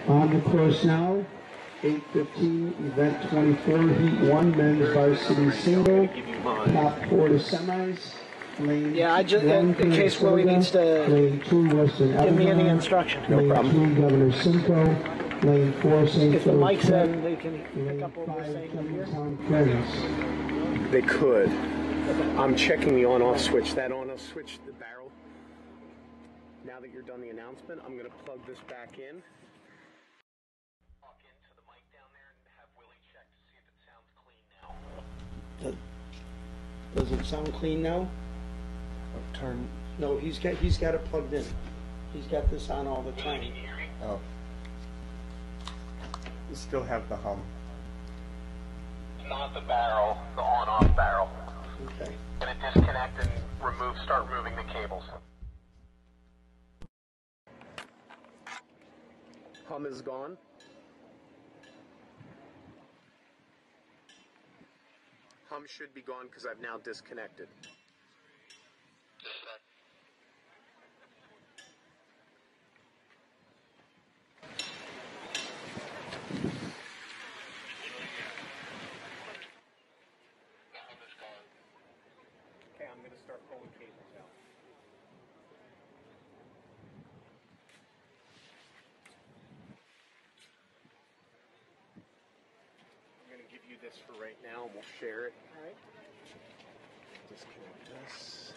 On the course now, 8:15, event 24, heat 1, men's varsity single, top 4 to semis. Lane yeah, I just, in case Willie needs to lane 2, Western give me any Alabama, instruction. lane 3, Governor Simcoe, lane 4, St. If the Philip mic's Prep, in, they can pick lane up what we're 5, saying up here. Town Friends. They could. I'm checking the on-off switch. That on-off switch, the barrel. Now that you're done the announcement, I'm going to plug this back in. Walk into the mic down there and have Willie check to see if it sounds clean now. Does it sound clean now? Turn. No, he's got it plugged in. He's got this on all the time. Oh. You still have the hum. Not the barrel, the on-off barrel. Okay. Gonna disconnect and start moving the cables. Hum is gone. Hum should be gone because I've now disconnected. Okay, I'm going to start pulling cables out. I'm going to give you this for right now and we'll share it. All right. Disconnect this.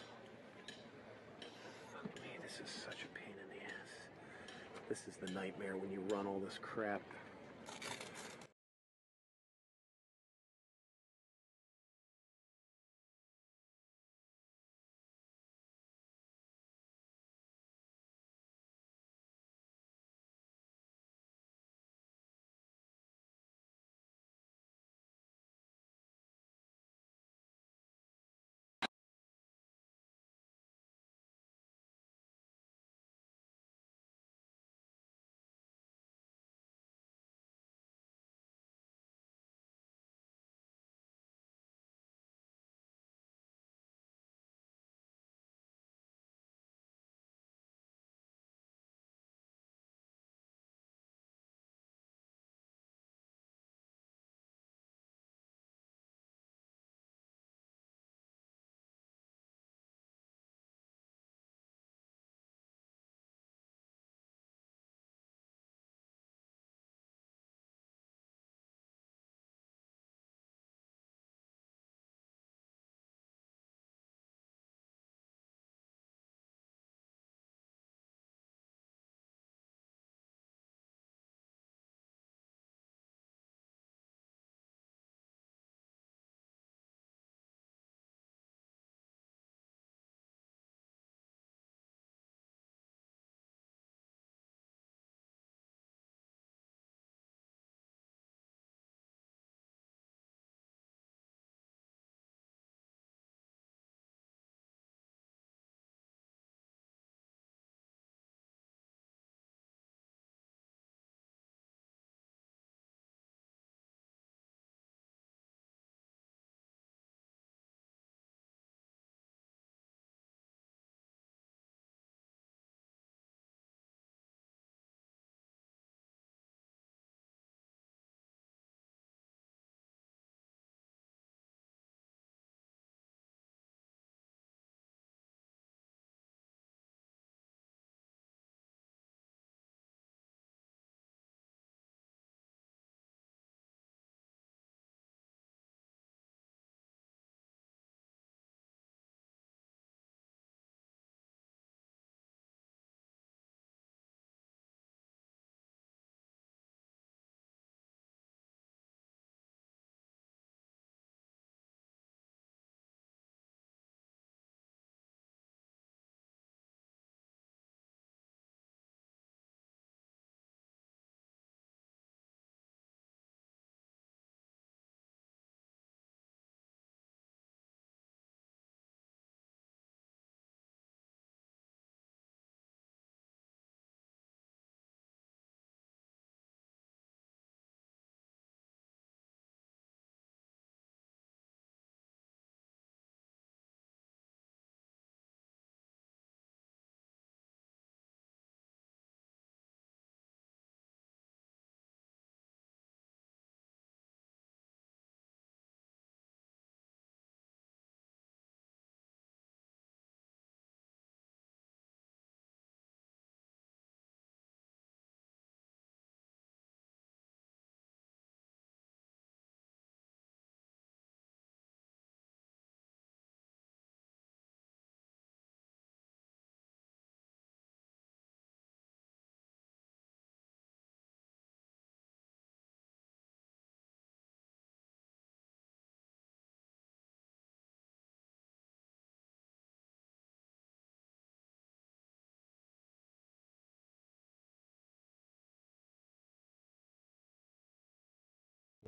Fuck me, this is such a pain in the ass. This is the nightmare when you run all this crap.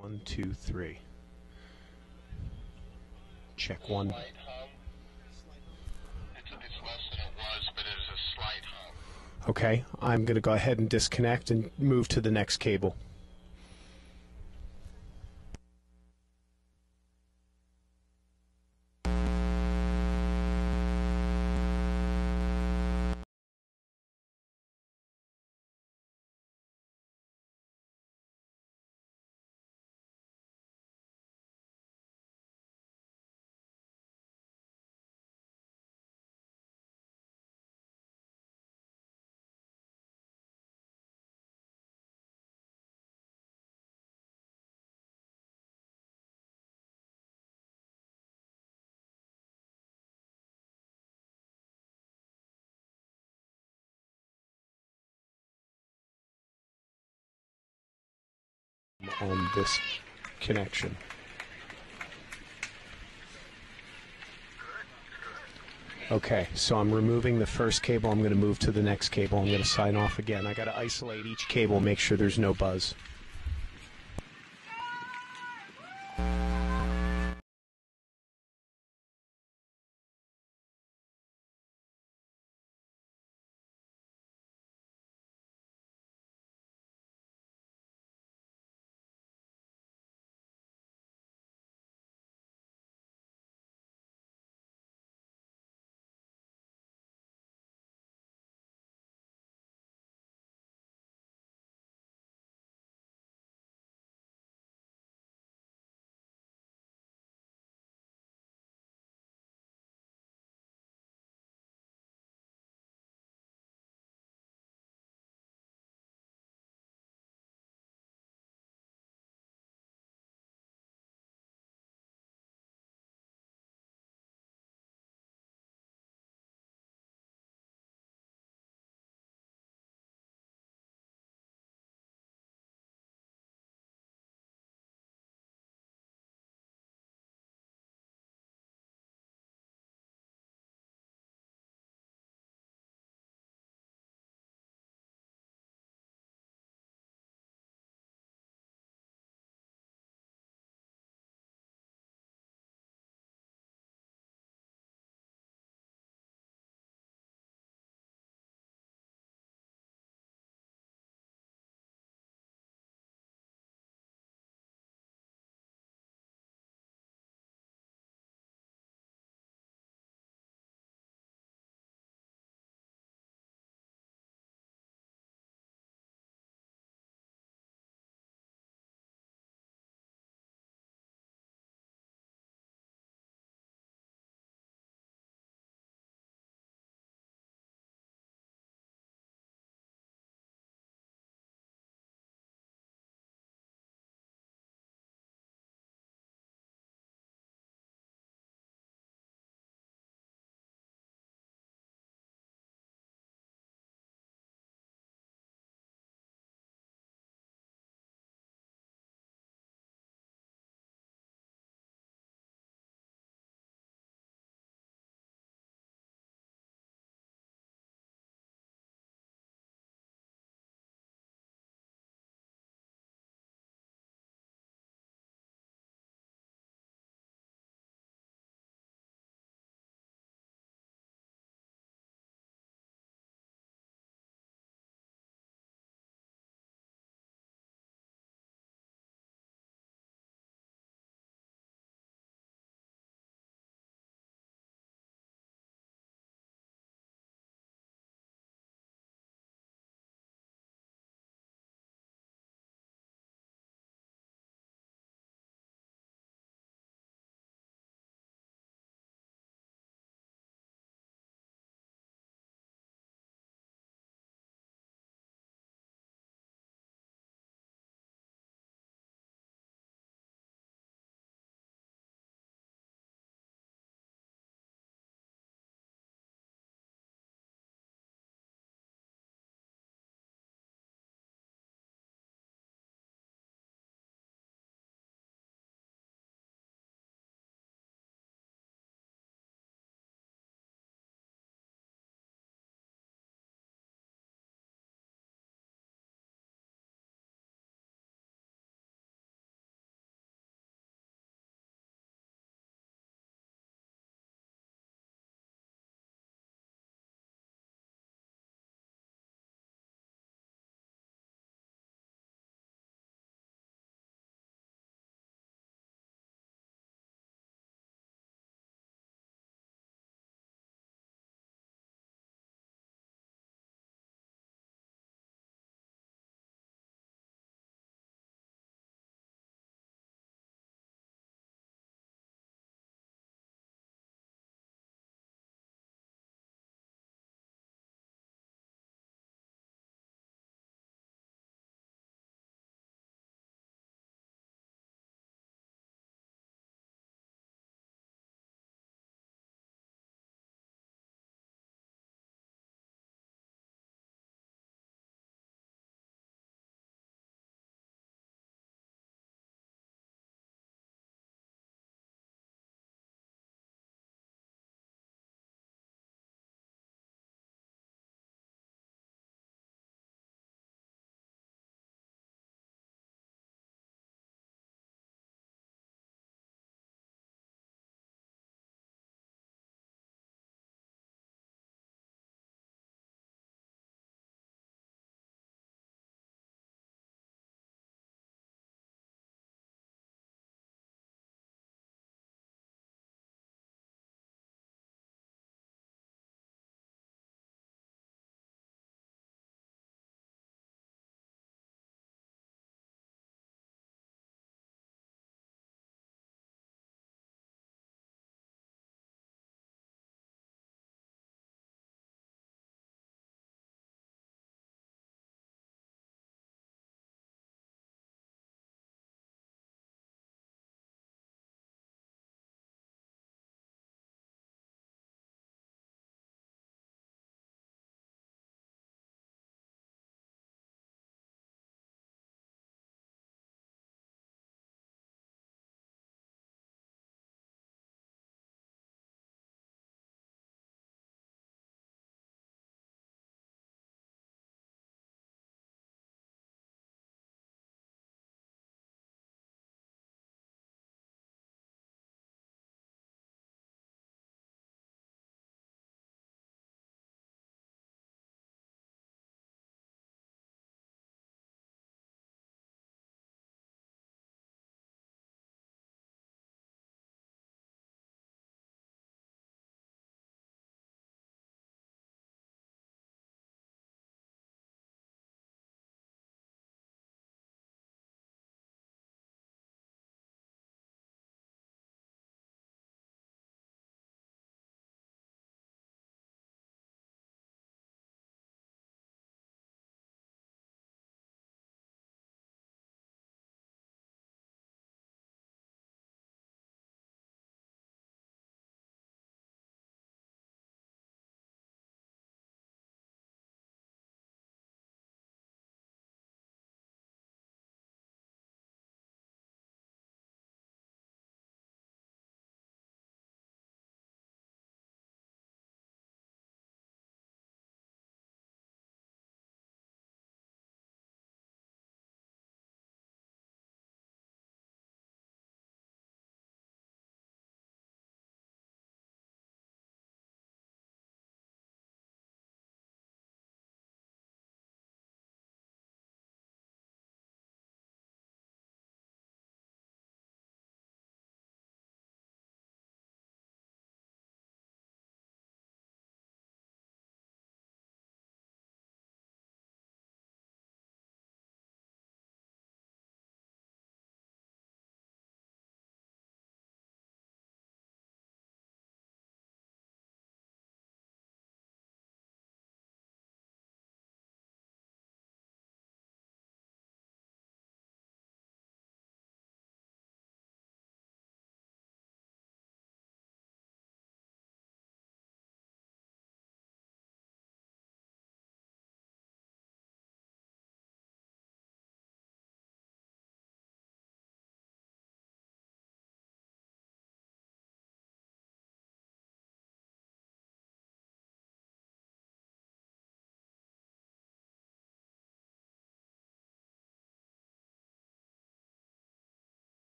1, 2, 3. Check 1. It's less than it was, but it is a slight hum. Okay, I'm going to go ahead and disconnect and move to the next cable. On this connection. Okay, so I'm removing the first cable. I'm going to move to the next cable. I'm going to sign off again. I got to isolate each cable, make sure there's no buzz.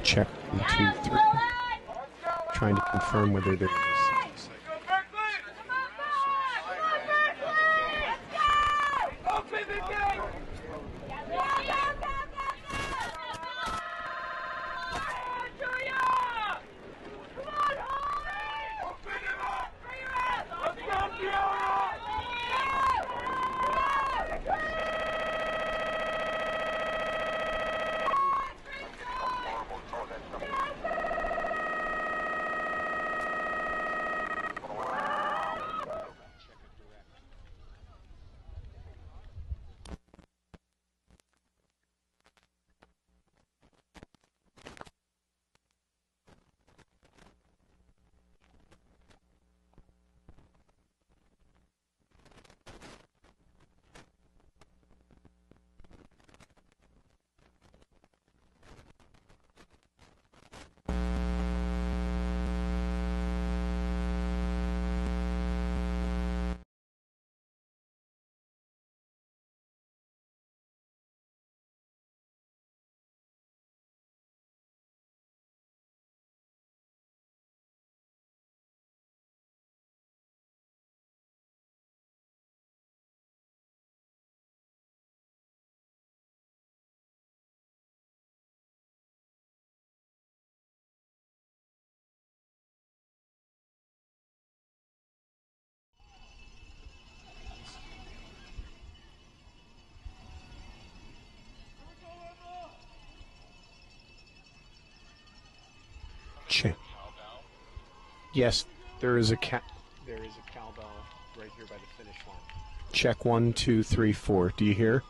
Check 1, 2, 3. Trying to confirm whether there's a check. Yes, there is a cowbell right here by the finish line. Check 1, 2, 3, 4. Do you hear?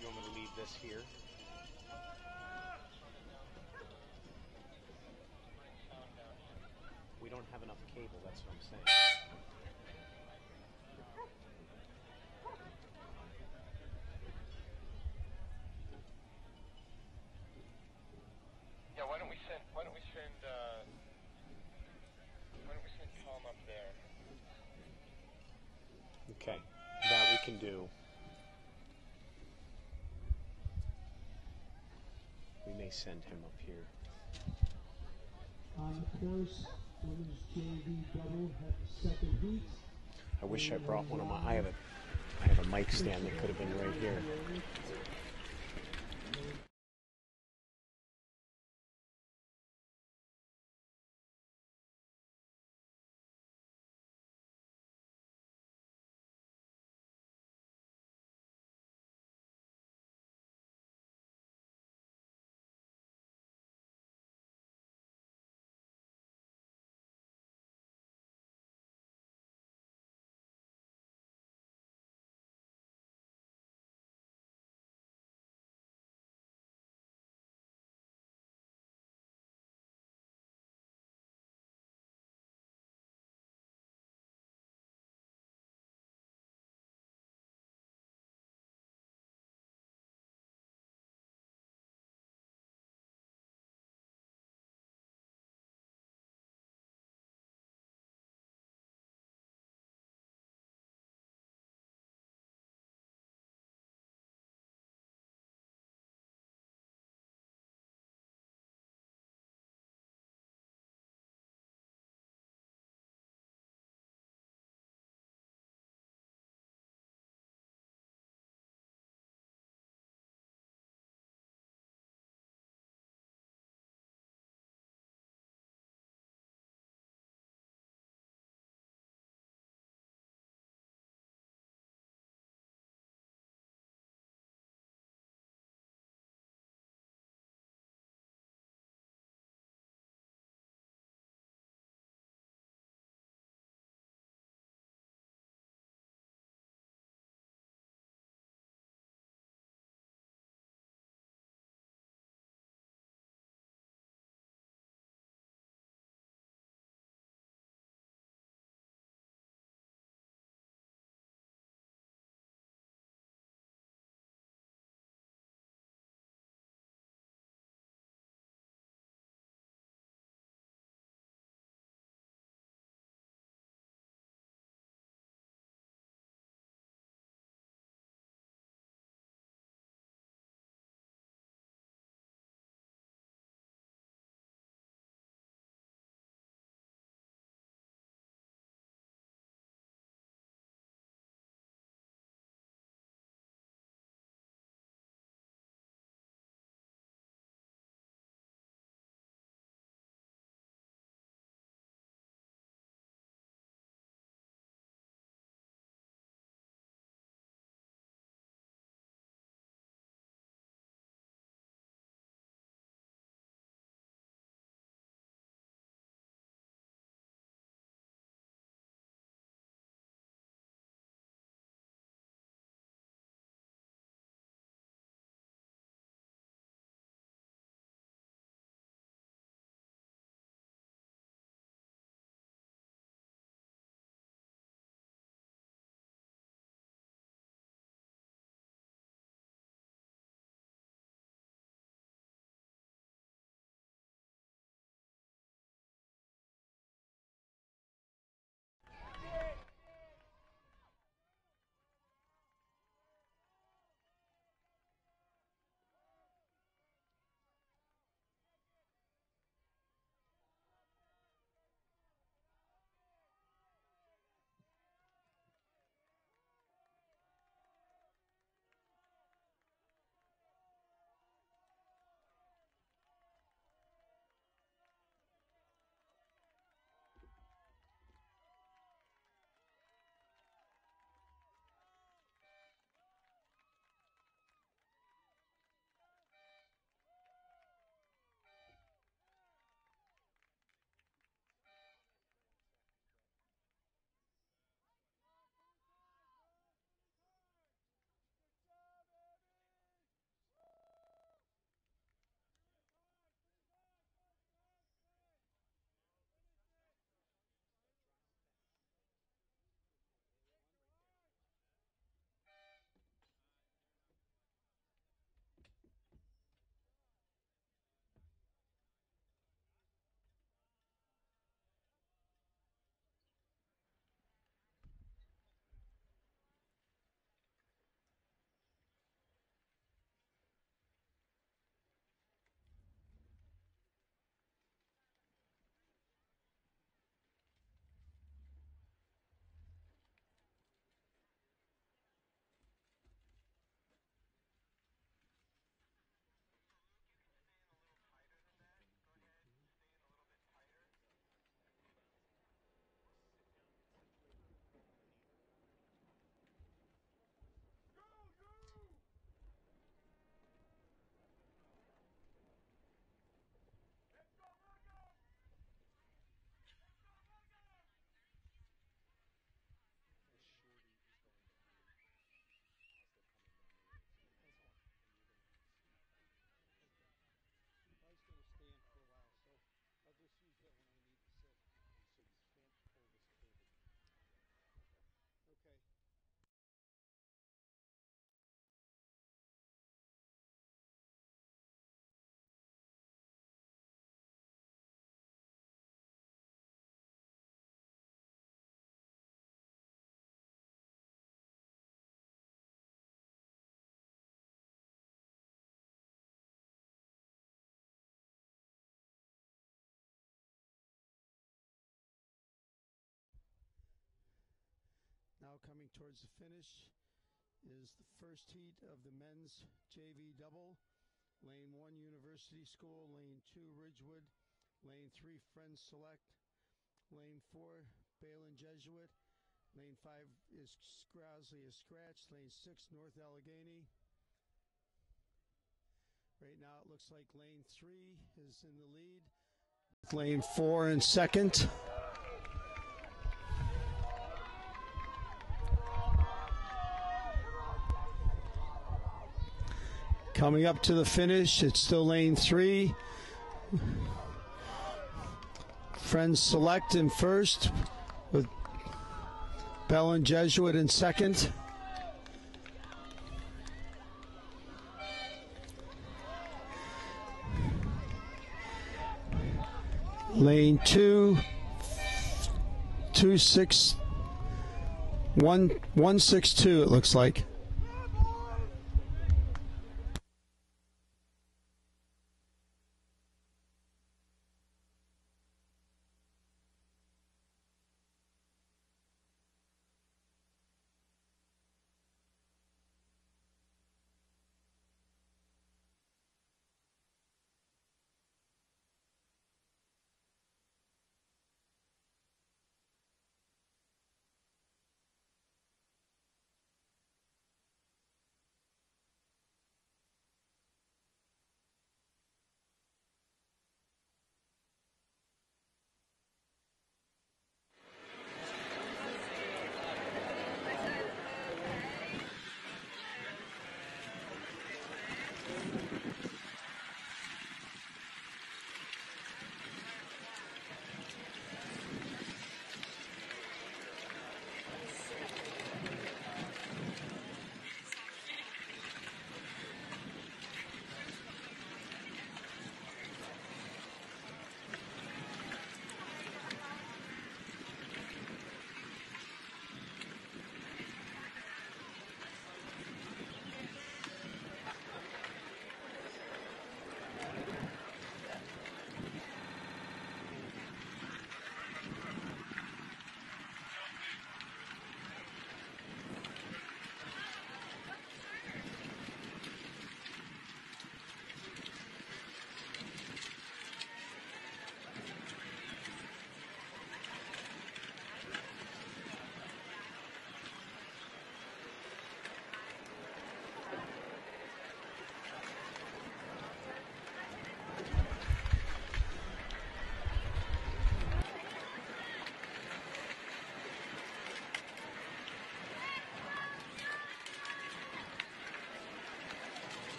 You want me to leave this here? We don't have enough cable, that's what I'm saying. Yeah, why don't we send Tom up there? Okay, that we can do. We may send him up here. On the course, women's JV double second heat. I wish I brought one of my. I have a mic stand that could have been right here. Now coming towards the finish is the first heat of the men's JV double. Lane 1 University School, Lane 2 Ridgewood, Lane 3 Friends Select, Lane 4 Balin Jesuit, Lane 5 is Grousley is Scratch, Lane 6 North Allegheny. Right now it looks like Lane 3 is in the lead. Lane 4 in second. Coming up to the finish, it's still Lane 3. Friends Select in first, with Balin Jesuit in second. Lane 2, 162 it looks like.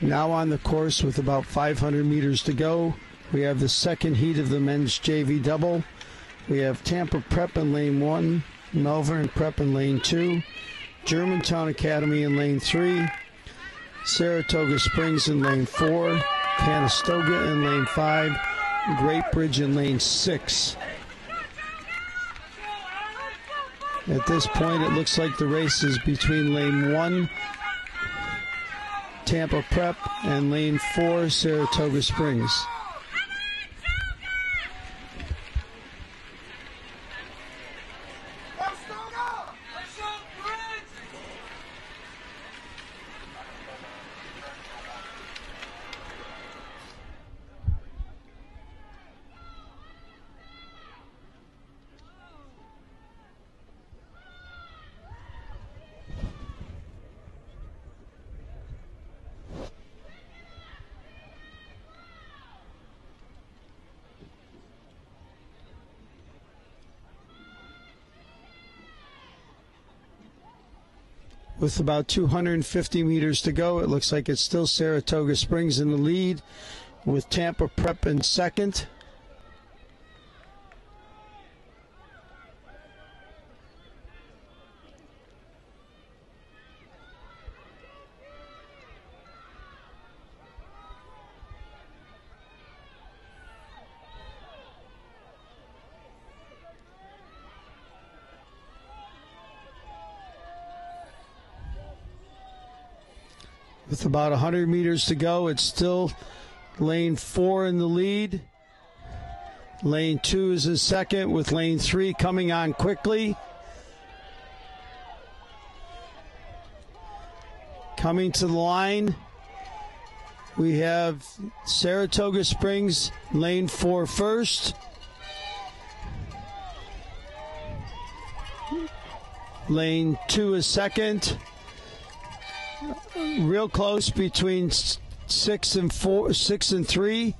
Now on the course with about 500 meters to go, we have the second heat of the men's JV double. We have Tampa Prep in lane 1, Melbourne Prep in lane 2, Germantown Academy in lane 3, Saratoga Springs in lane 4, Canastoga in lane 5, Great Bridge in lane 6. At this point, it looks like the race is between lane 1, Tampa Prep, and lane 4, Saratoga Springs. With about 250 meters to go, it looks like it's still Saratoga Springs in the lead, with Tampa Prep in second. With about 100 meters to go, it's still lane 4 in the lead. Lane 2 is in second, with lane 3 coming on quickly. Coming to the line, we have Saratoga Springs, lane 4 first. Lane 2 is second. Real close between 6 and 3.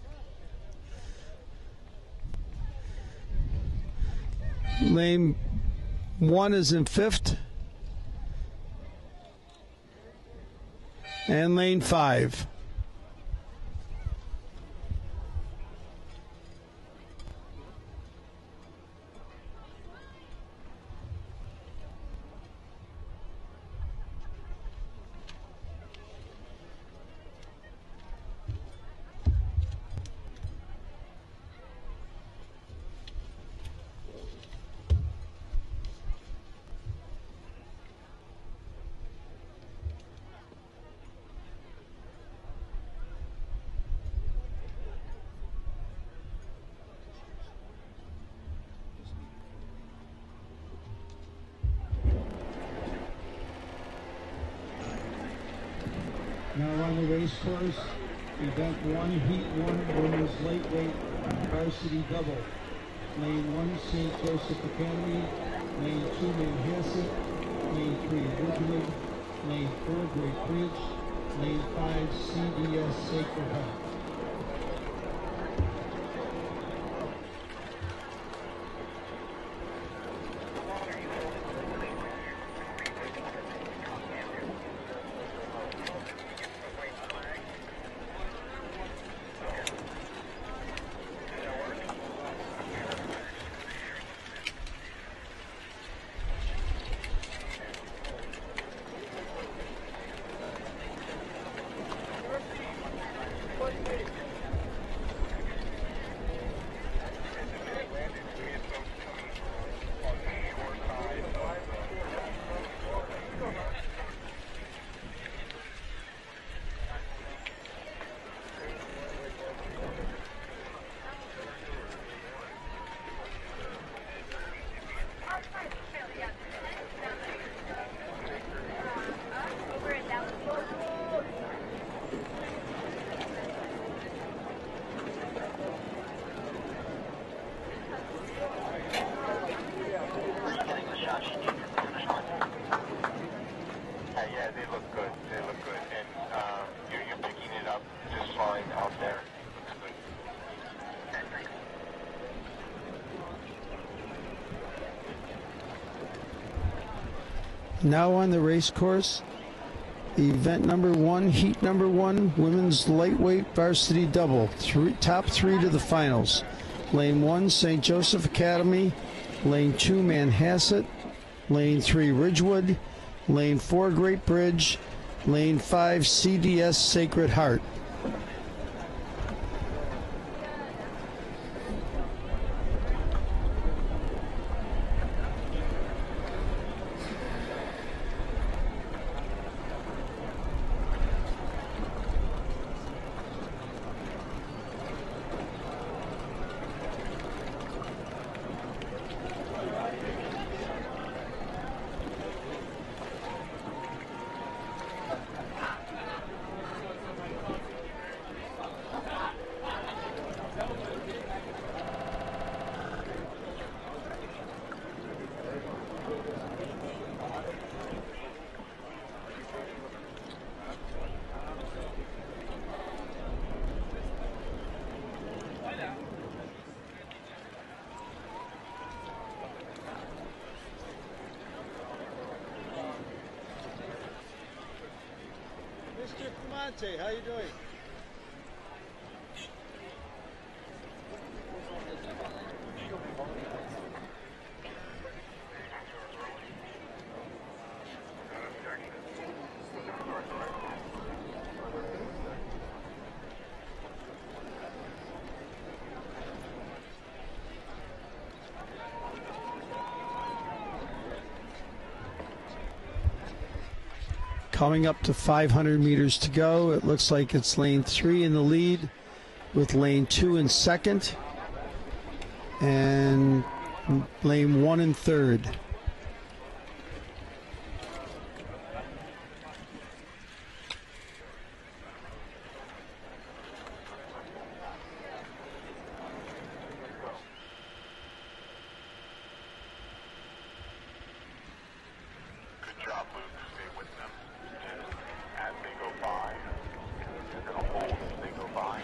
Lane 1 is in fifth. And lane 5. Now on the race course, event 1, heat 1, women's lightweight varsity double. Lane 1, St. Joseph Academy. Lane 2, Manhasset. Lane 3, Ridgewood. Lane 4, Great Bridge. Lane 5, CDS Sacred Heart. Yeah, they look good. They look good. And you're picking it up just fine out there. Now on the race course, event number 1, heat number 1, women's lightweight varsity double. Top 3 to the finals. Lane 1, St. Joseph Academy. Lane 2, Manhasset. Lane 3, Ridgewood. Lane 4, Great Bridge. Lane 5, CDS Sacred Heart. Mr. Clemente, how you doing? Coming up to 500 meters to go. It looks like it's lane 3 in the lead with lane 2 in second. and lane 1 and 3rd. Good job, Luke. Stay with them. And as they go by, you're going to hold as they go by.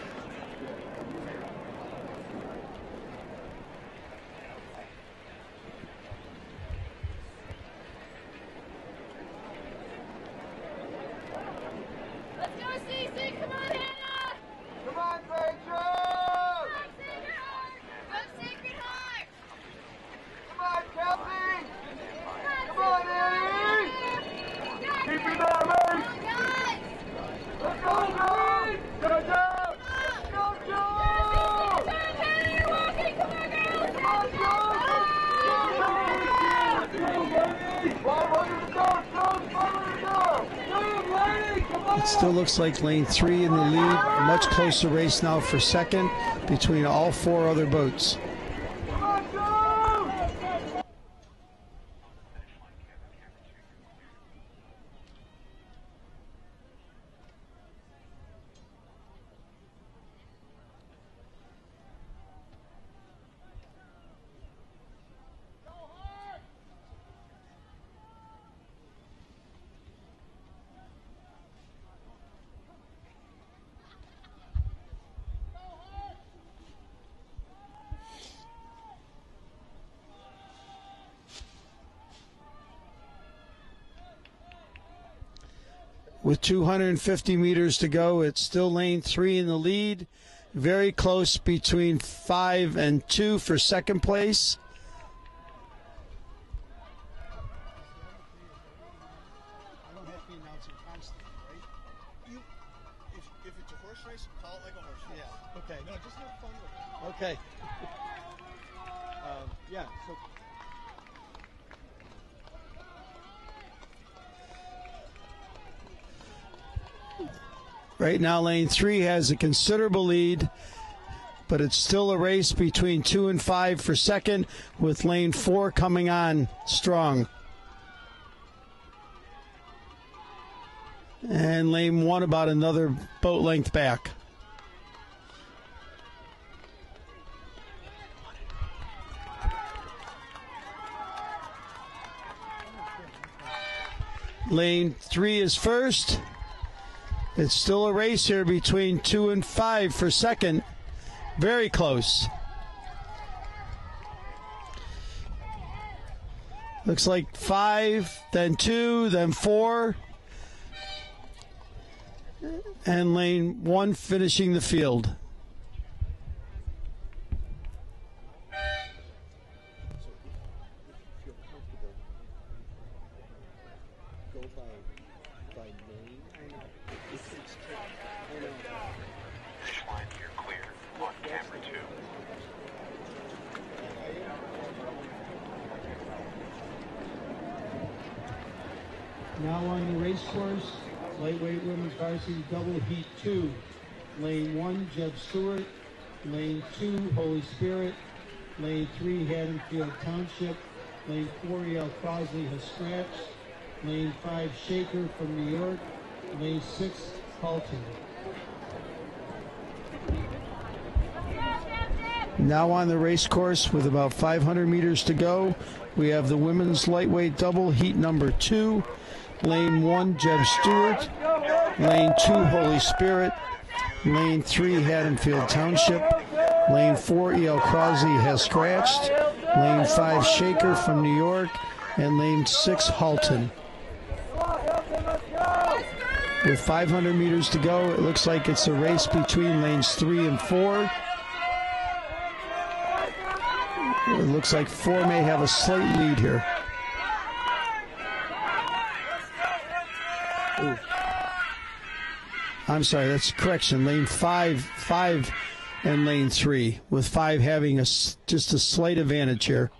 Let's go, Cece! Come on, Hannah! Come on, Rachel! Go, Sacred Heart! Come on, Kelsey! Come on, Annie! Keep it up, Annie! Guys! Let's go, Joe! Go, Joe! Let's go, Joe! You're walking! Come on, girls! Come on, Joe! It still looks like lane 3 in the lead. A much closer race now for second between all 4 other boats. With 250 meters to go, it's still lane 3 in the lead. Very close between 5 and 2 for second place. I don't have to be announcing constantly, right? If it's a horse race, call it like a horse race. Yeah. Okay. No, just have fun with it. Okay. Yeah. So. Right now, lane 3 has a considerable lead, but it's still a race between 2 and 5 for second, with lane 4 coming on strong. And lane 1 about another boat length back. Lane 3 is first. It's still a race here between 2 and 5 for second. Very close. Looks like 5, then 2, then 4. And lane 1 finishing the field. Finish line, you're clear. On camera 2. Now on the race course, lightweight women's varsity double heat 2. Lane 1, Jeb Stewart. Lane 2, Holy Spirit. Lane 3, Haddonfield Township. Lane 4, Yale Crosley has scratched. Lane 5, Shaker from New York. Lane 6, Halton. Now on the race course with about 500 meters to go, we have the women's lightweight double heat number 2. Lane 1, Jeb Stewart. Lane 2, Holy Spirit. Lane 3, Haddonfield Township. Lane 4, E.L. Crosley has scratched. Lane 5, Shaker from New York. And lane 6, Halton. With 500 meters to go, it looks like it's a race between lanes 3 and 4. It looks like 4 may have a slight lead here. Ooh. I'm sorry, that's correction. Lane 5 and lane 3, with 5 having just a slight advantage here.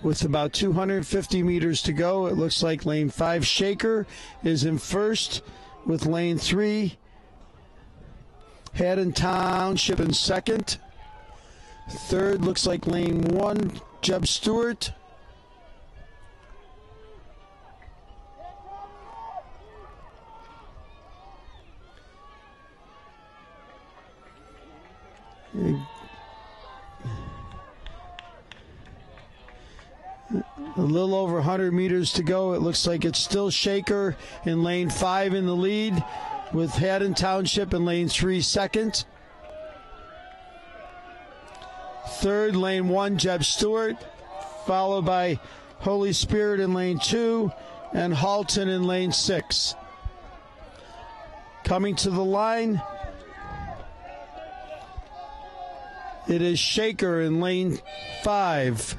with about 250 meters to go. It looks like lane 5 Shaker is in first, with lane 3 Haddon Township in second. Third looks like lane 1 Jeb Stewart. A little over 100 meters to go. It looks like it's still Shaker in lane 5 in the lead, with Haddon Township in lane 3 second. Third, lane 1 Jeb Stewart, followed by Holy Spirit in lane 2 and Halton in lane 6. Coming to the line, it is Shaker in lane 5.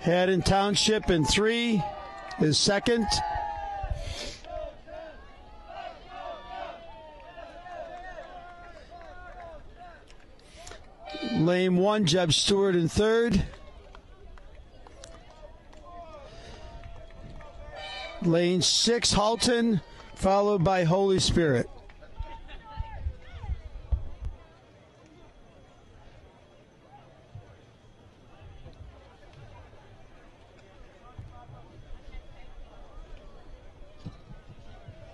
Haddon Township in 3 is second. Lane 1 Jeb Stewart in third. Lane 6 Halton, followed by Holy Spirit.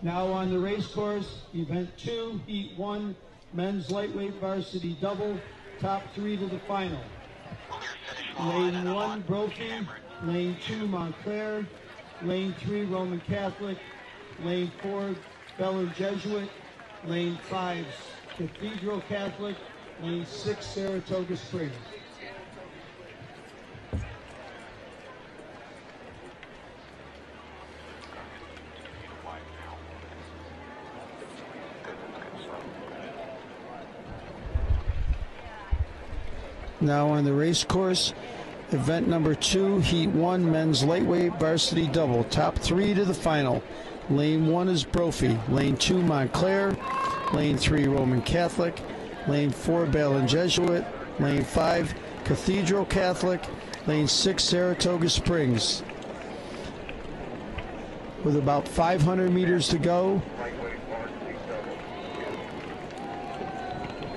Now on the race course, event 2, heat 1, men's lightweight varsity double, top 3 to the final. Lane 1, Brophy. Lane 2, Montclair. Lane 3, Roman Catholic. Lane 4, Bellin Jesuit. Lane 5, Cathedral Catholic. Lane 6, Saratoga Springs. Now on the race course, event number 2, heat 1, men's lightweight varsity double, top 3 to the final. Lane 1 is Brophy. Lane 2, Montclair. Lane 3, Roman Catholic. Lane 4, Bellin Jesuit. Lane 5, Cathedral Catholic. Lane 6, Saratoga Springs. With about 500 meters to go,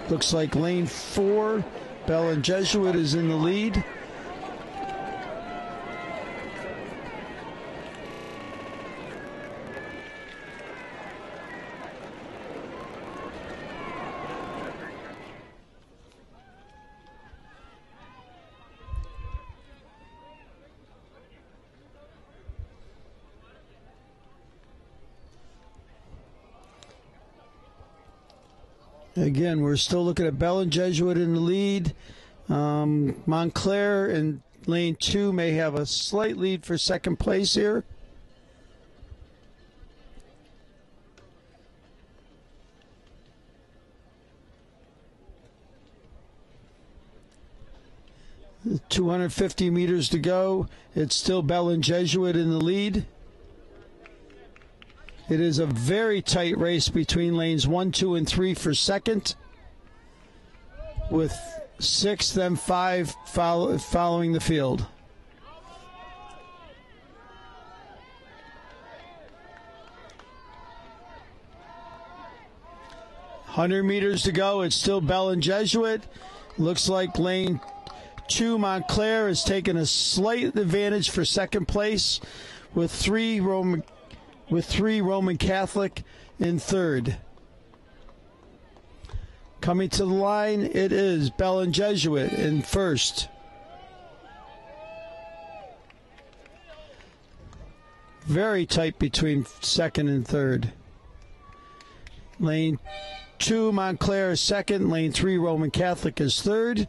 looks like lane 4, Bellin Jesuit is in the lead. Again, we're still looking at Bellin Jesuit in the lead. Montclair in lane 2 may have a slight lead for second place here. .250 meters to go. It's still Bellin Jesuit in the lead. It is a very tight race between lanes 1, 2, and 3 for second, with 6, then 5 following the field. .100 meters to go. It's still Bellin Jesuit. Looks like lane 2 Montclair has taken a slight advantage for second place, with 3 Roman Catholic in third. Coming to the line, it is Bellin Jesuit in first. Very tight between second and third. Lane 2 Montclair is second. Lane 3 Roman Catholic is third.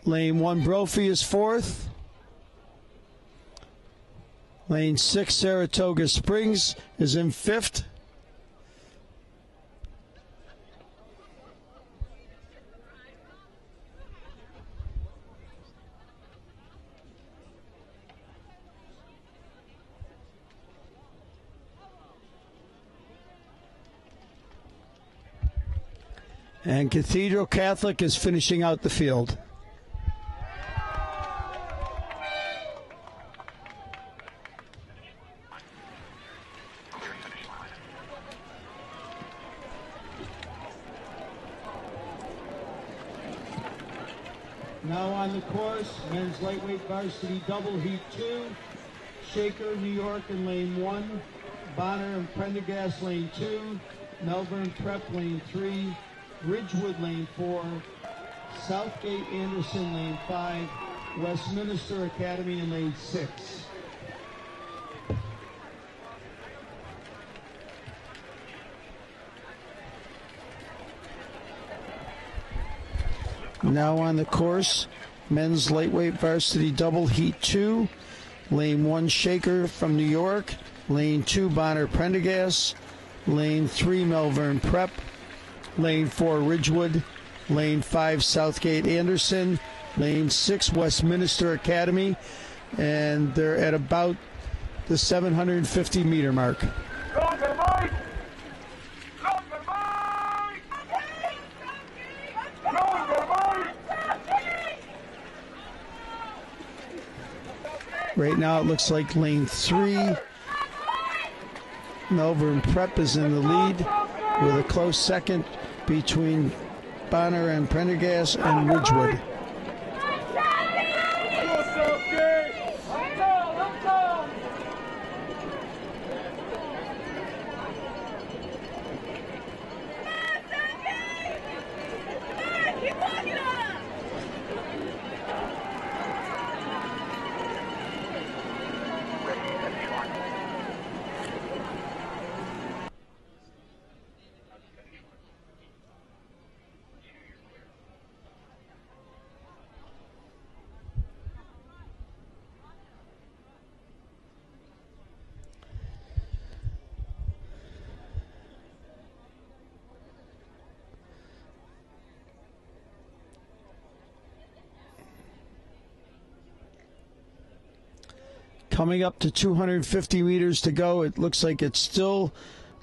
Lane 1 Brophy is fourth. Lane 6 Saratoga Springs is in fifth. And Cathedral Catholic is finishing out the field. Now on the course, men's lightweight varsity double heat 2, Shaker, New York in lane 1, Bonner and Prendergast lane 2, Melbourne Prep lane 3, Ridgewood lane 4, Southgate Anderson lane 5, Westminster Academy in lane 6. Now on the course, men's lightweight varsity double heat 2, lane 1 Shaker from New York, lane 2 Bonner Prendergast, lane 3 Melbourne Prep, lane 4 Ridgewood, lane 5 Southgate Anderson, lane 6 Westminster Academy, and they're at about the 750 meter mark. Right now it looks like lane 3, Melbourne Prep is in the lead with a close second between Bonner and Prendergast and Ridgewood. Coming up to 250 meters to go, it looks like it's still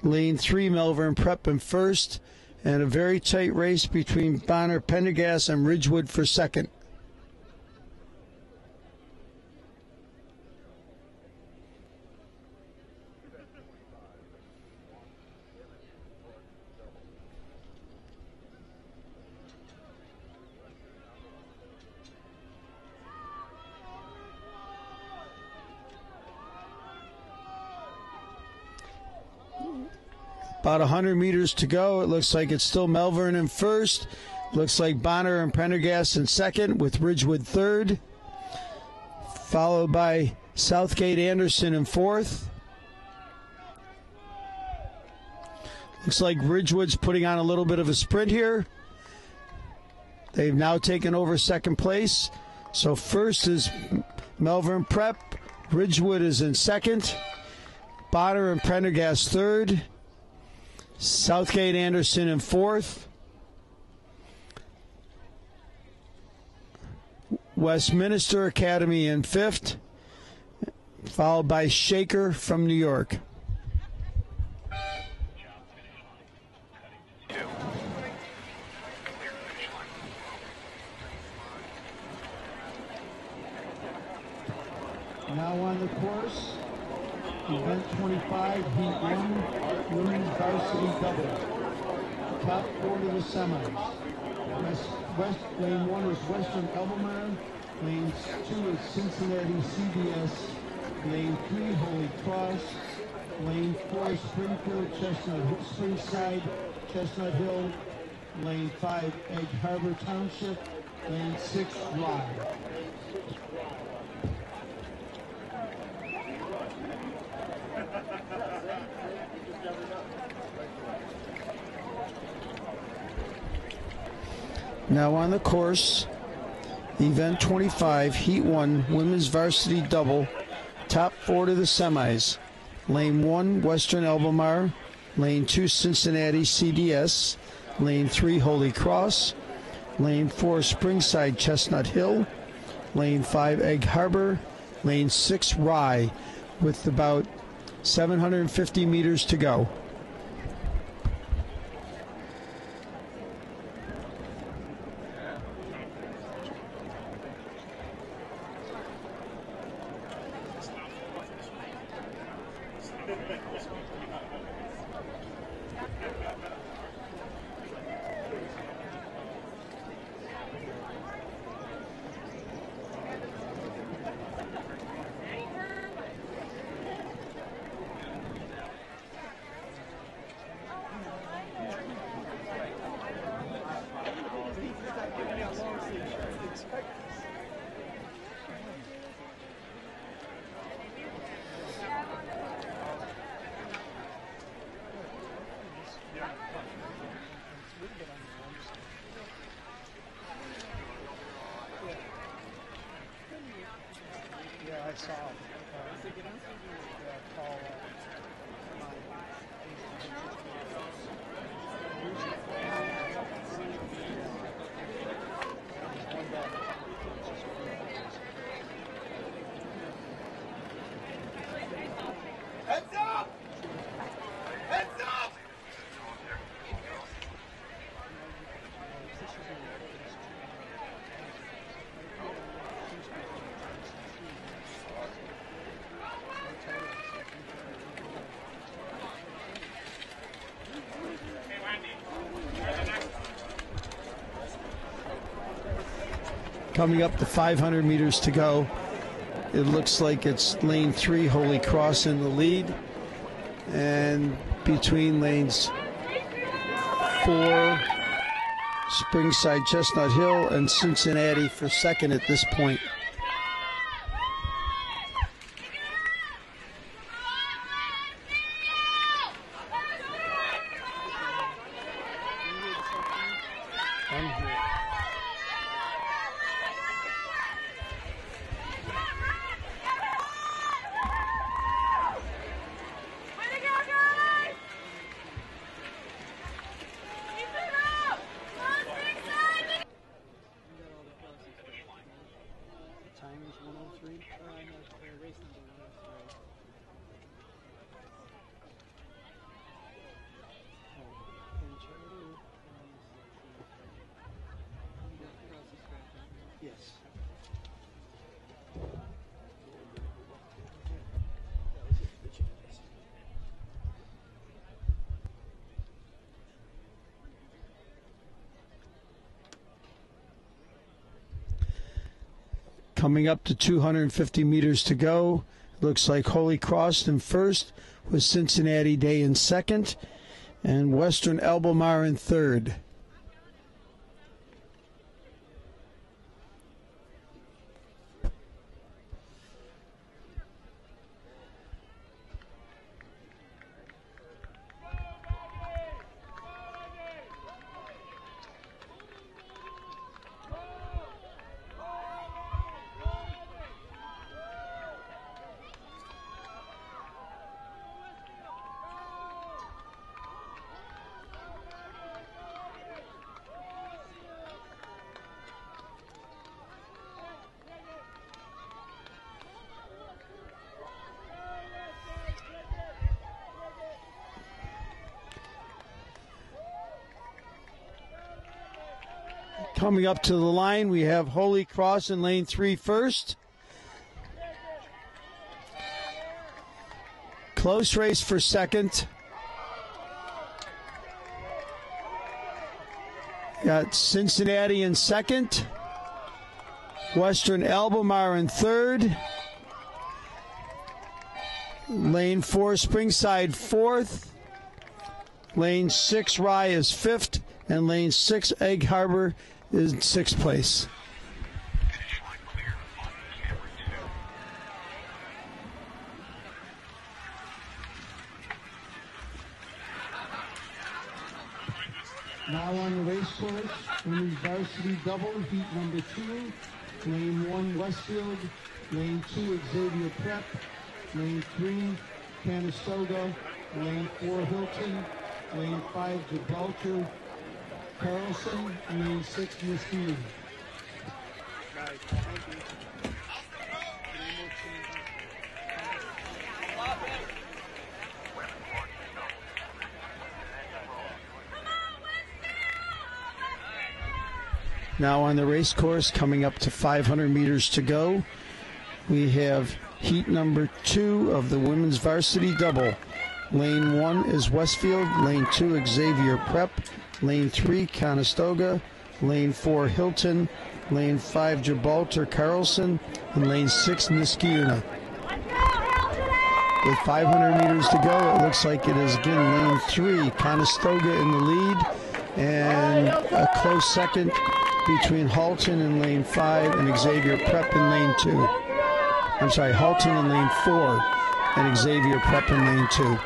lane 3 Melbourne Prep in first, and a very tight race between Bonner Prendergast and Ridgewood for second. About 100 meters to go. It looks like it's still Melbourne in first. Looks like Bonner and Prendergast in second, with Ridgewood third. Followed by Southgate Anderson in fourth. Looks like Ridgewood's putting on a little bit of a sprint here. They've now taken over second place. So first is Melbourne Prep. Ridgewood is in second. Bonner and Prendergast third. Southgate Anderson in fourth. Westminster Academy in fifth. Followed by Shaker from New York. Now on the course, event 25, heat 1, women's varsity double. Top 4 to the semis. Lane 1 is Western Albemarle. Lane 2 is Cincinnati CBS. Lane 3, Holy Cross. Lane 4, Springfield, Springside, Chestnut Hill. Lane 5, Egg Harbor Township. Lane 6, Rye. Now on the course, event 25, heat 1, women's varsity double, top 4 to the semis. Lane 1, Western Albemarle. Lane 2, Cincinnati CDS. Lane 3, Holy Cross. Lane 4, Springside, Chestnut Hill. Lane 5, Egg Harbor. Lane 6, Rye, with about 750 meters to go. Yeah, I saw him. Call, Heads up! Heads up! Coming up to 500 meters to go. It looks like it's lane 3, Holy Cross in the lead. And between lanes 4, Springside, Chestnut Hill, and Cincinnati for second at this point. time is 103. Race number 103. Yes. Coming up to 250 meters to go. Looks like Holy Cross in first, with Cincinnati Day in second, and Western Albemarle in third. Coming up to the line, we have Holy Cross in lane 3 first. Close race for second. Got Cincinnati in second. Western Albemarle in third. Lane 4, Springside fourth. Lane 6, SRAA is fifth. And lane 6, Egg Harbor is in sixth place. Finish line clear on camera 2. Now on the race course, women's varsity double, heat number 2. Lane 1, Westfield. Lane 2, Xavier Prep. Lane 3, Canastota. Lane 4, Hilton. Lane 5, Gibraltar. Carlson. And lane 6, Muskegon. Now on the race course, coming up to 500 meters to go, we have heat number 2 of the women's varsity double. Lane 1 is Westfield, lane 2 Xavier Prep, lane 3 Conestoga, lane 4 Hilton, lane 5 Gibraltar Carlson, and lane 6 Niskayuna. With 500 meters to go, it looks like it is again lane 3 Conestoga in the lead, and a close second between Halton in lane 5 and Xavier Prep in lane 2. I'm sorry, Halton in lane 4 and Xavier Prep in lane 2.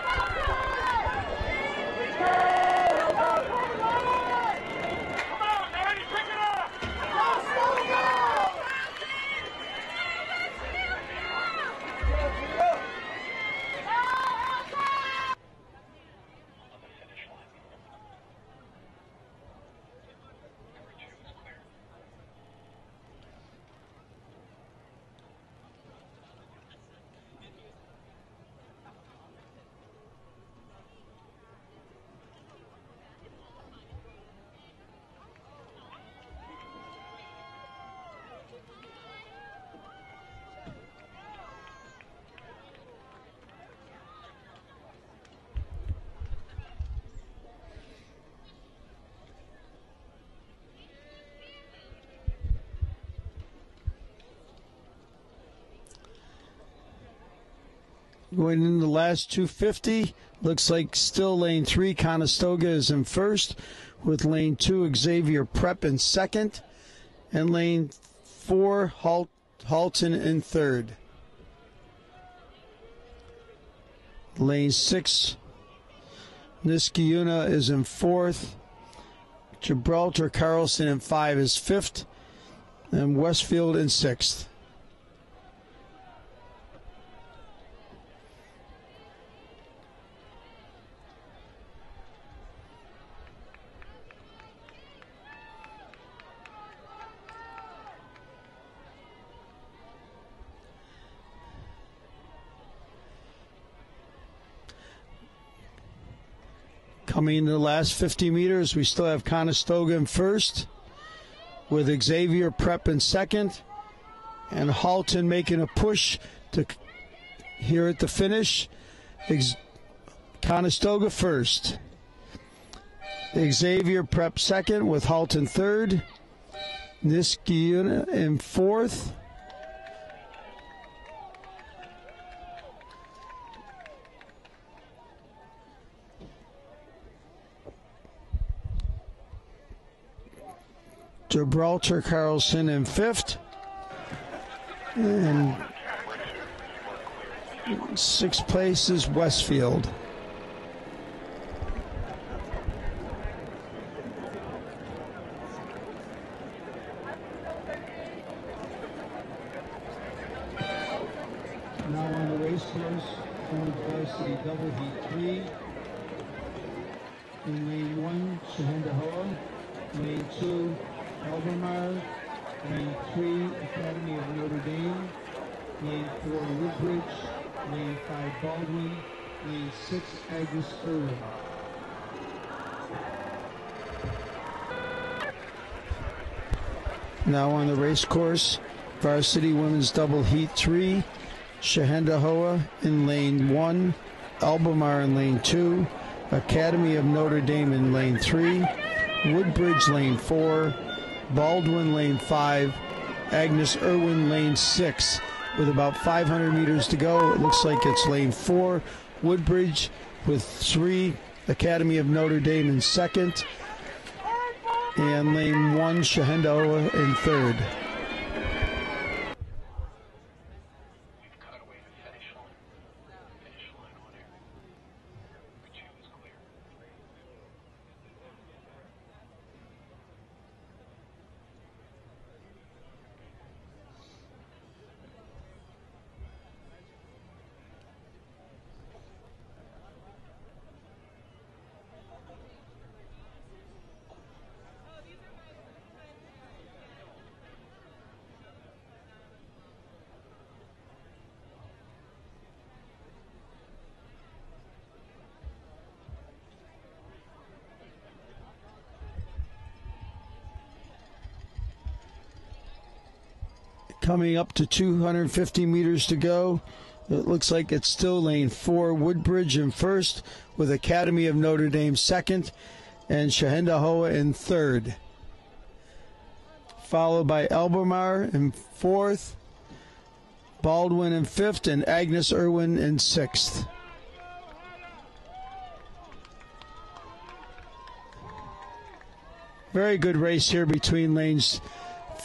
Going in the last 250, looks like still lane 3 Conestoga is in first, with lane 2 Xavier Prep in second, and lane 4 Halton in third. Lane 6 Niskayuna is in fourth, Gibraltar Carlson in 5 is fifth, and Westfield in sixth. Coming into the last 50 meters, we still have Conestoga in first, with Xavier Prep in second, and Halton making a push to here at the finish. Conestoga first, Xavier Prep second, with Halton third, Niskayuna in fourth, Gibraltar Carlson in fifth, and sixth place is Westfield. Now on the race course, women's varsity double heat 3. In lane 1, Shahendahoa. Lane 2, Albemarle. Lane 3, Academy of Notre Dame. Lane 4, Woodbridge. Lane 5, Baldwin. Lane 6, Agnes Irwin. Now on the race course, varsity women's double heat 3, Shahendahoa in lane 1, Albemarle in lane 2, Academy of Notre Dame in lane 3, Woodbridge lane 4, Baldwin lane 5, Agnes Irwin lane 6. With about 500 meters to go, it looks like it's lane 4, Woodbridge with 3, Academy of Notre Dame in second, and lane 1, Shahendahoa in third. Coming up to 250 meters to go. It looks like it's still lane 4, Woodbridge in first, with Academy of Notre Dame second, and Shahendahoa in third. Followed by Albemarle in fourth, Baldwin in fifth, and Agnes Irwin in sixth. Very good race here between lanes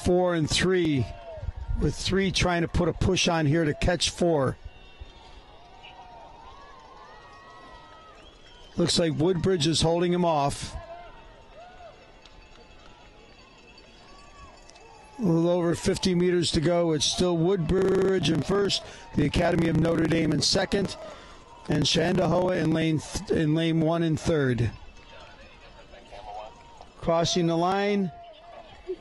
4 and 3, with 3 trying to put a push on here to catch 4. Looks like Woodbridge is holding him off. A little over 50 meters to go. It's still Woodbridge in first, the Academy of Notre Dame in second, and Shahendahoa in lane 1 in third. Crossing the line,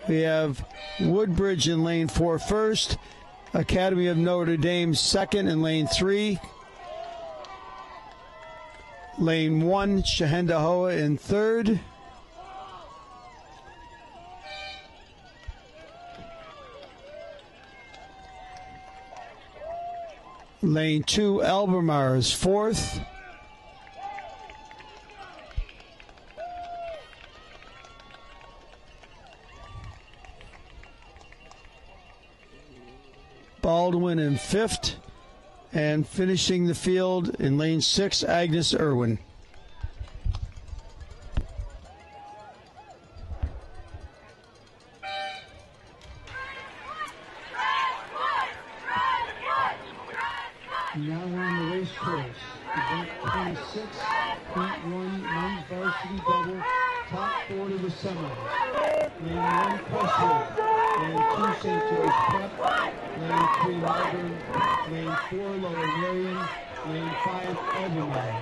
we have Woodbridge in lane 4 first, Academy of Notre Dame second in lane 3. Lane 1, Shahendahoa in third. Lane 2, Albemarle is fourth. Baldwin in fifth. And finishing the field in lane 6, Agnes Irwin. Now we're on the race course. Event 26, Heat 1, men's varsity double, top 4 to the semis. Lane 1, Crestwood. Lane 2, St. Joe's Prep. Lane 3, Melbourne. Lane 4, Lower Marion. Lane 5, Albemarle.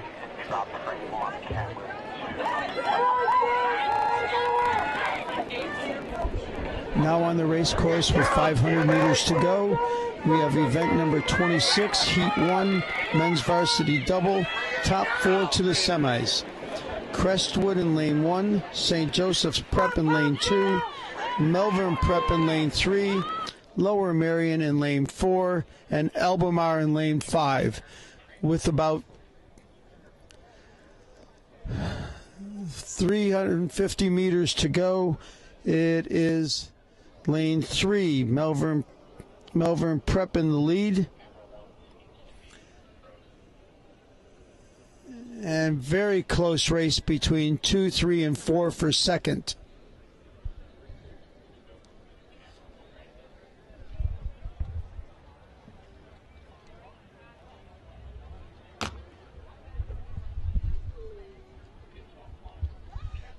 Now on the race course with 500 meters to go, we have event number 26, Heat 1, men's varsity double, top 4 to the semis. Crestwood in lane 1, St. Joseph's Prep in lane 2, Melbourne Prep in lane 3, Lower Marion in lane 4, and Albemarle in lane 5, with about 350 meters to go. It is lane 3, Melbourne Prep in the lead. And very close race between 2, 3, and 4 for second.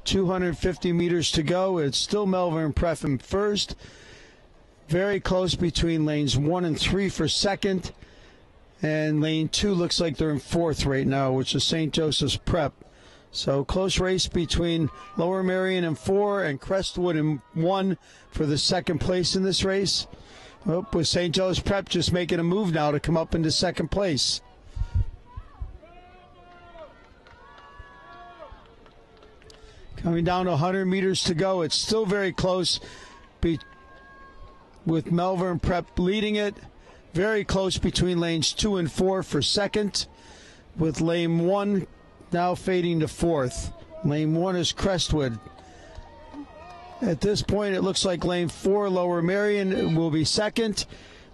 .250 meters to go. It's still Melbourne Prep in first. Very close between lanes 1 and 3 for second. And lane 2 looks like they're in fourth right now, which is St. Joseph's Prep. So close race between Lower Marion in 4 and Crestwood in 1 for the second place in this race. Oh, with St. Joe's Prep just making a move now to come up into second place. Coming down to 100 meters to go. It's still very close with Melbourne Prep leading it. Very close between lanes 2 and 4 for second, with lane 1 now fading to fourth. Lane 1 is Crestwood. At this point, it looks like lane 4, Lower Marion, will be second,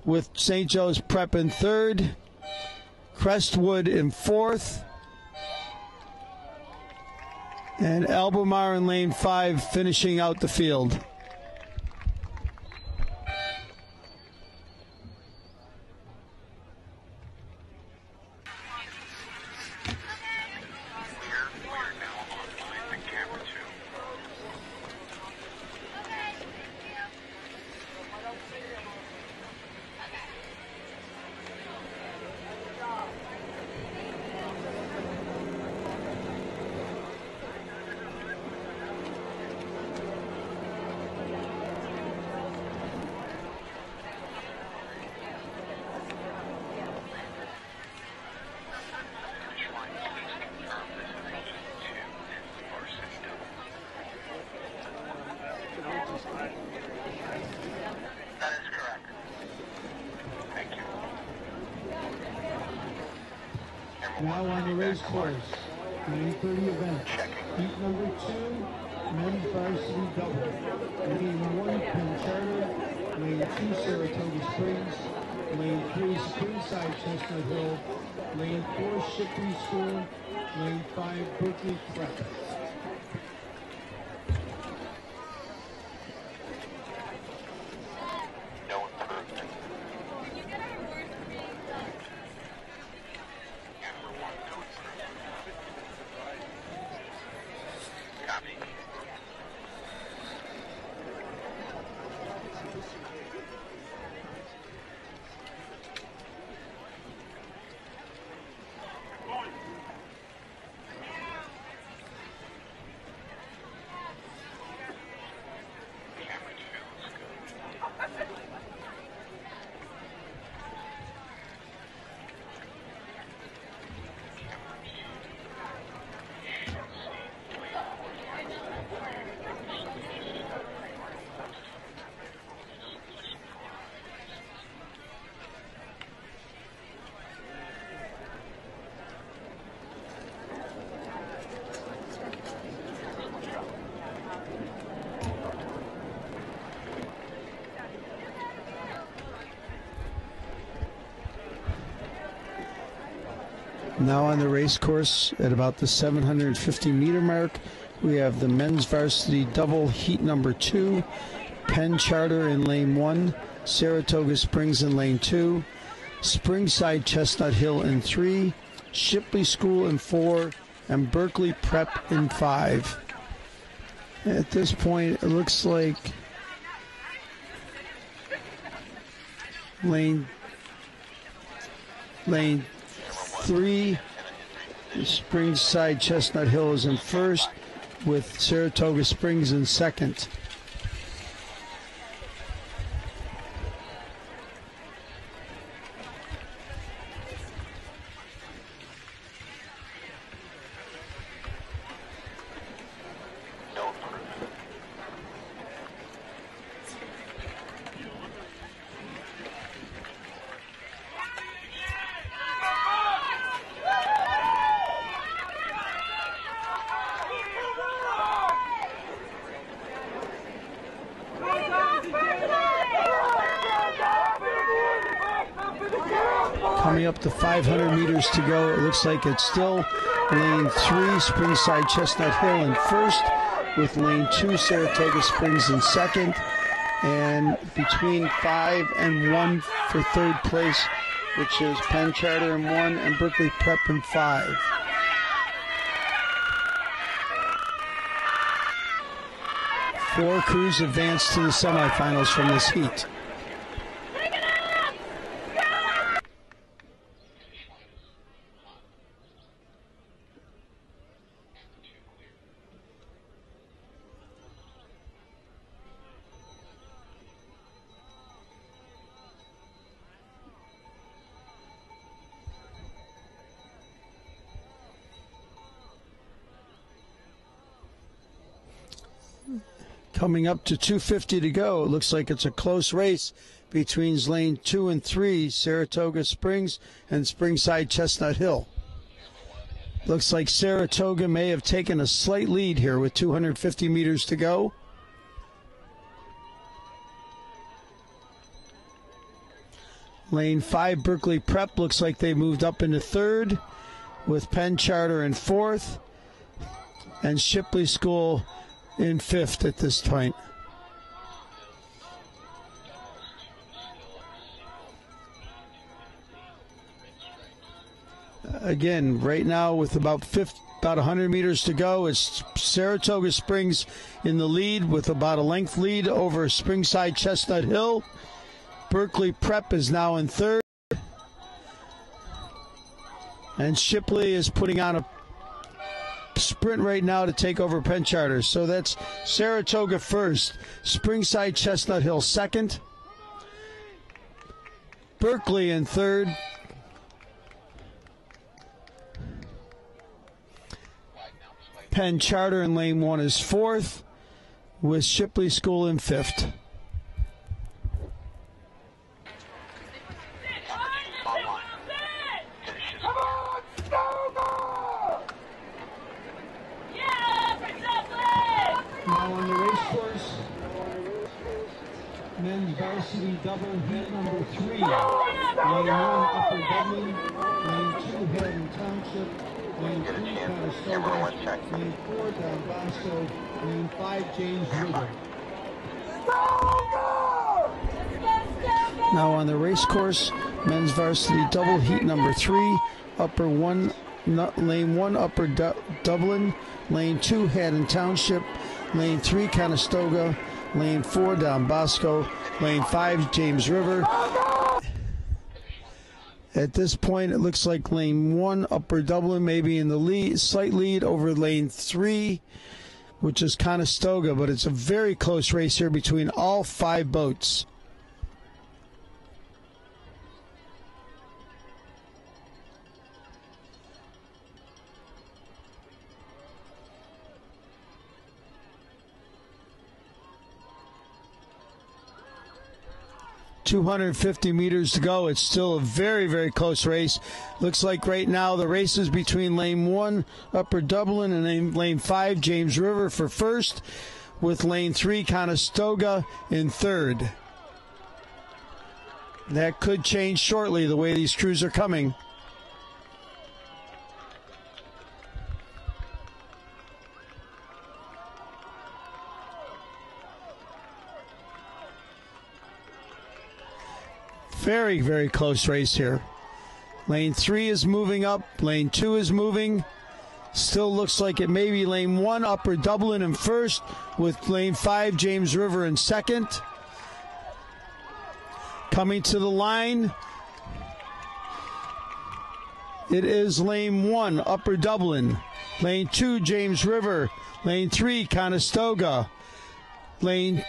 with St. Joe's Prep in third, Crestwood in fourth, and Albemarle in lane 5 finishing out the field. Now on the race course, lane 30 event. Heat number 2, men's varsity double. Lane 1, Penn Charter. Lane 2, Saratoga Springs. Lane 3, Springside Chestnut Hill. Lane 4, Shipley School. Lane 5, Berkeley Prep. No improvement. Copy. Now on the race course at about the 750 meter mark, we have the men's varsity double heat number 2, Penn Charter in lane 1, Saratoga Springs in lane 2, Springside Chestnut Hill in 3, Shipley School in 4, and Berkeley Prep in 5. At this point, it looks like lane 3, Springside Chestnut Hill is in first, with Saratoga Springs in second. Coming up to 500 meters to go, it looks like it's still lane 3, Springside Chestnut Hill in first, with lane 2, Saratoga Springs in second, and between 5 and 1 for third place, which is Penn Charter in 1 and Berkeley Prep in 5. Four crews advance to the semifinals from this heat. Coming up to 250 to go. It looks like it's a close race between lane 2 and 3, Saratoga Springs and Springside Chestnut Hill. Looks like Saratoga may have taken a slight lead here with 250 meters to go. Lane 5, Berkeley Prep, looks like they moved up into third, with Penn Charter in fourth and Shipley School in fifth at this point. Again, right now with about 100 meters to go, it's Saratoga Springs in the lead with about a length lead over Springside Chestnut Hill. Berkeley Prep is now in third, and Shipley is putting on a sprint right now to take over Penn Charter. So that's Saratoga first, Springside Chestnut Hill second, Berkeley in third, Penn Charter in lane 1 is fourth, with Shipley School in fifth. Come on, stop! double, heat number 3. Lane 1, Upper Dublin. Lane 2, Haddon Township. Lane 3, Conestoga. Lane 4, Don Bosco. Lane 5, James River. Now on the race course, men's varsity double, heat number 3, upper 1, lane 1, Upper Dublin, lane 2, Haddon Township, lane 3, Conestoga, lane 4, Don Bosco, lane 5, James River. At this point, it looks like lane 1, Upper Dublin, maybe in the lead, slight lead over lane 3, which is Conestoga, but it's a very close race here between all 5 boats. .250 meters to go. It's still a very, very close race. Looks like right now the race is between lane 1, Upper Dublin, and lane 5, James River for first, with lane 3, Conestoga, in third. That could change shortly the way these crews are coming. Very, very close race here. Lane 3 is moving up. Lane 2 is moving. Still looks like it may be lane 1, Upper Dublin, in first, with lane 5, James River, in second. Coming to the line, it is lane 1, Upper Dublin. Lane 2, James River. Lane 3, Conestoga. Lane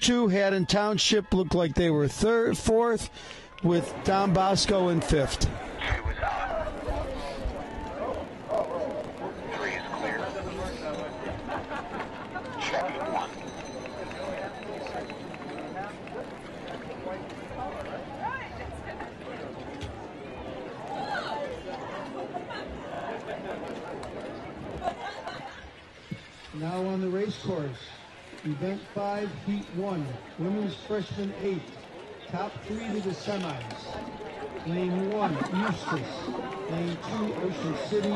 2, Haddon Township, looked like they were fourth, with Don Bosco in fifth. 2 is out. 3 is clear. Checking 1. Now on the race course, event 5, heat 1, women's freshman 8, top 3 to the semis. Lane 1, Eustis. Lane 2, Ocean City.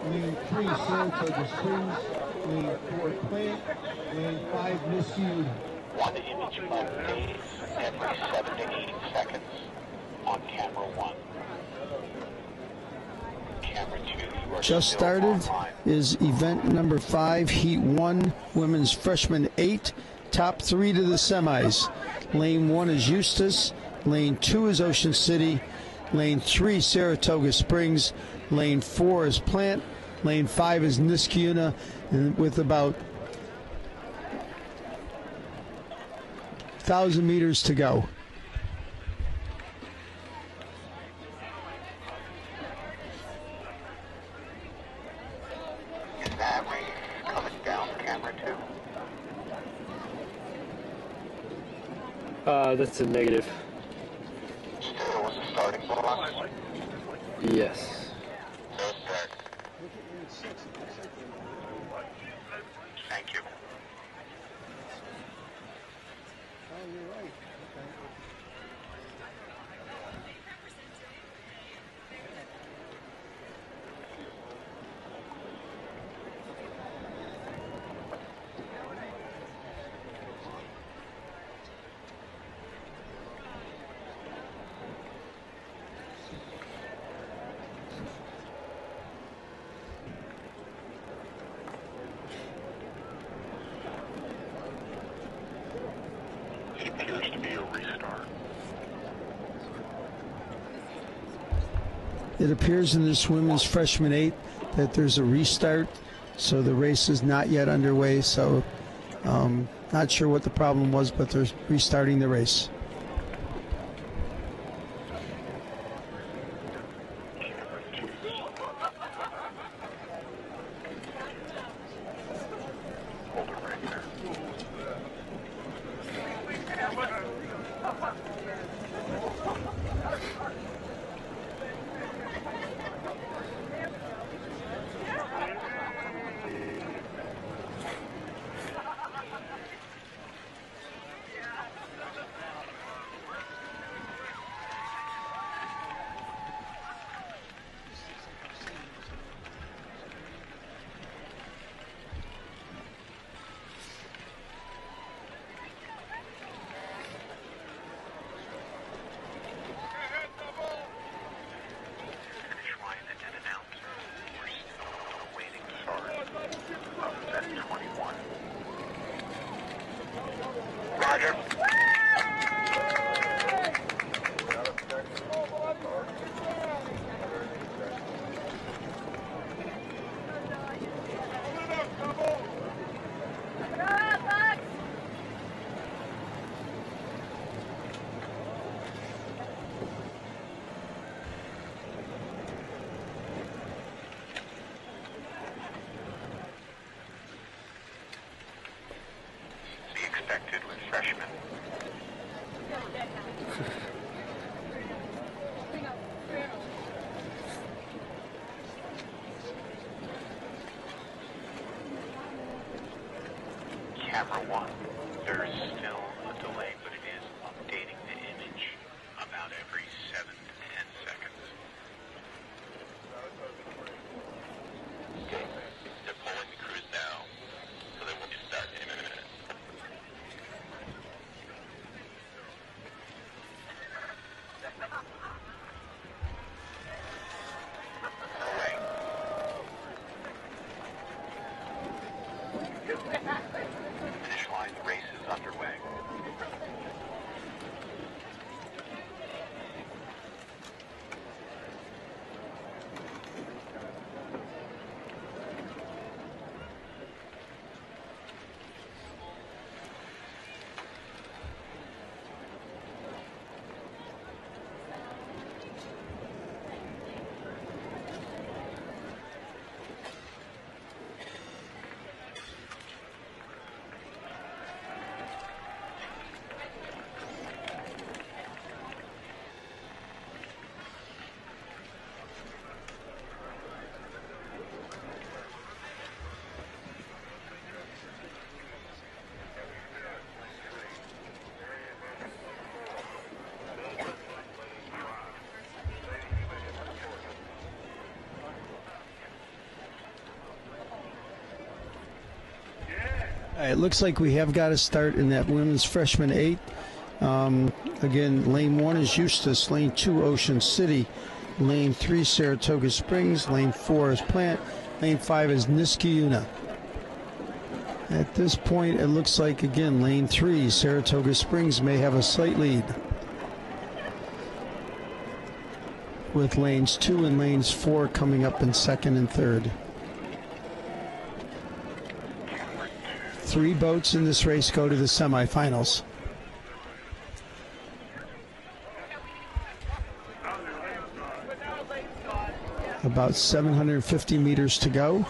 Lane 3, Saratoga Springs. Lane 4, Plant. Lane 5, Niskayuna. 1 image of days every 7 to 8 seconds on camera 1. Camera 2, you are Just still started online. is event number 5, heat 1, women's freshman 8, top 3 to the semis. Lane 1 is Eustis. Lane 2 is Ocean City. Lane 3, Saratoga Springs. Lane 4 is Plant. Lane 5 is Niskayuna, and with about 1,000 meters to go. Is that race coming down camera 2? That's a negative. Still was the starting block. Yes. No start. Thank you. Oh, you're right. Okay. It appears to be a restart. It appears in this women's freshman 8 that there's a restart, so the race is not yet underway, so not sure what the problem was, but they're restarting the race. Hold it right there. camera 1. There is still a delay, but it is updating the image about every 7 to 10 seconds. Okay, they're pulling the cruise now, so they will be starting in a minute. Finish line, race is underway. It looks like we have got to start in that women's freshman 8. Again, lane 1 is Eustis, lane 2 Ocean City, lane 3 Saratoga Springs, lane 4 is Plant, lane 5 is Niskayuna. At this point, it looks like, again, lane 3 Saratoga Springs may have a slight lead, with lanes 2 and lanes 4 coming up in second and third. 3 boats in this race go to the semifinals. About 750 meters to go.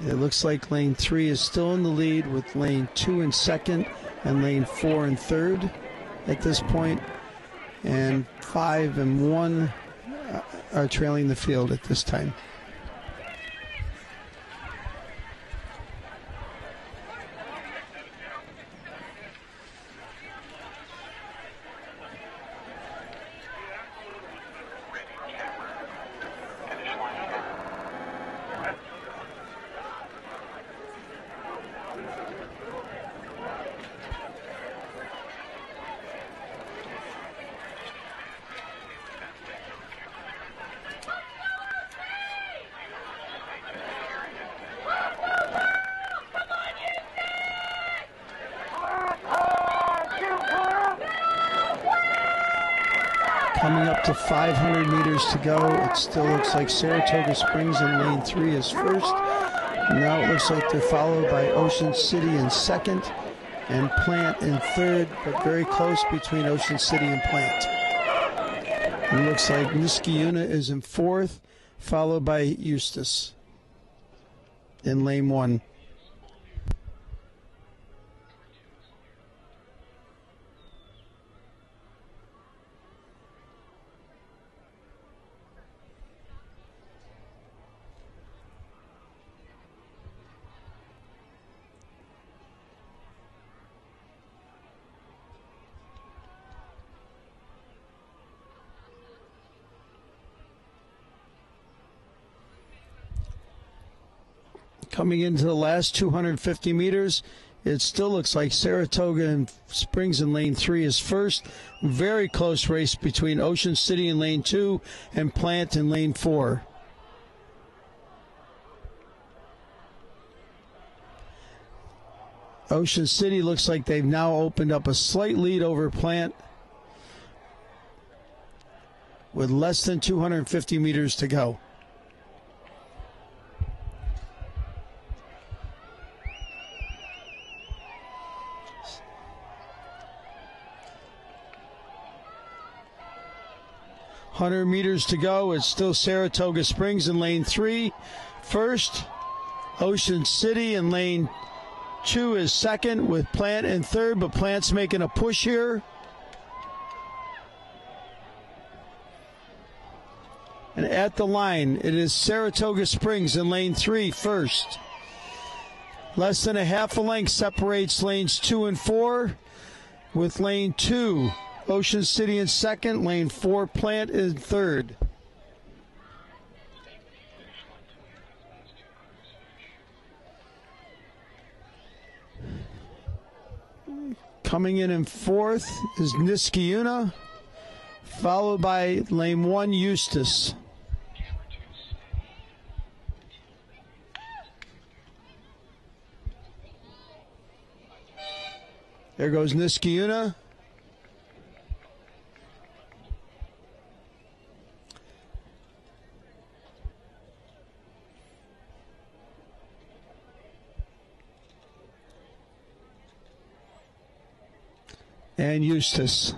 It looks like lane 3 is still in the lead, with lane 2 in second and lane 4 in third at this point, and 5 and 1 are trailing the field at this time. Coming up to 500 meters to go. It still looks like Saratoga Springs in lane 3 is first. Now it looks like they're followed by Ocean City in second and Plant in third, but very close between Ocean City and Plant. It looks like Niskayuna is in fourth, followed by Eustis in lane 1. Coming into the last 250 meters, it still looks like Saratoga and Springs in lane 3 is first. Very close race between Ocean City in lane 2 and Plant in lane 4. Ocean City looks like they've now opened up a slight lead over Plant. with less than 250 meters to go. $100 meters to go. It's still Saratoga Springs in lane 3 first. Ocean City in lane 2 is second, with Plant in third, but Plant's making a push here. And at the line, it is Saratoga Springs in lane 3 first. Less than a half a length separates lanes 2 and 4, with lane 2 Ocean City in second, lane 4 Plant in third. Coming in fourth is Niskayuna, followed by lane 1 Eustis. There goes Niskayuna. And Eustis.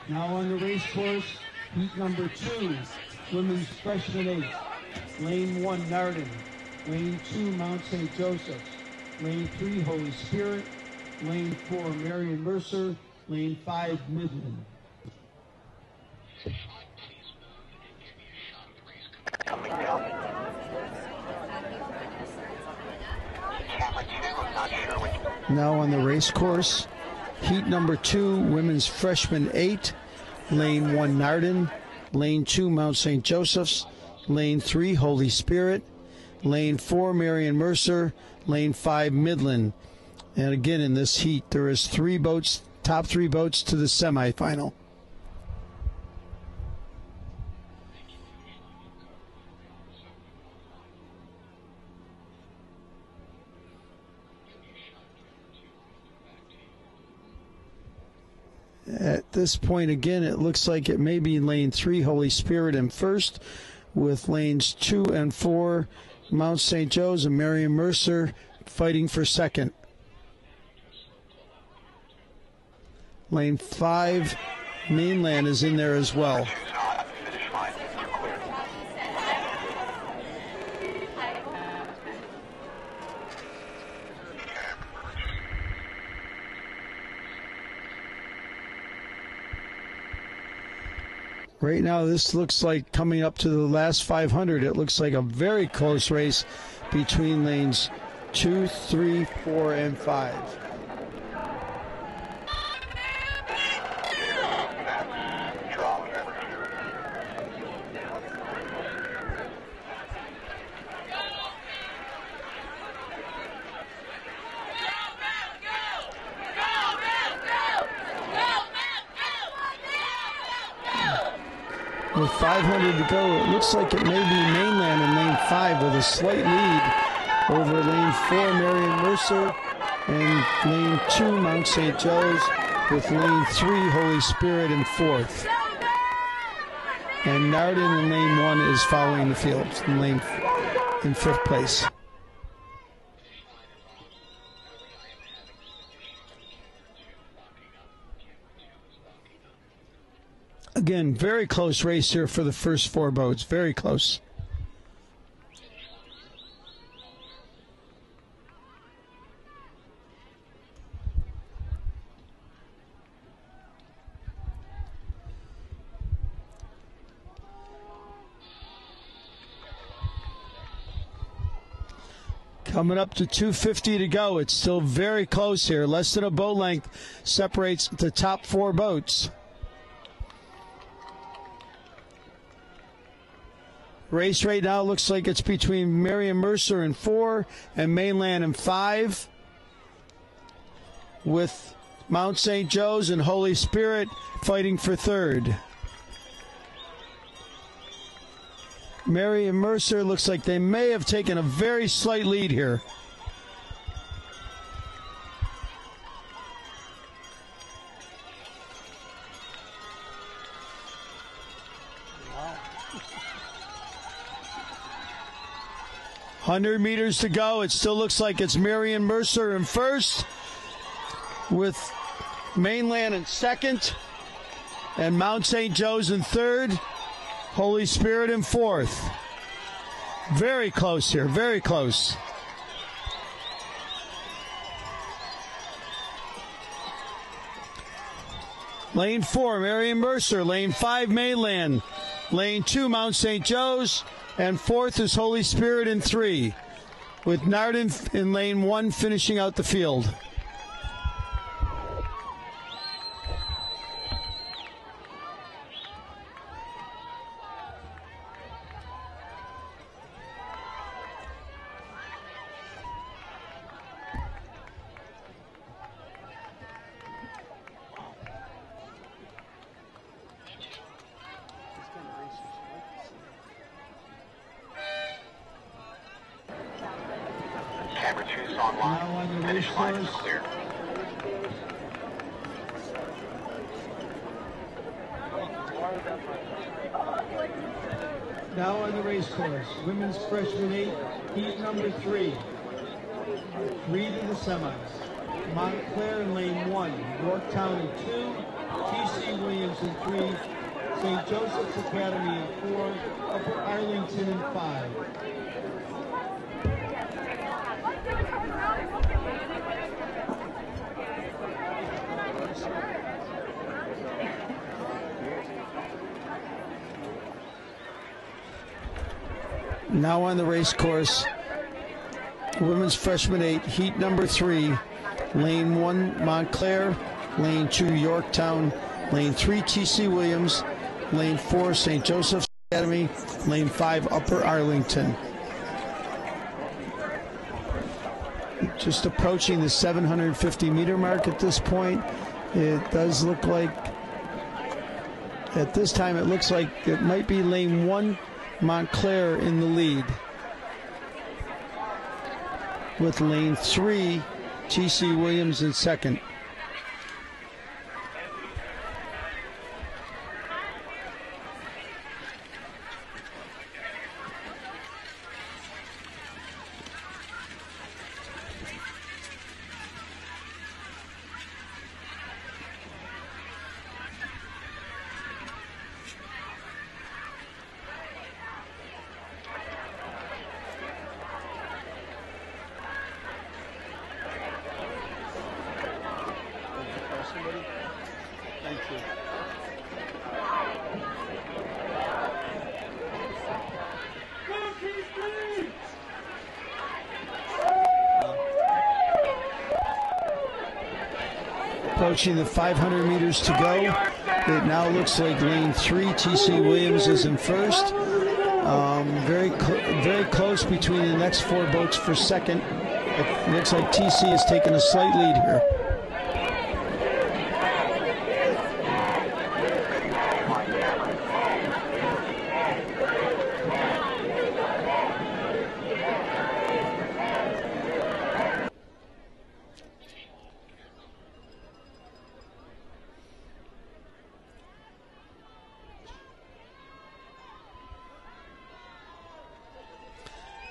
Now on the race course, heat number 2, women's freshman 8. Lane 1, Narden. Lane 2, Mount St. Joseph's. Lane 3, Holy Spirit. Lane 4, Marion Mercer. Lane 5, Midland. Now on the race course, heat number 2, women's freshman 8, lane 1 Narden, lane 2 Mount St. Joseph's, lane 3 Holy Spirit, lane 4 Marion Mercer, lane 5 Midland. And again in this heat there is 3 boats, top 3 boats to the semifinal. At this point, again, it looks like it may be lane 3, Holy Spirit, in first, with lanes 2 and 4, Mount St. Joe's and Marion Mercer fighting for second. Lane 5, Mainland, is in there as well. Right now, this looks like coming up to the last 500. It looks like a very close race between lanes 2, 3, 4, and 5. With 500 to go, it looks like it may be Mainland in lane 5 with a slight lead over lane 4 Marion Mercer and lane 2 Mount St. Joe's, with lane 3 Holy Spirit in fourth. And Narden in lane 1 is following the field in fifth place. Again, very close race here for the first 4 boats. Very close. Coming up to 250 to go. It's still very close here. Less than a boat length separates the top 4 boats. Race right now looks like it's between Marion Mercer in 4 and Mainland in 5, with Mount St. Joe's and Holy Spirit fighting for 3rd. Marion Mercer looks like they may have taken a very slight lead here. Wow. 100 meters to go. It still looks like it's Marion Mercer in 1st, with Mainland in 2nd, and Mount St. Joe's in 3rd. Holy Spirit in 4th. Very close here, very close. Lane 4, Marion Mercer. Lane 5, Mainland. Lane 2, Mount St. Joe's. And 4th is Holy Spirit in 3, with Narden in lane 1 finishing out the field. Camera 2 is online. Finish line is clear. Now on the race course, women's freshman 8, heat number 3. 3 to the semis. Montclair in lane 1, Yorktown in 2, T.C. Williams in 3, St. Joseph's Academy in 4, Upper Arlington in 5. Now on the race course, women's freshman 8, heat number 3, lane 1, Montclair, lane 2, Yorktown, lane 3, T.C. Williams, lane 4, St. Joseph's Academy, lane 5, Upper Arlington. Just approaching the 750-meter mark at this point. It does look like, at this time, it looks like it might be lane 1, Montclair in the lead, with lane 3, T.C. Williams in 2nd. Thank you. Approaching the 500 meters to go. It now looks like lane 3, T.C. Williams is in 1st. Very close between the next 4 boats for 2nd. It looks like T.C. has taken a slight lead here.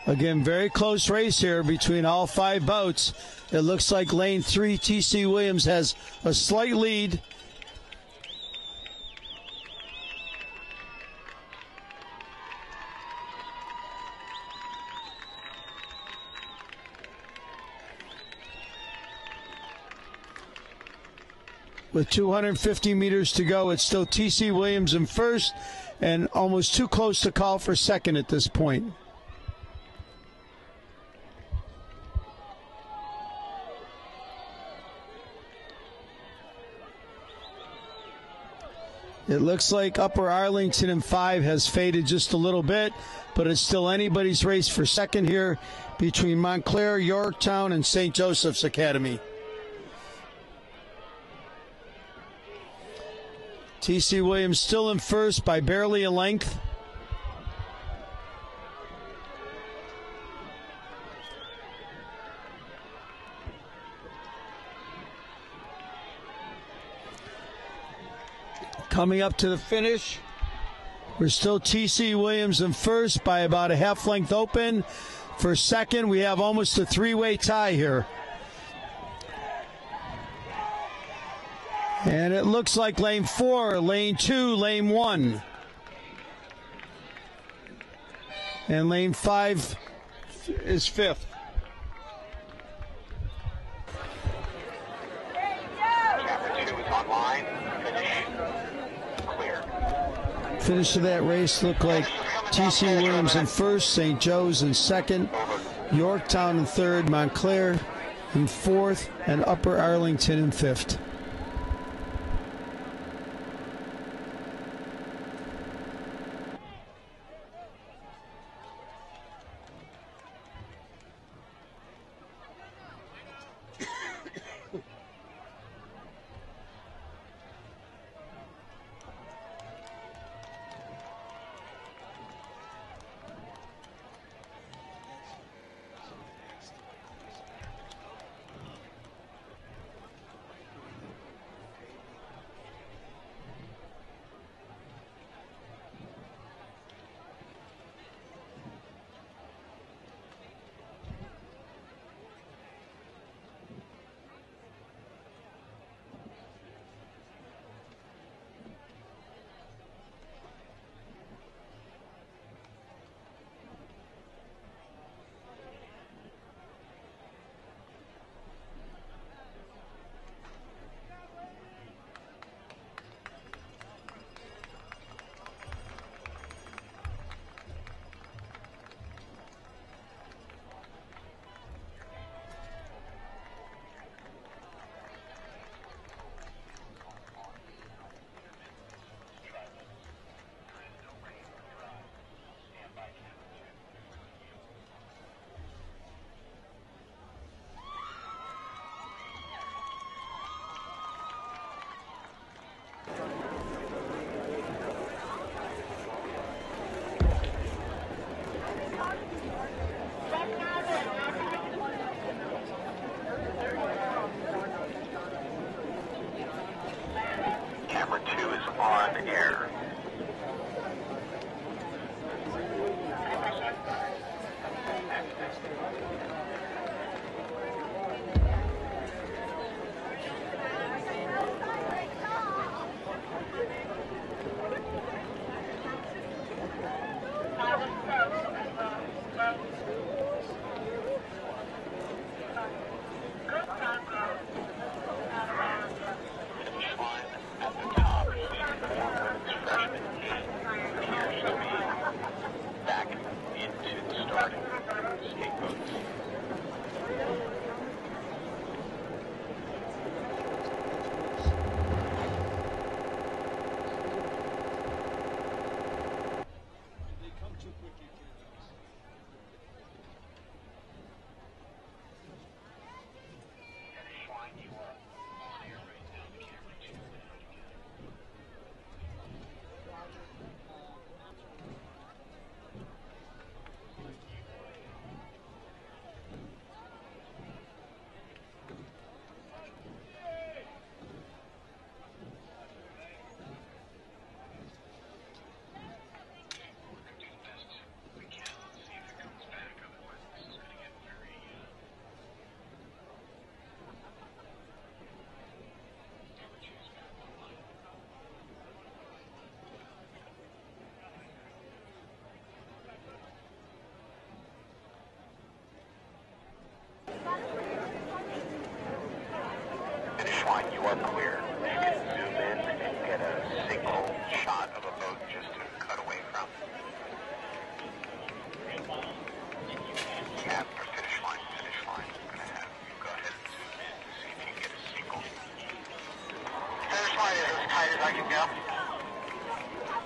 Again, very close race here between all 5 boats. It looks like lane 3, T.C. Williams, has a slight lead. With 250 meters to go, it's still T.C. Williams in 1st and almost too close to call for 2nd at this point. It It looks like Upper Arlington in 5 has faded just a little bit, but it's still anybody's race for second here between Montclair, Yorktown, and St. Joseph's Academy. T.C. Williams still in first by barely a length. Coming up to the finish, we're still T.C. Williams in first by about a half length open. For second, we have almost a three-way tie here. And it looks like lane 4, lane 2, lane 1. And lane 5 is 5th. Chapter 2 is online. Finish of that race looked like T.C. Williams in first, St. Joe's in second, Yorktown in third, Montclair in fourth, and Upper Arlington in fifth.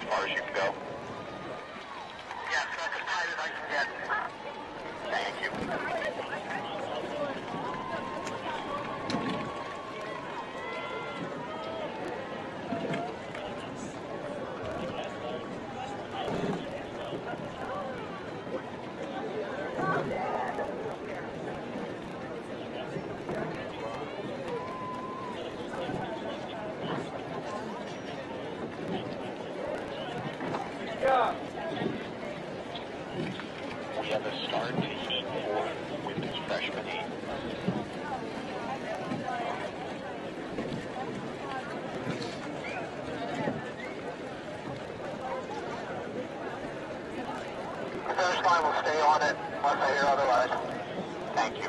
as far as you can go? Yes, that's as tight as I can get. Thank you. We have a start to heat 4 women's freshman 8. The first line will stay on it unless I hear otherwise. Thank you.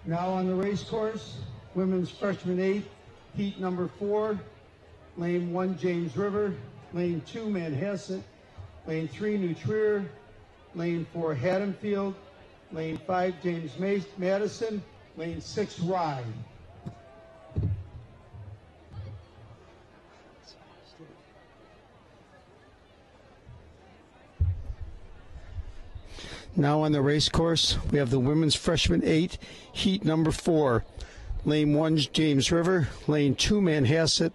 Now on the race course, women's freshman 8, heat number 4, lane 1, James River, lane 2, Manhasset, lane 3, New Trier, lane 4, Haddonfield, lane 5, James Madison, lane 6, Rye. Now on the race course, we have the women's freshman 8, heat number 4. Lane 1, James River. Lane 2, Manhasset.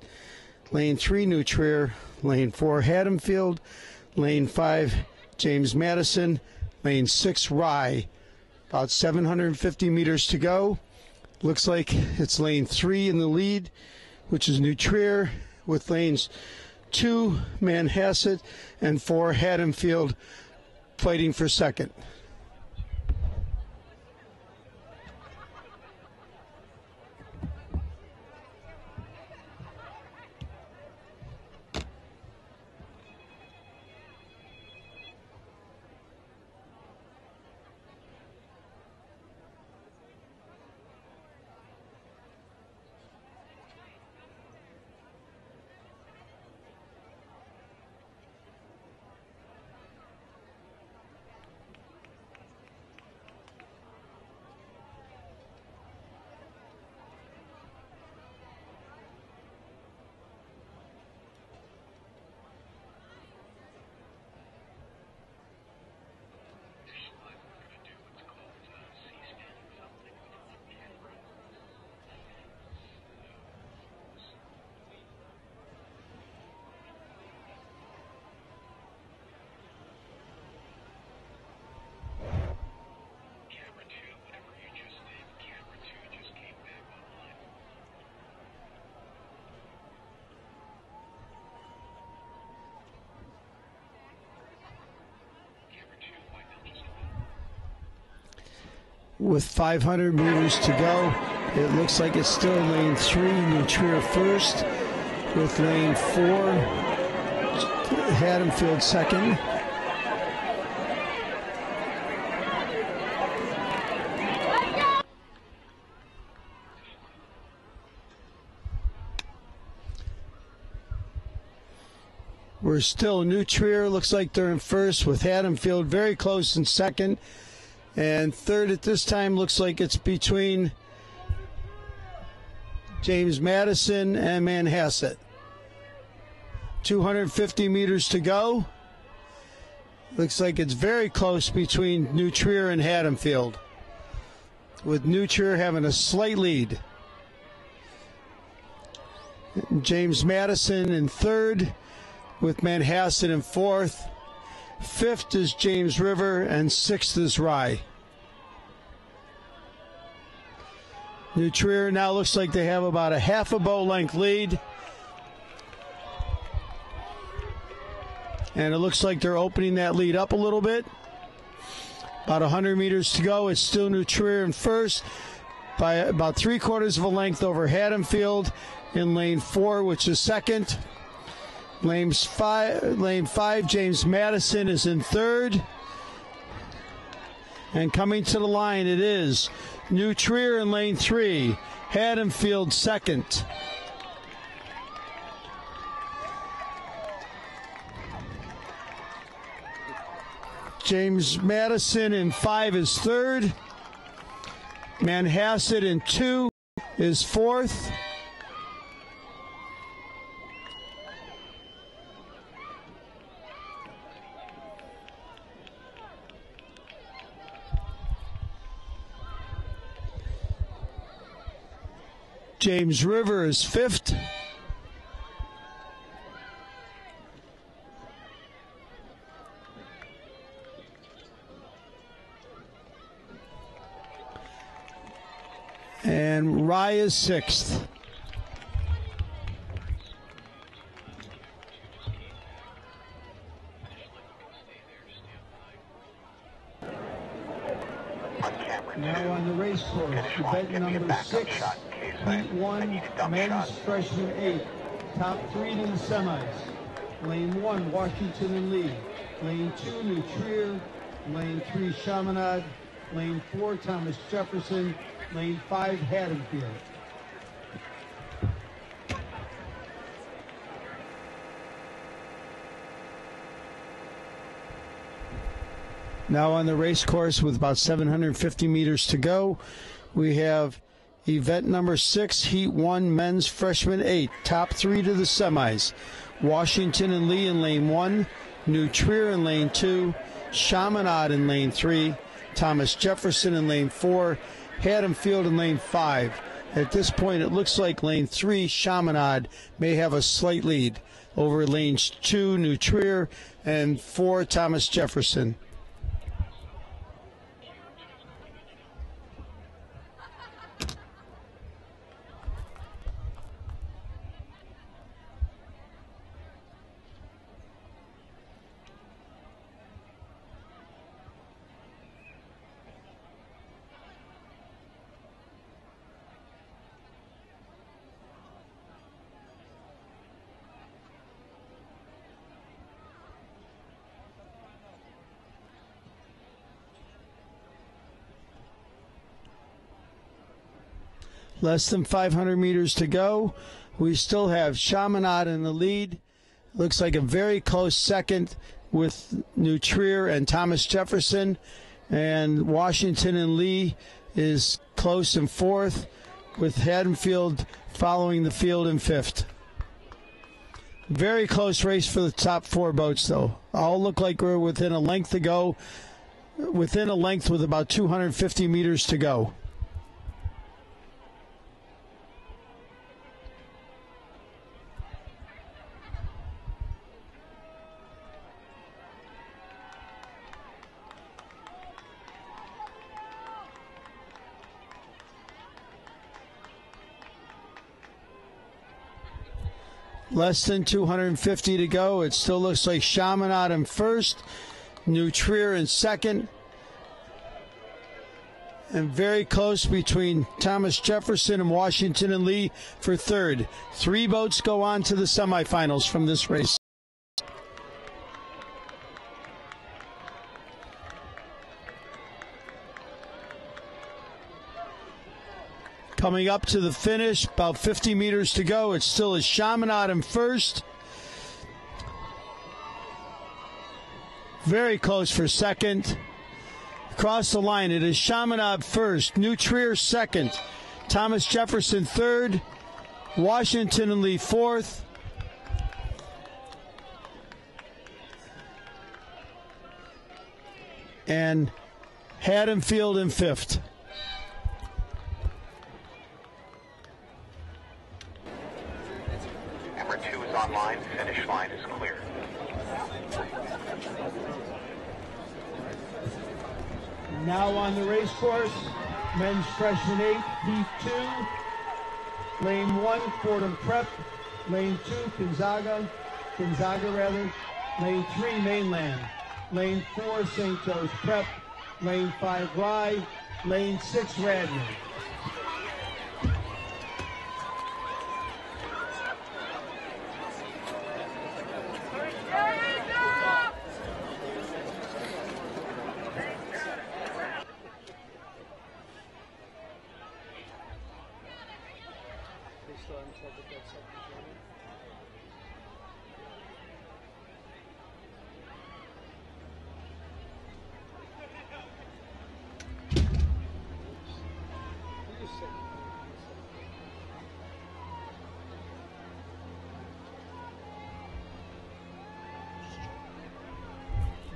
Lane 3, New Trier. Lane 4, Haddonfield. Lane 5, James Madison. Lane 6, Rye. About 750 meters to go. Looks like it's lane 3 in the lead, which is New Trier, with lanes 2, Manhasset, and 4, Haddonfield, fighting for second. With 500 meters to go, it looks like it's still lane 3, New Trier first, with lane 4, Haddonfield second. We're still New Trier, looks like they're in first, with Haddonfield very close in second. And third at this time looks like it's between James Madison and Manhasset. 250 meters to go. Looks like it's very close between New Trier and Haddonfield. with New Trier having a slight lead. James Madison in third, with Manhasset in fourth. Fifth is James River, and sixth is Rye. New Trier now looks like they have about a half a boat length lead. And it looks like they're opening that lead up a little bit. About 100 meters to go. It's still New Trier in first by about 3/4 of a length over Haddonfield in lane 4, which is second. Lane 5, James Madison is in third. And coming to the line, it is New Trier in lane 3, Haddonfield second. James Madison in 5 is third. Manhasset in 2 is fourth. James River is fifth. And Rye is sixth. Now on the race course, event number 6, heat 1, men's freshman 8, top 3 to the semis. Lane 1, Washington and Lee. Lane 2, New Trier. Lane 3, Chaminade. Lane 4, Thomas Jefferson. Lane 5, Haddonfield. Now on the race course with about 750 meters to go, we have event number 6, heat 1, men's freshman 8, top 3 to the semis. Washington and Lee in lane 1, New Trier in lane 2, Chaminade in lane 3, Thomas Jefferson in lane 4, Haddonfield in lane 5. At this point, it looks like lane 3, Chaminade, may have a slight lead over lanes 2, New Trier, and 4, Thomas Jefferson. Less than 500 meters to go. We still have Chaminade in the lead. Looks like a very close second with New Trier and Thomas Jefferson. And Washington and Lee is close in fourth, with Haddonfield following the field in fifth. Very close race for the top 4 boats, though. All look like we're within a length to go, within a length with about 250 meters to go. Less than 250 to go. It still looks like Chaminade in first, New Trier in second, and very close between Thomas Jefferson and Washington and Lee for third. 3 boats go on to the semifinals from this race. Coming up to the finish, about 50 meters to go. It still is Chaminade in first. Very close for second. Across the line, it is Chaminade first, New Trier second, Thomas Jefferson third, Washington and Lee fourth, and Haddonfield in fifth. line. Finish line is clear. Now on the race course, men's freshman 8, heat 2, lane 1, Fordham Prep, lane 2, Gonzaga, lane 3, Mainland, lane 4, St. Joe's Prep, lane 5, Rye, lane 6, Radnor.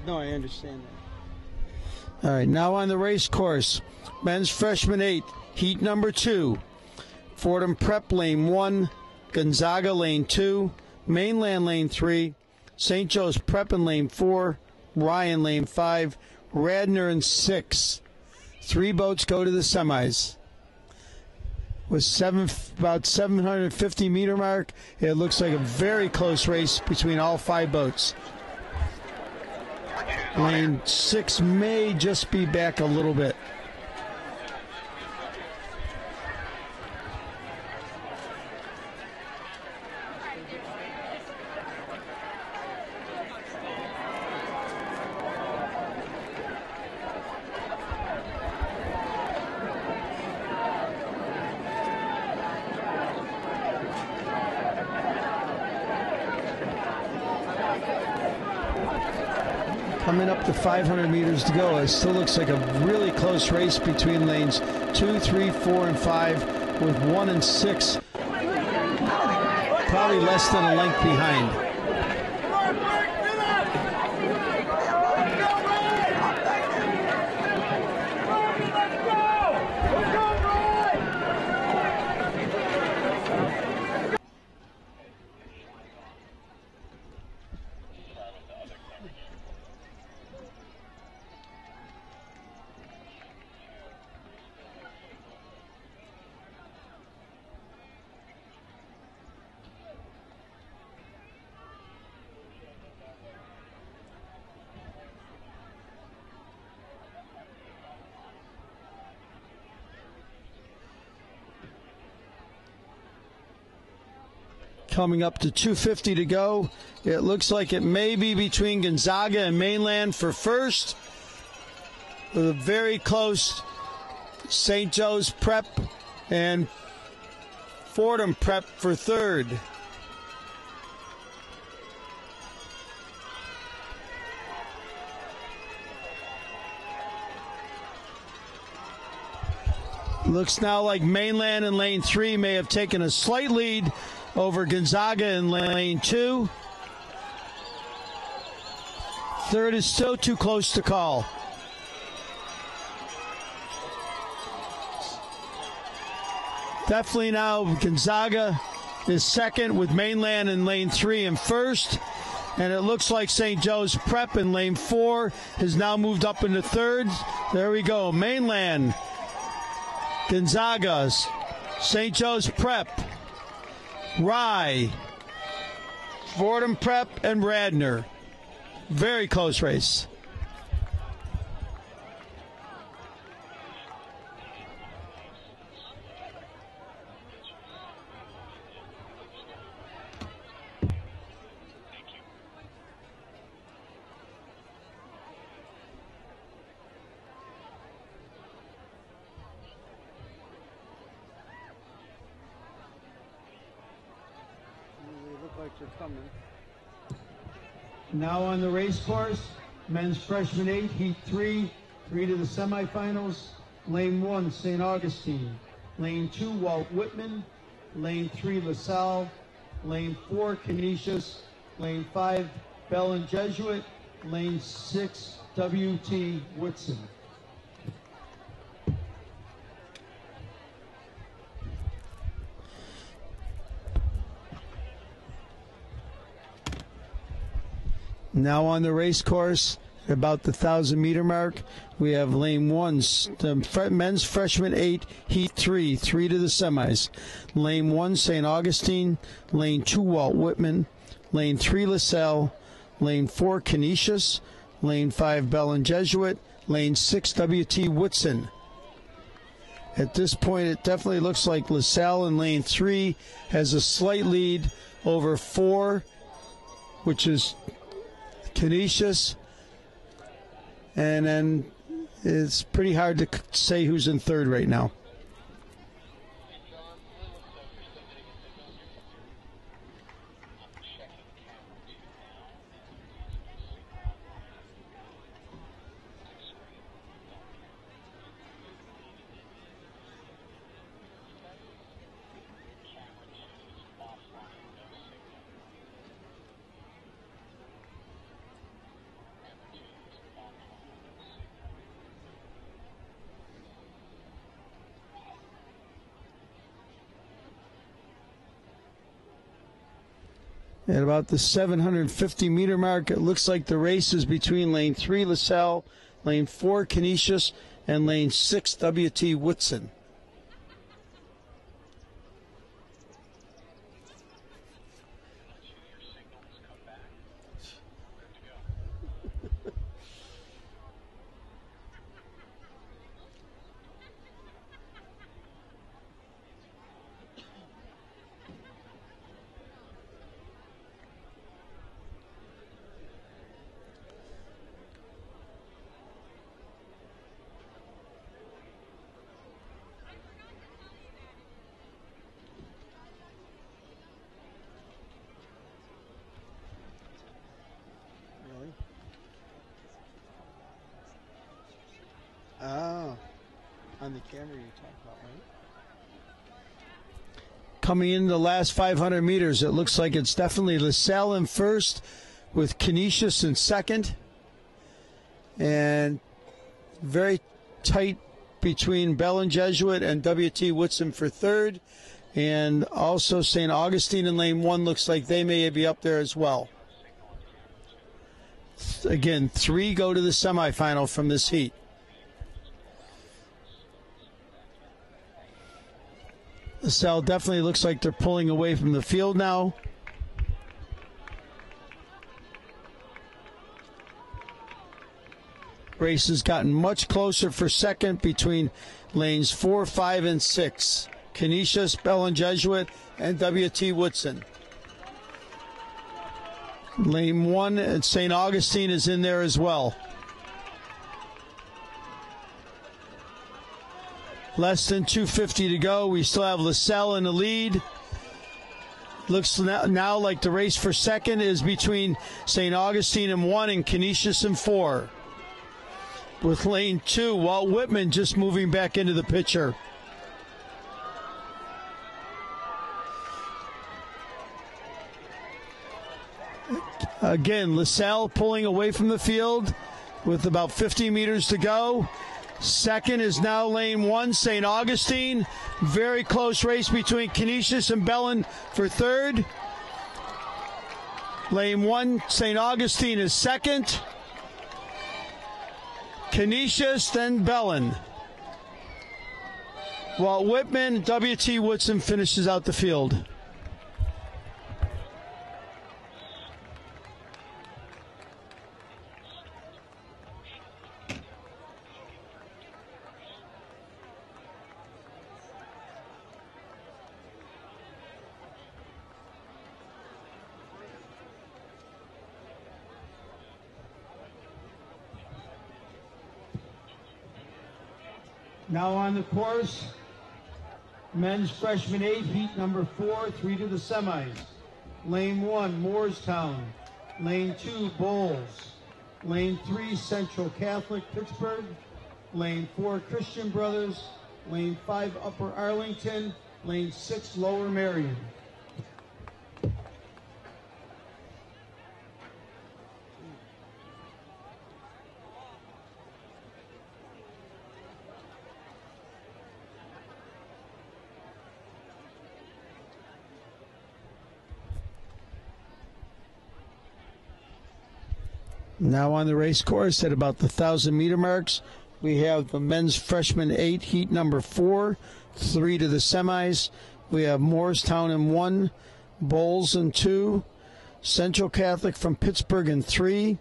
No, I understand that. All right, now on the race course, men's freshman 8, heat number 2, Fordham Prep lane 1, Gonzaga lane 2, Mainland lane 3, St. Joe's Prep in lane 4, Ryan lane 5, Radnor in 6. 3 boats go to the semis. With about 750 meter mark, it looks like a very close race between all 5 boats. Lane 6 may just be back a little bit. Coming up to 500 meters to go, it still looks like a really close race between lanes 2, 3, 4, and 5, with 1 and 6 probably less than a length behind. Coming up to 250 to go. It looks like it may be between Gonzaga and Mainland for first, with a very close St. Joe's Prep and Fordham Prep for third. Looks now like Mainland in lane 3 may have taken a slight lead over Gonzaga in lane 2. Third is still too close to call. Definitely now Gonzaga is second, with Mainland in lane 3 and first. And it looks like St. Joe's Prep in lane 4 has now moved up into third. There we go. Mainland, Gonzaga, St. Joe's Prep, Rye, Fordham Prep, and Radnor. Very close race. Now on the race course, men's freshman 8, heat 3, 3 to the semifinals. Lane 1, St. Augustine. Lane 2, Walt Whitman. Lane 3, LaSalle. Lane 4, Canisius. Lane 5, Bell and Jesuit. Lane 6, W.T. Whitson. Now on the race course, about the 1,000-meter mark, we have lane 1, the men's freshman 8, heat 3 to the semis. Lane 1, St. Augustine. Lane 2, Walt Whitman. Lane 3, LaSalle. Lane 4, Canisius. Lane 5, Bellin Jesuit. Lane 6, W.T. Woodson. At this point, it definitely looks like LaSalle in lane 3 has a slight lead over 4, which is Canisius. And then it's pretty hard to say who's in third right now. At about the 750-meter mark, it looks like the race is between lane 3, LaSalle, lane 4, Canisius, and lane 6, W.T. Woodson. Oh, on the camera you talk about, right? Coming in the last 500 meters, it looks like it's definitely LaSalle in first with Canisius in second. And very tight between Bellin Jesuit and W.T. Woodson for third. And also St. Augustine in lane 1 looks like they may be up there as well. Again, 3 go to the semifinal from this heat. LaSalle definitely looks like they're pulling away from the field now. Race has gotten much closer for second between lanes 4, 5, and 6. Canisius, Bellin Jesuit, and W.T. Woodson. Lane 1 at St. Augustine is in there as well. Less than 250 to go. We still have LaSalle in the lead. Looks now like the race for second is between St. Augustine in 1 and Canisius in 4. With lane 2, Walt Whitman just moving back into the picture. Again, LaSalle pulling away from the field with about 50 meters to go. Second is now lane 1, St. Augustine. Very close race between Canisius and Bellin for third. Lane 1, St. Augustine is second. Canisius, then Bellin. Walt Whitman, W.T. Woodson finishes out the field. Now on the course, men's freshman 8, heat number 4, 3 to the semis. Lane 1, Moorestown. Lane 2, Bowles. Lane 3, Central Catholic, Pittsburgh. Lane 4, Christian Brothers. Lane 5, Upper Arlington. Lane 6, Lower Marion. Now on the race course at about the 1,000-meter marks, we have the men's freshman 8, heat number 4, 3 to the semis. We have Morristown in 1, Bowles in 2, Central Catholic from Pittsburgh in 3,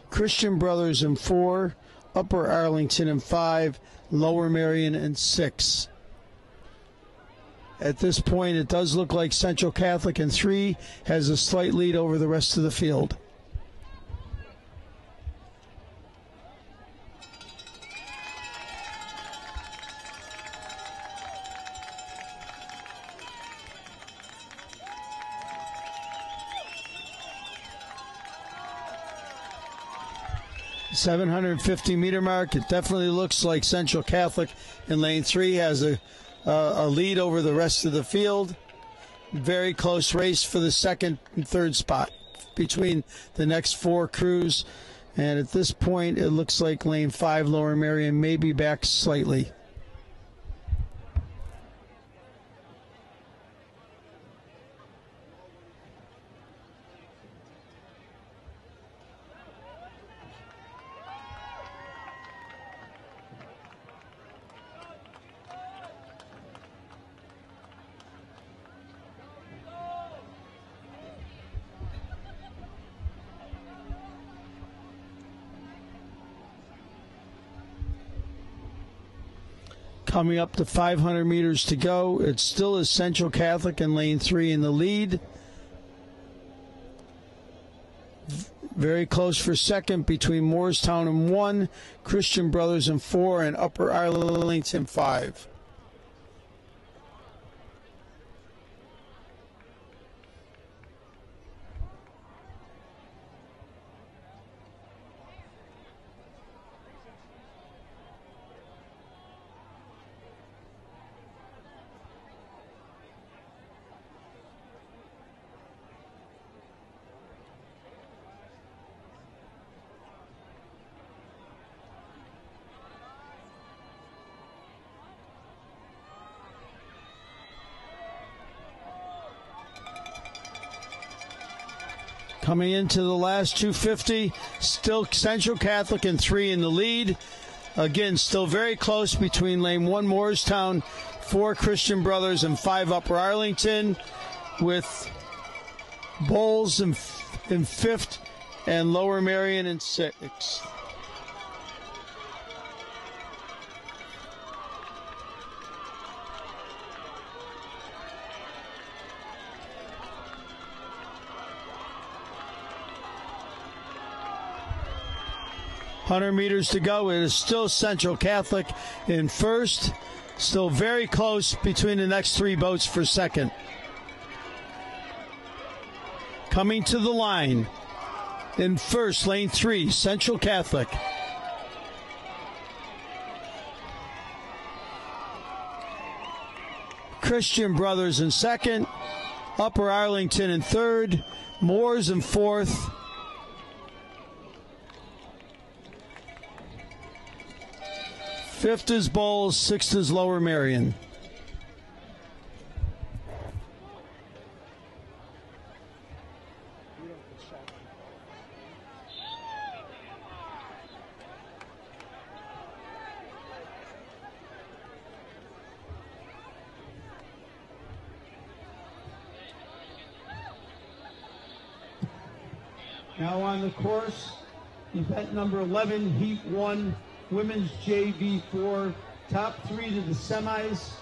Christian Brothers in 4, Upper Arlington in 5, Lower Merion in 6. At this point, it does look like Central Catholic in 3 has a slight lead over the rest of the field. $750-meter mark. It definitely looks like Central Catholic in lane 3 has a lead over the rest of the field. Very close race for the second and third spot between the next 4 crews. And at this point, it looks like lane 5, Lower Merion, may be back slightly. Coming up to 500 meters to go. It still is Central Catholic in lane 3 in the lead. Very close for second between Morristown in 1, Christian Brothers in 4, and Upper Arlington 5. Coming into the last 250, still Central Catholic in 3 in the lead. Again, still very close between lane 1 Morristown, 4 Christian Brothers, and 5 Upper Arlington, with Bowles in 5th and Lower Merion in 6th. $100 meters to go. It is still Central Catholic in first. Still very close between the next 3 boats for second. Coming to the line in first, lane 3, Central Catholic. Christian Brothers in second. Upper Arlington in third. Moores in fourth. Fifth is Bowles, 6th is Lower Merion. Now on the course, event number 11, heat 1, women's JV 4, top 3 to the semis.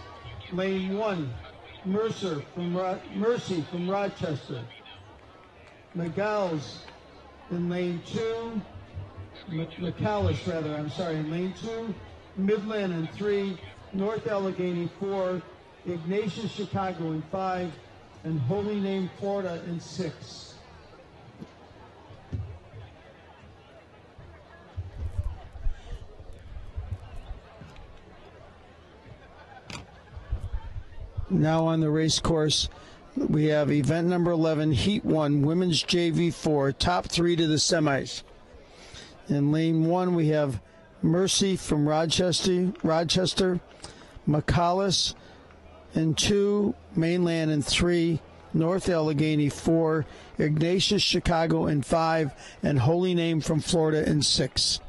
Lane 1, Mercy from Rochester. McAllis in lane 2, McAllis rather, I'm sorry, in lane 2, Midland in 3, North Allegheny 4, Ignatius Chicago in 5, and Holy Name Florida in 6. Now on the race course, we have event number 11, heat 1, women's JV 4, top 3 to the semis. In lane 1, we have Mercy from Rochester, McAllis in 2, Mainland in 3, North Allegheny 4, Ignatius Chicago in 5, and Holy Name from Florida in 6.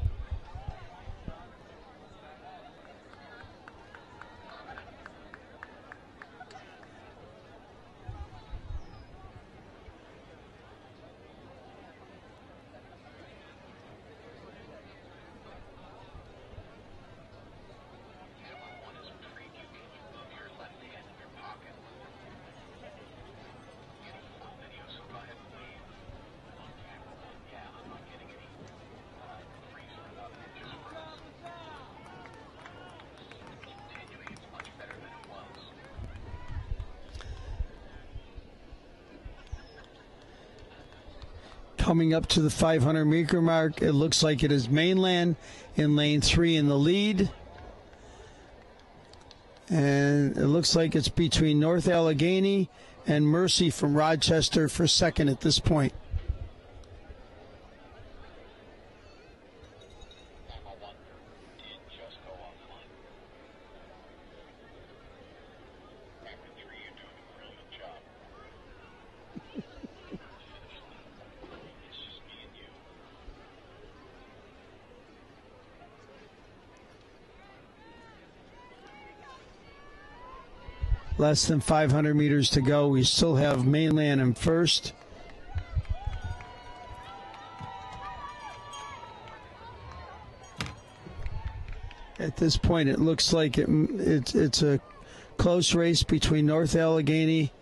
Coming up to the 500-meter mark, it looks like it is Mainland in lane 3 in the lead. And it looks like it's between North Allegheny and Mercy from Rochester for second at this point. Less than 500 meters to go. We still have Mainland in first. At this point, it looks like it's a close race between North Allegheny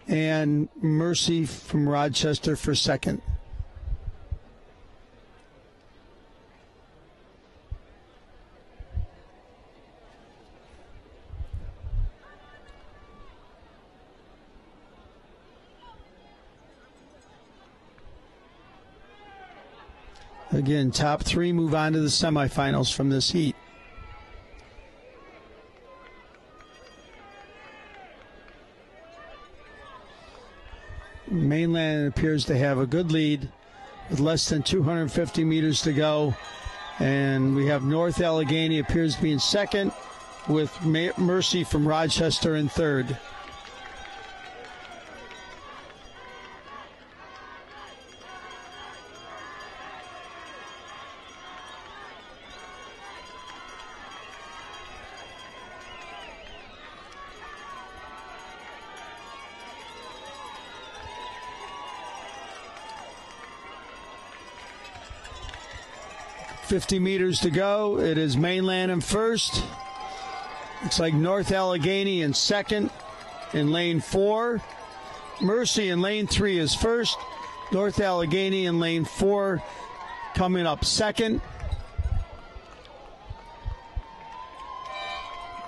and Mercy from Rochester for second. Again, top 3 move on to the semifinals from this heat. Mainland appears to have a good lead with less than 250 meters to go. And we have North Allegheny appears to be in second with Mercy from Rochester in third. .50 meters to go. It is Mainland in first. Looks like North Allegheny in second in lane 4. Mercy in lane 3 is first. North Allegheny in lane 4 coming up second.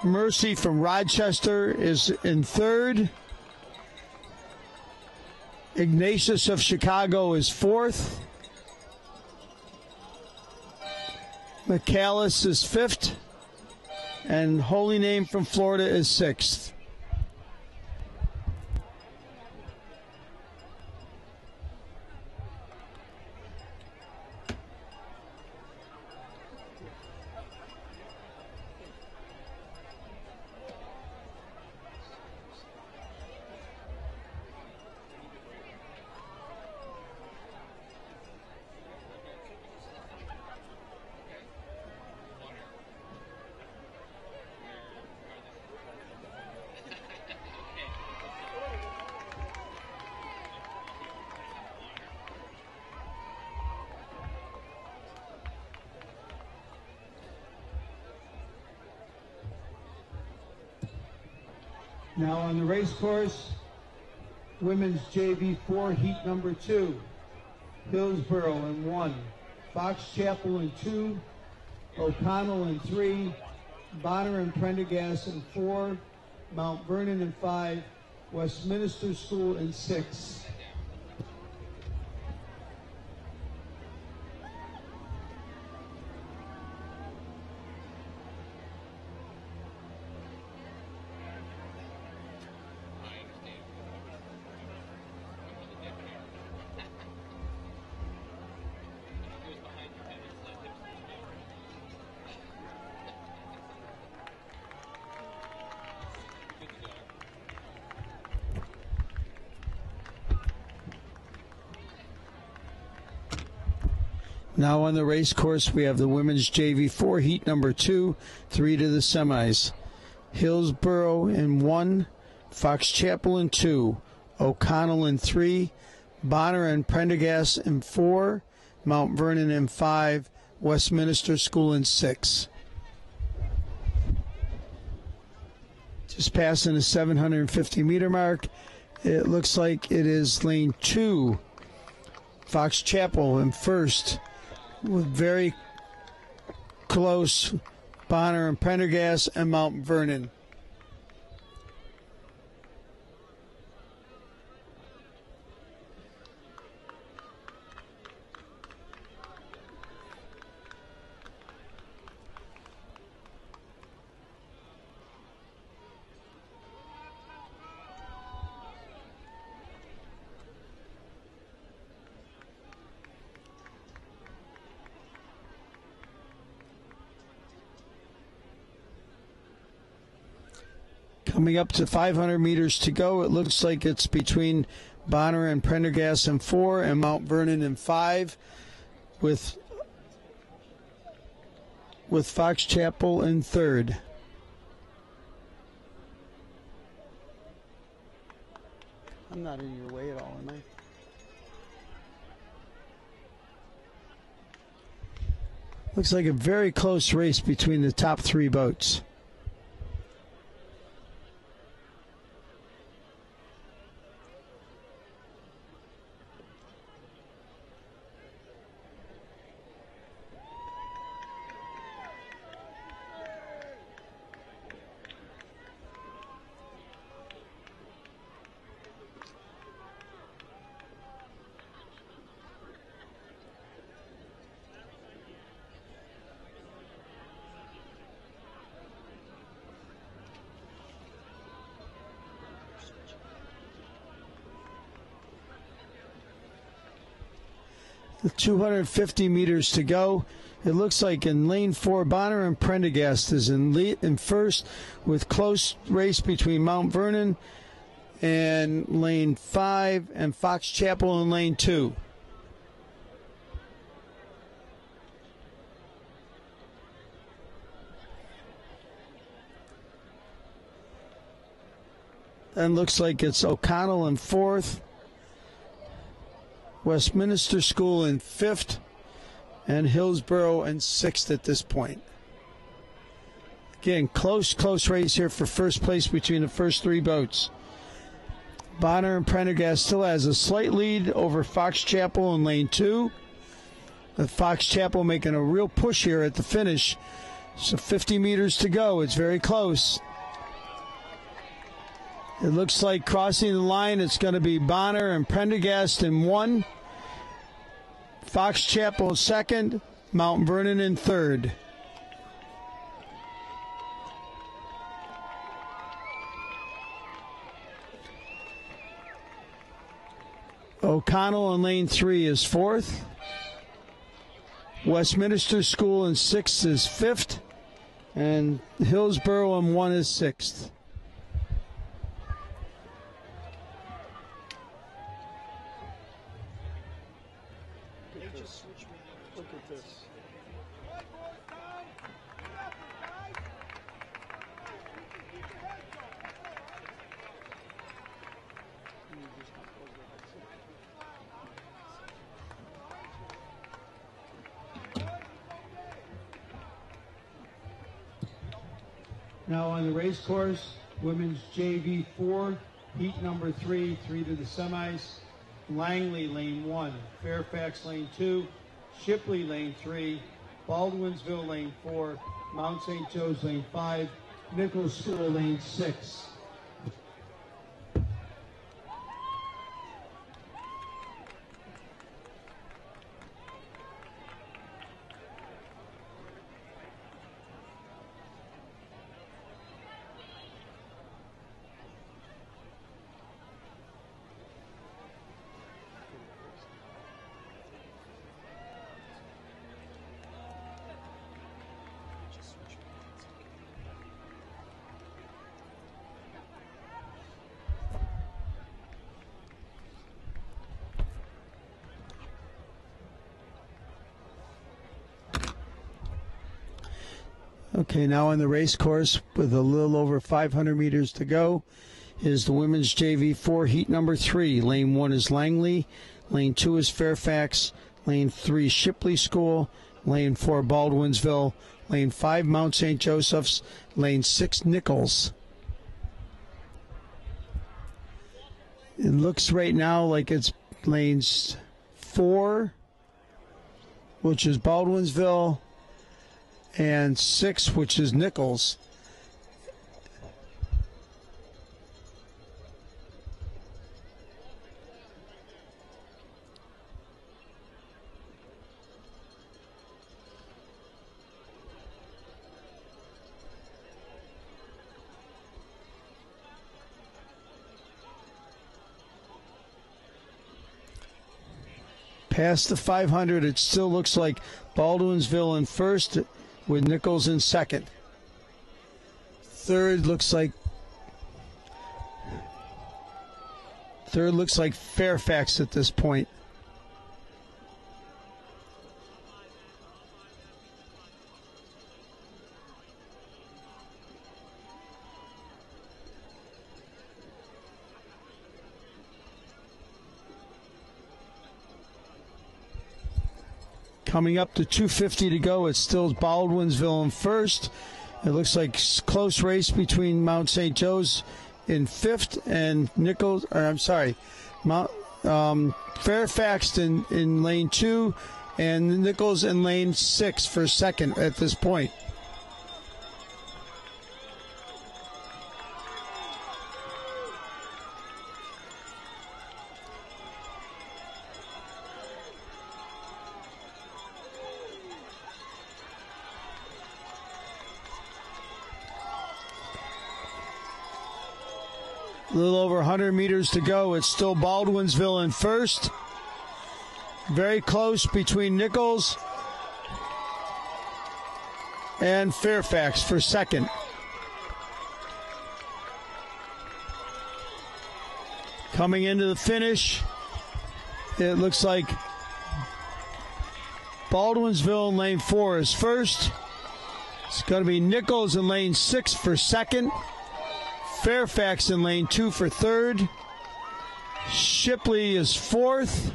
Mercy from Rochester is in third. Ignatius of Chicago is fourth. McAllis is fifth, and Holy Name from Florida is sixth. Now on the race course, women's JV4 heat number 2, Hillsborough in 1, Fox Chapel in 2, O'Connell in 3, Bonner and Prendergast in 4, Mount Vernon in 5, Westminster School in 6. Now on the race course, we have the women's JV4 heat number 2, 3 to the semis. Hillsborough in 1, Fox Chapel in 2, O'Connell in 3, Bonner and Prendergast in 4, Mount Vernon in 5, Westminster School in 6. Just passing the 750-meter mark, it looks like it is lane 2, Fox Chapel in first, with very close Bonner and Prendergast and Mount Vernon. Coming up to 500 meters to go, it looks like it's between Bonner and Prendergast in 4 and Mount Vernon in 5, with Fox Chapel in 3rd. I'm not in your way at all, am I? Looks like a very close race between the top 3 boats. With 250 meters to go, it looks like in lane 4, Bonner and Prendergast is in first, with close race between Mount Vernon and lane 5 and Fox Chapel in lane 2. Then looks like it's O'Connell in 4th, Westminster School in 5th, and Hillsborough in 6th at this point. Again, close race here for first place between the first 3 boats. Bonner and Prendergast still has a slight lead over Fox Chapel in lane 2. With Fox Chapel making a real push here at the finish. So 50 meters to go. It's very close. It looks like crossing the line, it's going to be Bonner and Prendergast in 1, Fox Chapel 2nd, Mount Vernon in 3rd. O'Connell in lane 3 is 4th. Westminster School in 6th is 5th. And Hillsborough in 1 is 6th. Look at this. Now on the race course, women's JV4, heat number 3, 3 to the semis. Langley, lane 1, Fairfax, lane 2, Shipley, lane 3, Baldwinsville, lane 4, Mount St. Joe's, lane 5, Nichols School, lane 6. Okay, now on the race course with a little over 500 meters to go is the women's JV4 heat number 3. Lane 1 is Langley, lane 2 is Fairfax, lane 3 Shipley School, lane 4 Baldwinsville, lane 5 Mount St. Joseph's, lane 6 Nichols. It looks right now like it's lanes 4, which is Baldwinsville, and 6, which is Nichols. Past the 500, it still looks like Baldwinsville in first with Nichols in second. Third looks like Fairfax at this point. Coming up to 250 to go, it's still Baldwinsville in first. It looks like close race between Mount St. Joe's in fifth and Fairfax in lane 2 and Nichols in lane 6 for second at this point. A little over 100 meters to go. It's still Baldwinsville in first. Very close between Nichols and Fairfax for second. Coming into the finish, it looks like Baldwinsville in lane 4 is first. It's going to be Nichols in lane 6 for second. Fairfax in lane 2 for third. Shipley is fourth.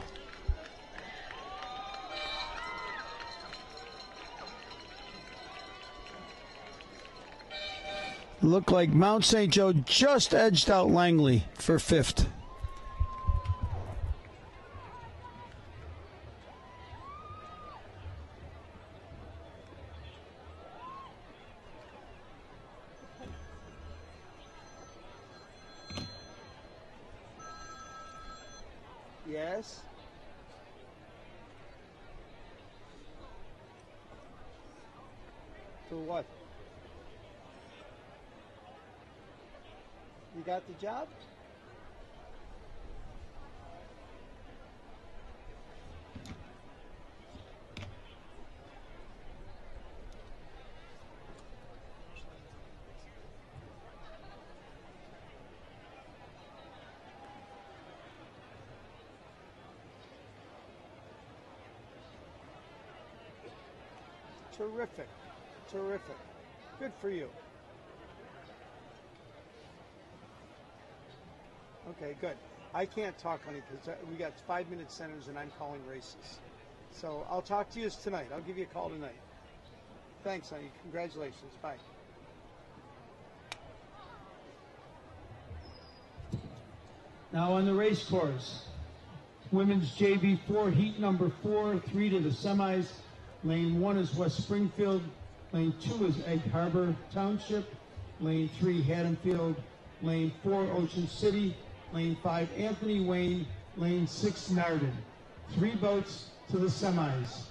Looked like Mount St. Joe just edged out Langley for fifth. Yes. For what? You got the job? Terrific. Terrific. Good for you. Okay, good. I can't talk, honey, because we got 5-minute centers and I'm calling races. So I'll talk to you tonight. I'll give you a call tonight. Thanks, honey. Congratulations. Bye. Now on the race course, women's JV4 heat number 4, 3 to the semis. Lane 1 is West Springfield. Lane 2 is Egg Harbor Township. Lane 3 Haddonfield. Lane 4 Ocean City. Lane 5 Anthony Wayne. Lane 6 Narden. 3 boats to the semis.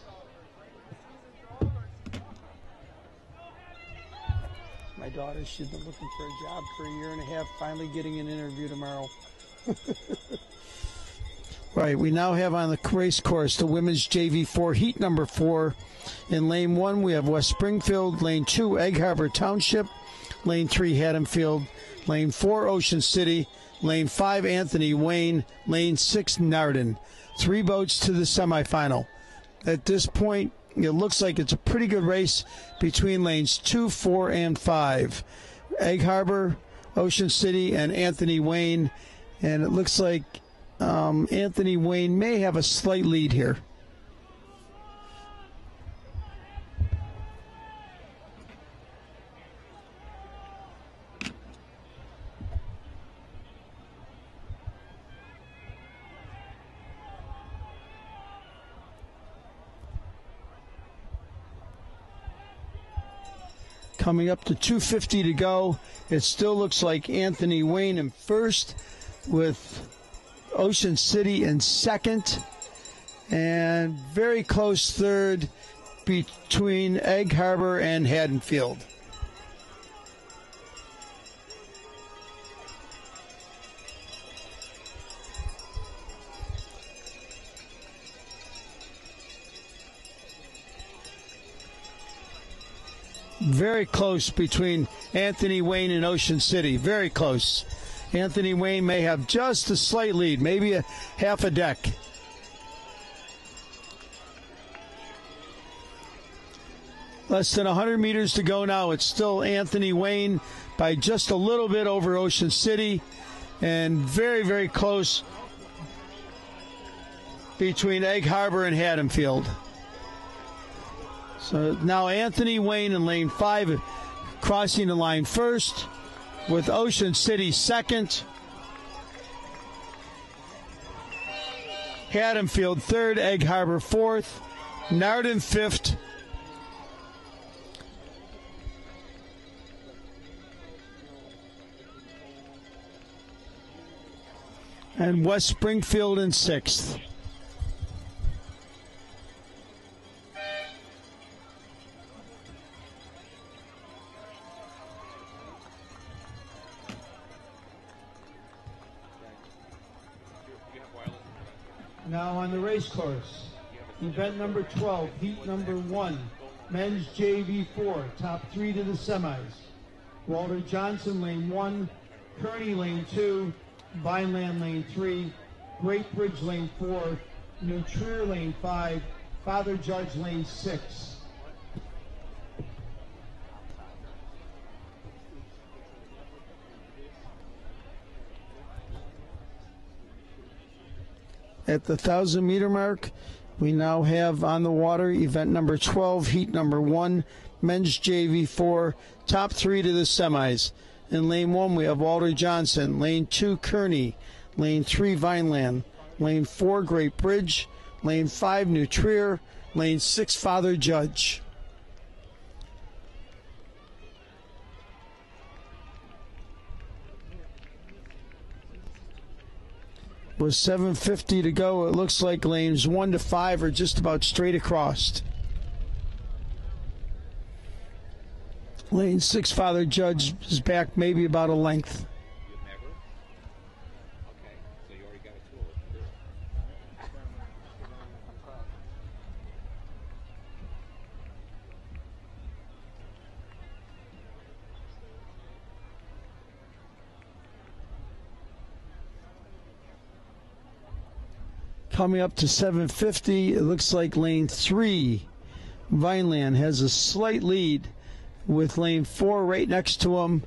My daughter, she's been looking for a job for a year and a half, finally getting an interview tomorrow. Right, we now have on the race course the women's JV4 heat number 4. In lane 1, we have West Springfield. Lane 2, Egg Harbor Township. Lane 3, Haddonfield. Lane 4, Ocean City. Lane 5, Anthony Wayne. Lane 6, Narden. 3 boats to the semifinal. At this point, it looks like it's a pretty good race between lanes 2, 4, and 5. Egg Harbor, Ocean City, and Anthony Wayne. And it looks like Anthony Wayne may have a slight lead here. Coming up to 2:50 to go. It still looks like Anthony Wayne in first, with Ocean City in second, and very close third between Egg Harbor and Haddonfield. Very close between Anthony Wayne and Ocean City. Very close. Anthony Wayne may have just a slight lead, maybe a half a deck. Less than 100 meters to go now. It's still Anthony Wayne by just a little bit over Ocean City, and very, very close between Egg Harbor and Haddonfield. So now Anthony Wayne in lane 5 crossing the line first, with Ocean City second, Haddonfield third, Egg Harbor fourth, Narden fifth, and West Springfield in sixth. Now on the race course, event number 12, heat number 1, men's JV4, top 3 to the semis. Walter Johnson, lane 1, Kearney, lane 2, Vineland, lane 3, Great Bridge, lane 4, New Trier, lane 5, Father Judge, lane 6. At the 1,000-meter mark, we now have on the water event number 12, heat number 1, men's JV4, top 3 to the semis. In lane 1, we have Walter Johnson, lane 2, Kearney, lane 3, Vineland, lane 4, Great Bridge, lane 5, New Trier, lane 6, Father Judge. With 7:50 to go, it looks like lanes 1 to 5 are just about straight across. Lane 6, Father Judge, is back maybe about a length. Coming up to 7:50, it looks like lane 3, Vineland, has a slight lead with lane 4 right next to him,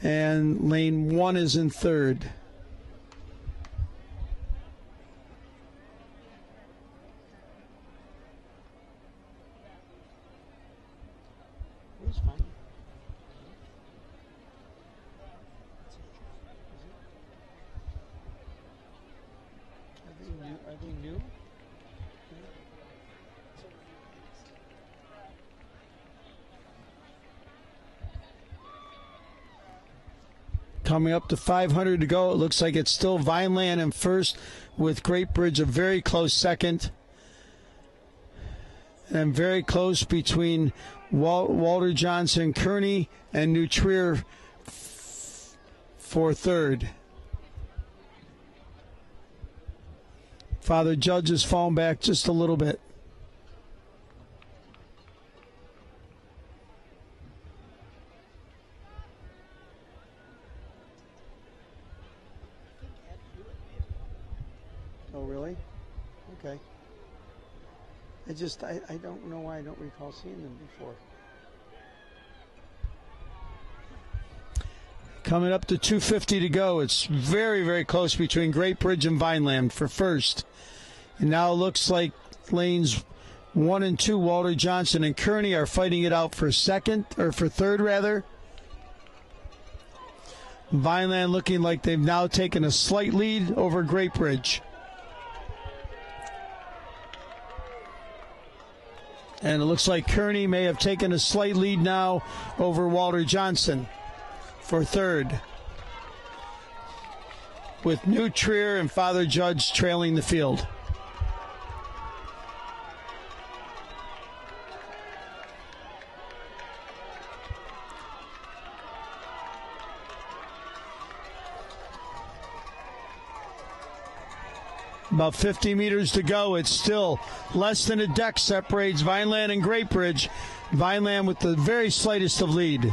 and lane 1 is in third. Are they new? Coming up to 500 to go, it looks like it's still Vineland in first, with Great Bridge a very close second, and very close between Walter Johnson, Kearney, and New Trier for third. Father Judge has fallen back just a little bit. Oh, really? Okay. I don't know why I don't recall seeing them before. Coming up to 2:50 to go. It's very, very close between Great Bridge and Vineland for first. And now it looks like lanes 1 and 2, Walter Johnson and Kearney, are fighting it out for third rather. Vineland looking like they've now taken a slight lead over Great Bridge. And it looks like Kearney may have taken a slight lead now over Walter Johnson for third, with New Trier and Father Judge trailing the field. About 50 meters to go. It's still less than a deck separates Vineland and Great Bridge. Vineland with the very slightest of lead.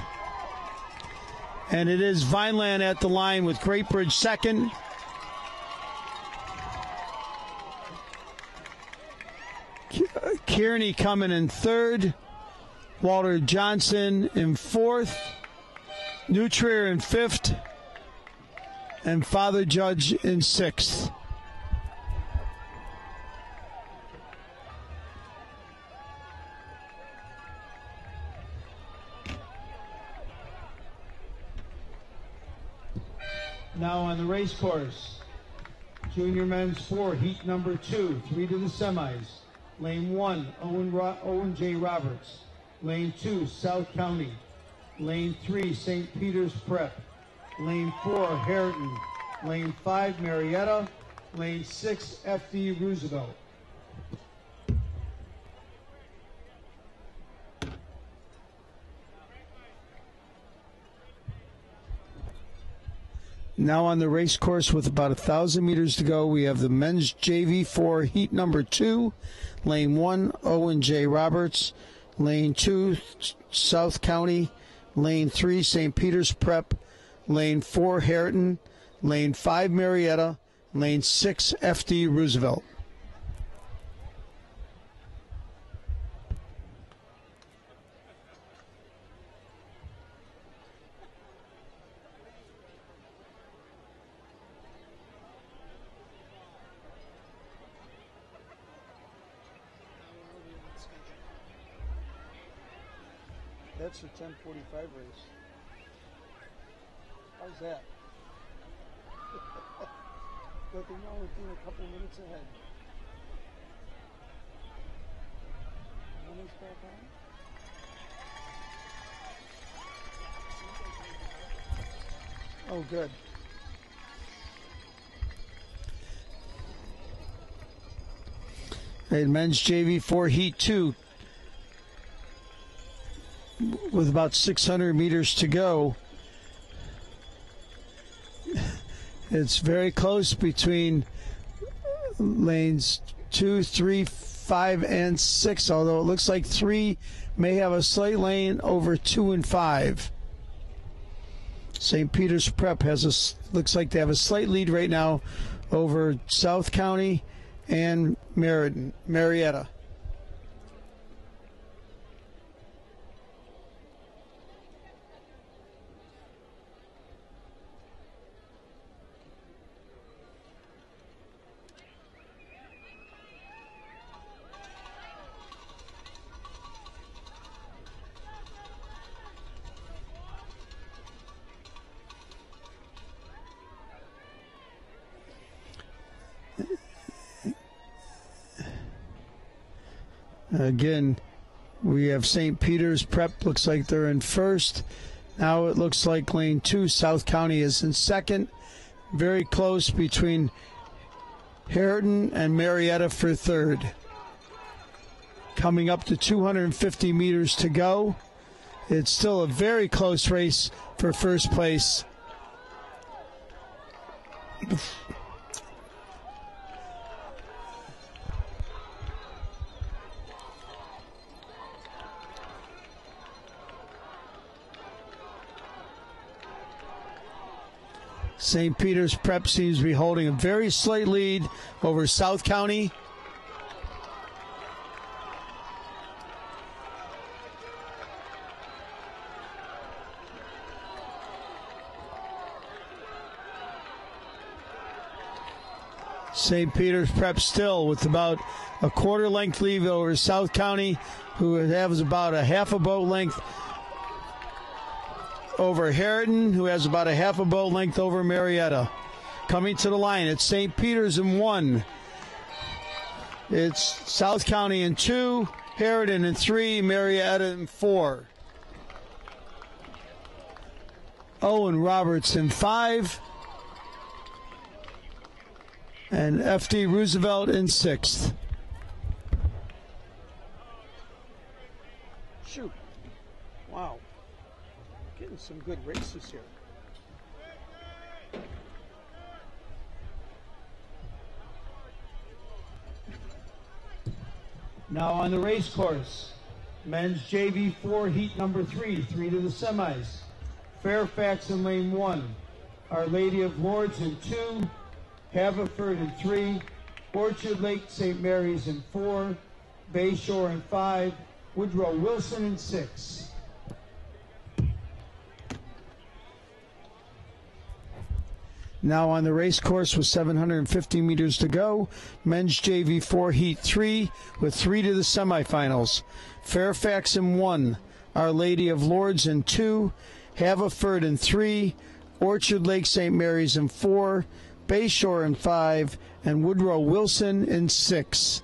And it is Vineland at the line with Great Bridge second. Kearney coming in third. Walter Johnson in fourth. New Trier in fifth. And Father Judge in sixth. Now on the race course, junior men's 4, heat number 2, 3 to the semis. Lane 1, Owen J. Roberts. Lane 2, South County. Lane 3, St. Peter's Prep. Lane 4, Harriton. Lane 5, Marietta. Lane 6, FD Roosevelt. Now on the race course with about 1,000 meters to go, we have the men's JV4 heat number 2, lane 1, Owen J. Roberts, lane 2, South County, lane 3, St. Peter's Prep, lane 4, Harriton, lane 5, Marietta, lane 6, FD Roosevelt. That's a 10:45 race. How's that? But they know we're a couple minutes ahead. When is back on? Oh, good. And men's JV4 heat 2. With about 600 meters to go. It's very close between lanes 2, 3, 5, and 6, although it looks like 3 may have a slight lane over 2 and 5. St. Peter's Prep looks like they have a slight lead right now over South County and Marietta. Again, we have St. Peter's Prep, looks like they're in first. Now it looks like lane 2, South County, is in second. Very close between Harriton and Marietta for third. Coming up to 250 meters to go. It's still a very close race for first place. St. Peter's Prep seems to be holding a very slight lead over South County. St. Peter's Prep still with about a quarter length lead over South County, who has about a half a boat length over Harriton, who has about a half a boat length over Marietta. Coming to the line, it's St. Peter's in 1. It's South County in 2, Harriton in 3, Marietta in 4. Owen Roberts in 5. And F.D. Roosevelt in 6th. Shoot. Wow. Getting some good races here. Now on the race course, men's JV 4 heat number 3, 3 to the semis. Fairfax in lane 1, Our Lady of Lourdes in 2, Haverford in 3, Orchard Lake St. Mary's in 4, Bayshore in 5, Woodrow Wilson in 6. Now on the race course with 750 meters to go, men's JV 4 heat 3 with 3 to the semifinals. Fairfax in 1, Our Lady of Lourdes in 2, Haverford in 3, Orchard Lake St. Mary's in 4, Bayshore in 5, and Woodrow Wilson in 6.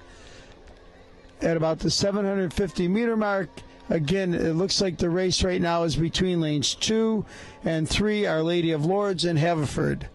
At about the 750 meter mark, again, it looks like the race right now is between lanes 2 and 3, Our Lady of Lourdes and Haverford.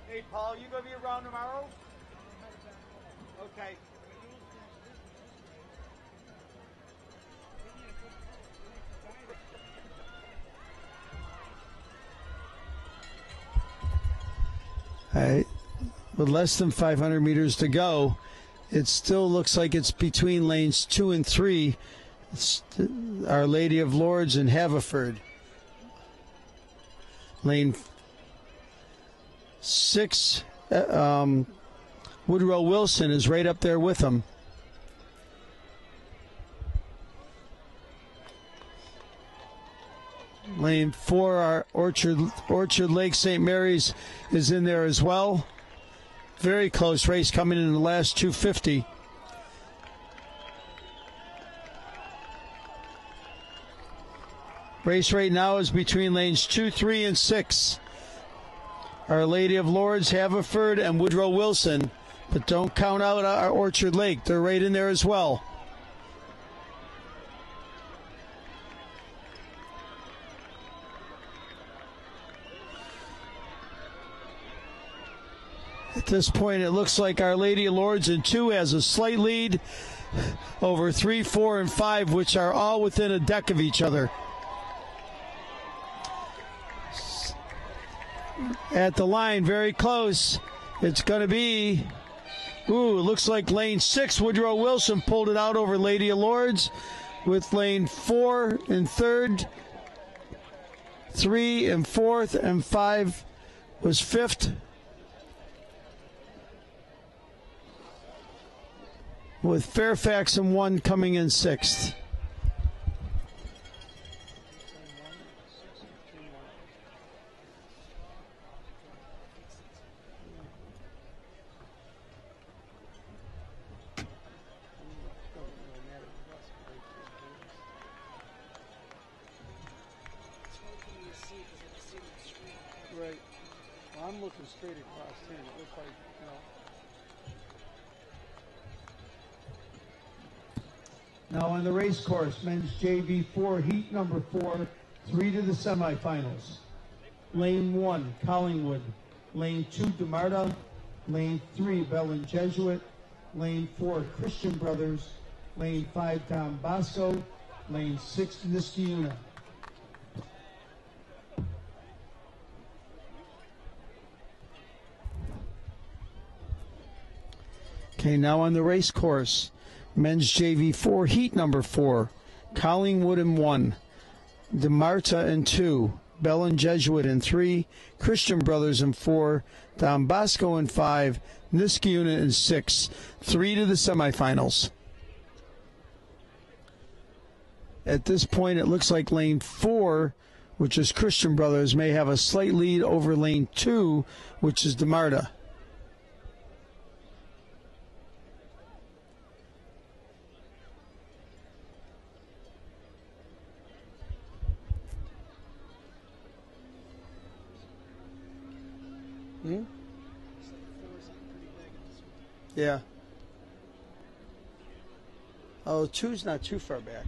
Hey, Paul, you gonna be around tomorrow? Okay. All right. With less than 500 meters to go, it still looks like it's between lanes 2 and 3. It's Our Lady of Lourdes and Haverford. Lane 6, Woodrow Wilson is right up there with them. Lane 4, our Orchard Lake St. Mary's is in there as well. Very close race coming in the last 250. Race right now is between lanes 2, 3, and 6. Our Lady of Lourdes, Haverford, and Woodrow Wilson. But don't count out our Orchard Lake. They're right in there as well. At this point, it looks like Our Lady of Lourdes in 2 has a slight lead over 3, 4, and 5, which are all within a deck of each other. At the line, very close. It's going to be, it looks like lane 6, Woodrow Wilson pulled it out over Lady of Lourdes, with lane 4 in 3rd, 3 in 4th, and 5 was 5th. With Fairfax in 1 coming in 6th. Right. Well, I'm looking straight across here. It looks like, Now on the race course, men's JV 4 heat number 4, 3 to the semifinals. Lane 1, Collingwood. Lane 2, DeMarta. Lane 3, Bell and Jesuit. Lane 4, Christian Brothers. Lane 5, Don Bosco. Lane 6, Niskiuna. Okay, now on the race course, men's JV4, heat number 4, Collingwood in 1, DeMarta in 2, Bell and Jesuit in 3, Christian Brothers in 4, Don Bosco in 5, Niskiuna in 6, 3 to the semifinals. At this point, it looks like lane 4, which is Christian Brothers, may have a slight lead over lane 2, which is DeMarta. Hmm? Yeah. Oh, 2's not too far back.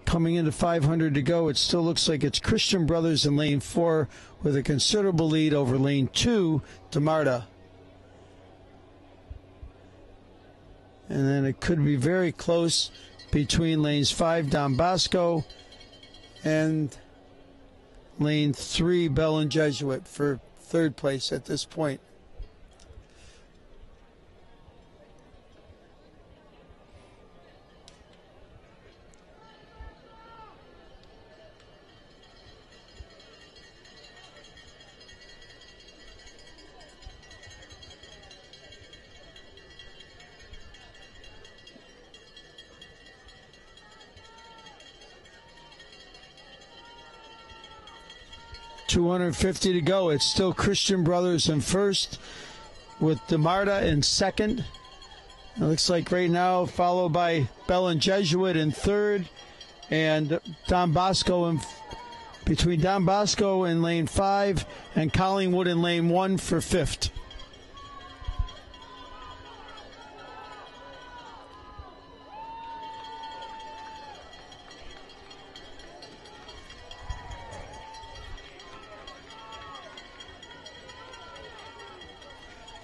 Coming into 500 to go, it still looks like it's Christian Brothers in lane 4 with a considerable lead over lane 2, DeMarta. And then it could be very close between lanes 5, Don Bosco, and lane 3, Bell and Jesuit for third place at this point. $250 to go. It's still Christian Brothers in first with DeMarta in second. It looks like right now followed by Bell and Jesuit in third, and Don Bosco in between Don Bosco in lane 5 and Collingwood in lane 1 for fifth.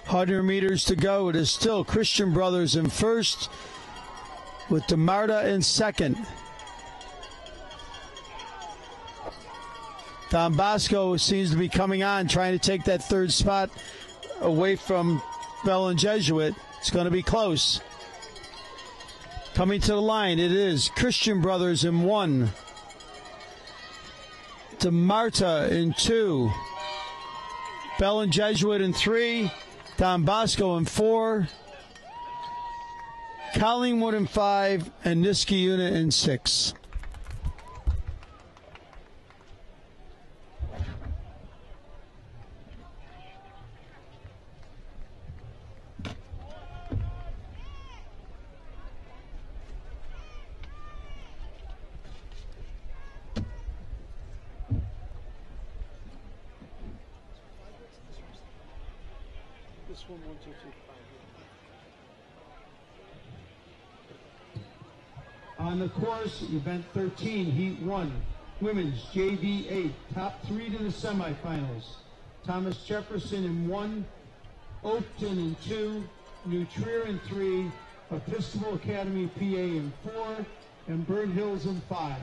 Hundred meters to go. It is still Christian Brothers in first with DeMarta in second. Don Bosco seems to be coming on, trying to take that third spot away from Bell and Jesuit. It's going to be close. Coming to the line, it is Christian Brothers in 1. DeMarta in 2. Bell and Jesuit in 3. Don Bosco in 4, Collingwood in 5, and Niskiuna in 6. This one, 1, 2, 3, 5. On the course, event 13, heat 1, women's JV 8, top 3 to the semifinals. Thomas Jefferson in 1, Oakton in 2, New Trier in 3, Episcopal Academy PA in 4, and Burnt Hills in 5.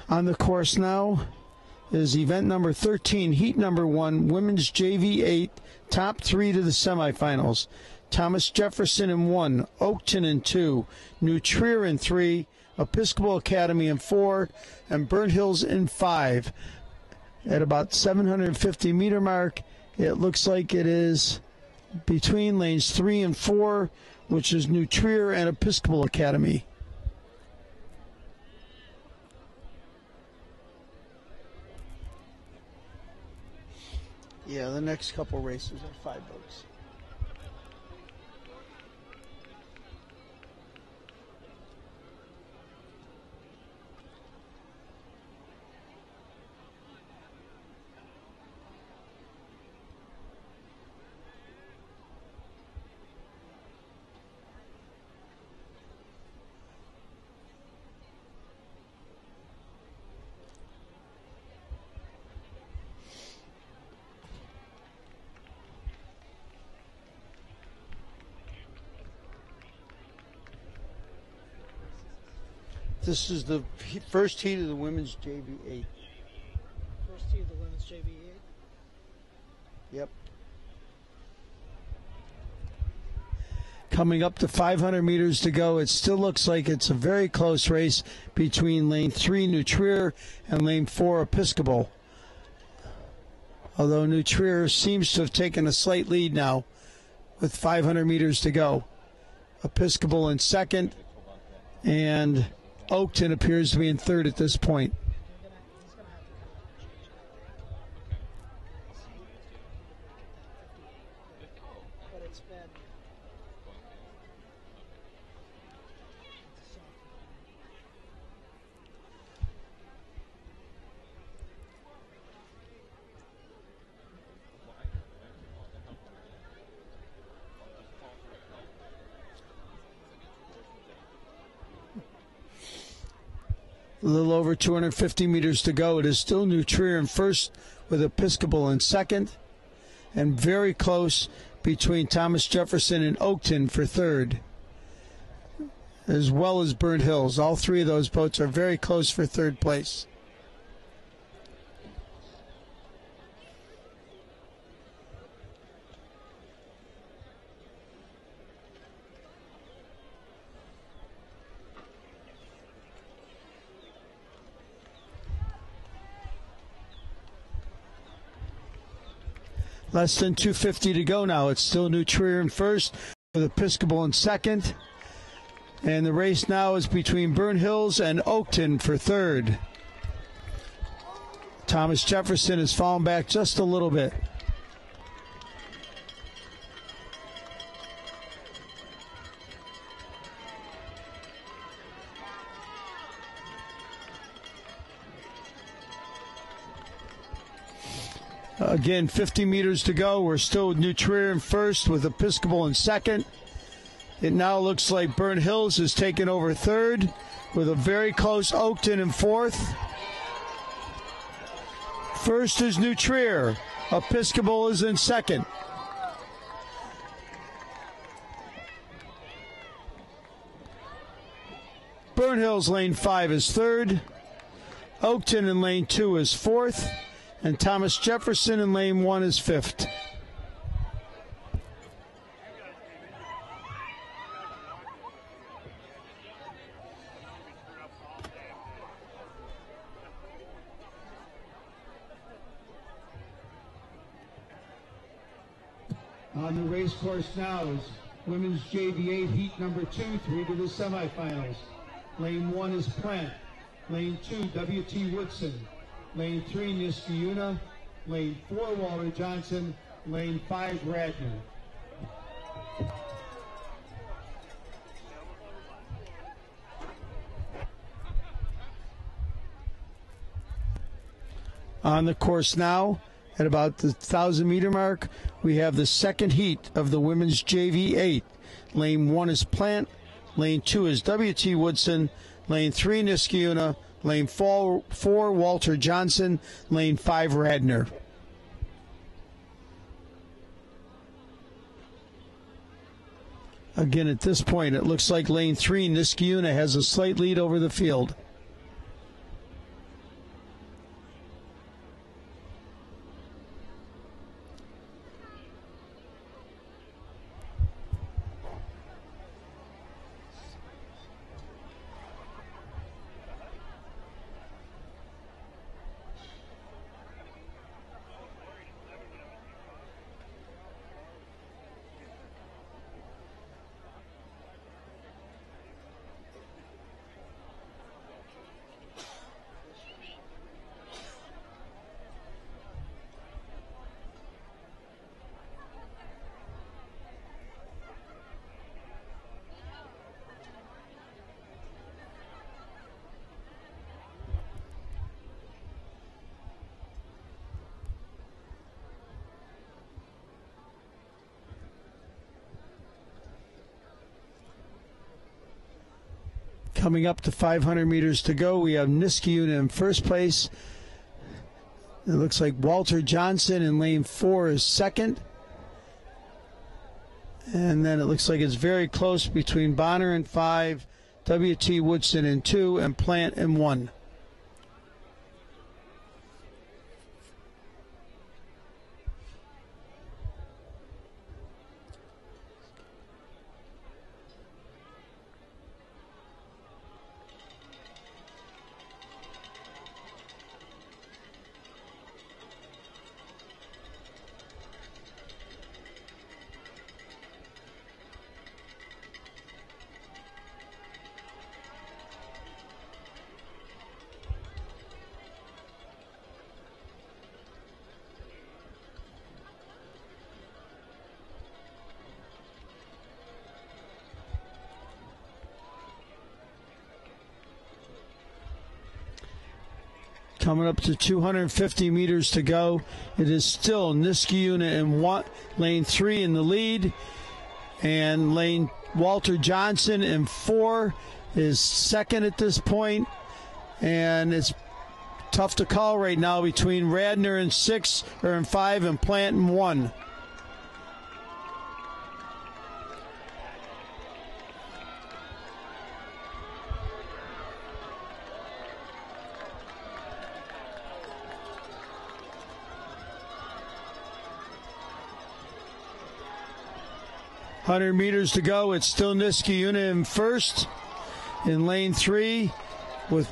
On the course now is event number 13, heat number 1, women's JV 8, top 3 to the semifinals. Thomas Jefferson in 1, Oakton in 2, New Trier in 3, Episcopal Academy in 4, and Burnt Hills in 5. At about 750 meter mark, it looks like it is between lanes 3 and 4, which is New Trier and Episcopal Academy. Yeah, the next couple races are $5. This is the first heat of the women's JV8. First heat of the women's JV8. Yep. Coming up to 500 meters to go, it still looks like it's a very close race between lane 3, New Trier, and lane 4, Episcopal. Although New Trier seems to have taken a slight lead now with 500 meters to go. Episcopal in second, and Oakton appears to be in third at this point. A little over 250 meters to go. It is still New Trier in first with Episcopal in second, and very close between Thomas Jefferson and Oakton for third, as well as Burnt Hills. All three of those boats are very close for third place. Less than 250 to go now. It's still New Trier in first with Episcopal in second. And the race now is between Burnt Hills and Oakton for third. Thomas Jefferson has fallen back just a little bit. Again, 50 meters to go. We're still with New Trier in first with Episcopal in second. It now looks like Burnt Hills is taking over third with a very close Oakton in fourth. First is New Trier. Episcopal is in second. Burnt Hills lane 5 is third. Oakton in lane 2 is fourth. And Thomas Jefferson in lane 1 is fifth. On the race course now is women's JV8 heat number 2, 3 to the semifinals. Lane 1 is Plant. Lane 2, W.T. Woodson. Lane 3, Niskayuna. Lane 4, Walter Johnson. Lane 5, Radner. On the course now, at about the 1,000-meter mark, we have the second heat of the women's JV8. Lane 1 is Plant. Lane 2 is W.T. Woodson. Lane 3, Niskayuna. Lane 4, Walter Johnson. Lane 5, Radner. Again, at this point, it looks like lane 3, Niskayuna, has a slight lead over the field. Coming up to 500 meters to go, we have Niskayuna in first place. It looks like Walter Johnson in lane 4 is second. And then it looks like it's very close between Bonner in 5, W.T. Woodson in 2, and Plant in 1. Coming up to 250 meters to go. It is still Niskayuna in lane 3 in the lead. And lane Walter Johnson in 4 is second at this point. And it's tough to call right now between Radner in 6 or in 5 and Plant in 1. Meters to go. It's still Niskayuna in first in lane 3 with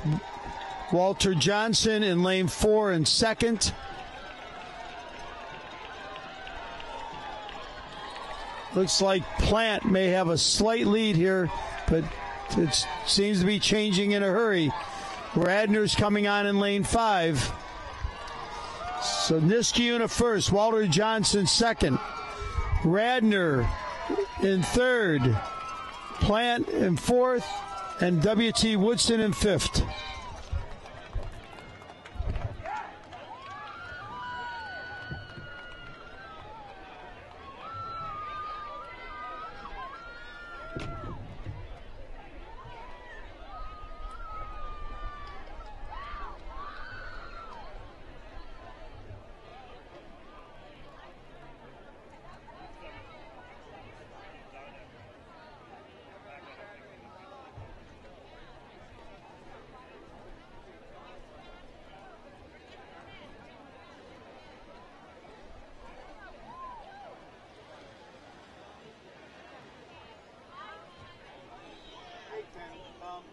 Walter Johnson in lane 4 in second. Looks like Plant may have a slight lead here, but it seems to be changing in a hurry. Radner's coming on in lane 5. So Niskayuna first, Walter Johnson second, Radner in third, Plant in fourth, and W.T. Woodson in fifth.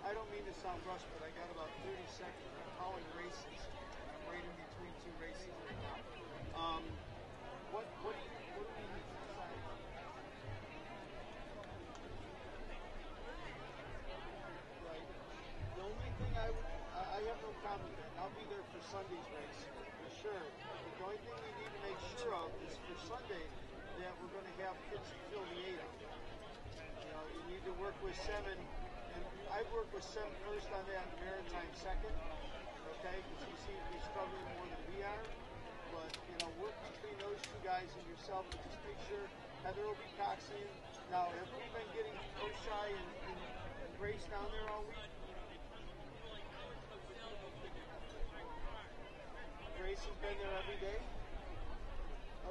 I don't mean to sound rushed, but I got about 30 seconds. I'm calling races. I'm right in between 2 races right now. What do we need to decide? Right. The only thing I have no problem with that. I'll be there for Sunday's race for sure. The only thing we need to make sure of is for Sunday that we're going to have kids to fill the 8 up. You know, you need to work with 7. I've worked with 7 first on that, Maritime second, okay, because he seems to be struggling more than we are. But, you know, work between those 2 guys and yourself to just make sure Heather will be coxing. Now, have we been getting Oshai and Grace down there all week? Grace has been there every day?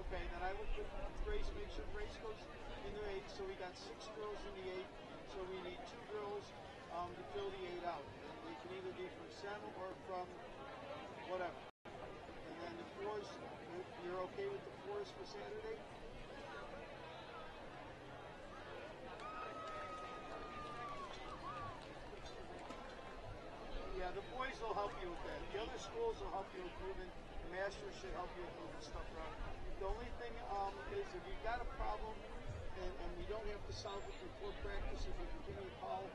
Okay, then I would put Grace, make sure Grace goes in the 8. So we got 6 girls in the 8. So we need 2 girls to fill the 8 out. And they can either be from Sem or from whatever. And then the 4s, you're okay with the 4s for Saturday? Yeah, the boys will help you with that. The other schools will help you with moving. The masters should help you with moving stuff around. The only thing is if you've got a problem and we don't have to solve it before practice, if you can give me a call,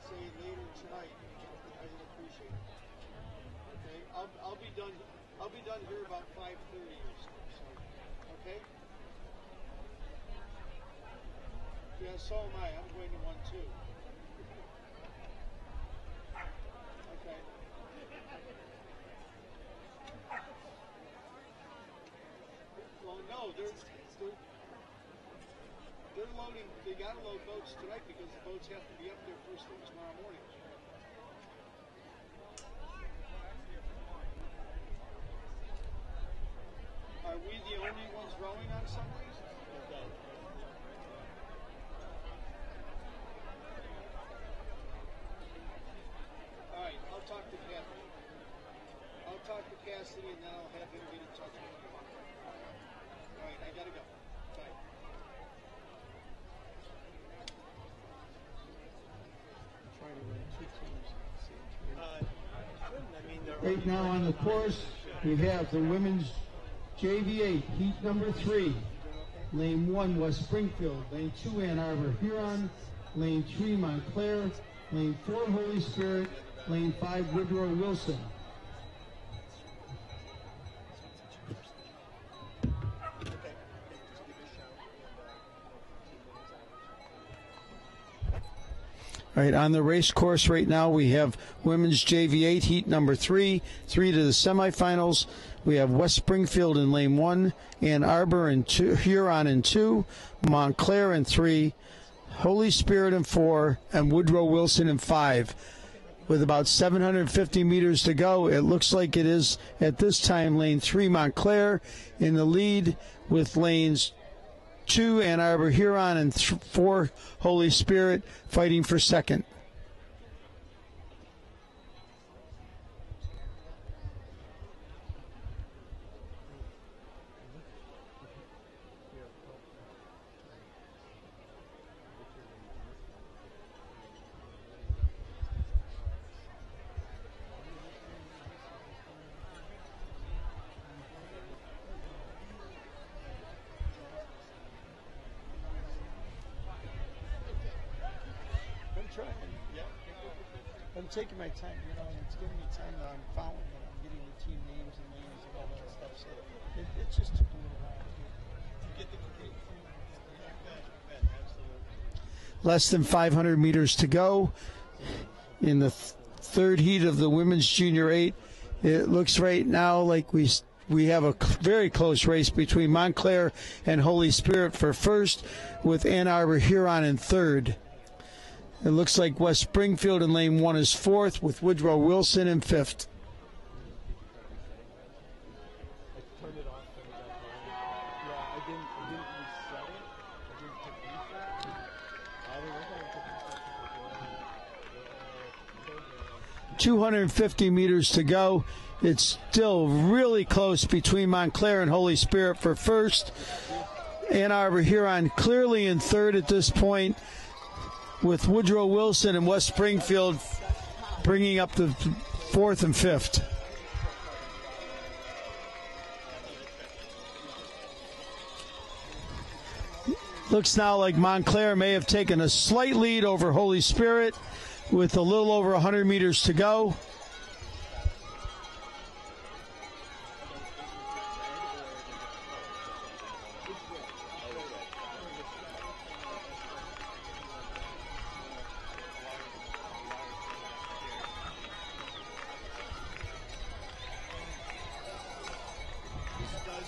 say later tonight, I would appreciate it. Okay, I'll be done. I'll be done here about 5:30 or so. Okay. Yeah, so am I. I'm going to one too. Okay. Well, no, they're loading. They got to load boats tonight because the boats have to be up there first thing tomorrow morning. Are we the only ones rowing on Sundays? Okay. City, and then I'll have him get in touch with you. All right, I gotta go. Bye. Trying to run two teams at the same time. I mean, Right now on the course, we have the women's JV8, heat number 3. Lane 1, West Springfield. Lane 2, Ann Arbor, Huron. Lane 3, Montclair. Lane 4, Holy Spirit. Lane 5, Woodrow Wilson. All right, on the race course right now, we have women's JV8, heat number 3, 3 to the semifinals. We have West Springfield in lane 1, Ann Arbor in 2, Huron in 2, Montclair in 3, Holy Spirit in 4, and Woodrow Wilson in 5. With about 750 meters to go, it looks like it is, at this time, lane 3, Montclair in the lead, with lanes 2, Ann Arbor, Huron, and 4, Holy Spirit, fighting for second. I'm taking my time, you know, and it's giving me time that I'm following it. I'm getting the team names and names and all that stuff. So it just took a little while to get the complete. Less than 500 meters to go in the third heat of the women's junior 8. It looks right now like we have a very close race between Montclair and Holy Spirit for first, with Ann Arbor, Huron in third. It looks like West Springfield in lane 1 is fourth, with Woodrow Wilson in fifth. I didn't reset it. I didn't take reset. 250 meters to go. It's still really close between Montclair and Holy Spirit for first. Ann Arbor, Huron clearly in third at this point, with Woodrow Wilson and West Springfield bringing up the fourth and fifth. Looks now like Montclair may have taken a slight lead over Holy Spirit with a little over 100 meters to go.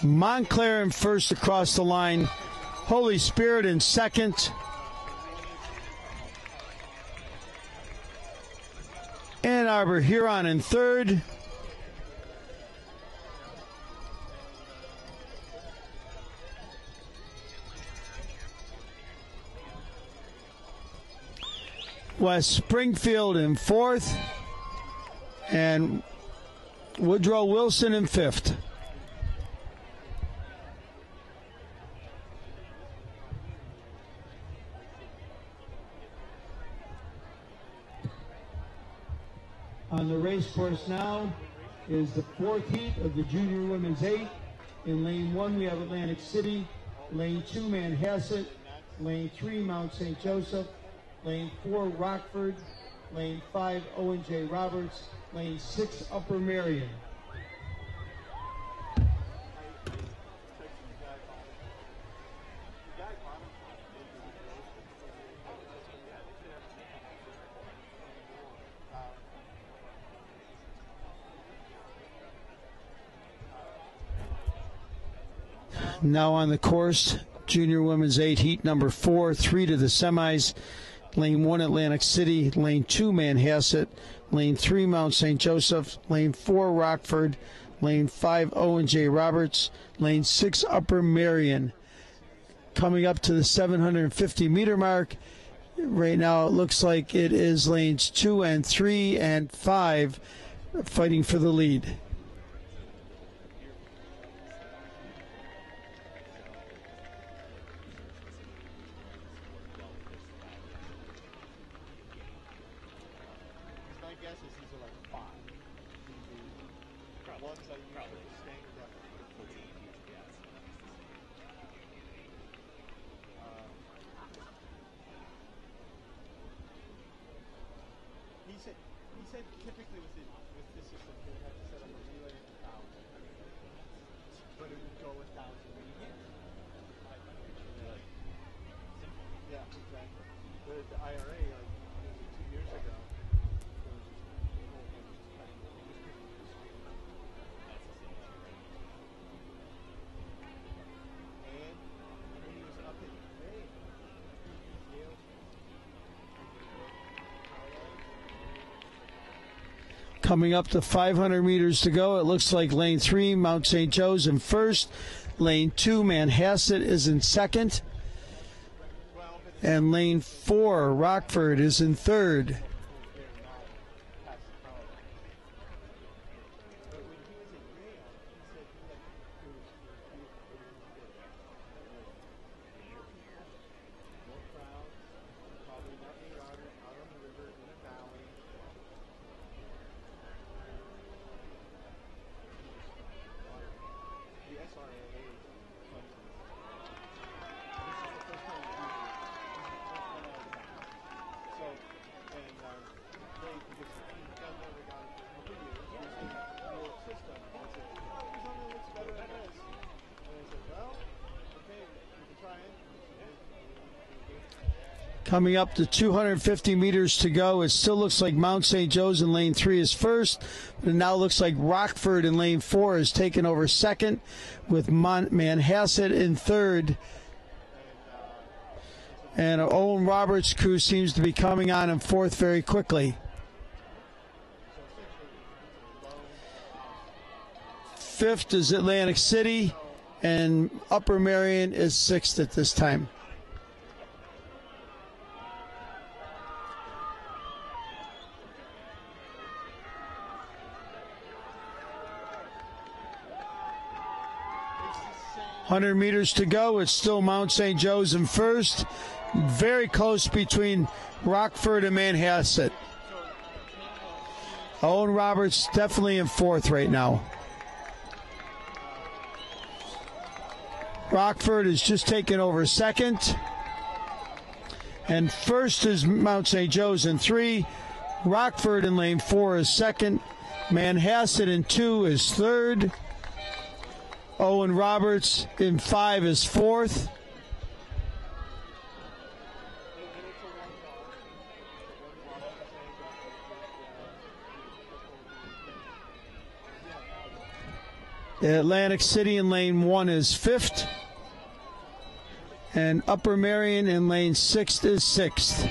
Montclair in first across the line. Holy Spirit in second. Ann Arbor, Huron in third. West Springfield in fourth. And Woodrow Wilson in fifth. On the race course now is the fourth heat of the junior women's 8. In lane 1, we have Atlantic City. Lane 2, Manhasset. Lane 3, Mount St. Joseph. Lane 4, Rockford. Lane 5, Owen J. Roberts. Lane 6, Upper Marion. Now on the course, junior women's 8, heat number 4, 3 to the semis. Lane 1, Atlantic City. Lane 2, Manhasset. Lane 3, Mount St. Joseph. Lane 4, Rockford. Lane 5, Owen J. Roberts. Lane 6, Upper Marion. Coming up to the 750-meter mark. Right now it looks like it is lanes 2 and 3 and 5 fighting for the lead. guess is these are like 5. The ones I use for the standard definition. He said typically with this system they would have to set up a relay at 1,000, but it would go 1,000 when you hit. Yeah, exactly. The IRA, like 2 years ago, there was just a whole bunch of stuff. And when he was up in May, Coming up to 500 meters to go, it looks like lane 3, Mount St. Joe's in first. Lane 2, Manhasset is in second. And lane 4, Rockford is in third. Coming up to 250 meters to go, it still looks like Mount St. Joe's in lane 3 is first, but it now looks like Rockford in lane 4 is taken over second, with Manhasset in third. And Owen Roberts' crew seems to be coming on in fourth very quickly. Fifth is Atlantic City, and Upper Marion is sixth at this time. $100 meters to go. It's still Mount St. Joe's in first. Very close between Rockford and Manhasset. Owen Roberts definitely in fourth right now. Rockford is just taking over second. And first is Mount St. Joe's in 3. Rockford in lane 4 is second. Manhasset in 2 is third. Owen Roberts in 5 is fourth. Atlantic City in lane 1 is fifth. And Upper Marion in lane 6 is sixth.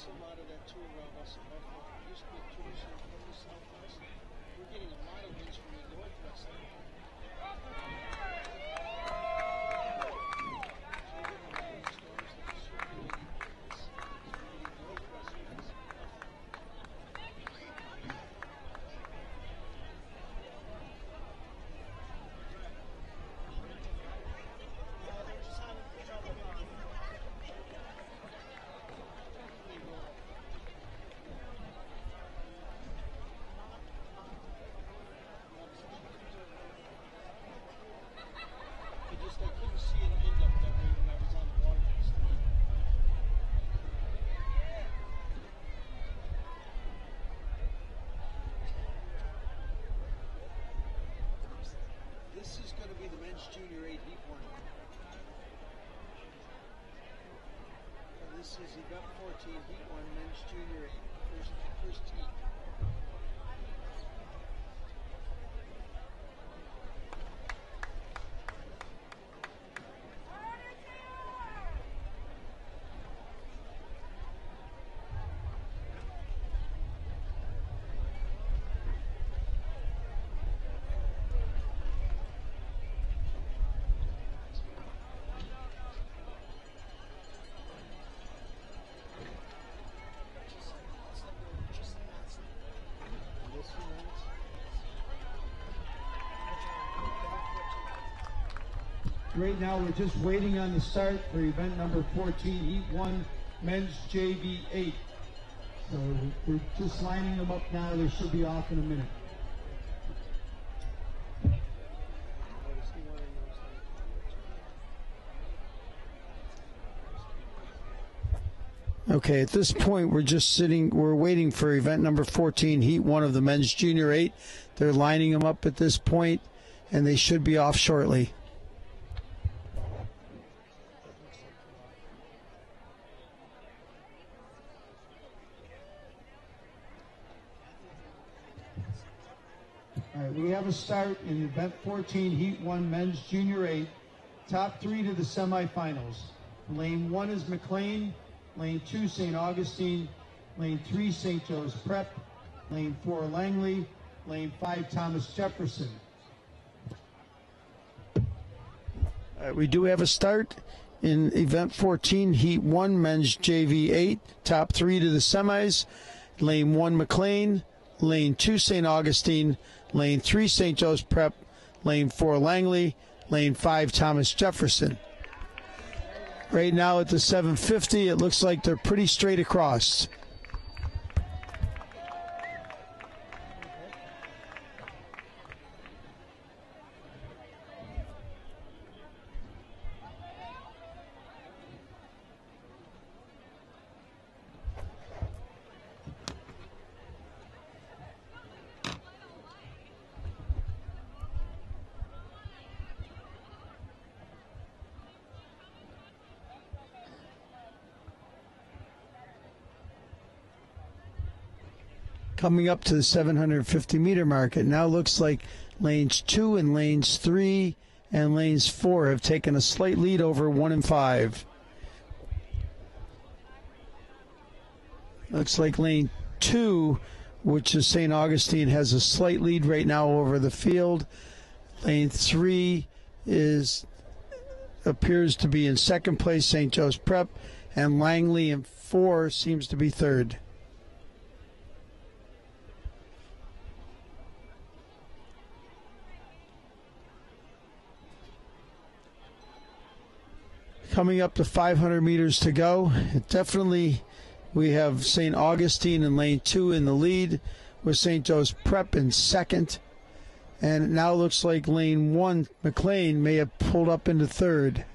a lot of that too around us in Buffalo. It used to be 2% from the southwest. We're getting a lot of winds from the northwest. I couldn't see it end up that way when I was on the water last night. This is going to be the men's junior 8 heat 1. This is event 14 heat 1 men's junior 8 first heat. Right now, we're just waiting on the start for event number 14, Heat 1, Men's JV 8. So we're just lining them up now. They should be off in a minute. Okay, at this point, we're waiting for event number 14, Heat 1 of the Men's Junior 8. They're lining them up at this point, and they should be off shortly. All right, we have a start in event 14, Heat 1, Men's Junior 8. Top 3 to the semifinals. Lane 1 is McLean. Lane 2, St. Augustine. Lane 3, St. Joe's Prep. Lane 4, Langley. Lane 5, Thomas Jefferson. We do have a start in event 14, Heat 1, Men's JV 8. Top 3 to the semis. Lane 1, McLean. Lane 2, St. Augustine. Lane 3, St. Joe's Prep. Lane 4, Langley. Lane 5, Thomas Jefferson. Right now at the 750, it looks like they're pretty straight across. Coming up to the 750-meter mark, it now looks like lanes 2 and lanes 3 and lanes 4 have taken a slight lead over 1 and 5. Looks like lane 2, which is St. Augustine, has a slight lead right now over the field. Lane 3 appears to be in second place, St. Joe's Prep, and Langley in 4 seems to be third. Coming up to 500 meters to go. Definitely we have St. Augustine in lane 2 in the lead with St. Joe's Prep in second. And it now looks like lane 1, McLean, may have pulled up into third.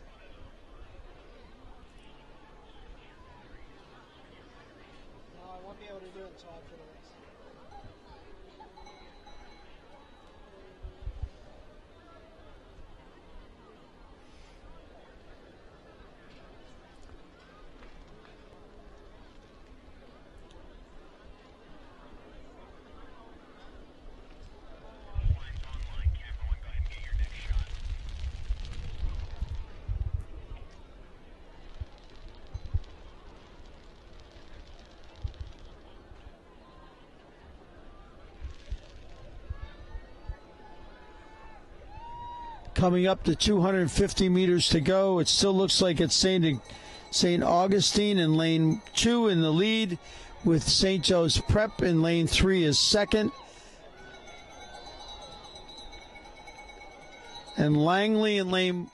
No, I won't be able to do it until after the race. Coming up to 250 meters to go. It still looks like it's St. Augustine in lane 2 in the lead, with St. Joe's Prep in lane 3 as second. And Langley in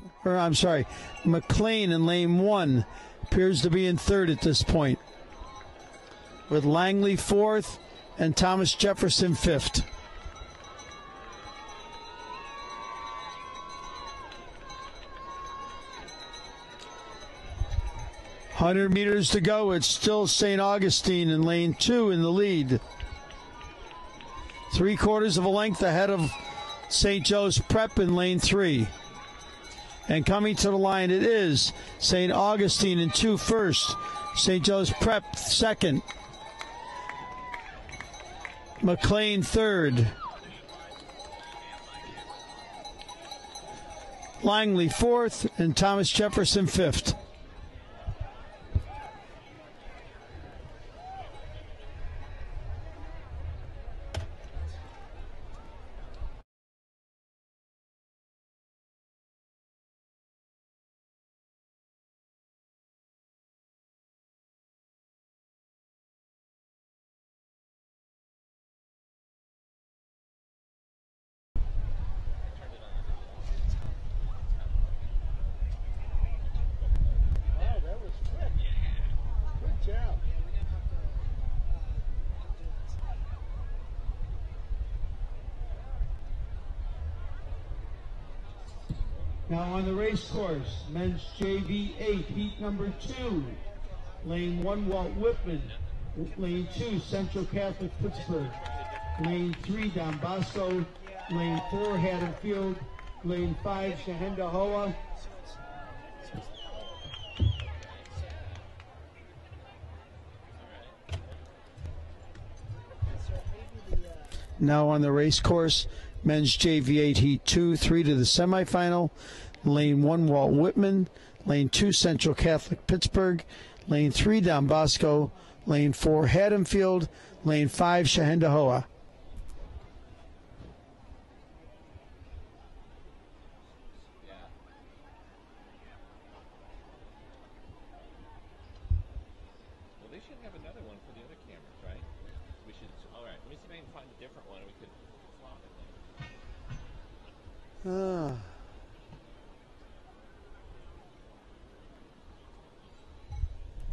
McLean in lane 1 appears to be in third at this point, with Langley fourth and Thomas Jefferson fifth. "100 meters to go. It's still St. Augustine in lane 2 in the lead. 3/4 of a length ahead of St. Joe's Prep in lane 3. And coming to the line, it is St. Augustine in 2 first. St. Joe's Prep second. McLean third. Langley fourth, and Thomas Jefferson fifth. Now on the race course, men's JV 8, heat number 2. Lane 1, Walt Whitman. Lane 2, Central Catholic Pittsburgh. Lane 3, Don Bosco. Lane 4, Haddonfield. Lane 5, Shahendahoa. Now on the race course, men's JV8 Heat 2, 3 to the semifinal. Lane 1, Walt Whitman. Lane 2, Central Catholic Pittsburgh. Lane 3, Don Bosco. Lane 4, Haddonfield. Lane 5, Shahendahoa. Well, they should have another one for the other cameras, right? We should. All right. Let me see if I can find a different one. We could swap it later.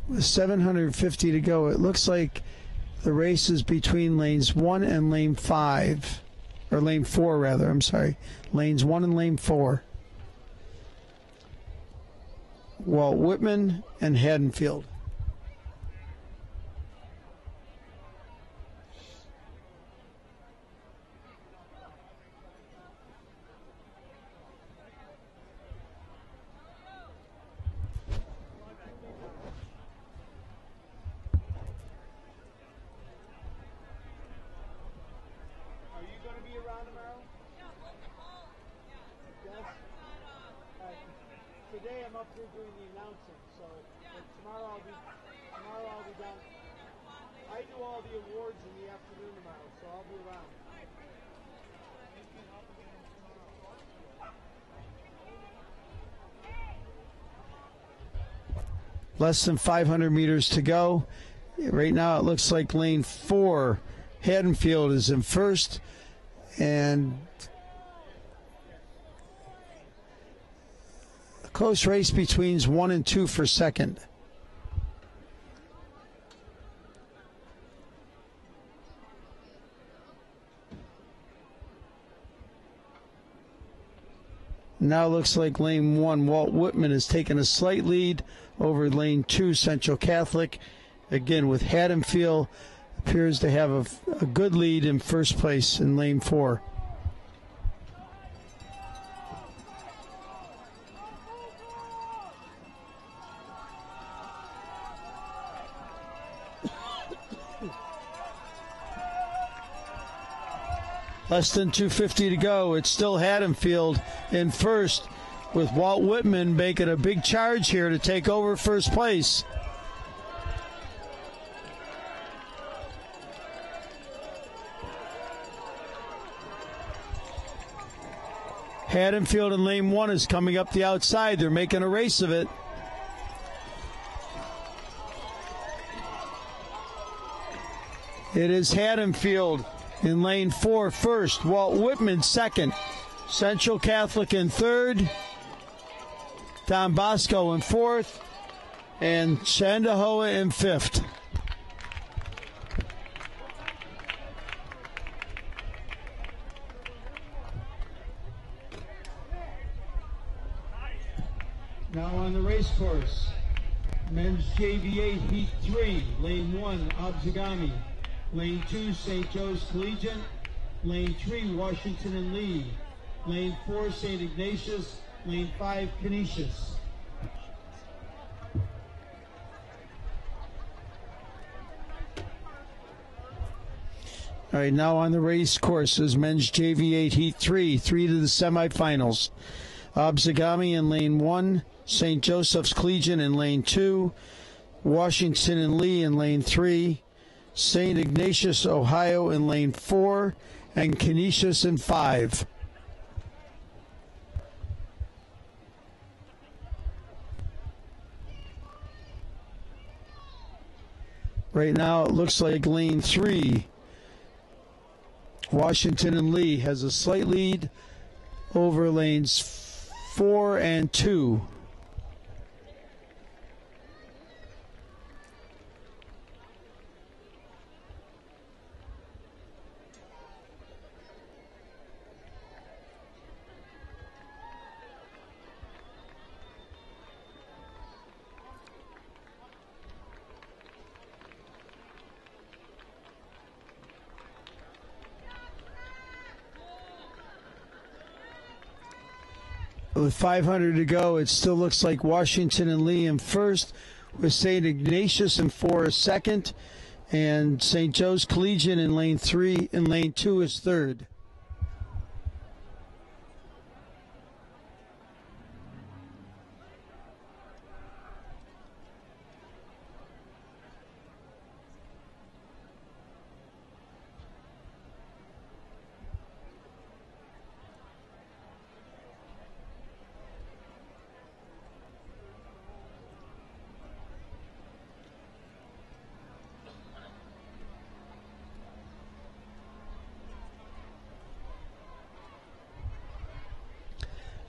With 750 to go, it looks like the race is between lanes 1 and lane 5, or lane 4 rather, I'm sorry. Lanes 1 and lane 4. Walt Whitman and Haddonfield. Today I'm up here doing the announcing, so tomorrow I'll be down. I do all the awards in the afternoon tomorrow, so I'll be around. Less than 500 meters to go. Right now it looks like lane 4, Haddonfield, is in first, and a close race between 1 and 2 for second. Now looks like lane 1, Walt Whitman, has taken a slight lead over lane 2, Central Catholic. Again, with Haddonfield, appears to have a good lead in first place in lane 4. Less than 250 to go. It's still Haddonfield in first, with Walt Whitman making a big charge here to take over first place. Haddonfield in lane 1 is coming up the outside. They're making a race of it. It is Haddonfield in lane 4 first. Walt Whitman second. Central Catholic in third. Don Bosco in fourth. And Shandahoa in fifth. Now on the race course, men's JV8 Heat 3, lane 1, Obzagami, lane 2, St. Joe's Collegiate, lane 3, Washington and Lee, lane 4, St. Ignatius, lane 5, Canisius. All right, now on the race courses, men's JV8 Heat 3, 3 to the semifinals. Obzagami in lane 1, St. Joseph's Collegiate in lane 2, Washington and Lee in lane 3, St. Ignatius, Ohio in lane 4, and Canisius in 5. Right now it looks like lane 3, Washington and Lee, has a slight lead over lanes 4 and 2. With 500 to go, it still looks like Washington and Lee in first, with St. Ignatius in 4 is second, and St. Joe's Collegiate in lane 3 and lane 2 is third.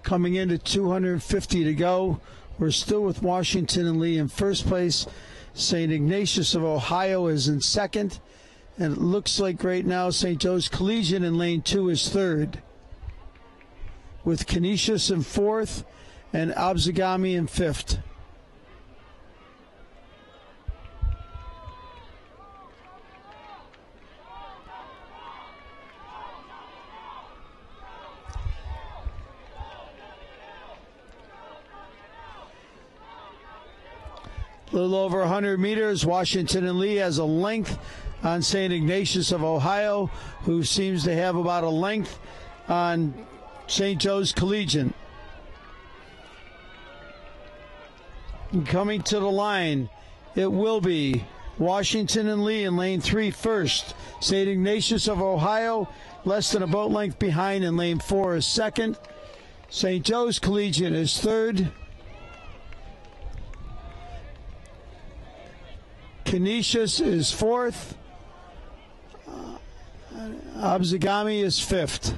Coming into 250 to go, we're still with Washington and Lee in first place. St. Ignatius of Ohio is in second. And it looks like right now St. Joe's Collegiate in lane 2 is third, with Canisius in fourth and Obzagami in fifth. A little over 100 meters. Washington and Lee has a length on St. Ignatius of Ohio, who seems to have about a length on St. Joe's Collegiate. And coming to the line, it will be Washington and Lee in lane 3 first. St. Ignatius of Ohio, less than a boat length behind in lane 4 is second. St. Joe's Collegiate is third. Canisius is fourth. Obzagami is fifth.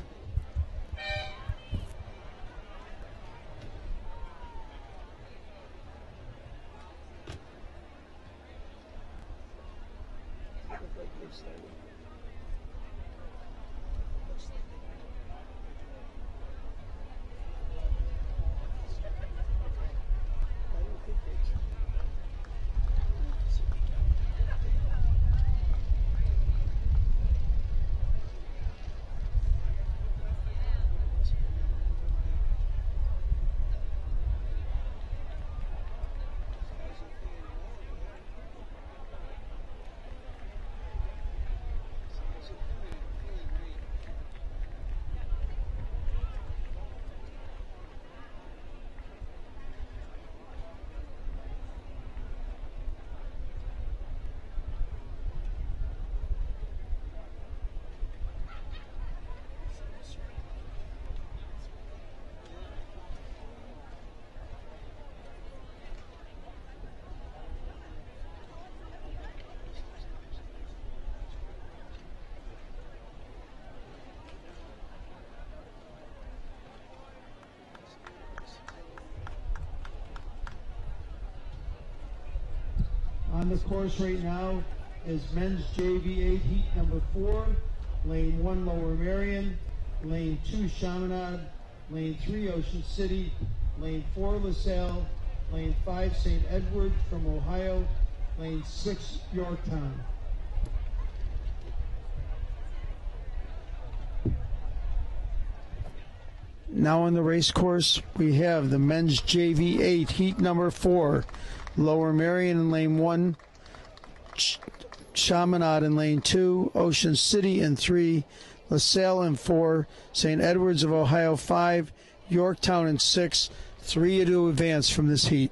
On the course right now is men's JV8 heat number 4, lane 1 Lower Marion, lane 2 Chaminade, lane 3 Ocean City, lane 4 LaSalle, lane 5 St. Edward from Ohio, lane 6 Yorktown. Now on the race course, we have the men's JV8 heat number 4, Lower Marion in lane 1, Chaminade in lane 2, Ocean City in 3, LaSalle in 4, St. Edwards of Ohio 5, Yorktown in 6. 3 to advance from this heat.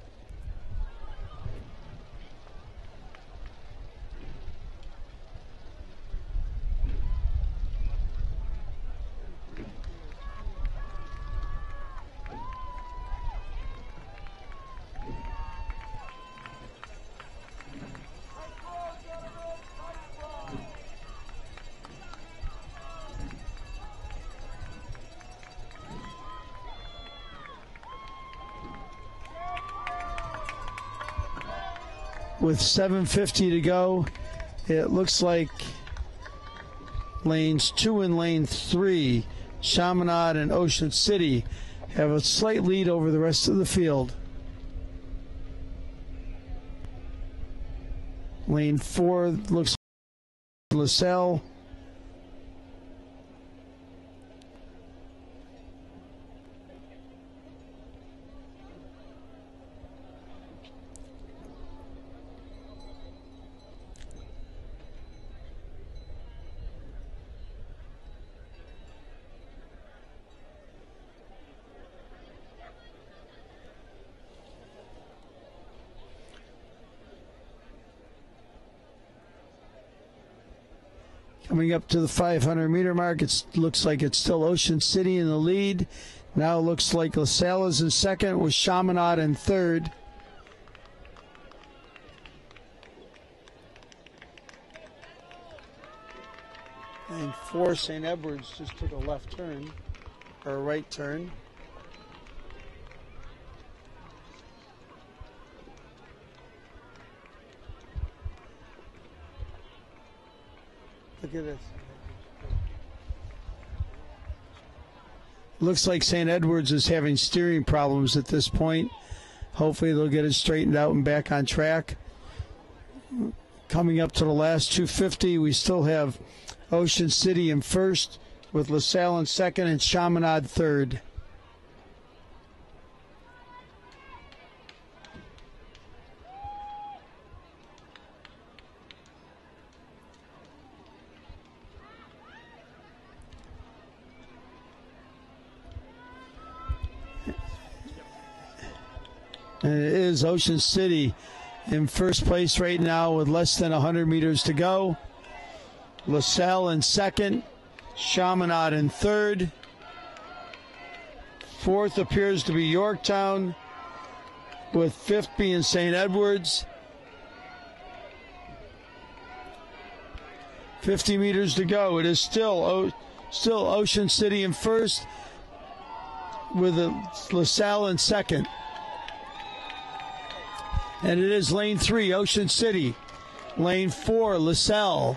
With 7:50 to go, it looks like lanes 2 and lane 3, Chaminade and Ocean City, have a slight lead over the rest of the field. Lane 4 looks like LaSalle. Coming up to the 500-meter mark, it looks like it's still Ocean City in the lead. Now it looks like LaSalle is in second with Chaminade in third. And 4, St. Edwards just took a left turn, or a right turn. Look at this. Looks like St. Edwards is having steering problems at this point. Hopefully they'll get it straightened out and back on track. Coming up to the last 250, we still have Ocean City in first with LaSalle in second and Chaminade third. And it is Ocean City in first place right now with less than 100 meters to go. LaSalle in second. Chaminade in third. Fourth appears to be Yorktown, with fifth being St. Edwards. 50 meters to go. It is still Ocean City in first, with LaSalle in second. And it is lane 3, Ocean City. Lane 4, LaSalle.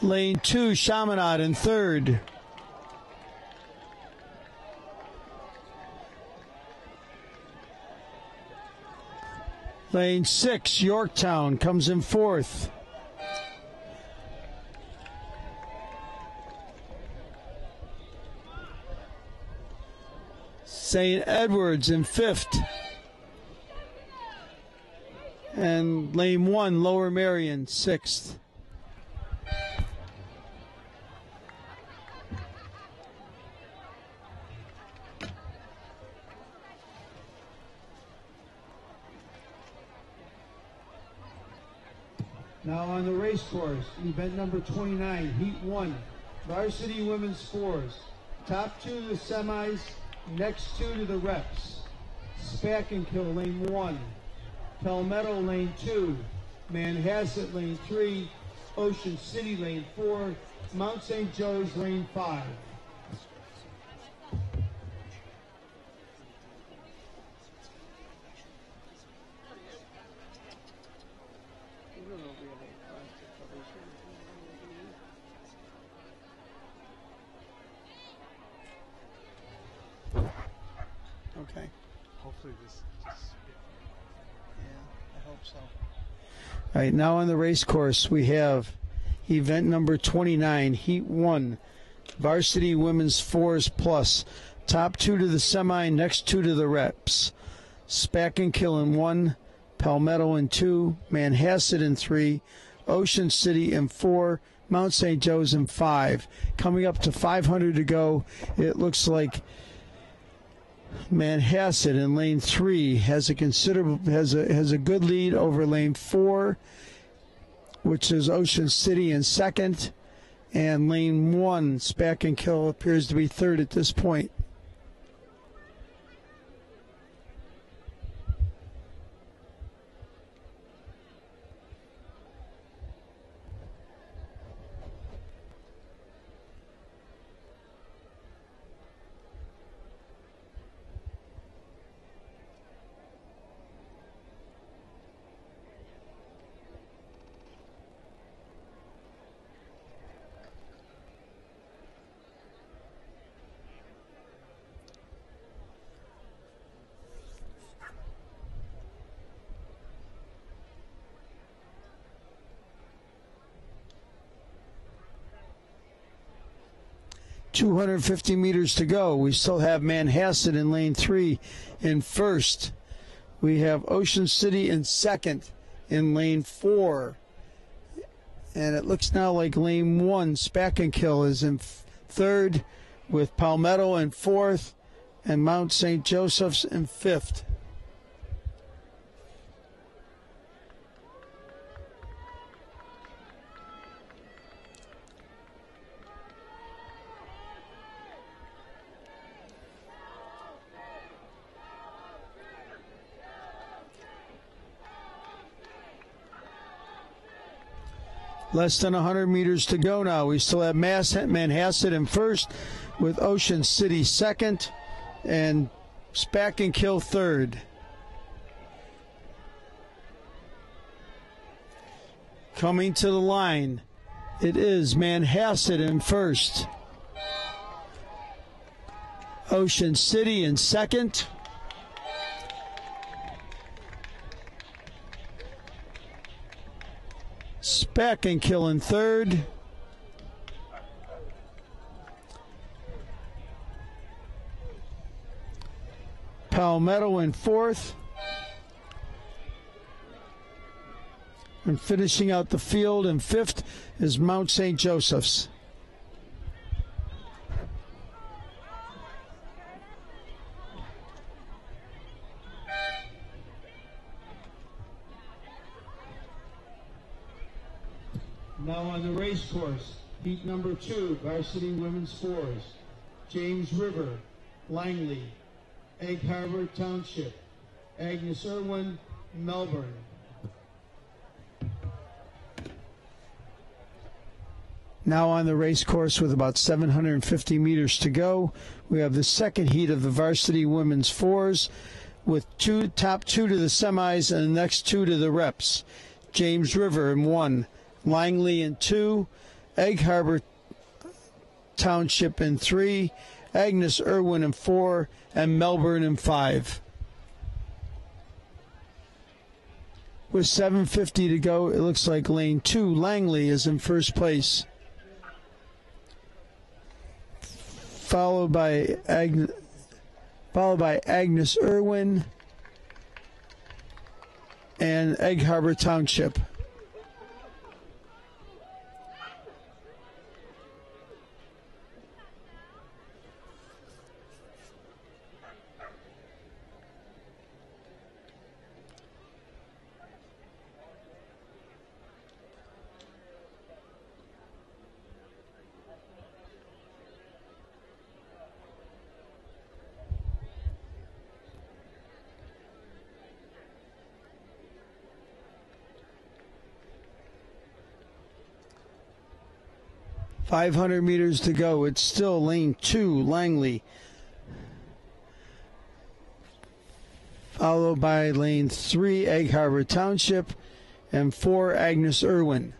Lane 2, Chaminade in third. Lane 6, Yorktown comes in fourth. St. Edwards in fifth. And lane 1, Lower Marion, sixth. Now on the race course, event number 29, heat 1, varsity women's fours. Top 2 to the semis, next 2 to the reps. Spack-and-Kill, lane 1. Palmetto, lane 2. Manhasset, lane 3. Ocean City, lane 4. Mount St. Joe's, lane 5. Okay. Hopefully this just. Yeah, I hope so. All right, now on the race course, we have event number 29, Heat 1, Varsity Women's Fours Plus. Top 2 to the semi, next 2 to the reps. Spack and Kill in 1, Palmetto in 2, Manhasset in 3, Ocean City in 4, Mount St. Joe's in 5. Coming up to 500 to go, it looks like Manhasset in lane 3 has a good lead over lane 4, which is Ocean City in second, and lane 1, Spack and Kill, appears to be third at this point. .250 meters to go. We still have Manhasset in lane 3 in first. We have Ocean City in second in lane 4. And it looks now like lane 1, Spack and Kill, is in third, with Palmetto in fourth and Mount St. Joseph's in fifth. Less than 100 meters to go now. We still have Manhasset in first, with Ocean City second and Spack and Kill third. Coming to the line, it is Manhasset in first, Ocean City in second, Spack and Kill in third, Palmetto in fourth, and finishing out the field in fifth is Mount St. Joseph's. Now on the race course, heat number 2, Varsity Women's Fours, James River, Langley, Egg Harbor Township, Agnes Irwin, Melbourne. Now on the race course with about 750 meters to go, we have the second heat of the Varsity Women's Fours, with top 2 to the semis and the next 2 to the reps. James River in 1, Langley in 2, Egg Harbor Township in 3, Agnes Irwin in 4, and Melbourne in 5. With 750 to go, it looks like lane 2, Langley, is in first place, followed by Agnes Irwin and Egg Harbor Township. .500 meters to go. It's still lane 2, Langley, followed by lane 3, Egg Harbor Township, and 4, Agnes Irwin.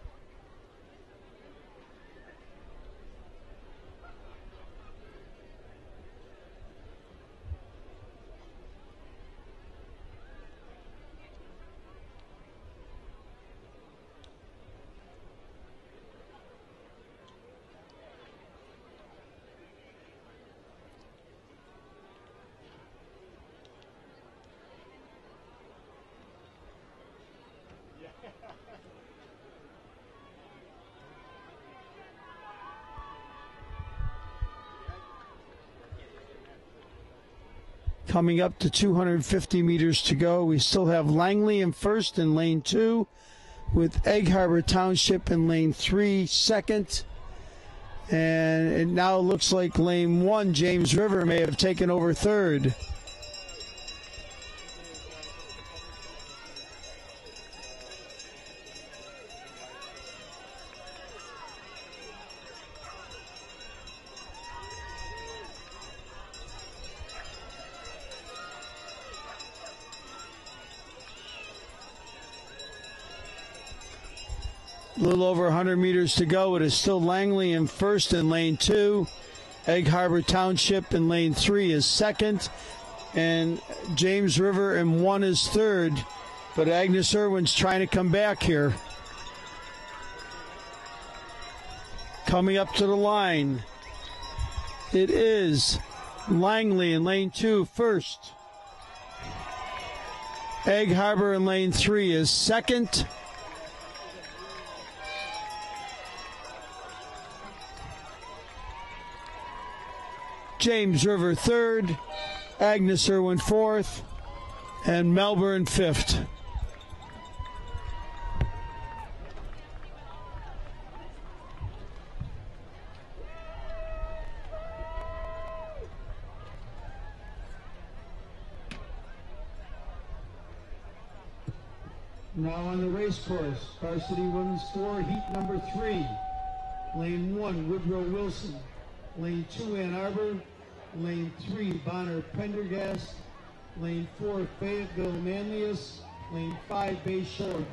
Coming up to 250 meters to go, we still have Langley in first in lane 2, with Egg Harbor Township in lane 3 second. And it now looks like lane 1, James River, may have taken over third. A little over 100 meters to go. It is still Langley in first in lane 2. Egg Harbor Township in lane 3 is second. And James River in 1 is third. But Agnes Irwin's trying to come back here. Coming up to the line, it is Langley in lane 2 first. Egg Harbor in lane 3 is second. James River third, Agnes Irwin fourth, and Melbourne fifth. Now on the race course, varsity women's 4, heat number 3. Lane 1, Woodrow Wilson. Lane 2, Ann Arbor. Lane 3, Bonner Pendergast. Lane 4, Fayetteville Manlius. Lane 5, Bay Shore.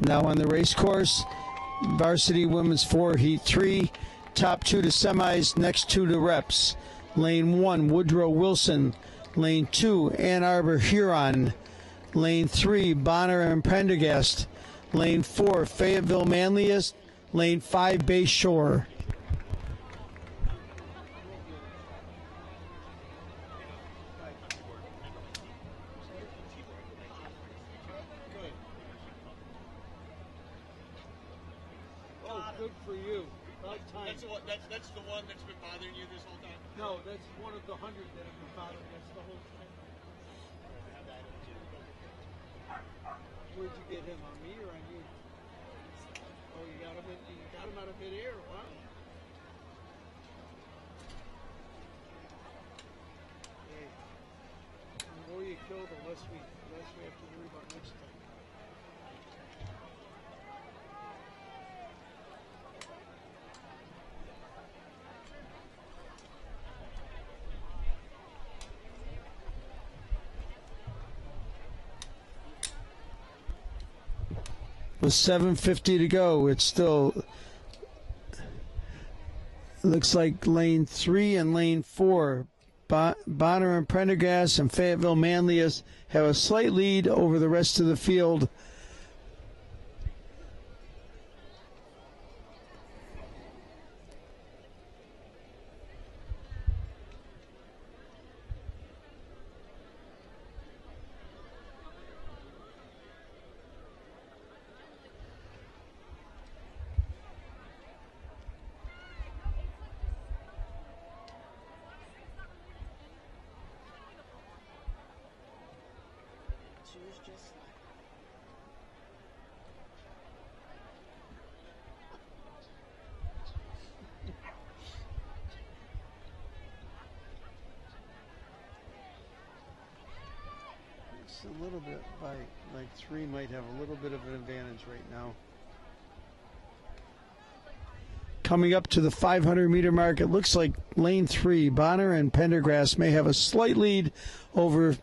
Now on the race course, varsity women's 4, heat 3. Top 2 to semis, next 2 to reps. Lane 1, Woodrow Wilson. Lane 2, Ann Arbor Huron. Lane 3, Bonner and Prendergast. Lane 4, Fayetteville Manlius. Lane 5, Bay Shore. Oh, good for you. About time. That's the one that's been bothering you this whole time? No, that's one of the 100 that have been bothering us the whole time. Where'd you get him? On me or on you? Oh, you got him out of midair. Wow. Hey, the more you kill, the less we have to worry about next time. With 7:50 to go, it's still looks like lane 3 and lane 4. Bonner and Prendergast and Fayetteville Manlius have a slight lead over the rest of the field. It's a little bit by like 3 might have a little bit of an advantage right now. Coming up to the 500-meter mark, it looks like lane 3, Bonner and Pendergrass may have a slight lead over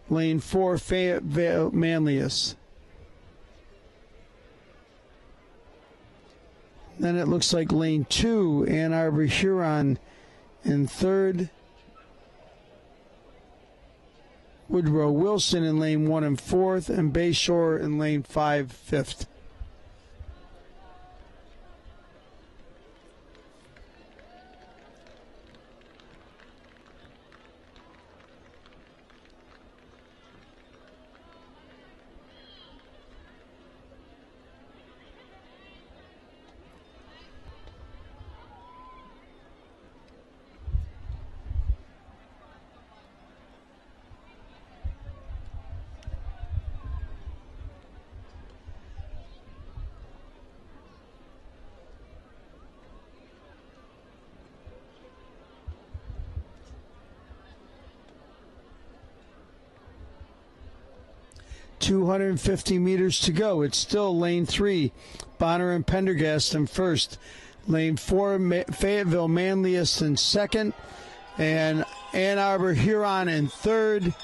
lane 4, Fayetteville Manlius. Then it looks like lane 2, Ann Arbor Huron in third. Woodrow Wilson in lane 1 and 4th, and Bay Shore in lane 5, 5th. 250 meters to go. It's still lane 3, Bonner and Pendergast in first. Lane 4, Fayetteville Manlius in second. And Ann Arbor Huron in third.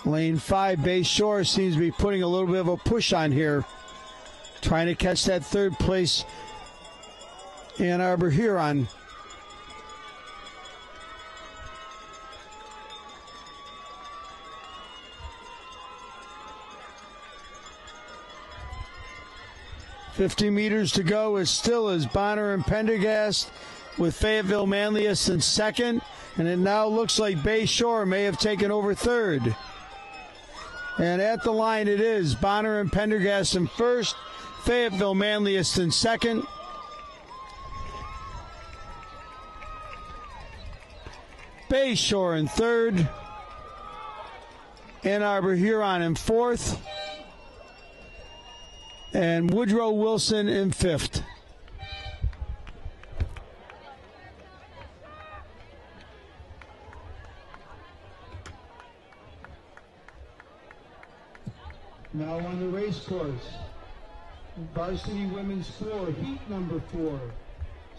Lane 5, Bay Shore seems to be putting a little bit of a push on here, trying to catch that third place Ann Arbor Huron. $50 meters to go. It still is Bonner and Pendergast with Fayetteville Manlius in second. And it now looks like Bay Shore may have taken over third. And at the line it is Bonner and Pendergast in first, Fayetteville Manlius in second. Bay Shore in third. Ann Arbor Huron in fourth. And Woodrow Wilson in fifth. Now on the race course, varsity women's 4, heat number 4,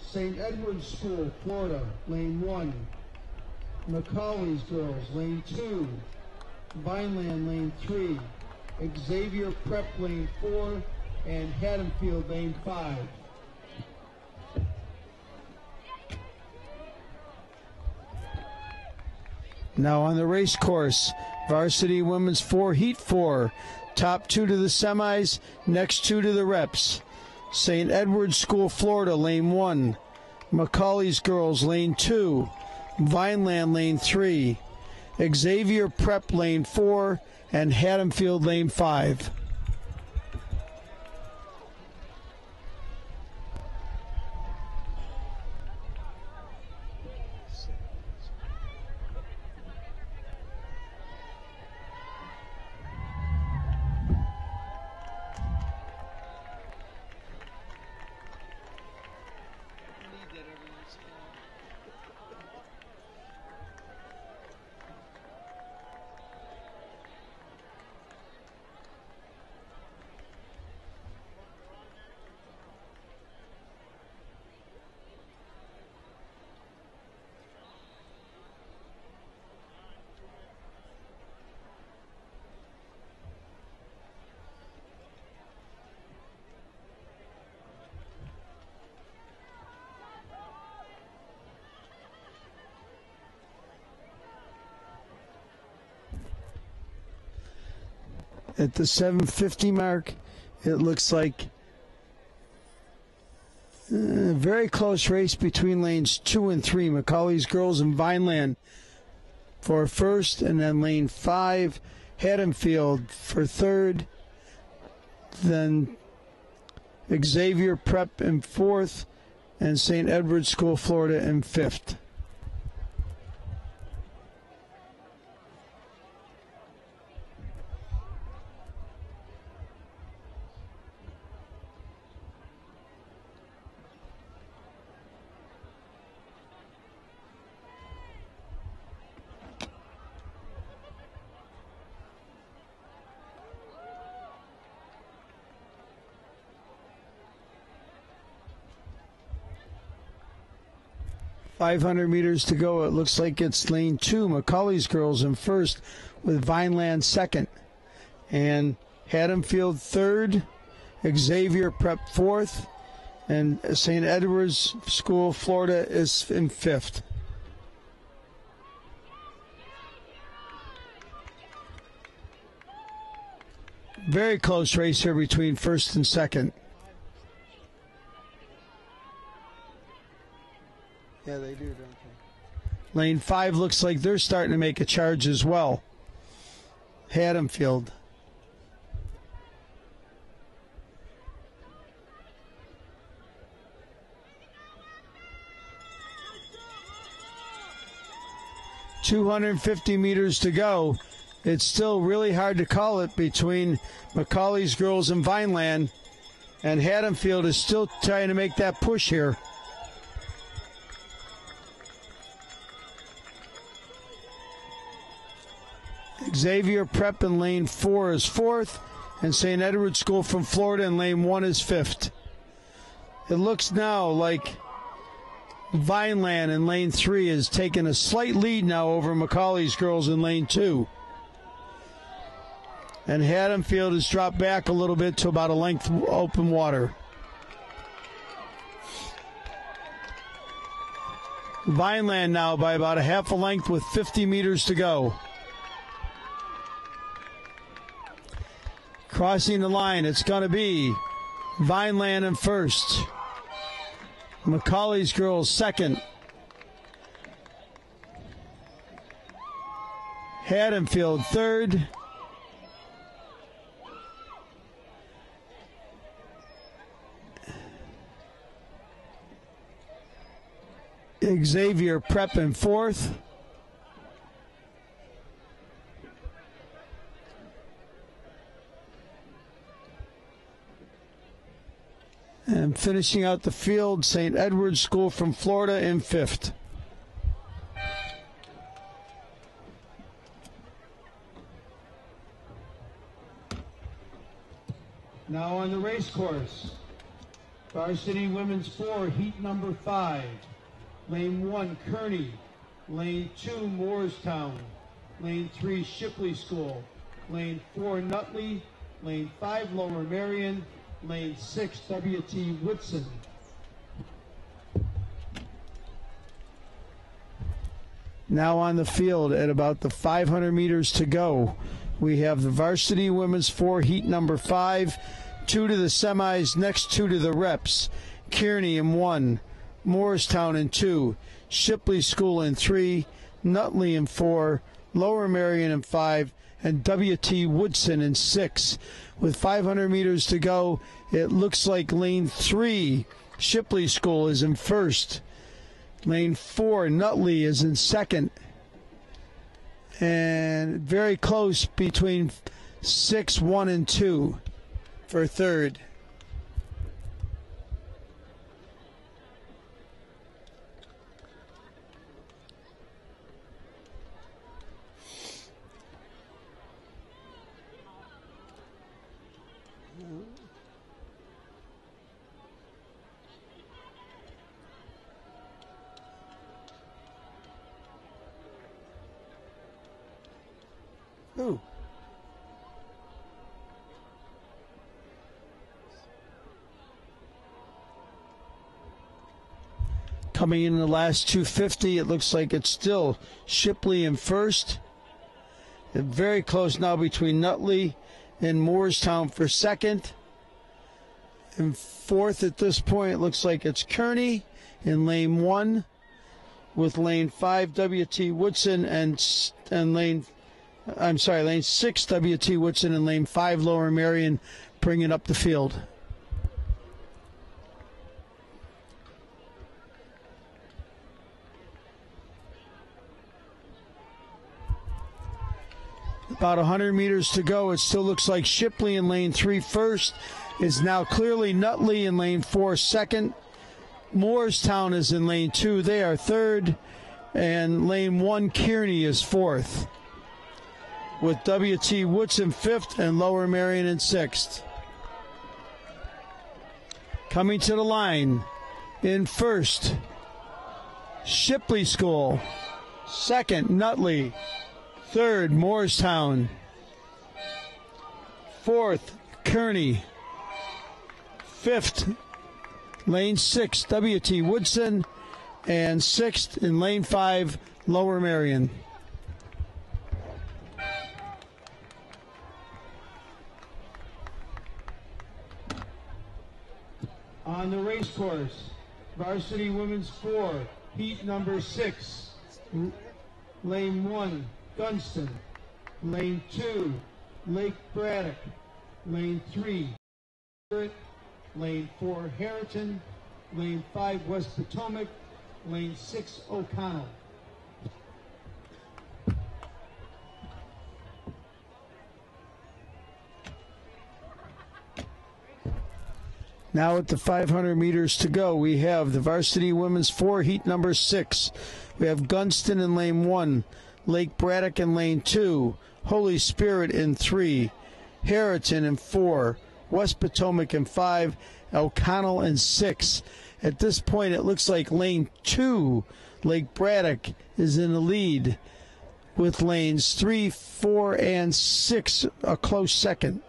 St. Edward's School, Florida, lane 1. Macaulay's girls, lane 2. Vineland, lane 3. Xavier Prep, lane 4. And Haddonfield, lane 5. Now on the race course, varsity women's 4, heat 4. Top 2 to the semis, next 2 to the reps. St. Edward's School, Florida, lane 1. Macaulay's girls, lane 2. Vineland, lane 3. Xavier Prep, lane 4. And Haddonfield, lane 5. At the 750 mark, it looks like a very close race between lanes 2 and 3. Macaulay's girls and Vineland for first, and then lane 5, Haddonfield for third. Then Xavier Prep in fourth, and St. Edward's School, Florida in fifth. .500 meters to go. It looks like it's lane 2. Macaulay's girls in first with Vineland second. And Haddonfield third. Xavier Prep fourth. And St. Edward's School, Florida is in fifth. Very close race here between first and second. Yeah, they do, don't they? Lane 5 looks like they're starting to make a charge as well. Haddonfield. .250 meters to go. It's still really hard to call it between Macaulay's girls and Vineland, and Haddonfield is still trying to make that push here. Xavier Prep in lane 4 is 4th, and St. Edward School from Florida in lane 1 is 5th. It looks now like Vineland in lane 3 has taken a slight lead now over Macaulay's girls in lane 2. And Haddonfield has dropped back a little bit to about a length open water. Vineland now by about a half a length with 50 meters to go. Crossing the line, it's going to be Vineland in first. Macaulay's girls second. Haddonfield third. Xavier Prep in fourth. And finishing out the field, St. Edward's School from Florida in fifth. Now on the race course, varsity women's 4, heat number 5. Lane 1, Kearney. Lane 2, Moorestown. Lane 3, Shipley School. Lane 4, Nutley. Lane 5, Lower Marion. Lane 6, W.T. Woodson. Now on the field at about the 500 meters to go, we have the varsity women's 4, heat number 5, 2 to the semis, next 2 to the reps. Kearney in 1, Moorestown in 2, Shipley School in 3, Nutley in 4, Lower Marion in 5, and W.T. Woodson in 6. With 500 meters to go, it looks like lane 3, Shipley School, is in first. Lane 4, Nutley, is in second. And very close between 6, 1, and 2 for third. Ooh. Coming in the last 250, it looks like it's still Shipley in first. And very close now between Nutley and Moorestown for second. And fourth at this point, it looks like it's Kearney in lane 1 with lane 5, W.T. Woodson, and lane 6, W.T. Woodson, and lane 5, Lower Marion, bringing up the field. About 100 meters to go. It still looks like Shipley in lane 3 first. Is now clearly Nutley in lane 4 second. Moorestown is in lane 2. They are third. And lane 1, Kearney, is fourth, with W.T. Woodson fifth and Lower Marion in sixth. Coming to the line in first, Shipley School. Second, Nutley. Third, Moorestown. Fourth, Kearney. Fifth, lane 6, W.T. Woodson. And sixth in lane 5, Lower Marion. On the race course, varsity women's 4, heat number 6. Lane 1, Gunston. Lane 2, Lake Braddock. Lane 3, Lane 4, Harriton. Lane 5, West Potomac. Lane 6, O'Connell. Now at the 500 meters to go, we have the varsity women's 4, heat number 6. We have Gunston in lane 1, Lake Braddock in lane 2, Holy Spirit in 3, Harriton in 4, West Potomac in 5, O'Connell in 6. At this point, it looks like lane 2, Lake Braddock, is in the lead, with lanes 3, 4, and 6 a close second.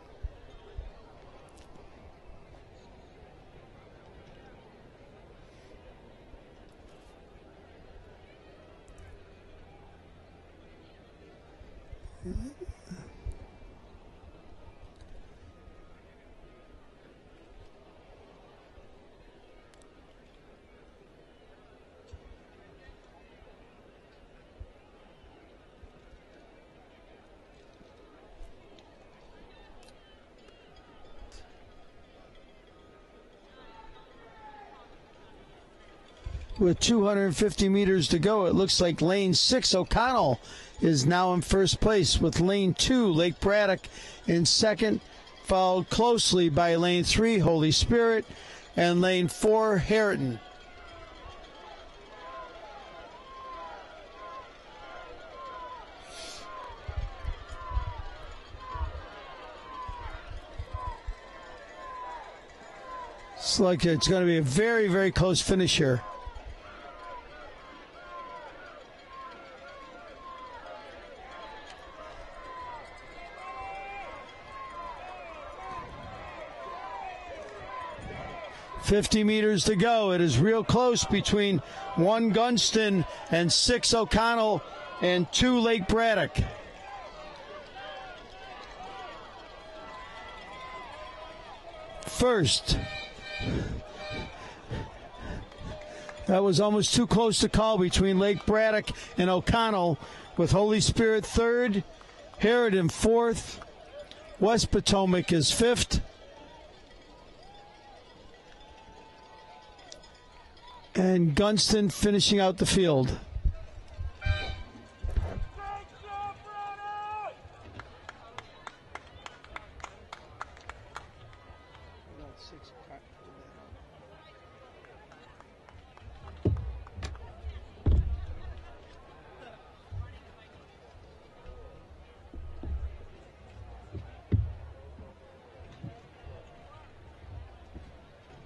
With 250 meters to go, it looks like lane 6, O'Connell, is now in first place, with lane 2, Lake Braddock, in second, followed closely by lane 3, Holy Spirit, and lane 4, Harriton. It's like it's going to be a very, very close finish here. .50 meters to go. It is real close between 1 Gunston and 6 O'Connell and 2 Lake Braddock. First. That was almost too close to call between Lake Braddock and O'Connell, with Holy Spirit third, Harriton fourth, West Potomac is fifth, and Gunston finishing out the field.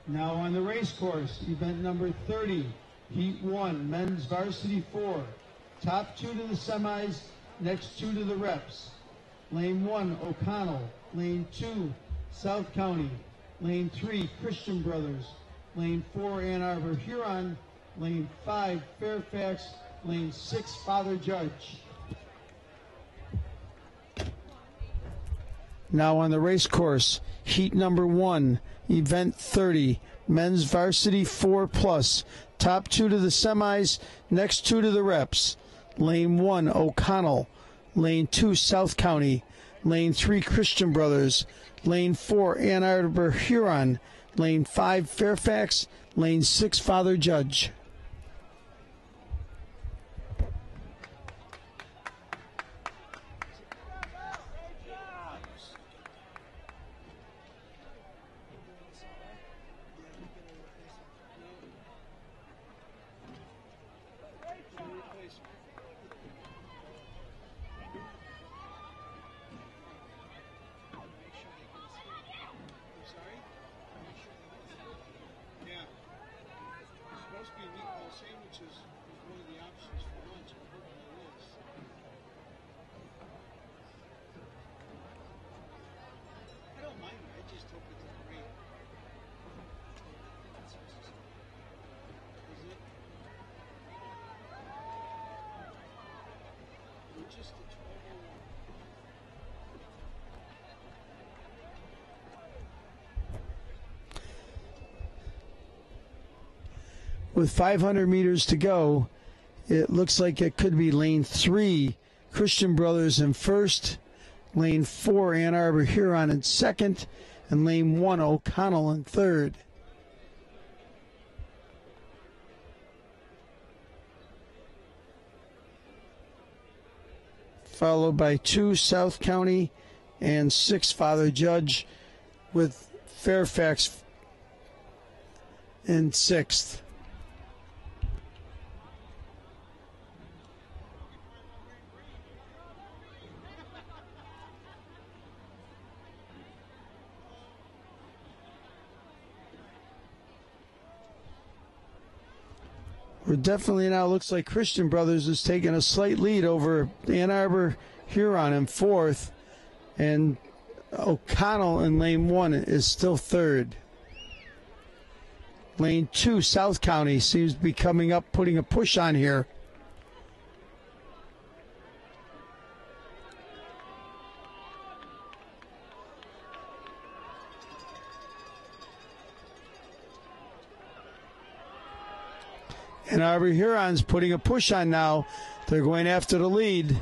Now on the race course, event number 30, Heat 1, Men's Varsity 4. Top 2 to the semis, next 2 to the reps. Lane 1, O'Connell. Lane 2, South County. Lane 3, Christian Brothers. Lane 4, Ann Arbor Huron. Lane 5, Fairfax. Lane 6, Father Judge. Now on the race course, Heat number 1, Event 30, Men's Varsity 4+. Top 2 to the semis, next 2 to the reps. Lane 1, O'Connell. Lane 2, South County. Lane 3, Christian Brothers. Lane 4, Ann Arbor Huron. Lane 5, Fairfax. Lane 6, Father Judge. With 500 meters to go, it looks like it could be lane 3, Christian Brothers in first, lane 4, Ann Arbor Huron in second, and lane 1, O'Connell in third. Followed by 2, South County, and 6, Father Judge, with Fairfax in sixth. We're definitely now looks like Christian Brothers is taking a slight lead over Ann Arbor Huron in fourth, and O'Connell in lane 1 is still third. Lane 2, South County seems to be coming up, putting a push on here. And Arbor Huron's putting a push on now. They're going after the lead.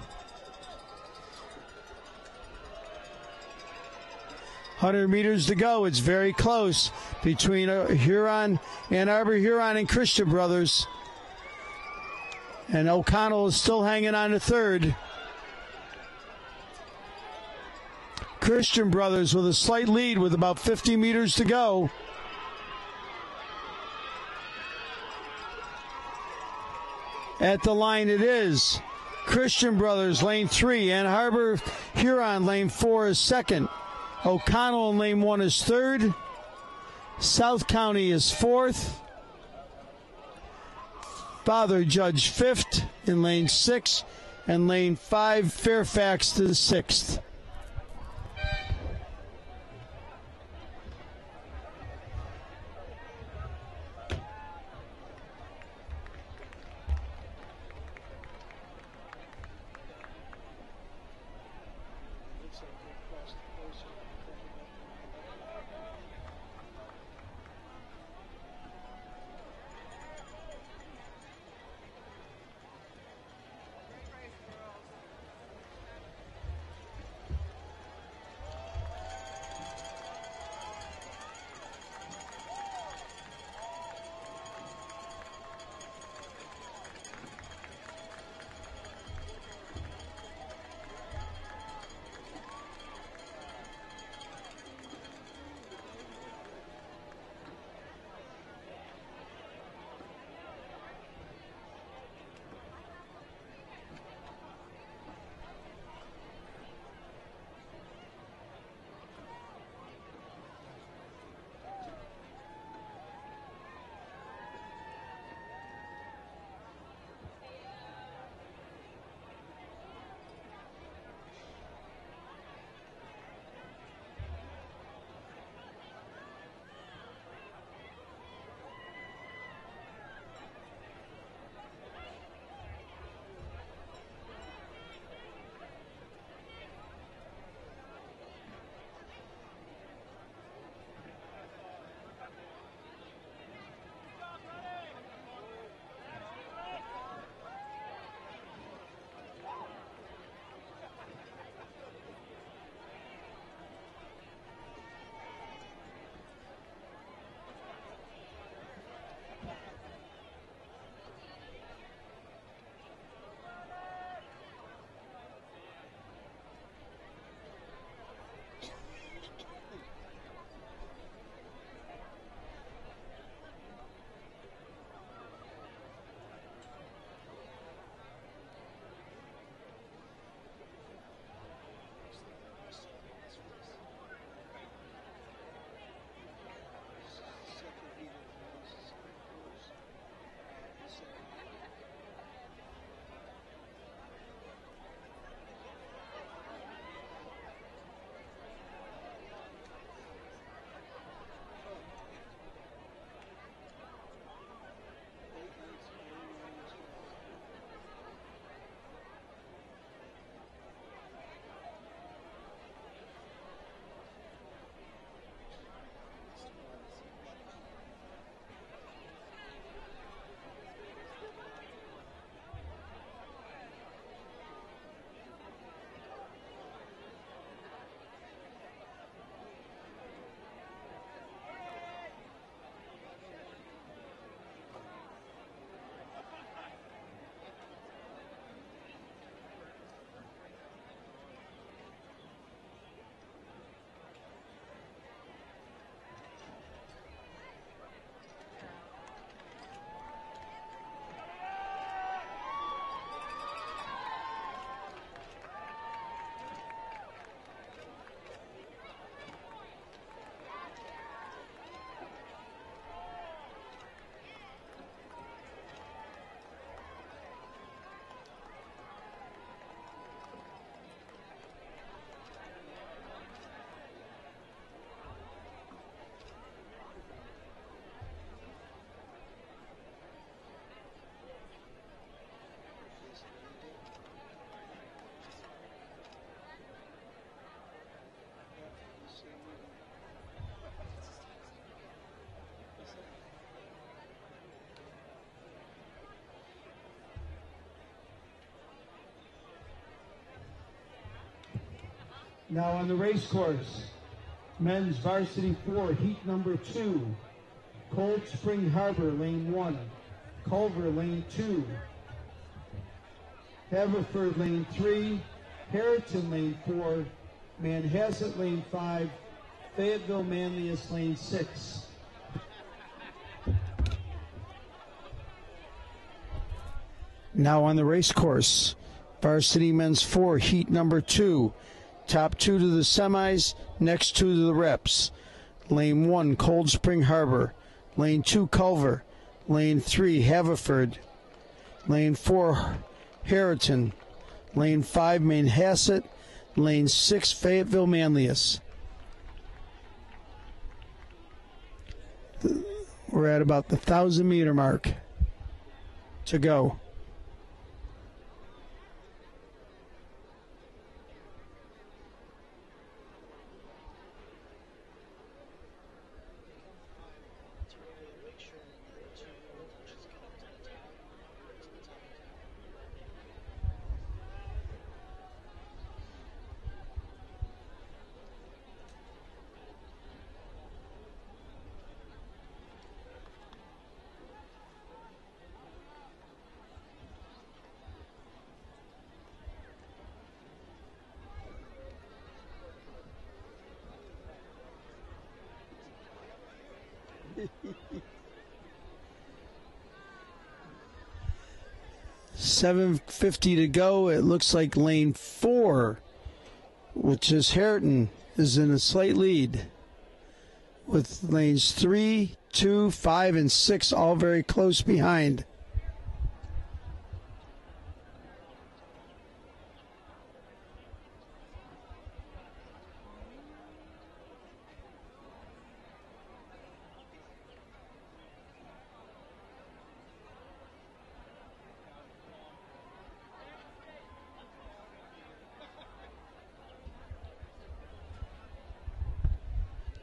100 meters to go. It's very close between Huron, Ann Arbor Huron, and Christian Brothers. And O'Connell is still hanging on to third. Christian Brothers with a slight lead with about 50 meters to go. At the line it is. Christian Brothers, lane 3. Ann Arbor Huron, lane 4 is second. O'Connell in lane 1 is third. South County is fourth. Father Judge fifth in lane 6. And lane 5, Fairfax is sixth. Now on the race course, men's varsity 4, heat number 2. Cold Spring Harbor, lane 1. Culver, lane 2. Haverford, lane 3. Harriton, lane 4. Manhasset, lane 5. Fayetteville, Manlius, lane 6. Now on the race course, varsity men's 4, heat number 2. Top 2 to the semis, next 2 to the reps. Lane 1, Cold Spring Harbor. Lane 2, Culver. Lane 3, Haverford. Lane 4, Harriton. Lane 5, Manhasset. Lane 6, Fayetteville, Manlius. We're at about the 1,000-meter mark to go. $7:50 to go. It looks like lane 4, which is Harriton, is in a slight lead, with lanes 3, 2, 5, and 6 all very close behind.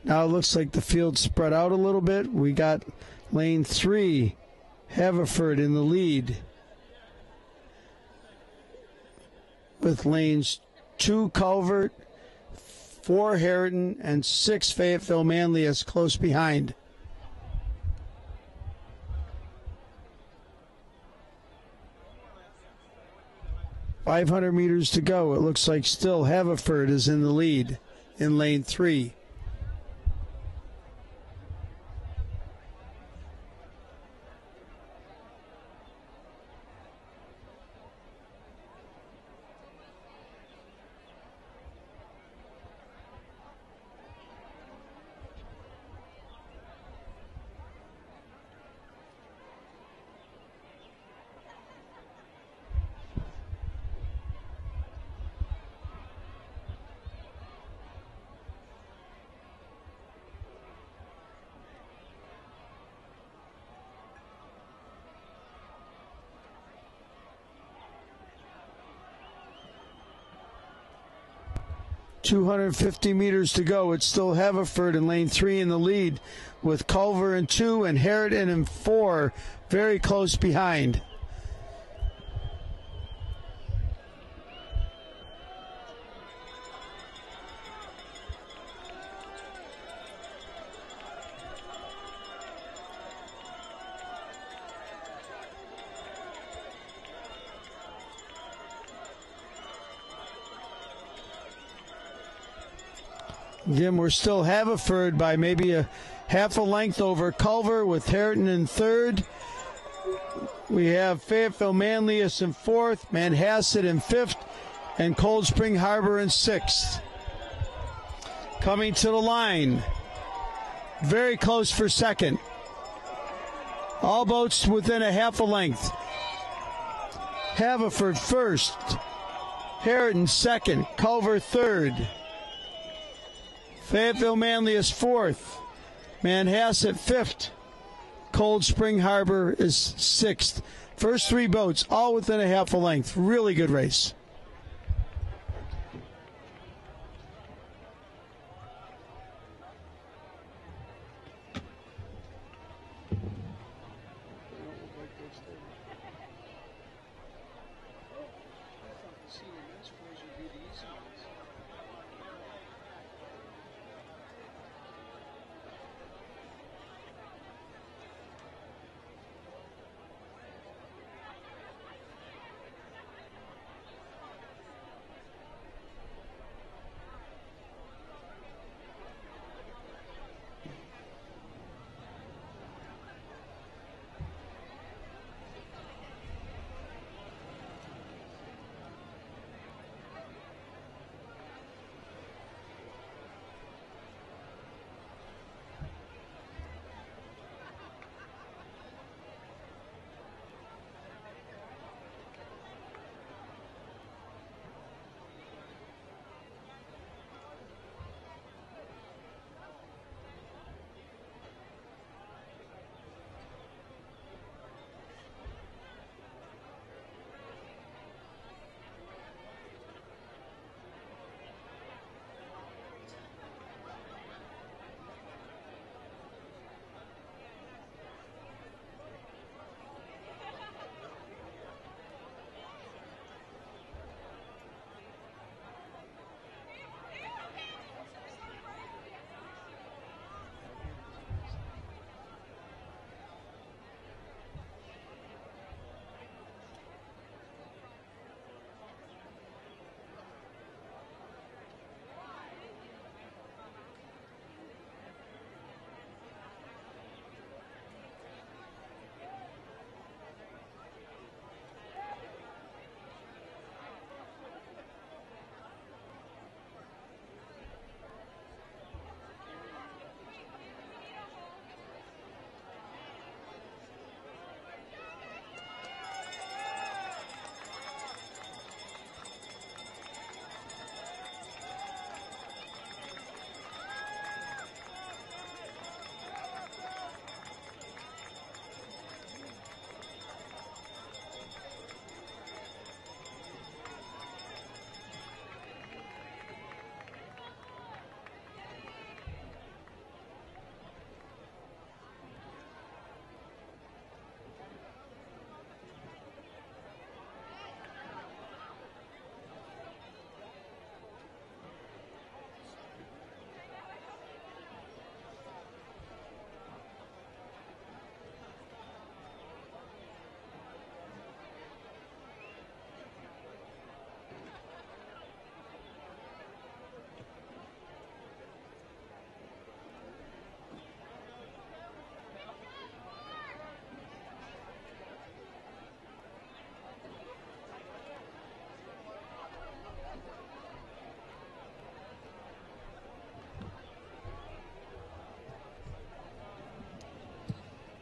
Now it looks like the field spread out a little bit. We got lane 3, Haverford, in the lead, with lanes 2, Culver, 4, Harriton, and 6, Fayetteville Manlius close behind. .500 meters to go. It looks like still Haverford is in the lead in lane 3. .250 meters to go. It's still Haverford in lane 3 in the lead, with Culver in 2 and Harriton in 4 very close behind. Again, we're still Haverford by maybe a half a length over Culver, with Harriton in 3rd. We have Fayetteville Manlius in 4th, Manhasset in 5th, and Cold Spring Harbor in 6th. Coming to the line, very close for 2nd. All boats within a half a length. Haverford 1st, Harriton 2nd, Culver 3rd. Fayetteville Manlius 4th, Manhasset 5th, Cold Spring Harbor is 6th. First 3 boats all within a half a length. Really good race.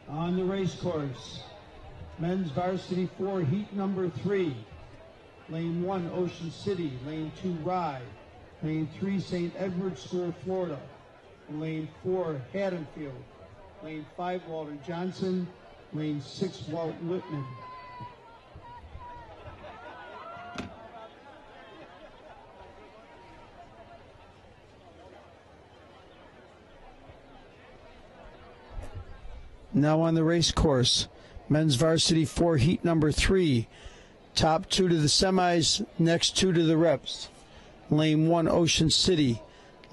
On the race course, men's varsity 4, heat number 3. Lane 1, Ocean City. Lane 2, Rye. Lane 3, St. Edward's School, Florida. Lane 4, Haddonfield. Lane 5, Walter Johnson. Lane 6, Walt Whitman. Now on the race course, men's varsity 4, heat number 3. Top 2 to the semis, next 2 to the reps. Lane 1, Ocean City.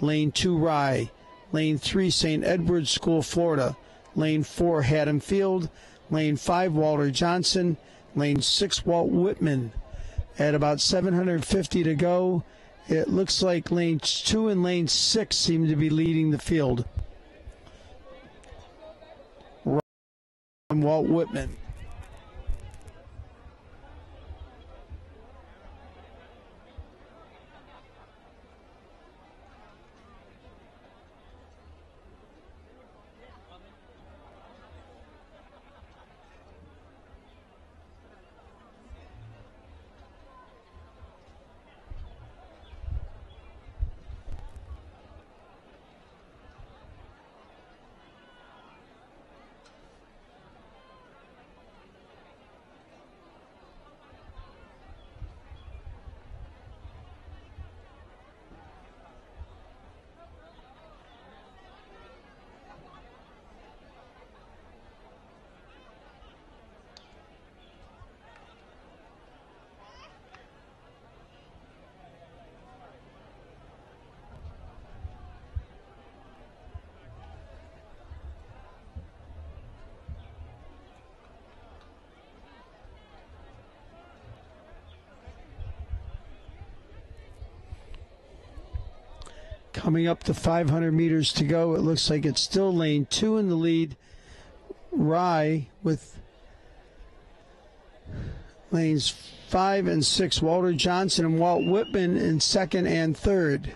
Lane 2, Rye. Lane 3, St. Edward's School, Florida. Lane 4, Haddonfield. Lane 5, Walter Johnson. Lane 6, Walt Whitman. At about 750 to go, it looks like lane 2 and lane 6 seem to be leading the field. And Walt Whitman. Coming up to 500 meters to go, it looks like it's still lane 2 in the lead. Rye with lanes 5 and 6. Walter Johnson and Walt Whitman in second and third.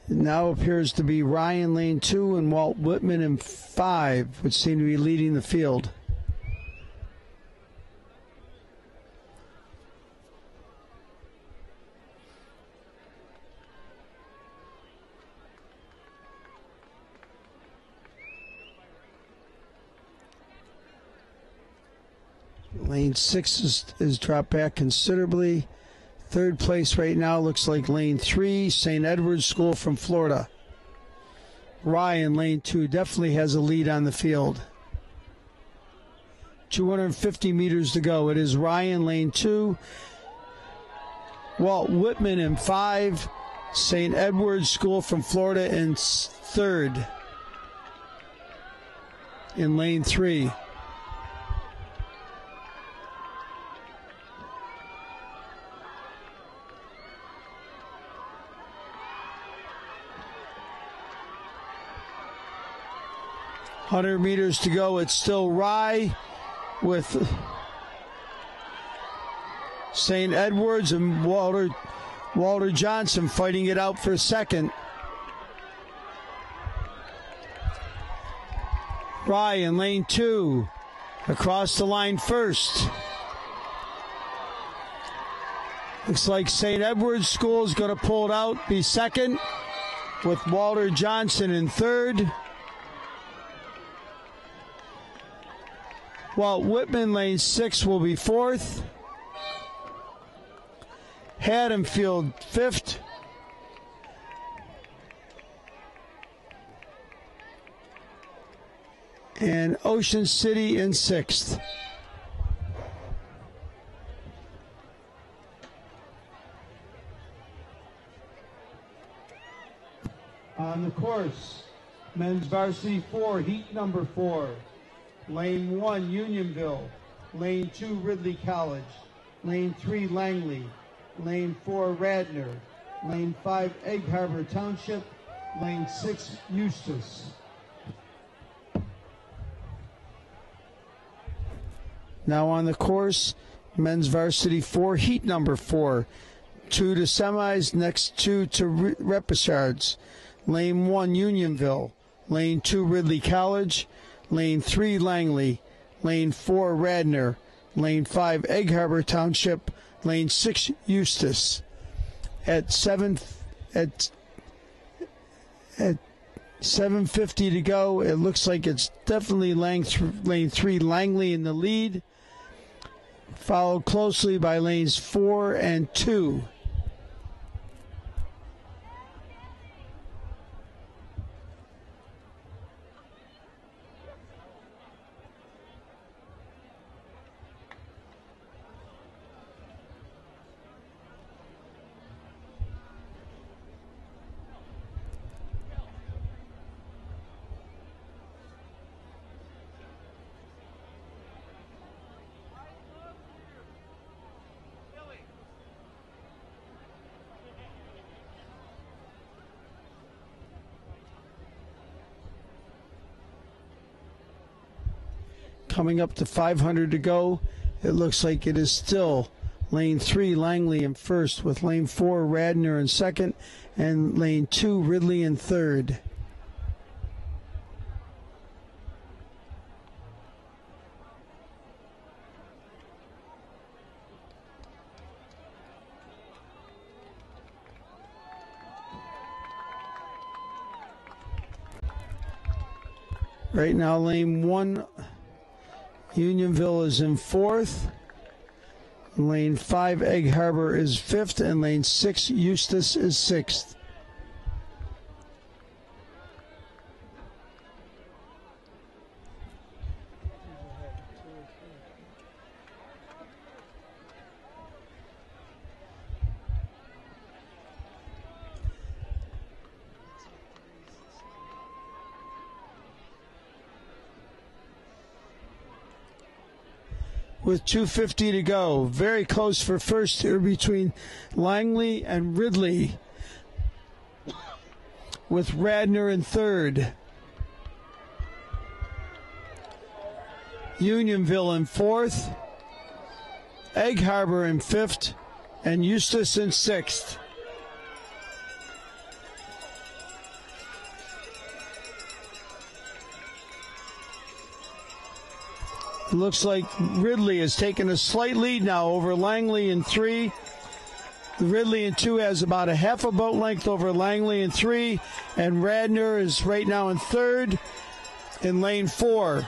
It now appears to be Ryan lane 2 and Walt Whitman in 5, which seem to be leading the field. Lane 6 is dropped back considerably. Third place right now looks like lane 3, St. Edward's School from Florida. Ryan, lane 2, definitely has a lead on the field. 250 meters to go. It is Ryan, lane 2. Walt Whitman in 5. St. Edward's School from Florida in third. In lane 3. Hundred meters to go. It's still Rye with St. Edward's and Walter Johnson fighting it out for second. Rye in lane 2 across the line first. Looks like St. Edward's School is going to pull it out, be second, with Walter Johnson in third. Walt Whitman, lane 6, will be fourth. Haddonfield, 5th. And Ocean City in 6th. On the course, men's varsity 4, heat number 4. Lane 1, Unionville. Lane 2, Ridley College. Lane 3, Langley. Lane 4, Radnor. Lane 5, Egg Harbor Township. Lane 6, Eustis. Now on the course, men's varsity 4, heat number 4. 2 to semis, next 2 to repechage. Lane 1, Unionville. Lane 2, Ridley College. Lane 3, Langley. Lane 4, Radnor. Lane 5, Egg Harbor Township. Lane 6, Eustis. At 7:50 to go, it looks like it's definitely lane 3, Langley in the lead, followed closely by lanes 4 and 2. Coming up to 500 to go, it looks like it is still lane 3, Langley in first, with lane 4, Radnor in second, and lane 2, Ridley in third. Right now, lane 1, Unionville is in fourth. Lane 5, Egg Harbor is fifth, and lane 6, Eustis is sixth. With 2:50 to go. Very close for first here between Langley and Ridley, with Radnor in third. Unionville in fourth. Egg Harbor in fifth. And Eustis in sixth. It looks like Ridley has taken a slight lead now over Langley in 3. Ridley in 2 has about a half a boat length over Langley in 3. And Radnor is right now in third in lane 4,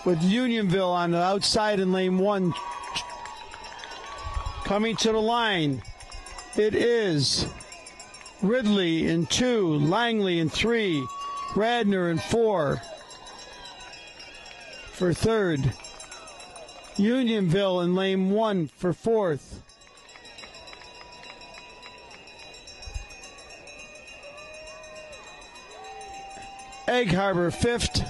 with Unionville on the outside in lane 1. Coming to the line, it is Ridley in 2, Langley in 3, Radnor in 4. For third, Unionville in lane 1 for fourth. Egg Harbor fifth.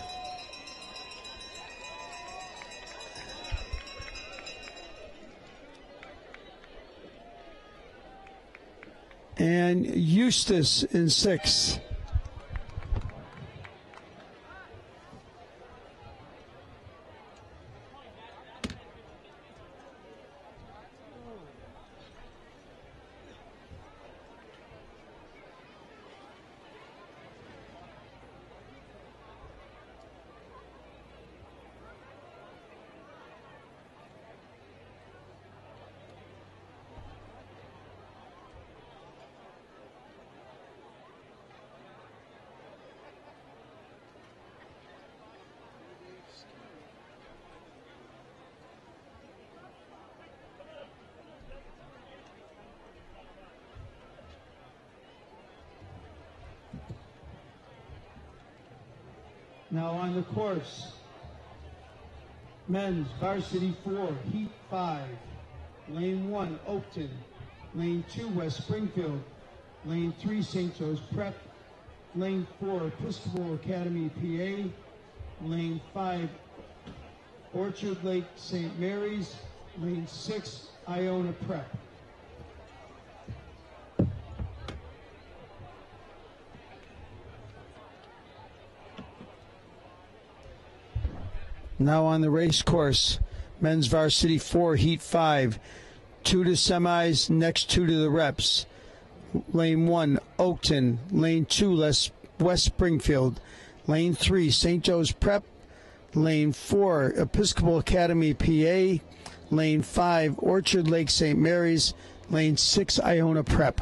And Eustis in sixth. Now on the course, men's varsity 4, heat 5, lane 1, Oakton, lane 2, West Springfield, lane 3, St. Joe's Prep, lane 4, Episcopal Academy, PA, lane 5, Orchard Lake, St. Mary's, lane 6, Iona Prep. Now on the race course, Men's varsity 4, heat 5. 2 to semis, next 2 to the reps. Lane 1, Oakton. Lane 2, West Springfield. Lane 3, St. Joe's Prep. Lane 4, Episcopal Academy, PA. Lane 5, Orchard Lake St. Mary's. Lane 6, Iona Prep.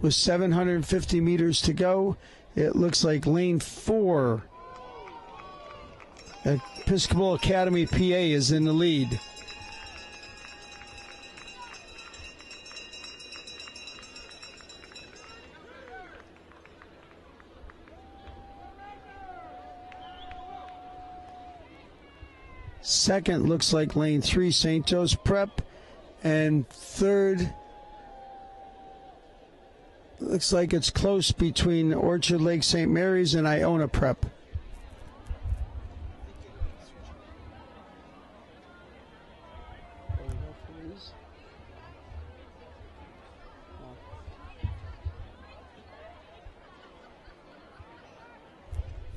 With 750 meters to go, it looks like lane 4, Episcopal Academy, PA, is in the lead. Second looks like lane 3, St. Joe's Prep, and third looks like it's close between Orchard Lake St. Mary's and Iona Prep.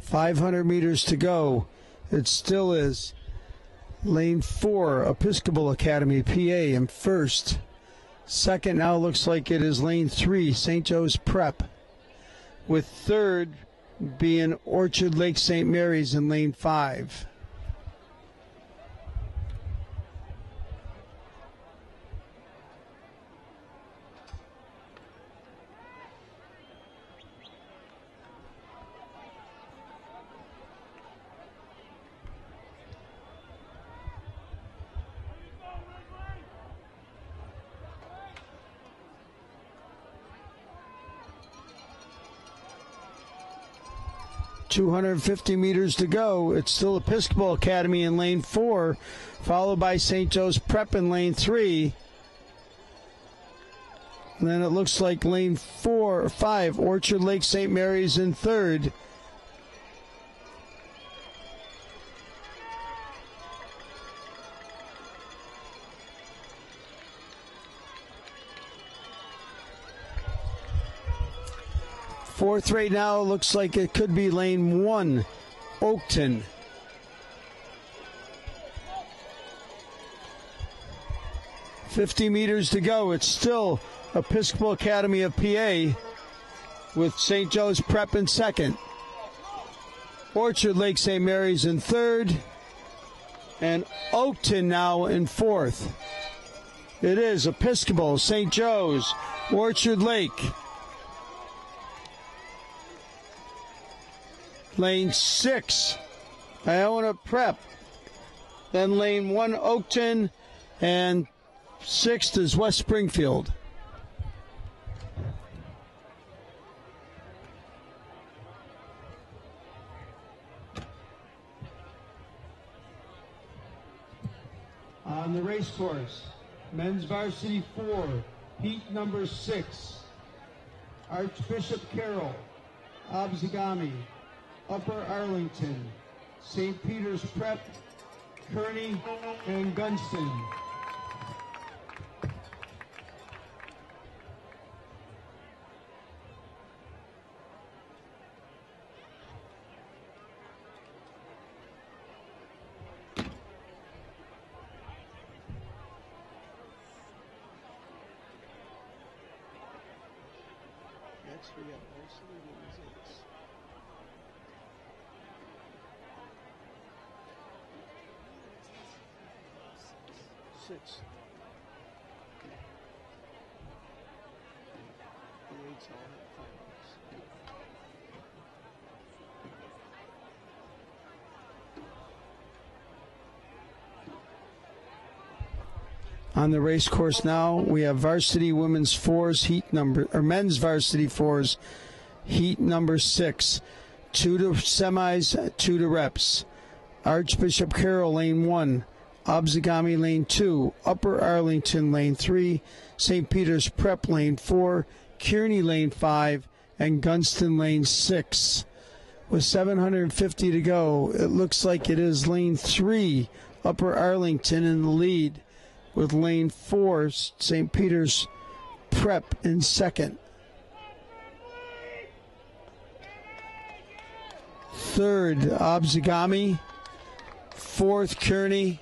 .500 meters to go. It still is lane 4, Episcopal Academy, PA, in first. Second now looks like it is lane 3, St. Joe's Prep, with third being Orchard Lake St. Mary's in lane 5. .250 meters to go. It's still Episcopal Academy in lane 4, followed by St. Joe's Prep in lane 3. And then it looks like lane 4 or 5, Orchard Lake St. Mary's in third. Fourth right now looks like it could be lane 1, Oakton. .50 meters to go. It's still Episcopal Academy of PA with St. Joe's Prep in second. Orchard Lake St. Mary's in third. And Oakton now in fourth. It is Episcopal, St. Joe's, Orchard Lake. Lane 6, Iona Prep. Then lane 1, Oakton. And 6th is West Springfield. On the race course, men's varsity 4, heat number 6, Archbishop Carroll, Obzagami, Upper Arlington, St. Peter's Prep, Kearney, and Gunston. Next we got varsity women's 8s. Six. The 8s all have finals. On the race course now, we have varsity women's 4s heat number, or men's varsity 4s heat number 6. 2 to semis, 2 to reps. Archbishop Carroll, lane 1. Obzagami, lane 2. Upper Arlington, lane 3. St. Peter's Prep, lane 4. Kearney, lane 5. And Gunston, lane 6. With 750 to go, it looks like it is lane 3, Upper Arlington, in the lead, with lane 4, St. Peter's Prep, in second. Third, Obzagami. Fourth, Kearney.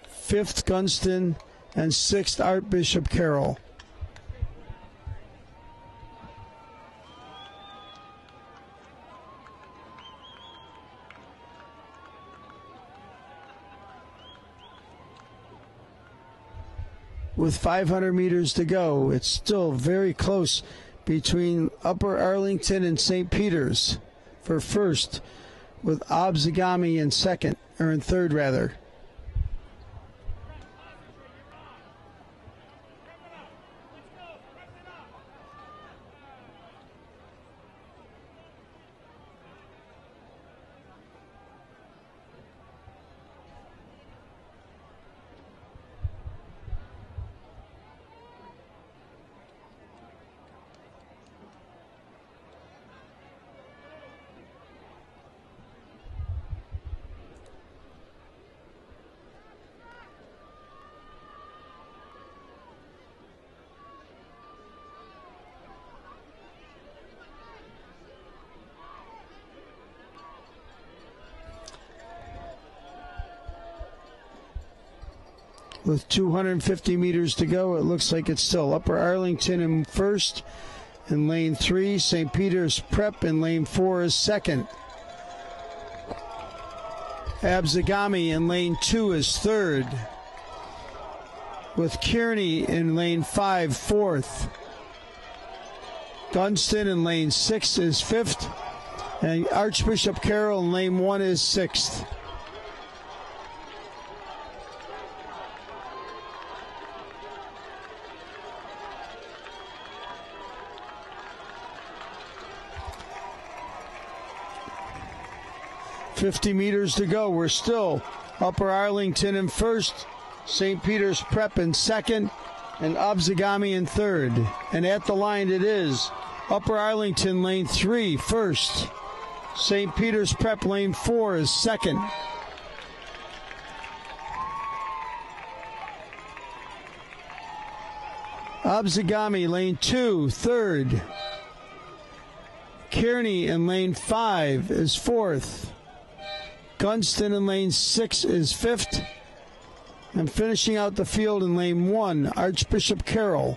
Fifth, Gunston. And sixth, Archbishop Carroll. With 500 meters to go, it's still very close between Upper Arlington and St. Peter's for first, with Obzagami in second, or in third rather. With 250 meters to go, it looks like it's still Upper Arlington in first. In lane 3, St. Peter's Prep in lane 4 is second. Obzagami in lane 2 is third. With Kearney in lane 5, fourth. Gunston in lane 6 is fifth. And Archbishop Carroll in lane 1 is sixth. .50 meters to go. We're still Upper Arlington in first, St. Peter's Prep in second, and Obzagami in third. And at the line it is Upper Arlington lane 3 first, St. Peter's Prep lane 4 is second. Obzagami lane 2 third. Kearney in lane 5 is fourth. Gunston in lane 6 is fifth. And finishing out the field in lane 1, Archbishop Carroll.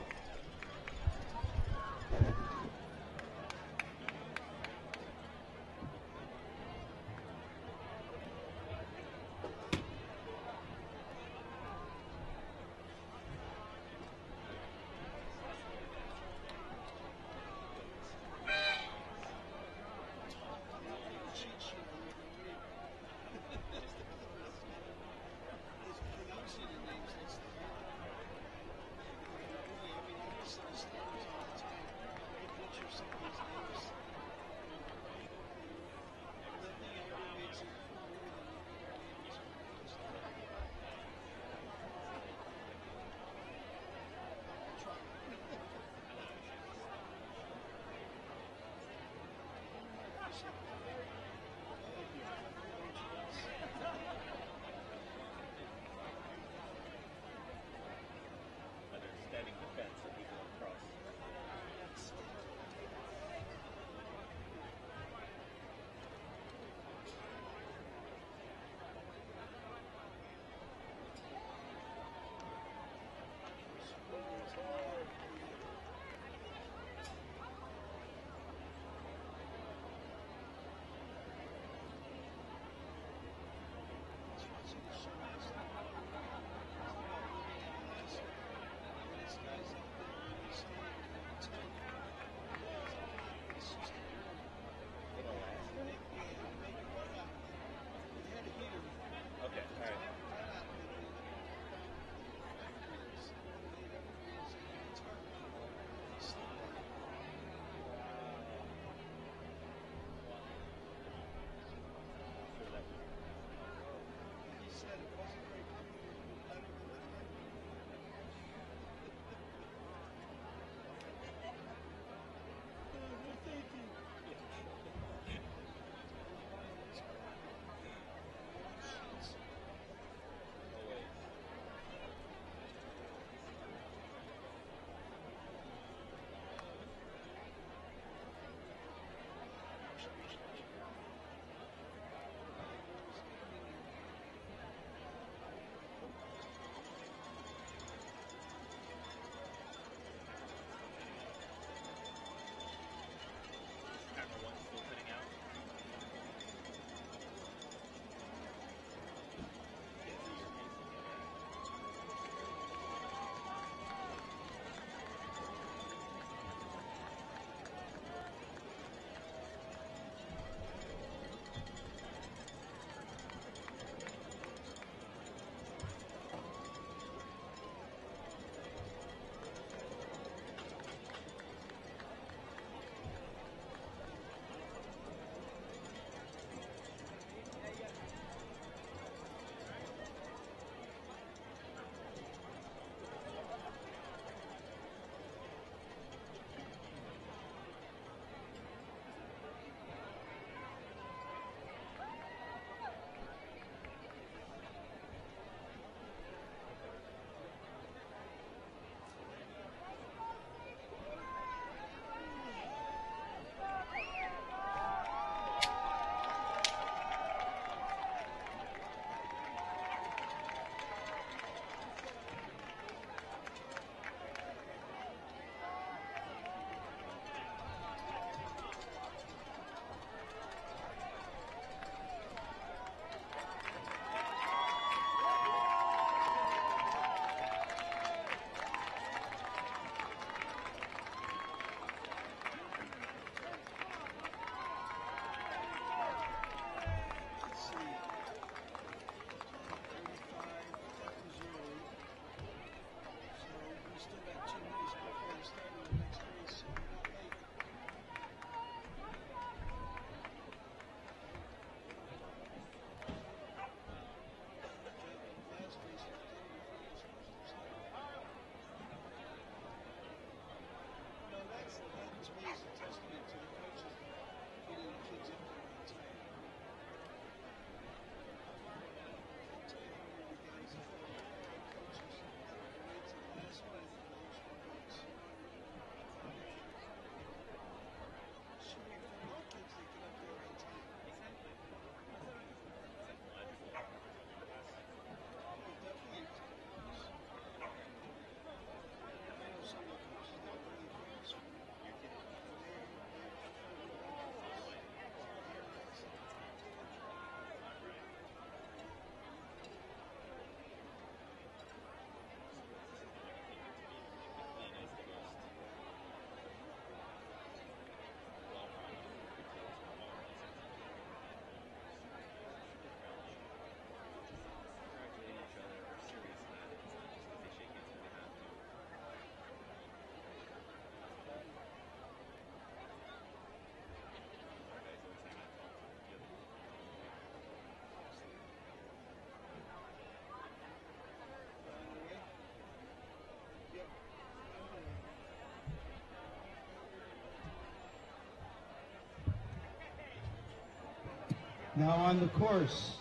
Now on the course,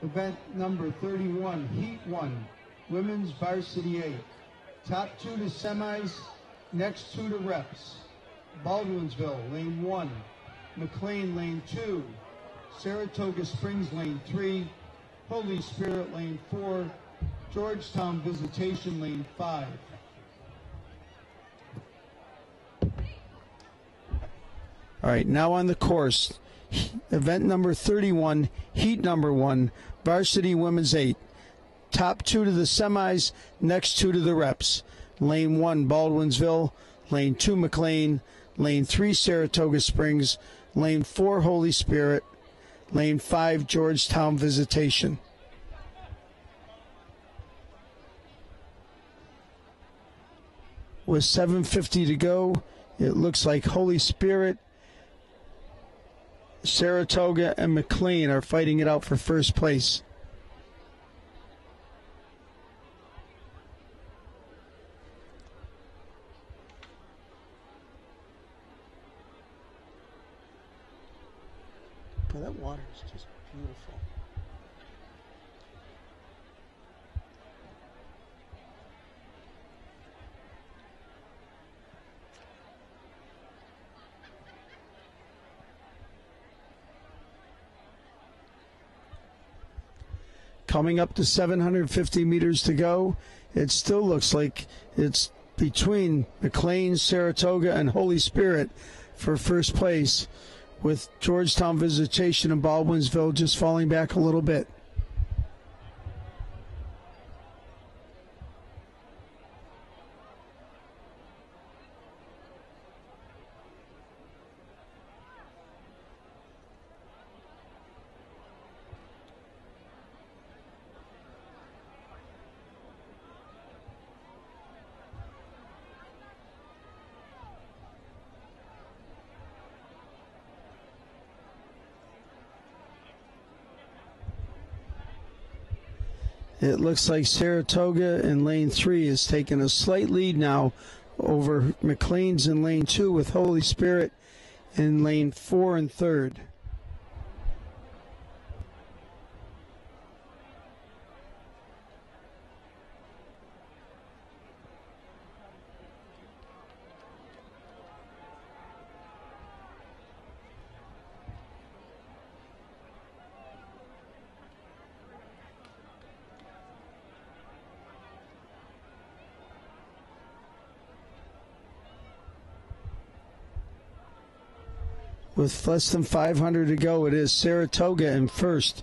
event number 31, Heat 1, Women's Varsity 8. Top 2 to semis, next 2 to reps. Baldwinsville, lane 1. McLean, lane 2. Saratoga Springs, lane 3. Holy Spirit, lane 4. Georgetown Visitation, lane 5. All right, now on the course, event number 31, heat number 1, varsity women's 8. Top 2 to the semis, next 2 to the reps. Lane 1, Baldwinsville. Lane 2, McLean. Lane 3, Saratoga Springs. Lane 4, Holy Spirit. Lane 5, Georgetown Visitation. With 7:50 to go, it looks like Holy Spirit, Saratoga, and McLean are fighting it out for first place. Boy, that water is just beautiful. Coming up to 750 meters to go, it still looks like it's between McLean, Saratoga, and Holy Spirit for first place, with Georgetown Visitation and Baldwinsville just falling back a little bit. It looks like Saratoga in lane 3 is taking a slight lead now over McLean's in lane 2, with Holy Spirit in lane 4 and 3rd. With less than 500 to go, it is Saratoga in first,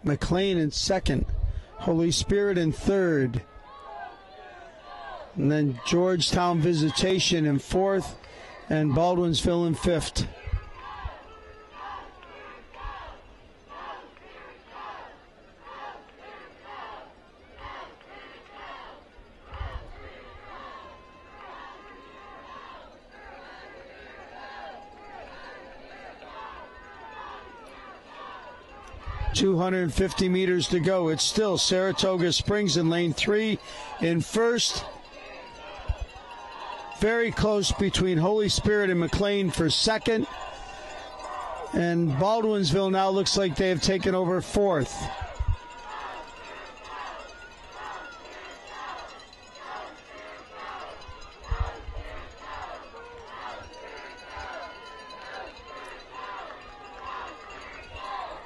McLean in second, Holy Spirit in third, and then Georgetown Visitation in fourth, and Baldwinsville in fifth. .250 meters to go. It's still Saratoga Springs in lane 3 in first. Very close between Holy Spirit and McLean for second. And Baldwinsville now looks like they have taken over fourth.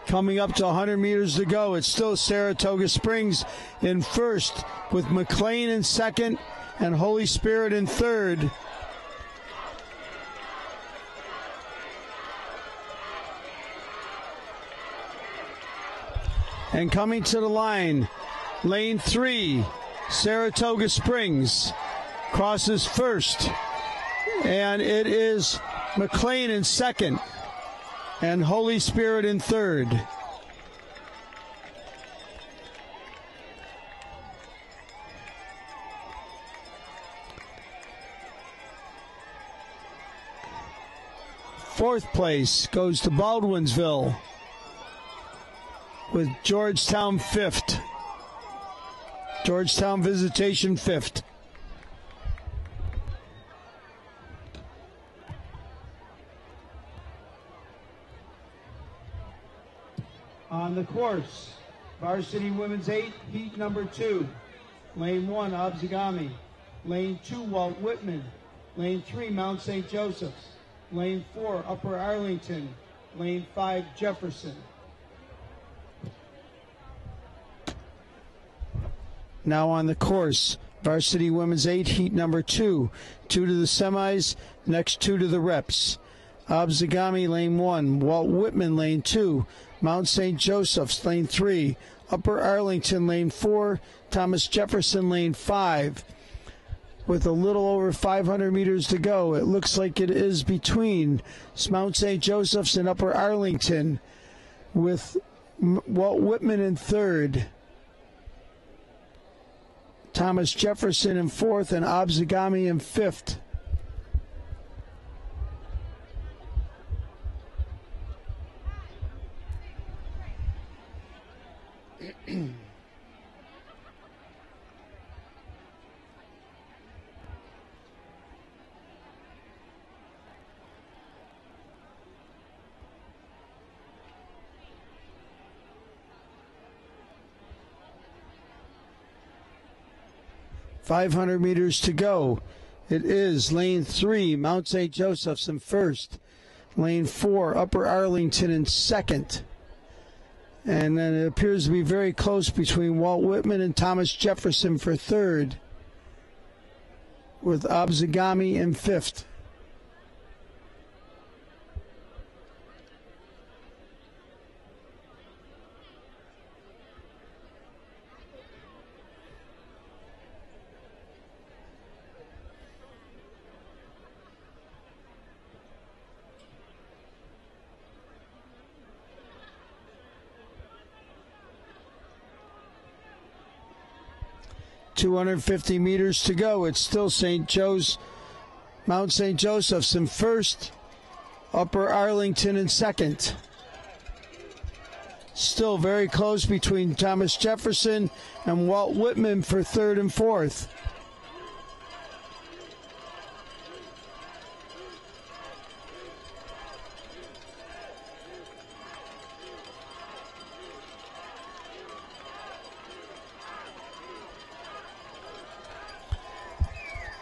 Coming up to 100 meters to go, it's still Saratoga Springs in first, with McLean in second and Holy Spirit in third. And coming to the line, lane 3, Saratoga Springs crosses first, and it is McLean in second and Holy Spirit in third. Fourth place goes to Baldwinsville, with Georgetown fifth. Georgetown Visitation fifth. On the course, varsity women's 8, heat number 2. Lane 1, Obzagami. Lane 2, Walt Whitman. Lane 3, Mount St. Joseph's. Lane 4, Upper Arlington. Lane 5, Jefferson. Now on the course, varsity women's 8, heat number 2. 2 to the semis, next 2 to the reps. Obzagami, lane 1. Walt Whitman, lane 2. Mount St. Joseph's, lane 3. Upper Arlington, lane 4. Thomas Jefferson, lane 5. With a little over 500 meters to go, it looks like it is between Mount St. Joseph's and Upper Arlington, with Walt Whitman in third, Thomas Jefferson in fourth, and Obzagami in fifth. .500 meters to go. It is lane 3, Mount St. Joseph's in first. Lane 4, Upper Arlington in second. And then it appears to be very close between Walt Whitman and Thomas Jefferson for third, with Obzagami in fifth. .250 meters to go. It's still Mount St. Joseph's in first, Upper Arlington in second. Still very close between Thomas Jefferson and Walt Whitman for third and fourth.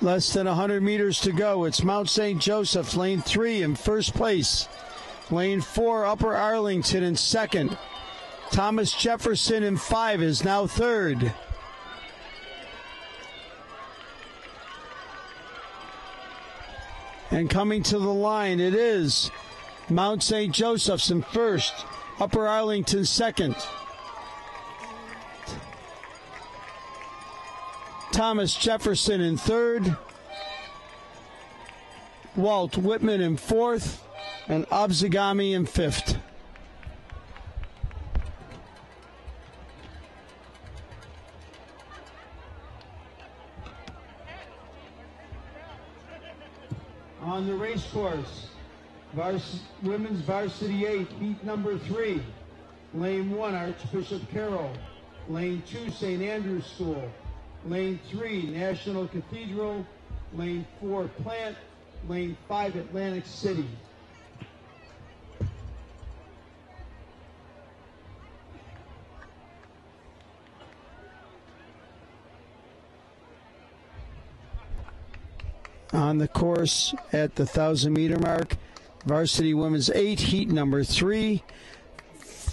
Less than 100 meters to go. It's Mount St. Joseph, lane 3 in first place. Lane 4, Upper Arlington in second. Thomas Jefferson in 5 is now third. And coming to the line, it is Mount St. Joseph's in first. Upper Arlington second. Thomas Jefferson in third, Walt Whitman in fourth, and Obzagami in fifth. On the race course, women's varsity 8, heat number 3, lane 1, Archbishop Carroll, lane 2, St. Andrew's School, lane 3, National Cathedral, lane 4, Plant, lane 5, Atlantic City. On the course at the 1,000-meter mark, varsity women's 8, heat number 3,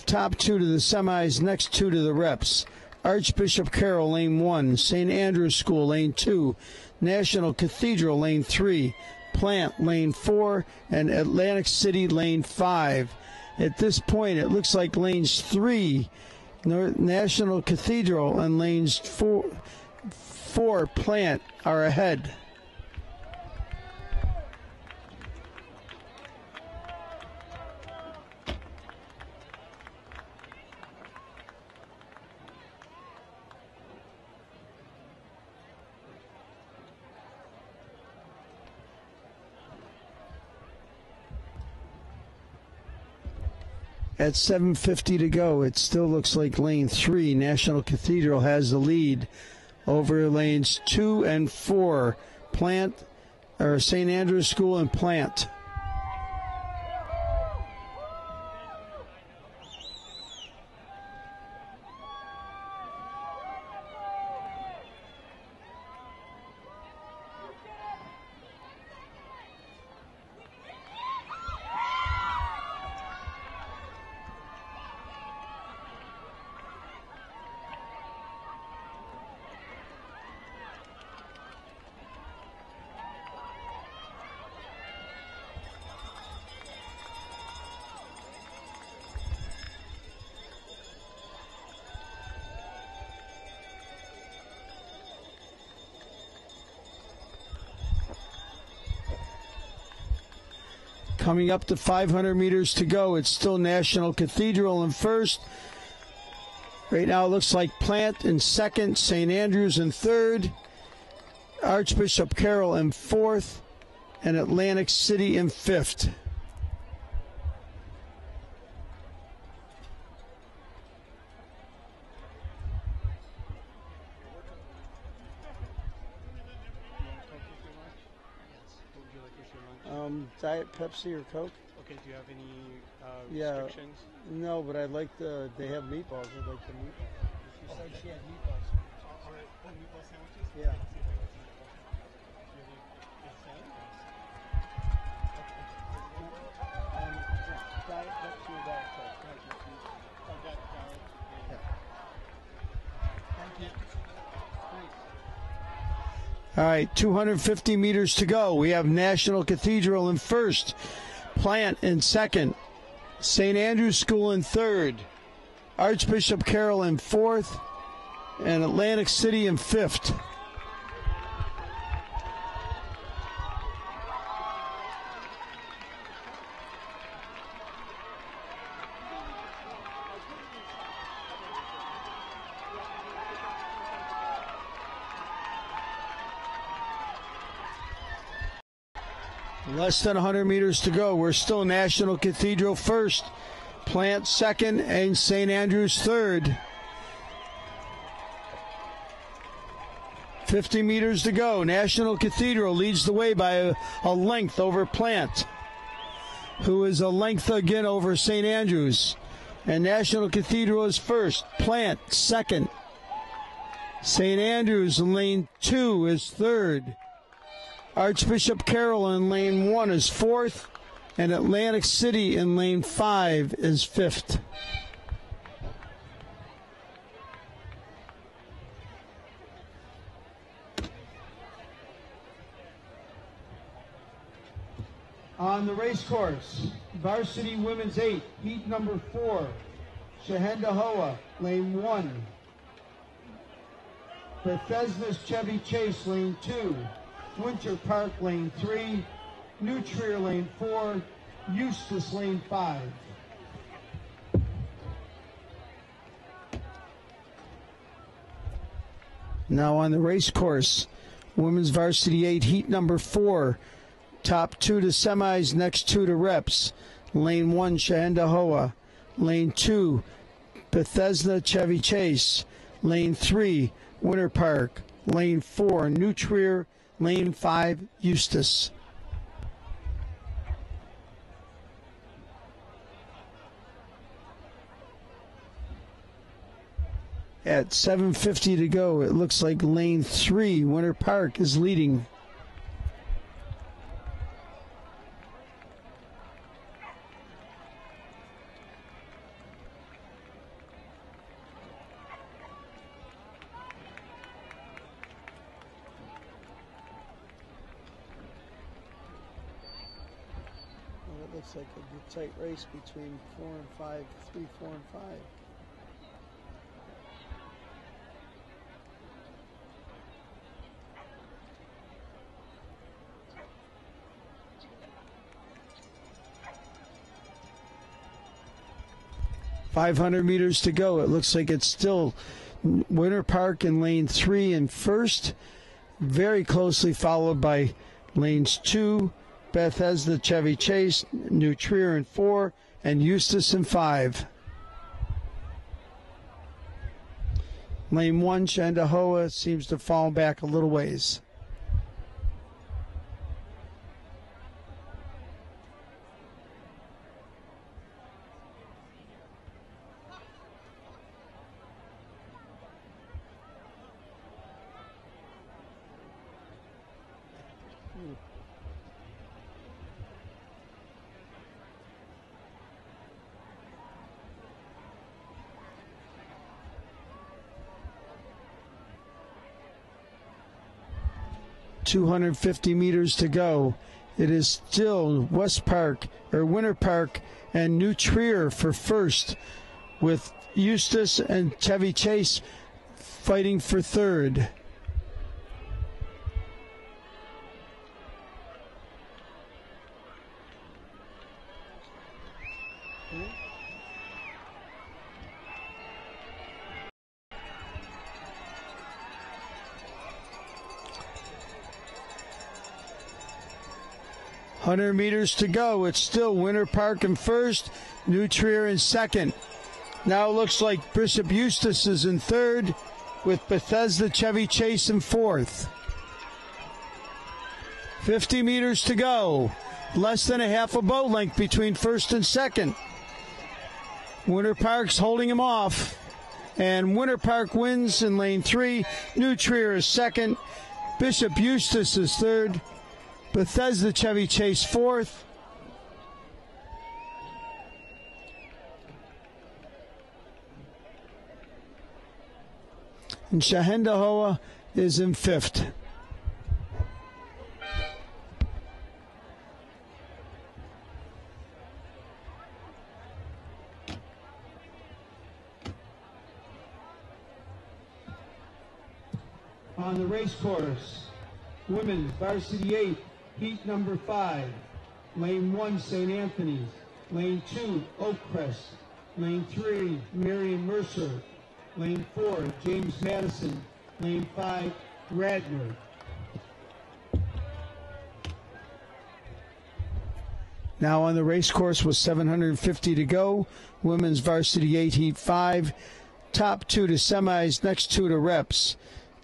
top 2 to the semis, next 2 to the reps. Archbishop Carroll, lane 1, St. Andrew's School, lane 2, National Cathedral, lane 3, Plant, lane 4, and Atlantic City, lane 5. At this point, it looks like lanes 3, National Cathedral, and lanes 4, Plant, are ahead. At 7:50 to go, it still looks like lane 3, National Cathedral, has the lead over lanes 2 and 4, Plant, or St. Andrew's School and Plant. Coming up to 500 meters to go. It's still National Cathedral in first. Right now it looks like Plant in second, St. Andrews in third, Archbishop Carroll in fourth, and Atlantic City in fifth. Diet Pepsi or Coke? Okay, do you have any restrictions? No, but I'd like the, they have meatballs. I'd like the meatballs. She said she had meatballs. All right, meatball sandwiches? Yeah. Diet Pepsi or Diet Coke? Thank you. All right, 250 meters to go. We have National Cathedral in first, Plant in second, St. Andrew's School in third, Archbishop Carroll in fourth, and Atlantic City in fifth. Less than 100 meters to go. We're still National Cathedral first, Plant second, and St. Andrews third. 50 meters to go. National Cathedral leads the way by a length over Plant, who is a length again over St. Andrews. And National Cathedral is first, Plant second. St. Andrews in lane 2 is third. Archbishop Carroll in lane 1 is fourth, and Atlantic City in lane 5 is fifth. On the race course, varsity women's 8, heat number 4, Shahendahoa, lane 1. Bethesda's Chevy Chase, lane 2. Winter Park, lane 3, New Trier, lane 4, Eustis, lane 5. Now on the race course, women's varsity 8, heat number 4, top 2 to semis, next 2 to reps. Lane 1, Shahendahoa. Lane 2, Bethesda Chevy Chase. Lane 3, Winter Park. Lane 4, New Trier. Lane 5, Eustis. At 7:50 to go, it looks like lane 3, Winter Park, is leading. Looks like a tight race between 4 and 5, 3, 4, and 5. .500 meters to go. It looks like it's still Winter Park in lane 3 in first, very closely followed by lanes 2, Bethesda Chevy Chase, New Trier in 4, and Eustis in 5. Lane 1, Shahendahoa, seems to fall back a little ways. .250 meters to go. It is still Winter Park and New Trier for first, with Eustis and Chevy Chase fighting for third. 100 meters to go. It's still Winter Park in first, New Trier in second. Now it looks like Bishop Eustace is in third, with Bethesda Chevy Chase in fourth. 50 meters to go. Less than a half a boat length between first and second. Winter Park's holding him off. And Winter Park wins in lane 3. New Trier is second. Bishop Eustace is third. Bethesda Chevy Chase fourth. And Shahendahoa is in fifth. On the race course, women's varsity 8, heat number 5, lane 1, St. Anthony's, lane 2, Oakcrest, lane 3, Marion Mercer, lane 4, James Madison, lane 5, Radnor. Now on the race course with 750 to go, women's varsity 8, heat 5, top 2 to semis, next 2 to reps.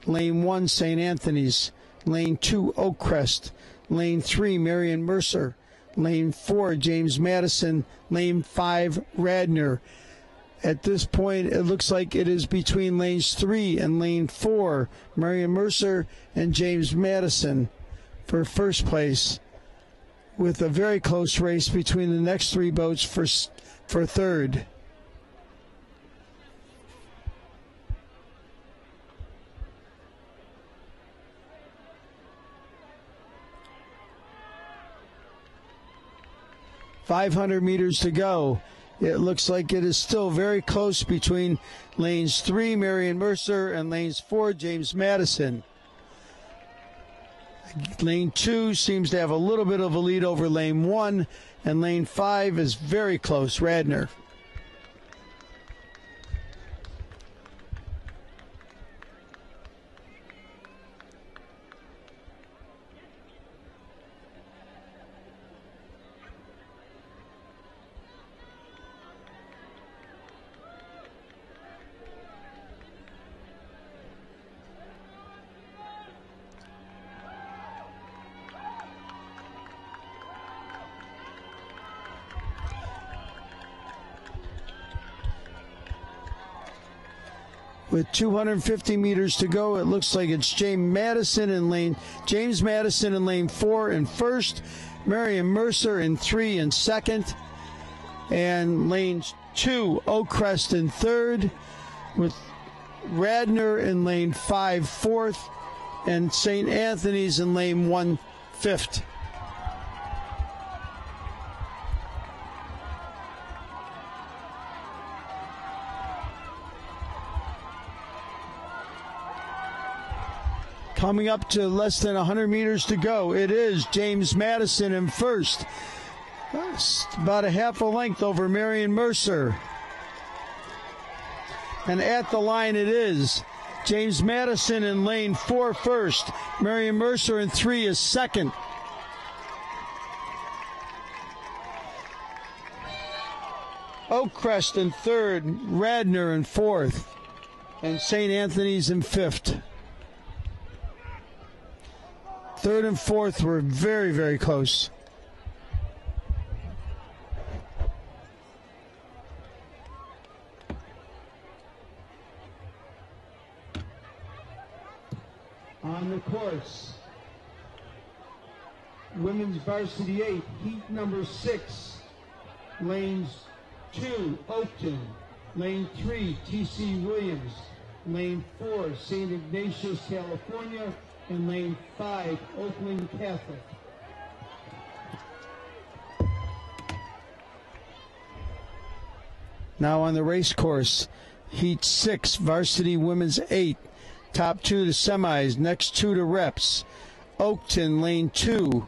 Lane 1, St. Anthony's. Lane 2, Oakcrest. Lane 3, Marion Mercer. Lane 4, James Madison. Lane 5, Radnor. At this point, it looks like it is between lanes 3 and lane 4, Marion Mercer and James Madison for first place, with a very close race between the next 3 boats for third. .500 meters to go. It looks like it is still very close between lanes 3, Marion Mercer, and lanes 4, James Madison. Lane 2 seems to have a little bit of a lead over lane 1, and lane 5 is very close, Radnor. With 250 meters to go, it looks like it's James Madison in lane 4 in first, Marion Mercer in 3 in second, and lane 2, Oakcrest in third, with Radnor in lane 5 fourth, and St. Anthony's in lane 1 fifth. Coming up to less than 100 meters to go, it is James Madison in first. That's about a half a length over Marion Mercer. And at the line it is James Madison in lane 4 first. Marion Mercer in 3 is second. Oakcrest in third, Radnor in fourth, and St. Anthony's in fifth. Third and fourth were very, very close. On the course, women's varsity 8, heat number 6, lanes 2, Oakton, lane 3, T.C. Williams, lane 4, St. Ignatius, California, and lane 5, Oakland Catholic. Now on the race course, heat 6, varsity women's 8, top 2 to semis, next 2 to reps. Oakton, lane 2,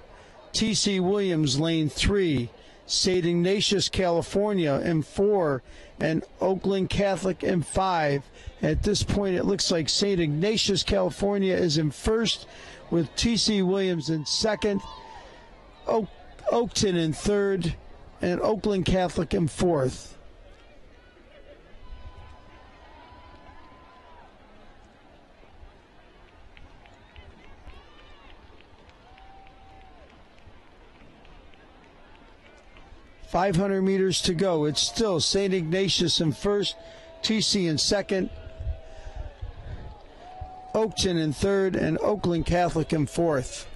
T.C. Williams, lane 3, St. Ignatius, California, in 4, and Oakland Catholic in 5. At this point, it looks like St. Ignatius, California is in first, with T.C. Williams in second. Oakton in third, and Oakland Catholic in fourth. .500 meters to go. It's still St. Ignatius in first, TC in second, Oakton in third, and Oakland Catholic in fourth.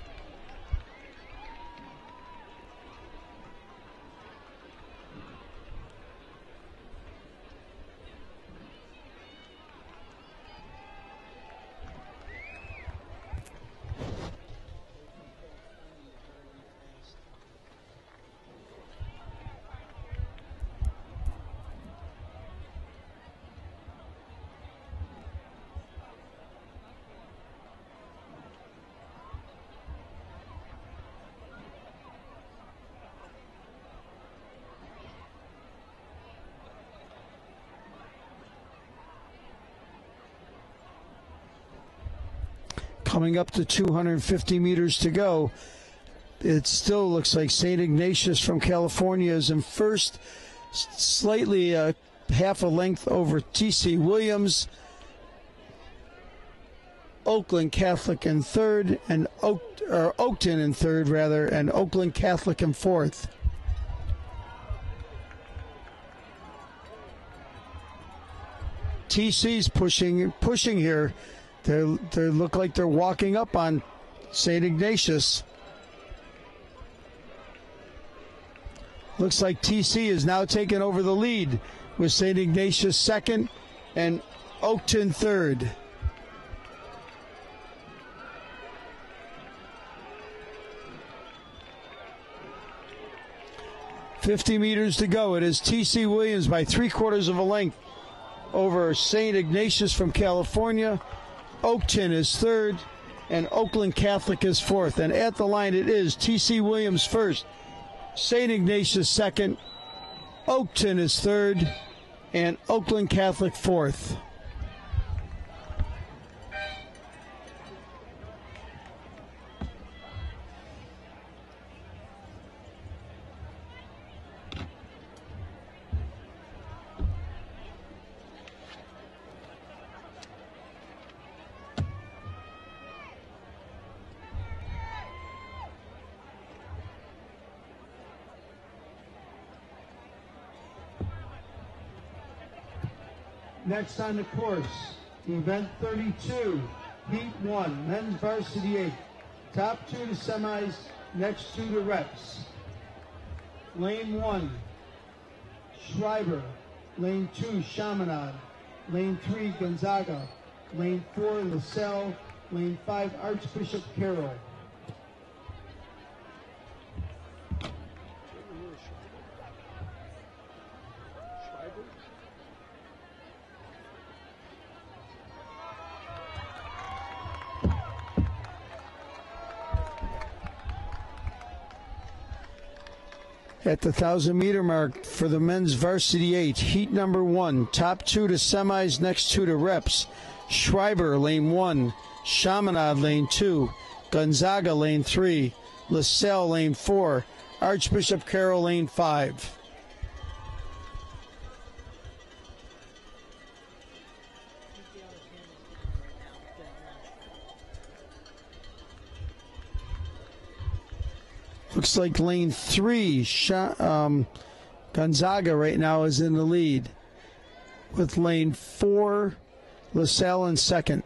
Coming up to 250 meters to go. It still looks like St. Ignatius from California is in first, slightly half a length over TC Williams. Oakland Catholic in third, and Oakton in third, rather, and Oakland Catholic in fourth. TC's pushing here. They look like they're walking up on St. Ignatius. Looks like TC is now taking over the lead with St. Ignatius second and Oakton third. .50 meters to go. It is TC Williams by 3/4 of a length over St. Ignatius from California. Oakton is third, and Oakland Catholic is fourth. And at the line it is TC Williams first, St. Ignatius second, Oakton is third, and Oakland Catholic fourth. Next on the course, event 32, heat 1, men's varsity 8. Top 2 to semis, next 2 to reps. Lane 1, Schreiber. Lane 2, Chaminade. Lane 3, Gonzaga. Lane 4, LaSalle. Lane 5, Archbishop Carroll. At the 1,000-meter mark for the men's varsity 8, heat number 1, top 2 to semis, next 2 to reps. Schreiber, lane 1, Chaminade, lane 2, Gonzaga, lane 3, LaSalle, lane 4, Archbishop Carroll, lane 5. Looks like lane 3, Gonzaga right now is in the lead, with lane 4, LaSalle in second.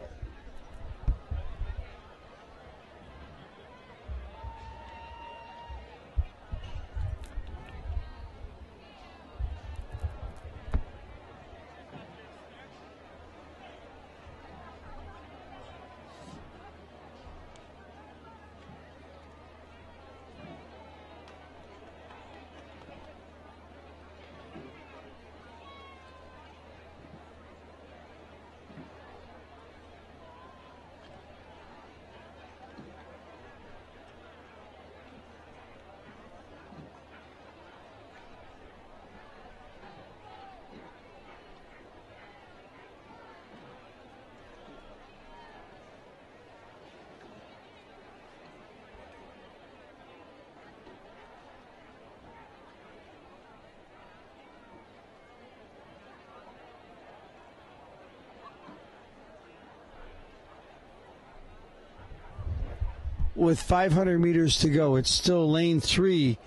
with 500 meters to go. It's still lane 3,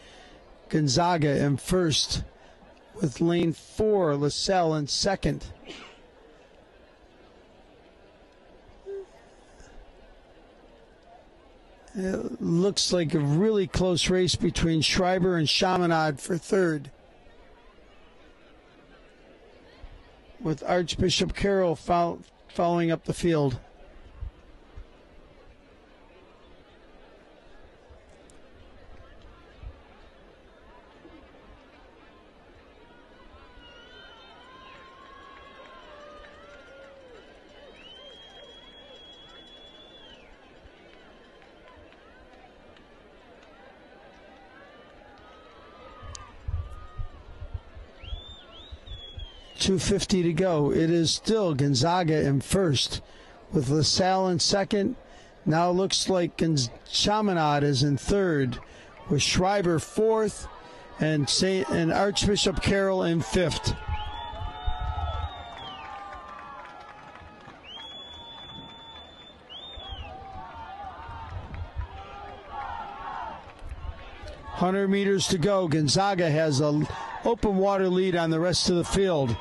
Gonzaga in first, with lane 4, LaSalle in second. It looks like a really close race between Schreiber and Chaminade for third, with Archbishop Carroll following up the field. .250 to go. It is still Gonzaga in first, with LaSalle in second. Now it looks like Chaminade is in third, with Schreiber fourth, and Archbishop Carroll in fifth. .100 meters to go. Gonzaga has a open water lead on the rest of the field,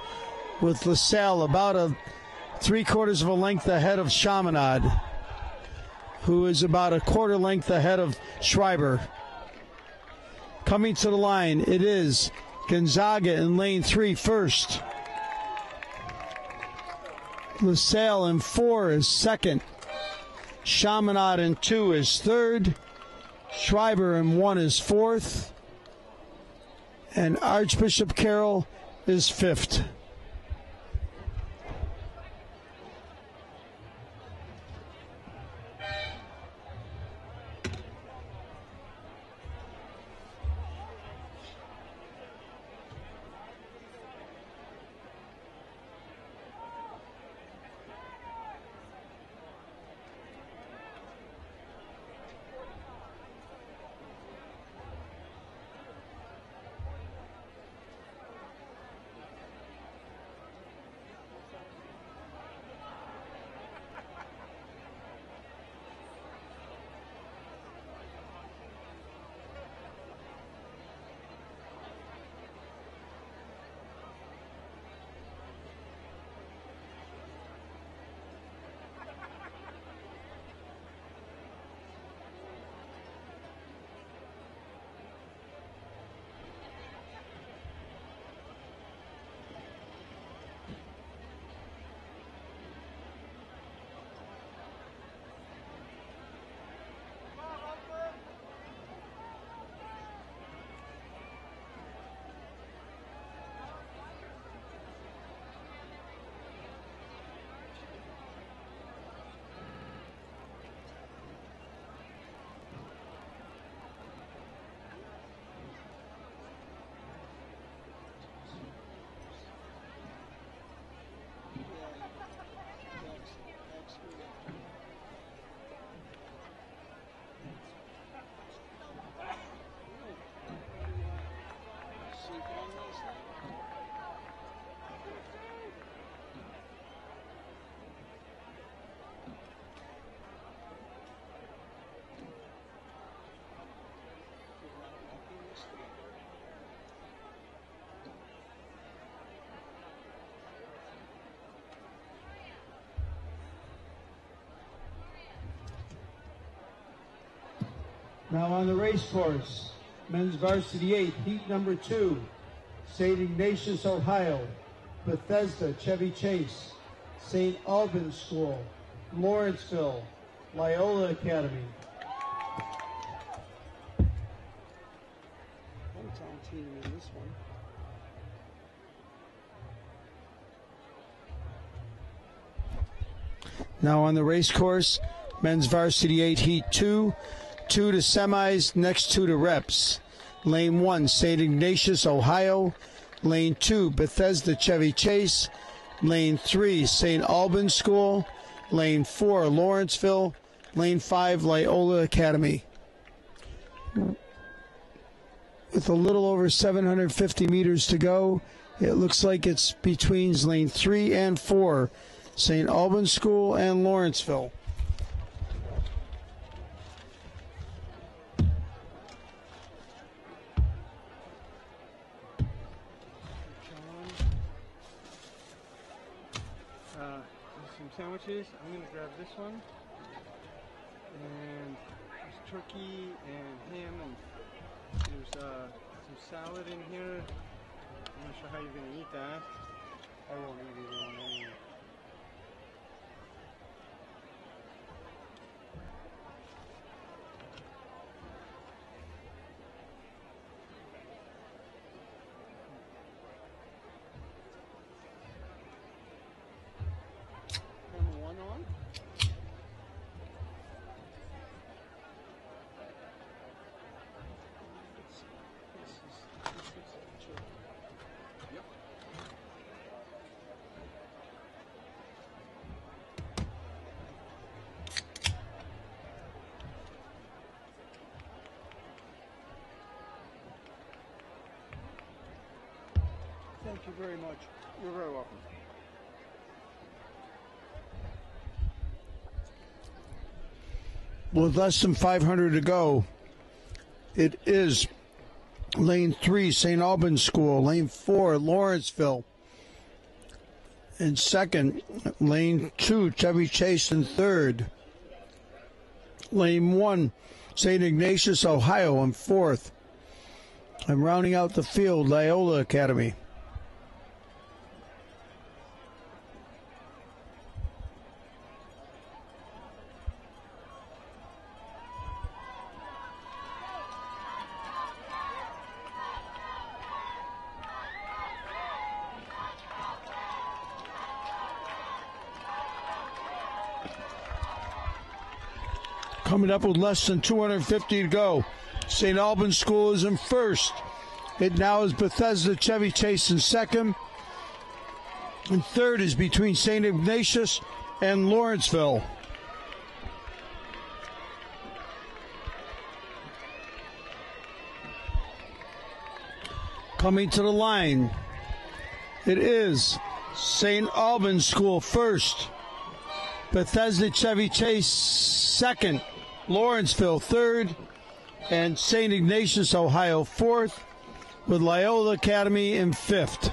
with LaSalle about a 3/4 of a length ahead of Chaminade, who is about a quarter length ahead of Schreiber. Coming to the line, it is Gonzaga in lane 3 first. LaSalle in 4 is second. Chaminade in 2 is third. Schreiber in 1 is fourth. And Archbishop Carroll is fifth. Now on the race course, men's varsity 8, heat number 2, St. Ignatius, Ohio, Bethesda, Chevy Chase, St. Albans School, Lawrenceville, Loyola Academy. Hometown team in this one. Now on the race course, men's varsity 8, heat 2, 2 to semis, next 2 to reps. Lane 1, St. Ignatius, Ohio. Lane 2, Bethesda, Chevy Chase. Lane 3, St. Albans School. Lane 4, Lawrenceville. Lane 5, Loyola Academy. With a little over 750 meters to go, it looks like it's between lane 3 and 4, St. Albans School and Lawrenceville. sandwiches. I'm gonna grab this one. And there's turkey and ham, and there's some salad in here. I'm not sure how you're gonna eat that. I won't eat either one anyway. Number one on. Thank you very much. You're very welcome. With less than 500 to go, it is lane 3, St. Albans School, lane 4, Lawrenceville, in second, lane 2, Chevy Chase in third, lane 1, St. Ignatius, Ohio in fourth, and rounding out the field, Loyola Academy. Coming up with less than 250 to go. St. Albans School is in first. It now is Bethesda Chevy Chase in second. And third is between St. Ignatius and Lawrenceville. Coming to the line, it is St. Albans School first. Bethesda Chevy Chase second. Lawrenceville third, and St. Ignatius, Ohio fourth, with Loyola Academy in fifth.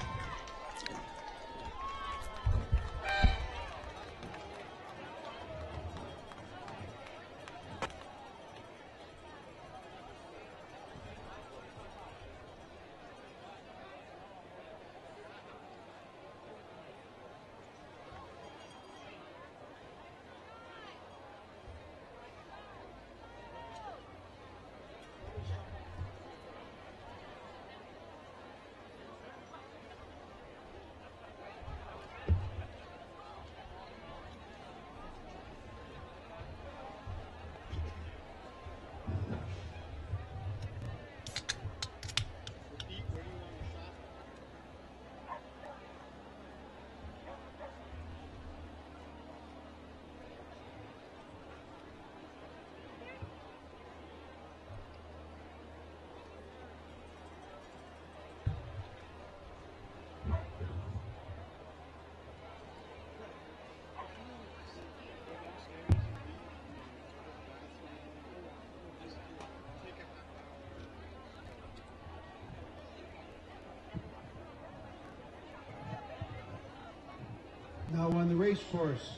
Now on the race course,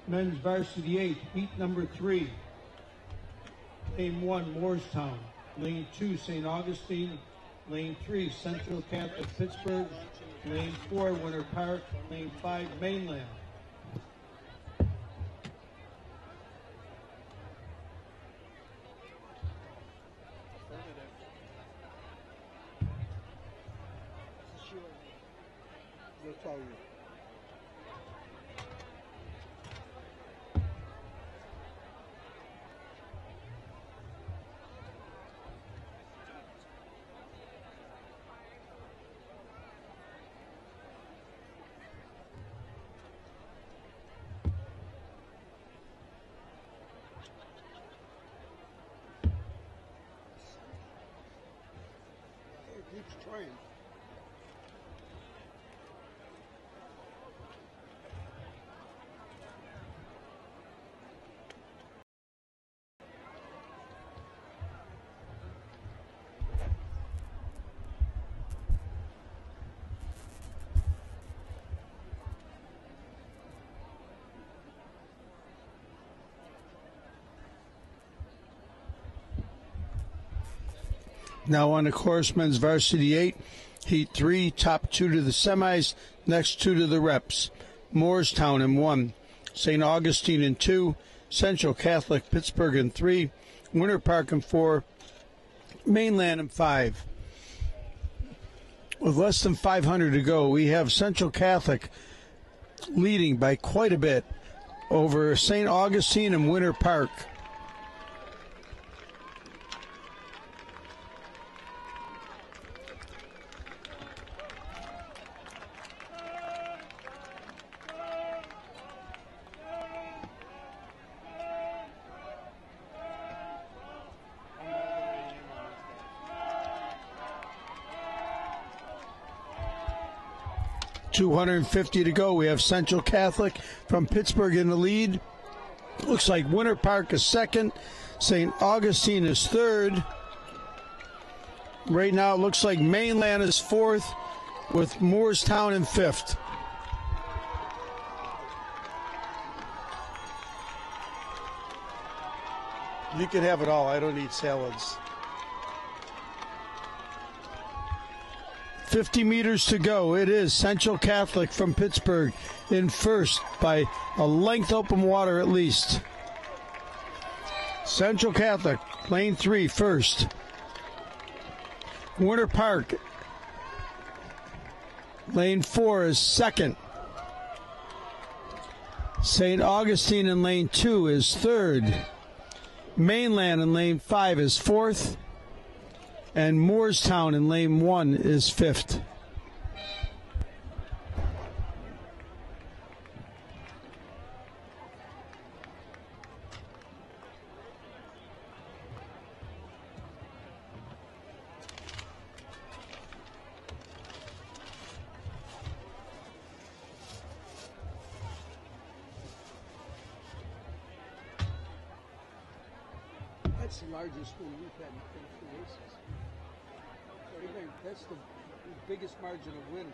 men's varsity 8, heat number 3. Lane 1, Moorestown. Lane 2, St. Augustine. Lane 3, Central Catholic Pittsburgh. Lane 4, Winter Park. Lane 5, Mainland. They'll tell you. Keeps trying. Now on the course, men's varsity 8, heat 3, top 2 to the semis, next 2 to the reps. Moorestown in 1, St. Augustine in 2, Central Catholic Pittsburgh in 3, Winter Park in 4, Mainland in 5. With less than 500 to go, we have Central Catholic leading by quite a bit over St. Augustine and Winter Park. .250 to go. We have Central Catholic from Pittsburgh in the lead. Looks like Winter Park is second. St. Augustine is third. Right now it looks like Mainland is fourth with Moorestown in fifth. You can have it all. I don't need salads. 50 meters to go. It is Central Catholic from Pittsburgh in first by a length open water at least. Central Catholic, lane 3, first. Winter Park, lane 4 is second. St. Augustine in lane 2 is third. Mainland in lane 5 is fourth. And Moorestown in lane 1 is fifth. That's the largest one we've had in 22 races. That's the biggest margin of win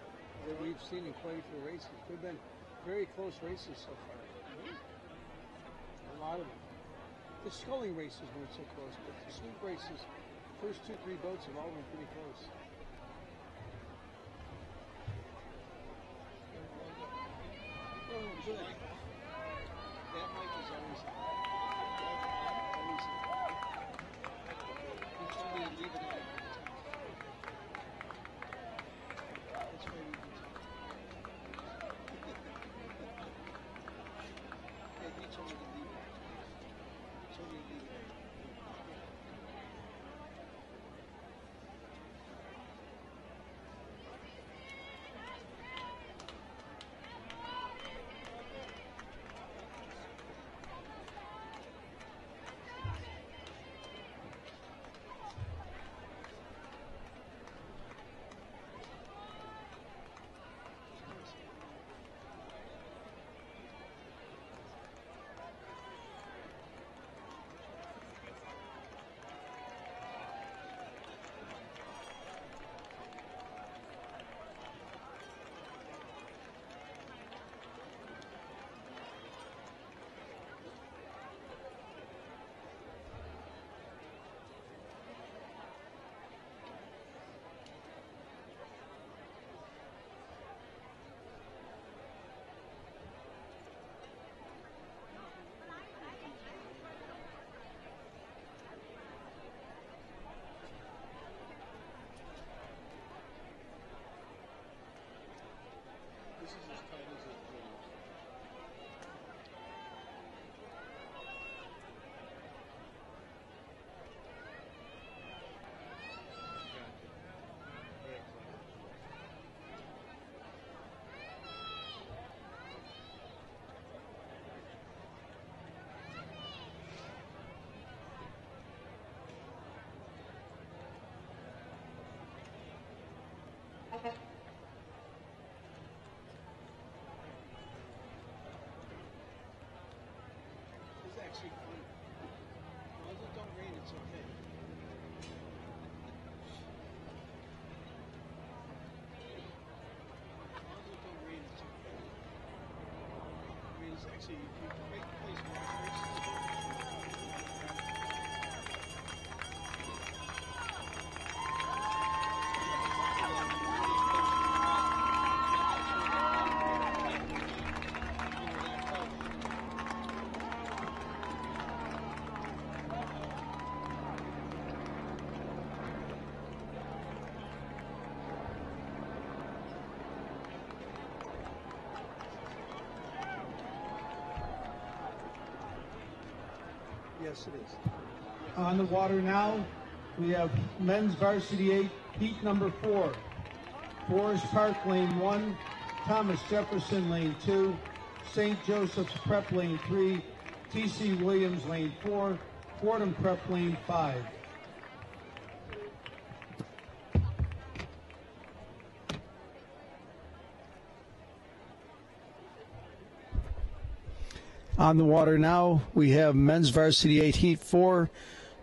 that we've seen in quite a few races. They've been very close races so far. A lot of them. The sculling races weren't so close, but the sweep races, first 2-3 boats have all been pretty close. Oh, good. That mic is always you told me to leave it out. It's actually fun. As long as it don't rain, it's okay. As long as it don't rain, it's okay. I mean, it's actually a great place for races. Yes, it is. On the water now, we have men's varsity 8, heat number 4. Forest Park, lane 1. Thomas Jefferson, lane 2. St. Joseph's Prep, lane 3. T.C. Williams, lane 4. Fordham Prep, lane 5. On the water now, we have men's varsity 8, heat 4,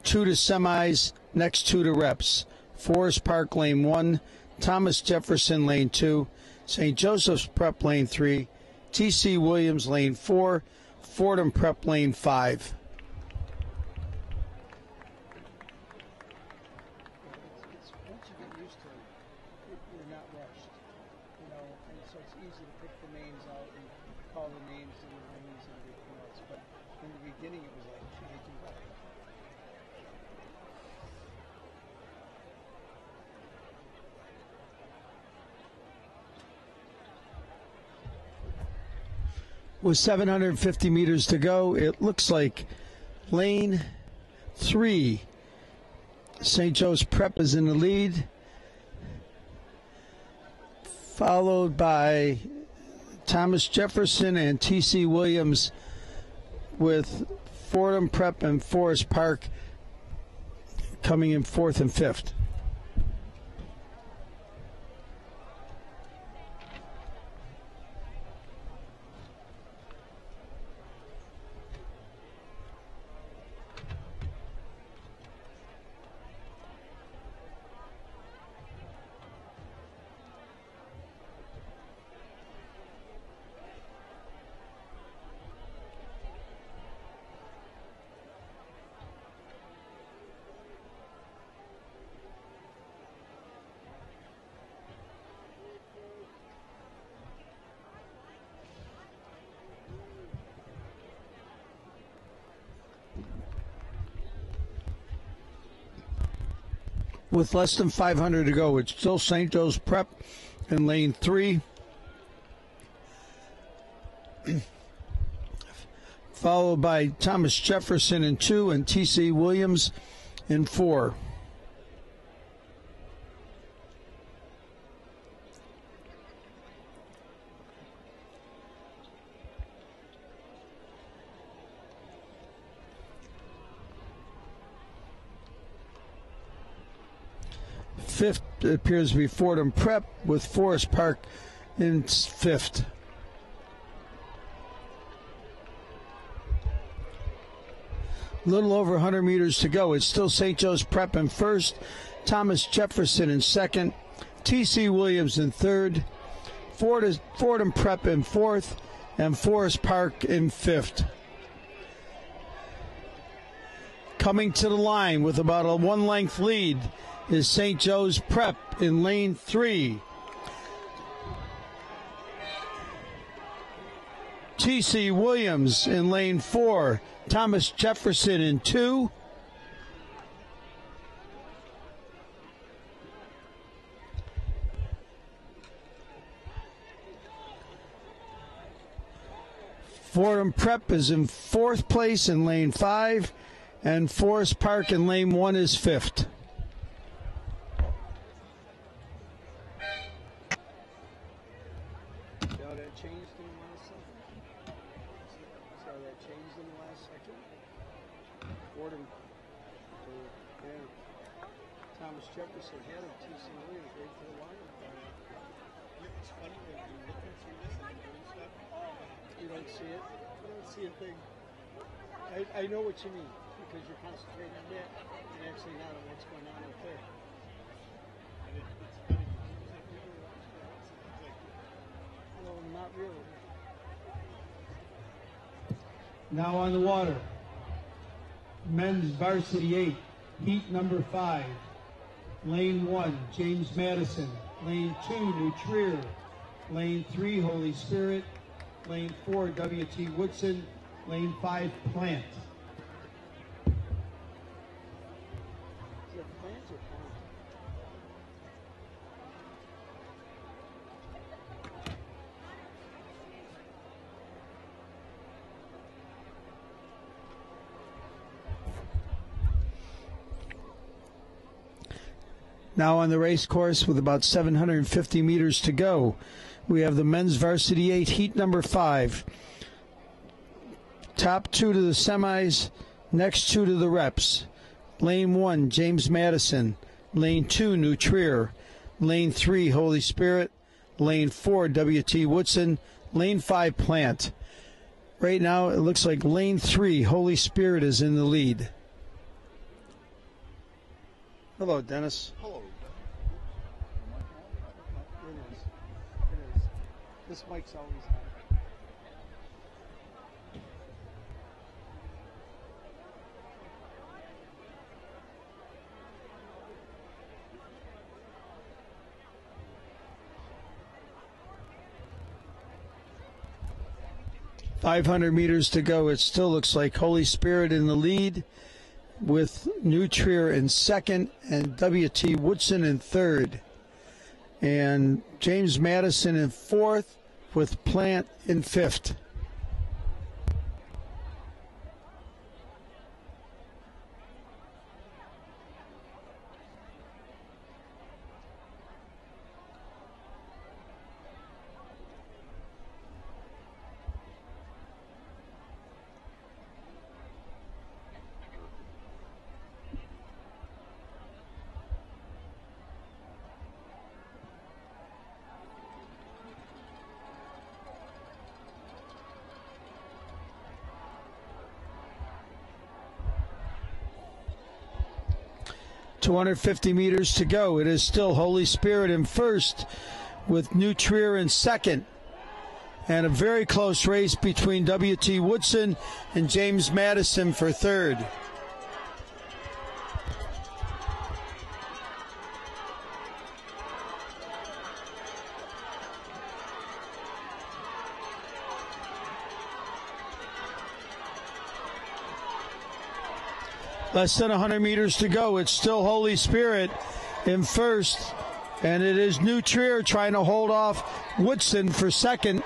2 to semis, next 2 to reps. Forest Park, lane 1, Thomas Jefferson, lane 2, St. Joseph's Prep, lane 3, T.C. Williams, lane 4, Fordham Prep, lane 5. Once you get used to it, you're not rushed. You know, and so it's easy to pick the names out and call the names and the names and everything else. But in the beginning, it was like, shaking back. With 750 meters to go, it looks like lane 3, St. Joe's Prep is in the lead, followed by Thomas Jefferson and T.C. Williams, with Fordham Prep and Forest Park coming in 4th and 5th. With less than 500 to go, it's still St. Joe's Prep in lane 3, followed by Thomas Jefferson in 2 and T.C. Williams in 4. Fifth appears to be Fordham Prep, with Forest Park in 5th. Little over 100 meters to go. It's still St. Joe's Prep in 1st, Thomas Jefferson in 2nd, T.C. Williams in 3rd, Fordham Prep in 4th, and Forest Park in 5th. Coming to the line with about a 1-length lead is St. Joe's Prep in lane 3. T.C. Williams in lane 4. Thomas Jefferson in 2. Fordham Prep is in 4th place in lane 5. And Forest Park in lane 1 is 5th. Thomas Jefferson had him, T.C. Williams right to the line. It's funny when you're looking through this and doing stuff, you don't see it. You don't see a thing. I know what you mean, because you're concentrating on that and actually not on what's going on up there. And it's funny, well, not really. Now on the water, men's varsity 8, heat number 5. Lane 1, James Madison. Lane 2, New Trier. Lane 3, Holy Spirit. Lane 4, W.T. Woodson. Lane 5, Plant. Is it Plant or Plant? Now on the race course with about 750 meters to go, we have the men's varsity 8 heat number 5. Top 2 to the semis, next 2 to the reps. Lane 1, James Madison. Lane 2, New Trier. Lane 3, Holy Spirit. Lane 4, W.T. Woodson. Lane 5, Plant. Right now, it looks like Lane 3, Holy Spirit, is in the lead. Hello, Dennis. Hello. It is. It is. This mic's always on. 500 meters to go. It still looks like Holy Spirit in the lead with New Trier in second and W.T. Woodson in third. And James Madison in fourth with Plant in fifth. .250 meters to go. It is still Holy Spirit in first with New Trier in second. And a very close race between W.T. Woodson and James Madison for third. Less than 100 meters to go. It's still Holy Spirit in first, and it is New Trier trying to hold off Woodson for second.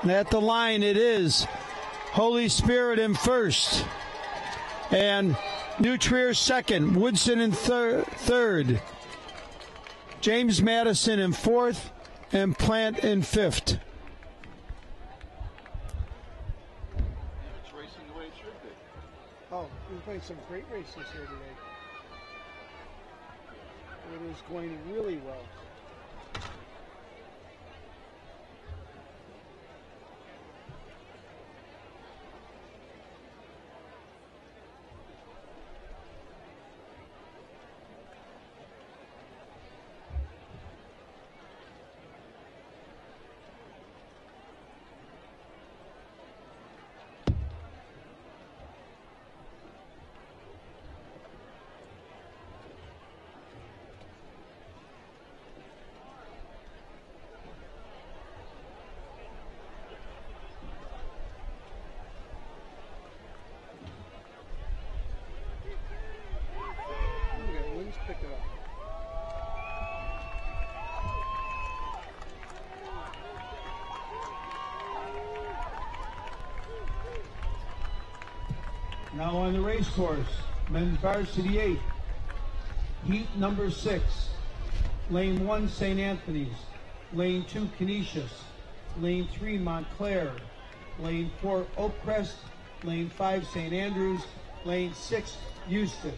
And at the line, it is Holy Spirit in first, and New Trier second, Woodson in third, James Madison in fourth, and Plant in fifth. Oh, we're playing some great races here today. It is going really well. Pick it up. Now on the race course, men's varsity 8, heat number 6, lane 1, St. Anthony's, lane 2, Canisius, lane 3, Montclair, lane 4, Oakcrest, lane 5, St. Andrews, lane 6, Eustis.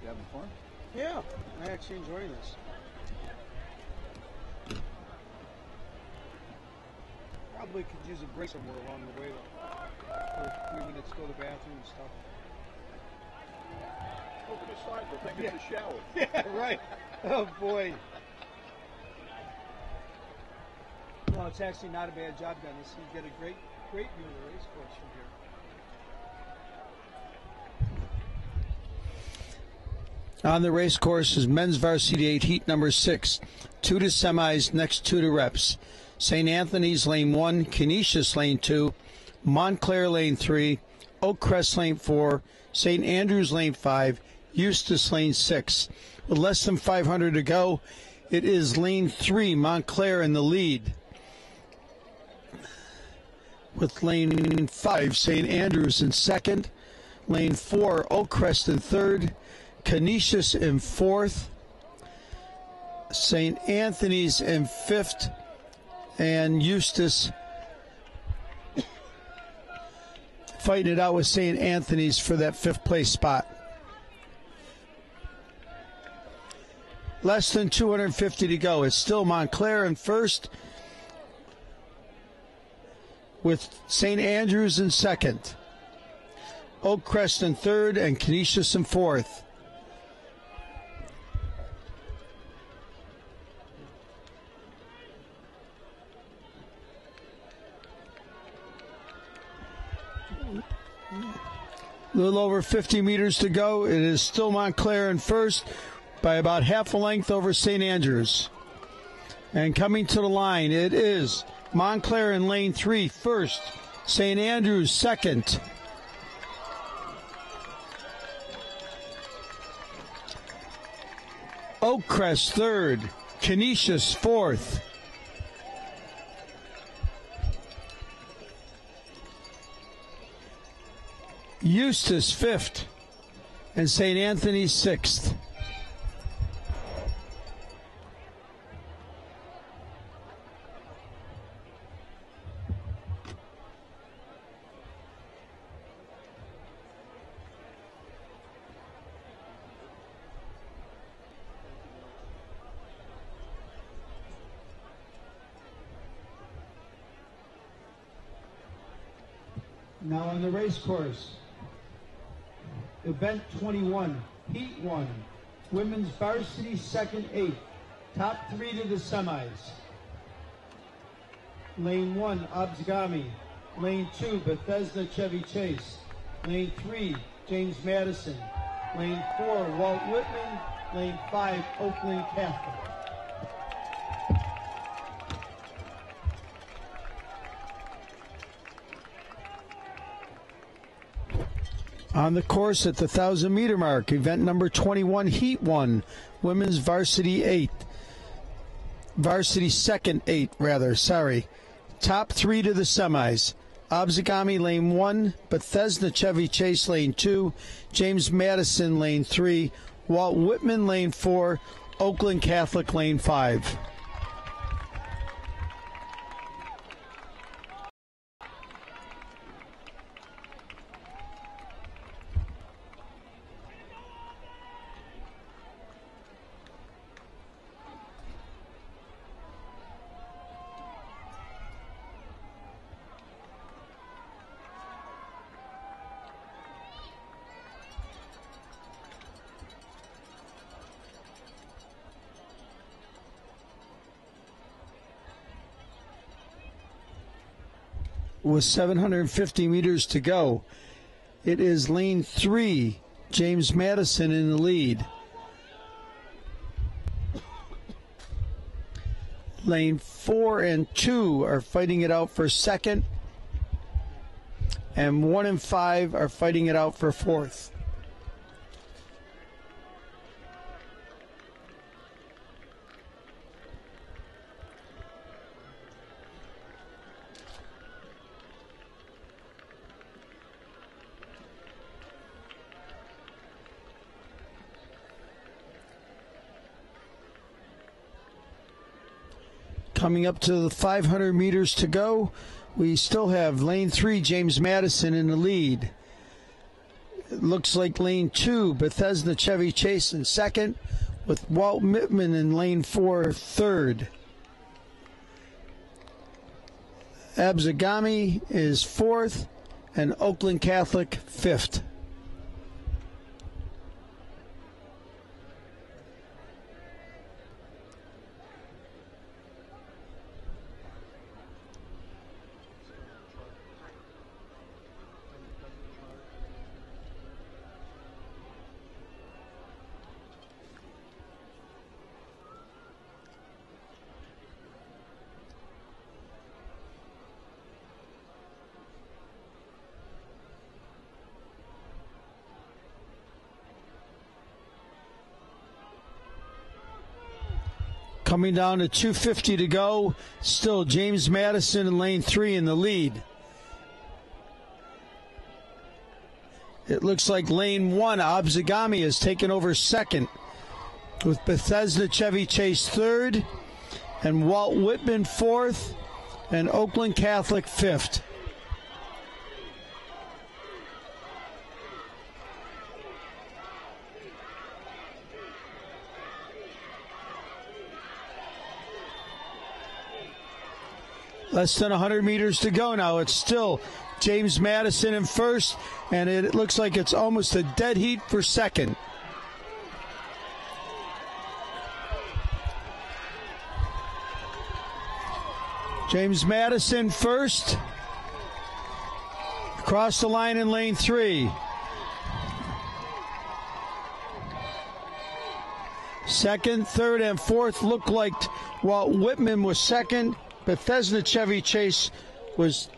Having fun? Yeah, I actually enjoy this. Probably could use a break somewhere along the way, though. For 3 minutes to go to the bathroom and stuff. Open the side, we'll take a shower. Yeah, right. Oh, boy. No, it's actually not a bad job, Dennis. You get a great view of the race course from here. On the race course is men's varsity 8, heat number 6. 2 to semis, next 2 to reps. St. Anthony's lane 1, Canisius lane 2, Montclair lane 3, Oakcrest lane 4, St. Andrews lane 5, Eustis lane 6. With less than 500 to go, It is lane 3, Montclair in the lead. With lane 5, St. Andrews in second. Lane 4, Oakcrest in third. Canisius in fourth. St. Anthony's in fifth. And Eustis fighting it out with St. Anthony's for that fifth place spot. Less than 250 to go. It's still Montclair in first, with St. Andrews in second, Oakcrest in third, and Canisius in fourth. A little over 50 meters to go. It is still Montclair in first by about half a length over St. Andrews. And coming to the line, it is Montclair in lane 3 first, St. Andrews second. Oakcrest third, Canisius fourth. Eustis fifth, and St. Anthony sixth. Now on the race course, event 21, heat 1, women's varsity second 8, top 3 to the semis. Lane 1, Abzgami. Lane 2, Bethesda Chevy Chase. Lane 3, James Madison. Lane 4, Walt Whitman. Lane 5, Oakland Catholic. On the course at the 1,000-meter mark, event number 21, heat 1, women's varsity 8. Varsity second 8, rather, sorry. Top 3 to the semis. Abzgami lane 1, Bethesda Chevy Chase lane 2, James Madison lane 3, Walt Whitman lane 4, Oakland Catholic lane 5. With 750 meters to go, it is lane 3, James Madison in the lead. Lane 4 and 2 are fighting it out for second, and 1 and 5 are fighting it out for fourth. Coming up to the 500 meters to go, we still have lane 3, James Madison in the lead. It looks like lane 2, Bethesda Chevy Chase in second, with Walt Whitman in lane 4 third. Abzgami is fourth, and Oakland Catholic fifth. Coming down to 2:50 to go. Still James Madison in lane 3 in the lead. It looks like lane 1, Abzagami, has taken over second, with Bethesda Chevy Chase third, and Walt Whitman fourth, and Oakland Catholic fifth. Less than 100 meters to go now. It's still James Madison in first, and it looks like it's almost a dead heat for second. James Madison first. Across the line in lane 3. Second, third, and fourth looked like Walt Whitman was second. Bethesda Chevy Chase was,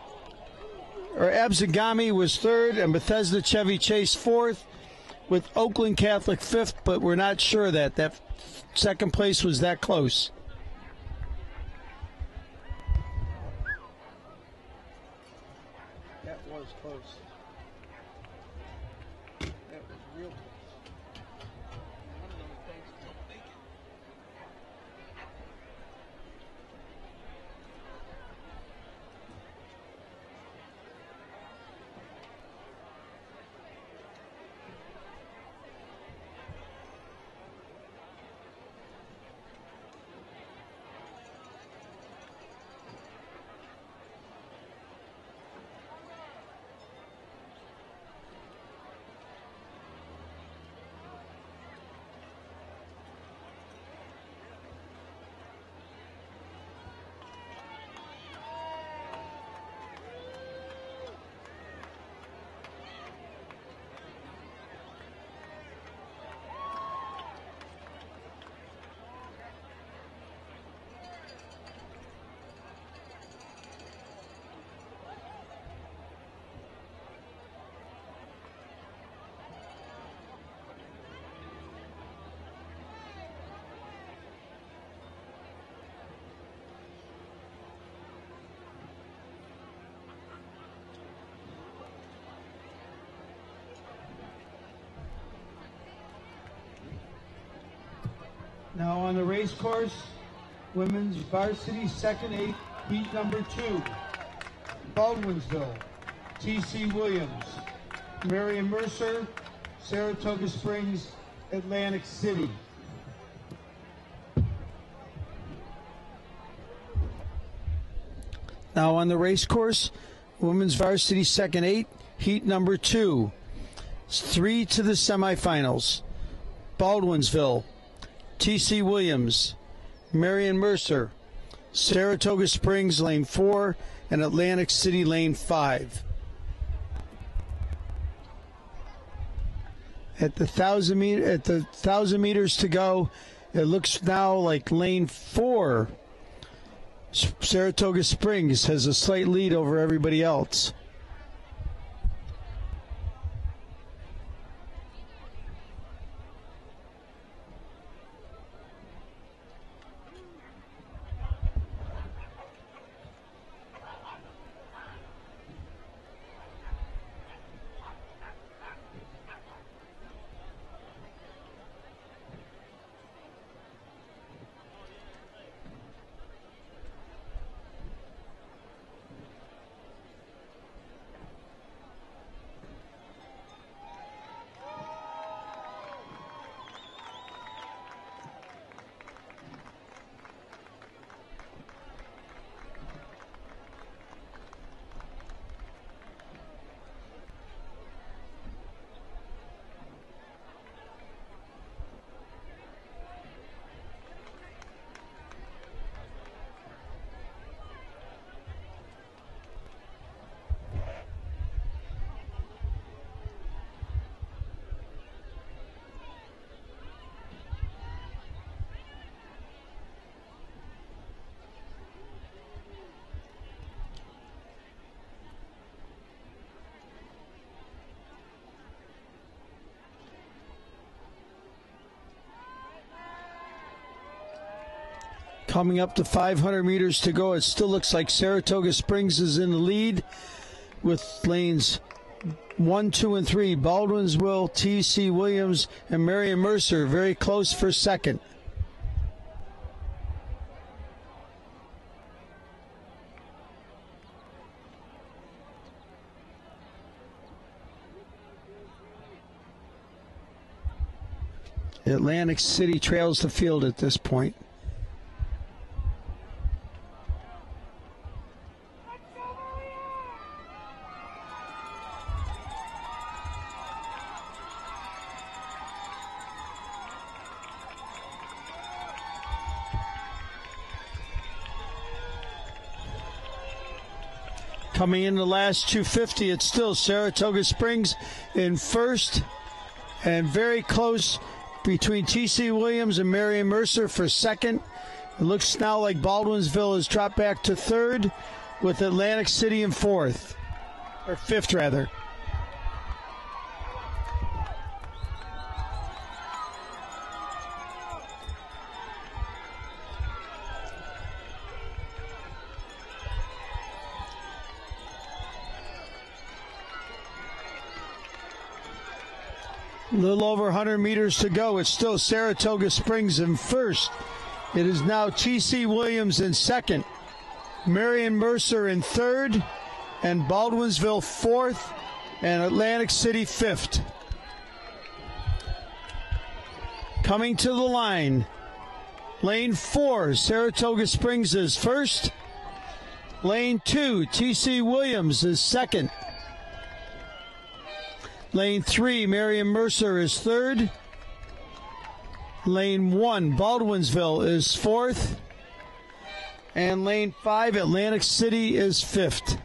or Abzagami was third, and Bethesda Chevy Chase fourth, with Oakland Catholic fifth, but we're not sure that second place was that close. That was close. That was real close. Now on the race course, women's varsity second 8, heat number 2. Baldwinsville, T.C. Williams, Marion Mercer, Saratoga Springs, Atlantic City. Now on the race course, women's varsity second 8, heat number 2. 3 to the semifinals. Baldwinsville, T.C. Williams, Marion Mercer, Saratoga Springs lane 4, and Atlantic City lane 5. At the 1,000 meters to go, it looks now like lane 4, Saratoga Springs, has a slight lead over everybody else. Coming up to 500 meters to go, it still looks like Saratoga Springs is in the lead with lanes 1, 2, and 3. Baldwinsville, T.C. Williams, and Marion Mercer very close for second. Atlantic City trails the field at this point. Coming in the last 250, it's still Saratoga Springs in first and very close between T.C. Williams and Marion Mercer for second. It looks now like Baldwinsville has dropped back to third with Atlantic City in fourth, or fifth rather. A little over 100 meters to go. It's still Saratoga Springs in first. It is now T.C. Williams in second, Marion Mercer in third, and Baldwinsville fourth, and Atlantic City fifth. Coming to the line, lane 4, Saratoga Springs is first. Lane 2, T.C. Williams is second. Lane 3, Marion Mercer is third. Lane 1, Baldwinsville is fourth. And lane 5, Atlantic City is fifth.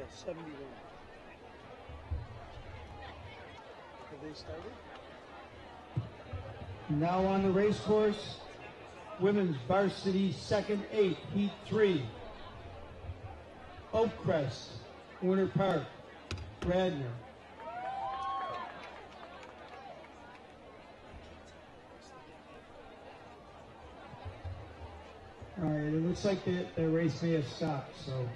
Yeah, 71. Have they started? Now on the race course, women's varsity second 8, heat 3. Oakcrest, Winter Park, Radnor. All right, it looks like the race may have stopped, so.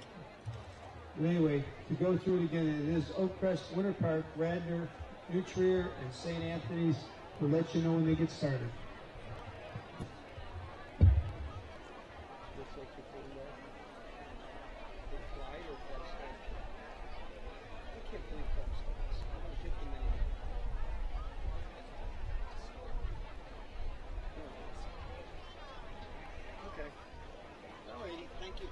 But anyway, to go through it again, it is Oakcrest, Winter Park, Radnor, New Trier, and St. Anthony's. We'll let you know when they get started. Looks like you're putting that. They fly or fast start? I can't believe fast starts. I don't hit them anymore. Okay. Alrighty, thank you.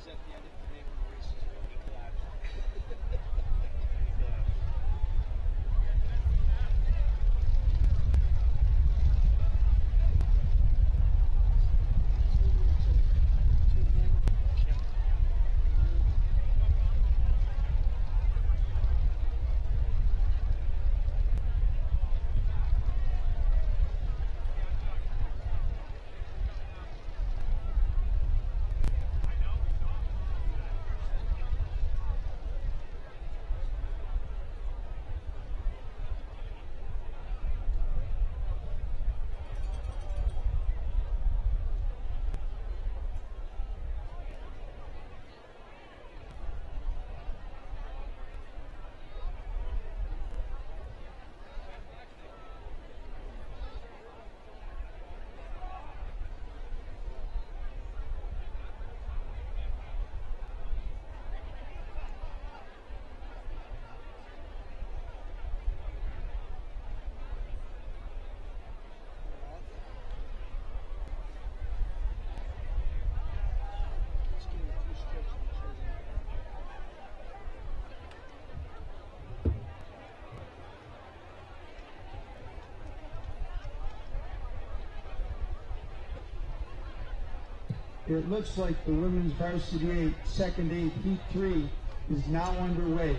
was at the end of the day when the race was over, he collapsed. It looks like the women's varsity 8, second 8, heat 3 is now underway.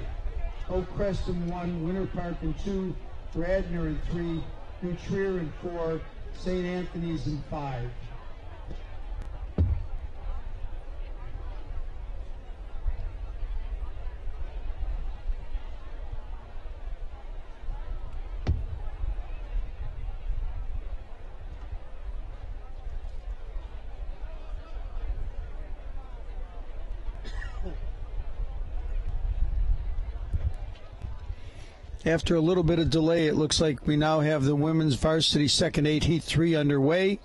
Oak Crest in 1, Winter Park in 2, Radnor in 3, New Trier in 4, St. Anthony's in 5. After a little bit of delay, it looks like we now have the women's varsity second 8 heat 3 underway.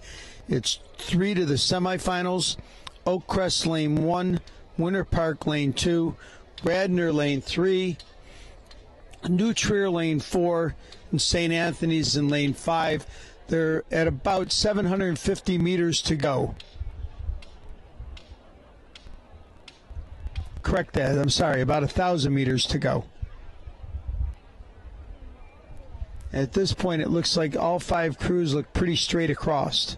It's 3 to the semifinals. Oak Crest lane 1, Winter Park lane 2, Radnor lane 3, New Trier lane 4, and St. Anthony's in lane 5. They're at about 750 meters to go. Correct that. I'm sorry, about 1,000 meters to go. At this point, it looks like all 5 crews look pretty straight across.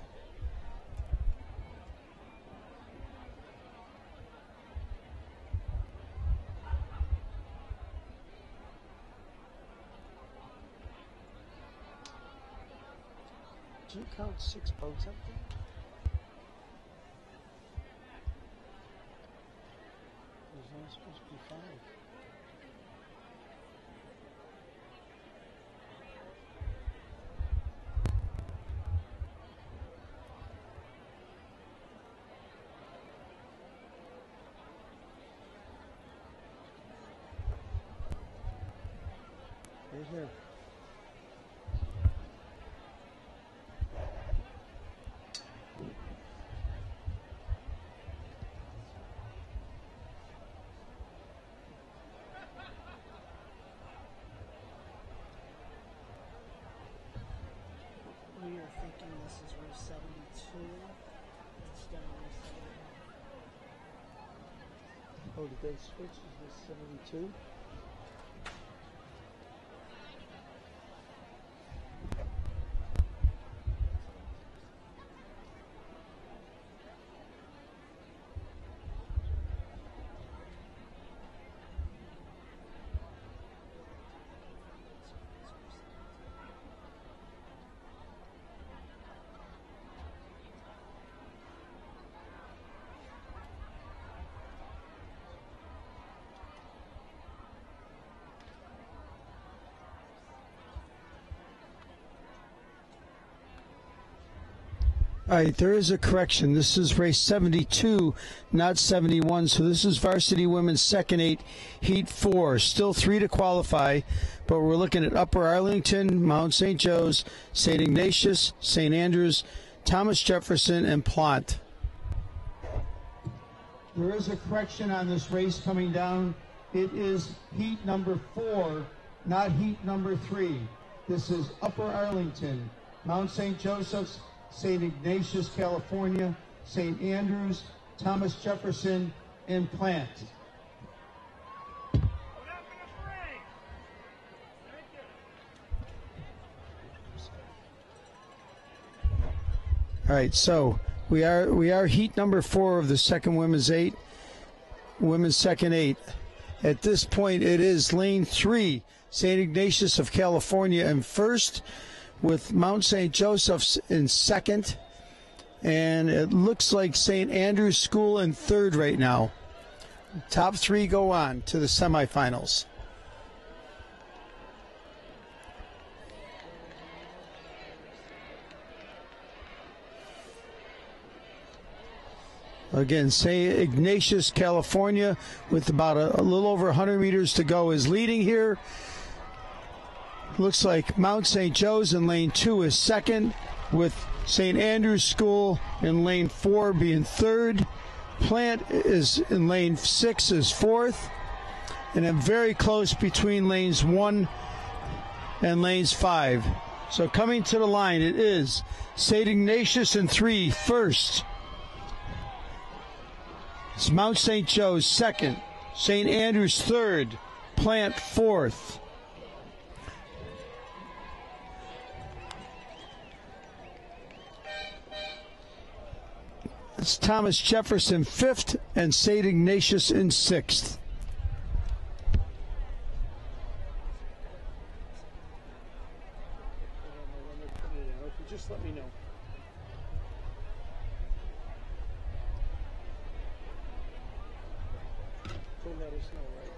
Do you count 6 boats up there? There's only supposed to be 5. Right here. We are thinking this is race 72 instead of race 71. Oh, did they switch? Is this 72? All right, there is a correction. This is race 72, not 71. So this is varsity women's second 8, heat 4. Still 3 to qualify, but we're looking at Upper Arlington, Mount St. Joe's, St. Ignatius, St. Andrews, Thomas Jefferson, and Plant. There is a correction on this race coming down. It is heat number 4, not heat number 3. This is Upper Arlington, Mount St. Joseph's, St. Ignatius, California, St. Andrews, Thomas Jefferson, and Plant. All right, so we are heat number 4 of the second women's second 8. At this point, it is lane 3, St. Ignatius of California in first, with Mount St. Joseph's in second, and it looks like St. Andrew's School in third right now. Top 3 go on to the semifinals. Again, St. Ignatius, California, with about a little over 100 meters to go, is leading here. Looks like Mount St. Joe's in lane 2 is second, with St. Andrew's School in lane 4 being third. Plant is in lane 6 is fourth. And then very close between lanes 1 and lanes 5. So coming to the line, it is St. Ignatius in 3 first. It's Mount St. Joe's second, St. Andrew's third, Plant fourth. It's Thomas Jefferson fifth and St. Ignatius in sixth. Just let me know. So let us know, right?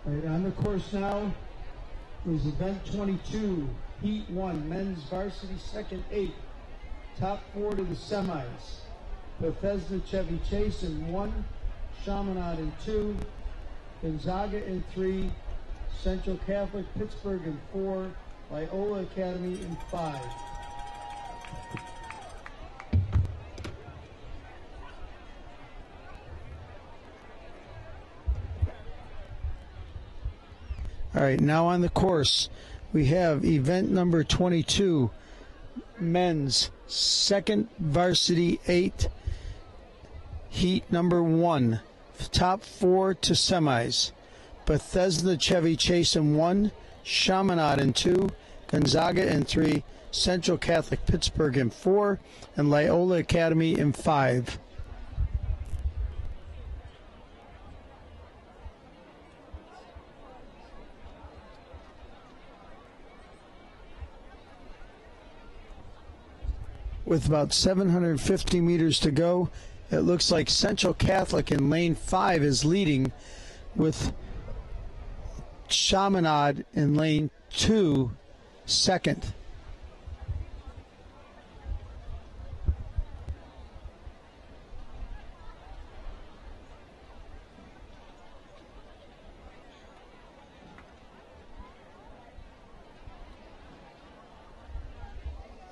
Right, on the course now is event 22, heat 1, men's varsity second 8, top 4 to the semis. Bethesda Chevy Chase in 1, Chaminade in 2, Gonzaga in 3, Central Catholic Pittsburgh in 4, Loyola Academy in 5. All right, now on the course, we have event number 22, men's second varsity 8, heat number 1, top 4 to semis. Bethesda Chevy Chase in 1, Chaminade in 2, Gonzaga in 3, Central Catholic Pittsburgh in 4, and Loyola Academy in 5. With about 750 meters to go, it looks like Central Catholic in lane 5 is leading, with Chaminade in lane 2 second.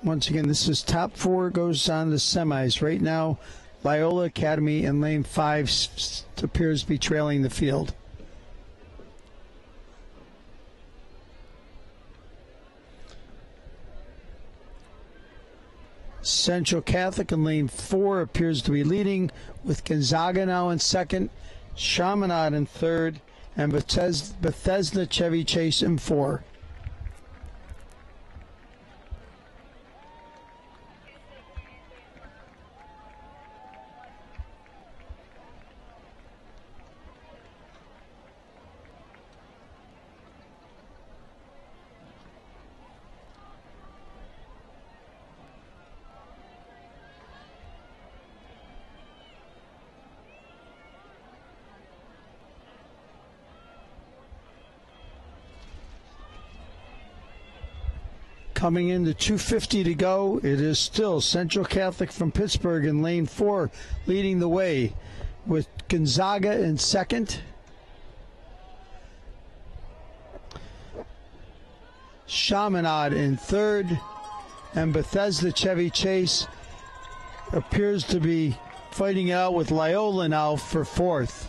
Once again, this is top 4 goes on to semis. Right now, Loyola Academy in lane 5 appears to be trailing the field. Central Catholic in lane 4 appears to be leading, with Gonzaga now in second, Chaminade in third, and Bethesda Chevy Chase in 4. Coming into 2:50 to go, it is still Central Catholic from Pittsburgh in lane 4 leading the way with Gonzaga in second. Chaminade in third, and Bethesda Chevy Chase appears to be fighting out with Loyola now for fourth.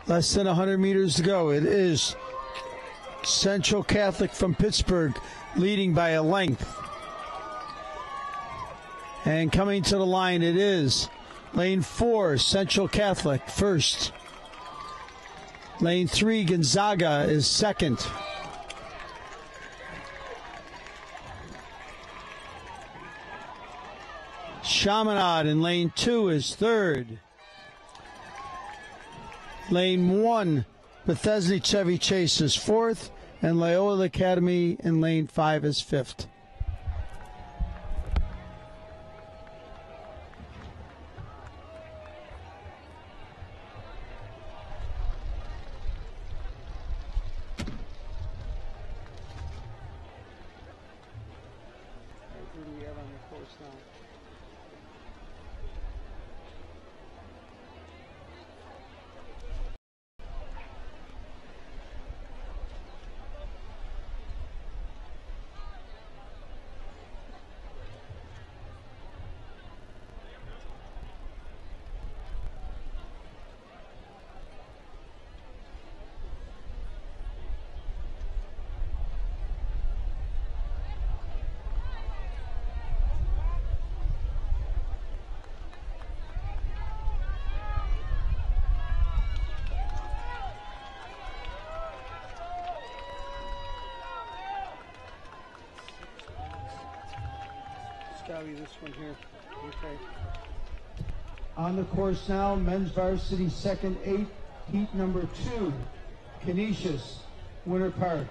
Less than 100 meters to go. It is Central Catholic from Pittsburgh leading by a length. And coming to the line, it is lane 4, Central Catholic first. Lane 3, Gonzaga is second. Chaminade in lane 2 is third. Lane 1, Bethesda Chevy Chase is fourth, and Loyola Academy in lane 5 is fifth. Who do we have on the course now? This one here. Okay. On the course now, men's varsity second 8, heat number 2, Canisius, Winter Park,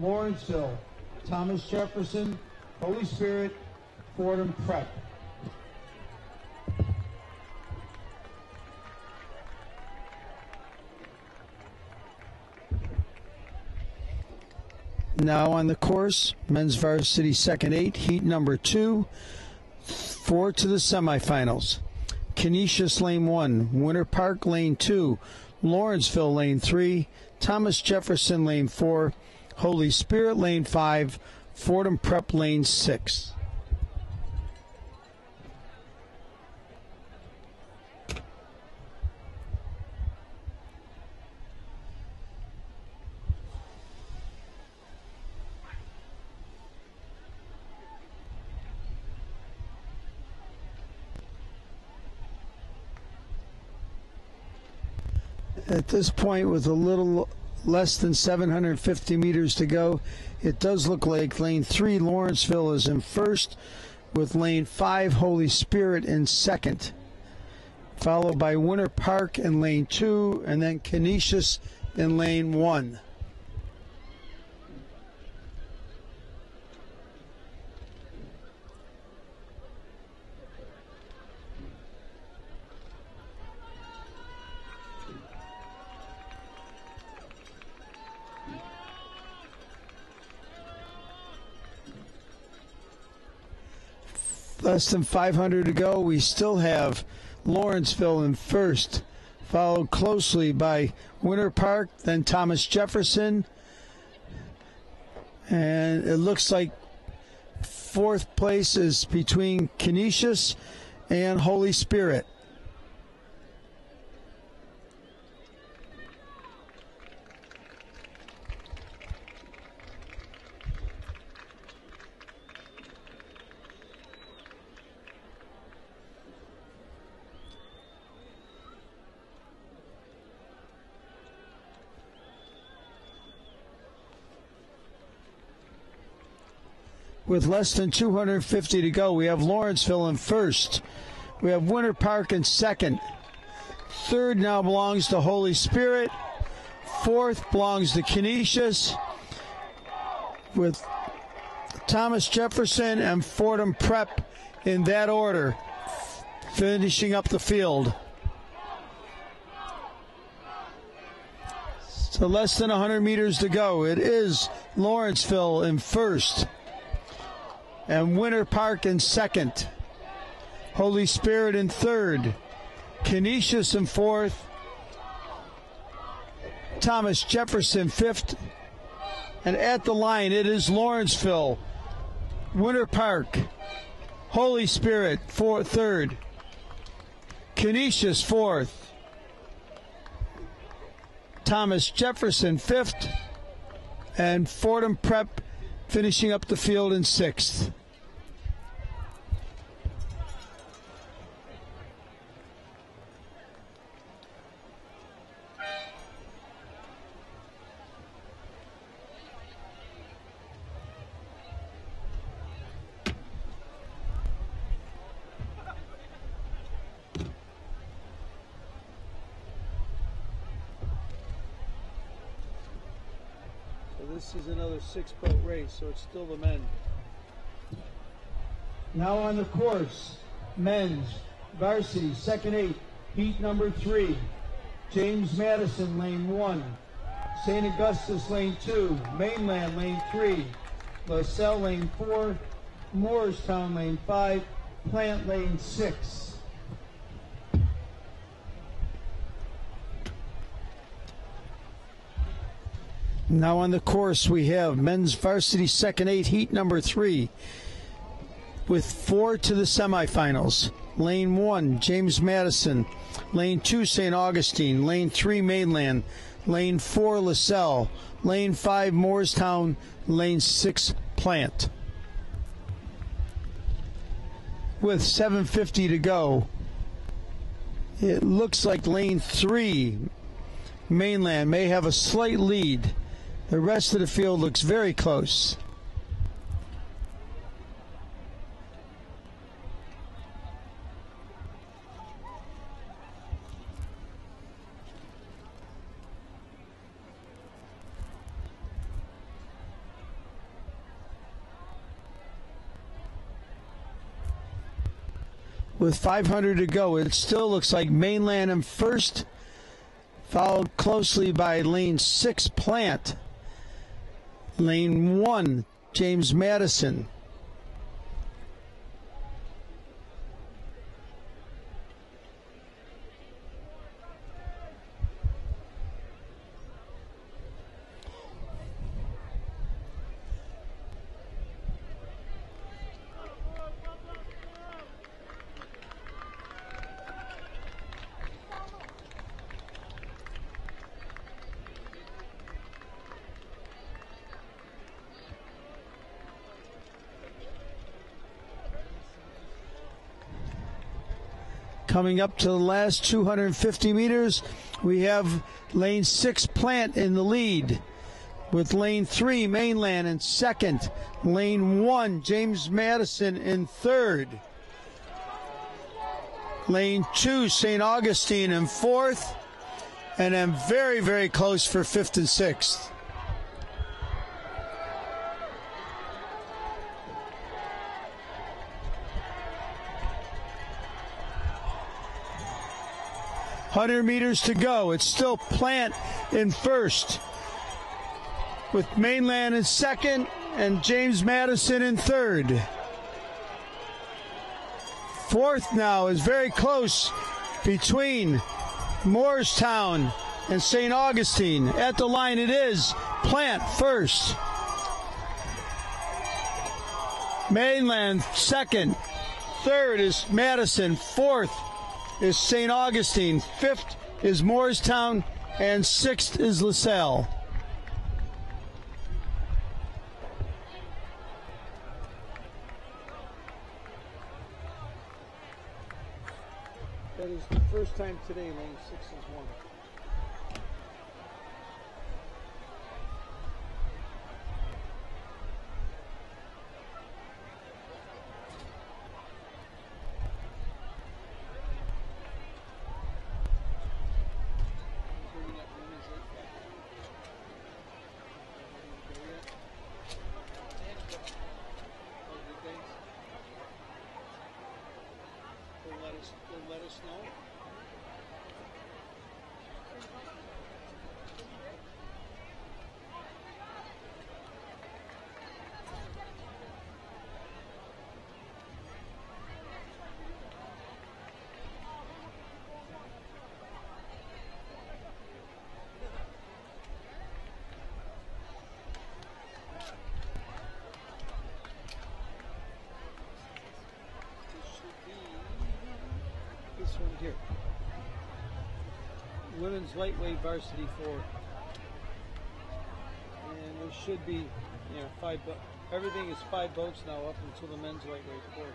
Lawrenceville, Thomas Jefferson, Holy Spirit, Fordham Prep. Now on the course, men's varsity second 8, heat number 2, 4 to the semifinals. Canisius lane 1, Winter Park lane 2, Lawrenceville lane 3, Thomas Jefferson lane 4, Holy Spirit lane 5, Fordham Prep lane 6. At this point, with a little less than 750 meters to go, it does look like lane 3, Lawrenceville, is in first, with lane 5, Holy Spirit, in second, followed by Winter Park in lane 2, and then Canisius in lane 1. Less than 500 to go. We still have Lawrenceville in first, followed closely by Winter Park, then Thomas Jefferson, and it looks like fourth place is between Canisius and Holy Spirit. With less than 250 to go, we have Lawrenceville in first. We have Winter Park in second. Third now belongs to Holy Spirit. Fourth belongs to Canisius, with Thomas Jefferson and Fordham Prep in that order, finishing up the field. So less than 100 meters to go. It is Lawrenceville in first, and Winter Park in second. Holy Spirit in third. Canisius in fourth. Thomas Jefferson fifth. And at the line, it is Lawrenceville, Winter Park, Holy Spirit third. Canisius fourth. Thomas Jefferson fifth. And Fordham Prep finishing up the field in sixth. This is another 6-boat race, so it's still the men. Now on the course, men's varsity, second 8, heat number 3. James Madison, lane 1. St. Augustus, lane 2. Mainland, lane 3. LaSalle, lane 4. Moorestown, lane 5. Plant, lane 6. Now on the course, we have men's varsity second 8, heat number 3, with 4 to the semifinals. Lane 1, James Madison. Lane 2, St. Augustine. Lane 3, Mainland. Lane 4, LaSalle. Lane 5, Moorestown. Lane 6, Plant. With 7:50 to go, it looks like lane 3, Mainland, may have a slight lead. The rest of the field looks very close. With 500 to go, it still looks like Mainland in first, followed closely by lane 6, Plant. Lane 1, James Madison. Coming up to the last 250 meters, we have lane 6, Plant, in the lead, with lane 3, Mainland, in second. Lane 1, James Madison, in third. Lane 2, St. Augustine, in fourth. And then very, very close for fifth and sixth. $100 meters to go. It's still Plant in first, with Mainland in second and James Madison in third. Fourth now is very close between Moorestown and St. Augustine. At the line it is Plant first. Mainland second. Third is Madison. Fourth is St. Augustine. Fifth is Moorestown. And sixth is LaSalle. That is the first time today lane 6 has won. let us know. This one here. Women's lightweight varsity 4. And there should be, you know, 5 everything is 5 boats now up until the men's lightweight 4.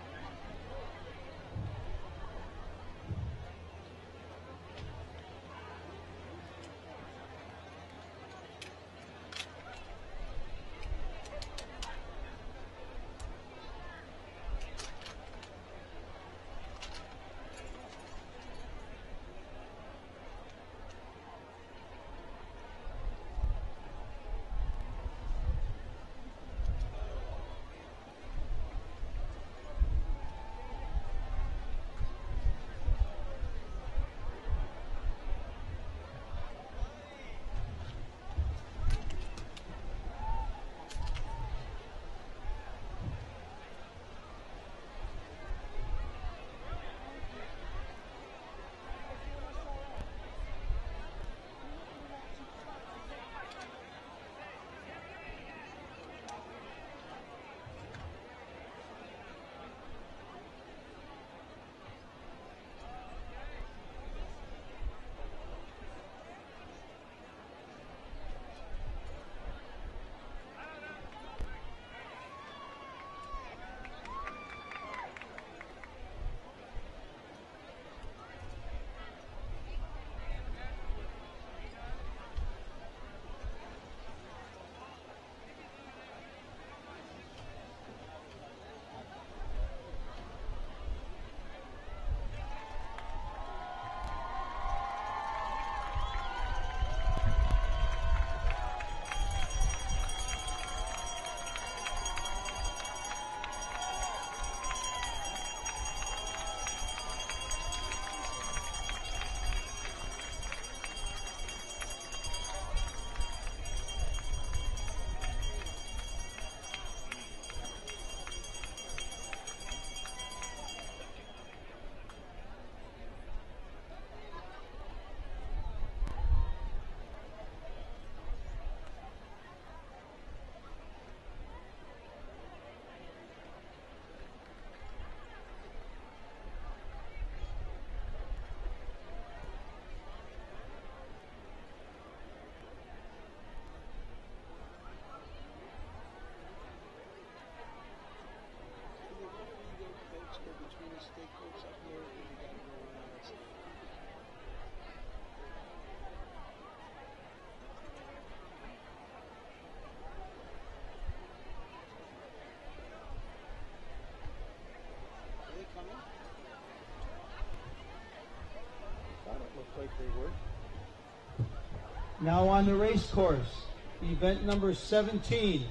Now on the race course, event number 17,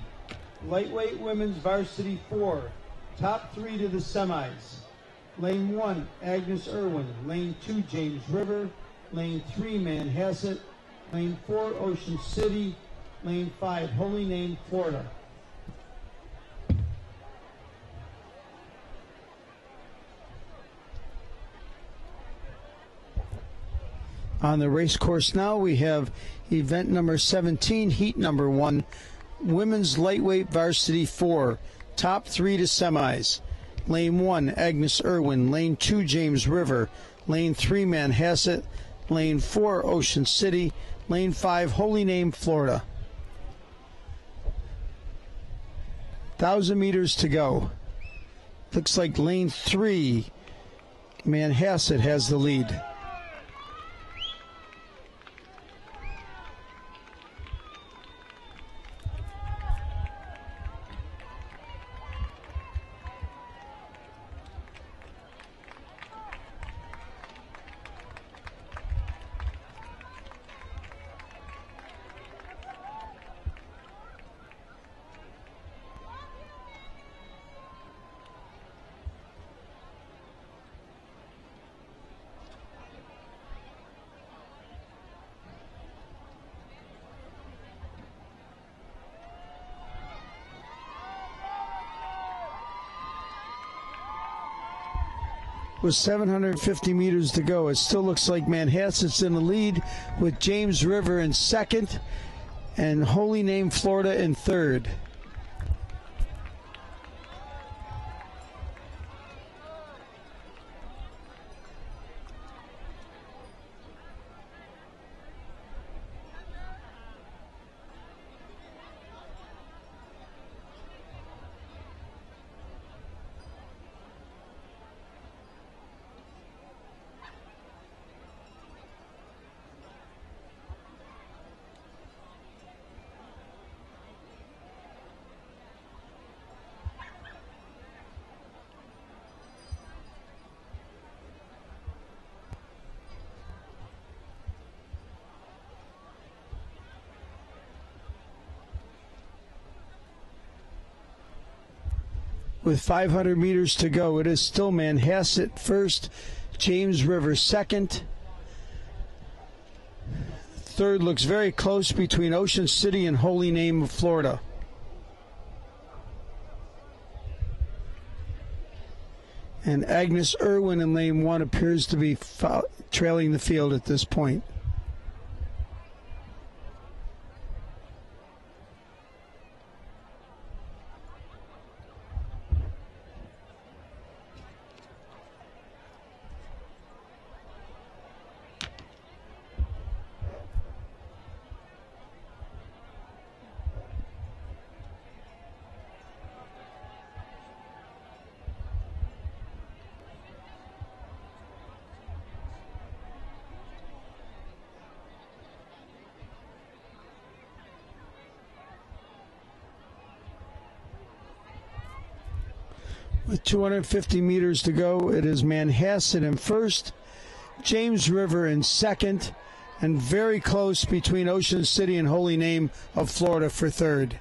lightweight women's varsity 4, top 3 to the semis. Lane 1, Agnes Irwin. Lane 2, James River. Lane 3, Manhasset. Lane 4, Ocean City. Lane 5, Holy Name, Florida. On the race course now, we have event number 17, heat number 1, women's lightweight varsity 4, top 3 to semis. Lane 1, Agnes Irwin. Lane 2, James River. Lane 3, Manhasset. Lane 4, Ocean City. Lane 5, Holy Name, Florida. 1,000 meters to go. Looks like lane 3, Manhasset has the lead. with 750 meters to go. It still looks like Manhasset's in the lead with James River in second and Holy Name, Florida in third. With 500 meters to go, it is still Manhasset first, James River second. Third looks very close between Ocean City and Holy Name of Florida. And Agnes Irwin in lane 1 appears to be trailing the field at this point. With 250 meters to go, it is Manhasset in first, James River in second, and very close between Ocean City and Holy Name of Florida for third.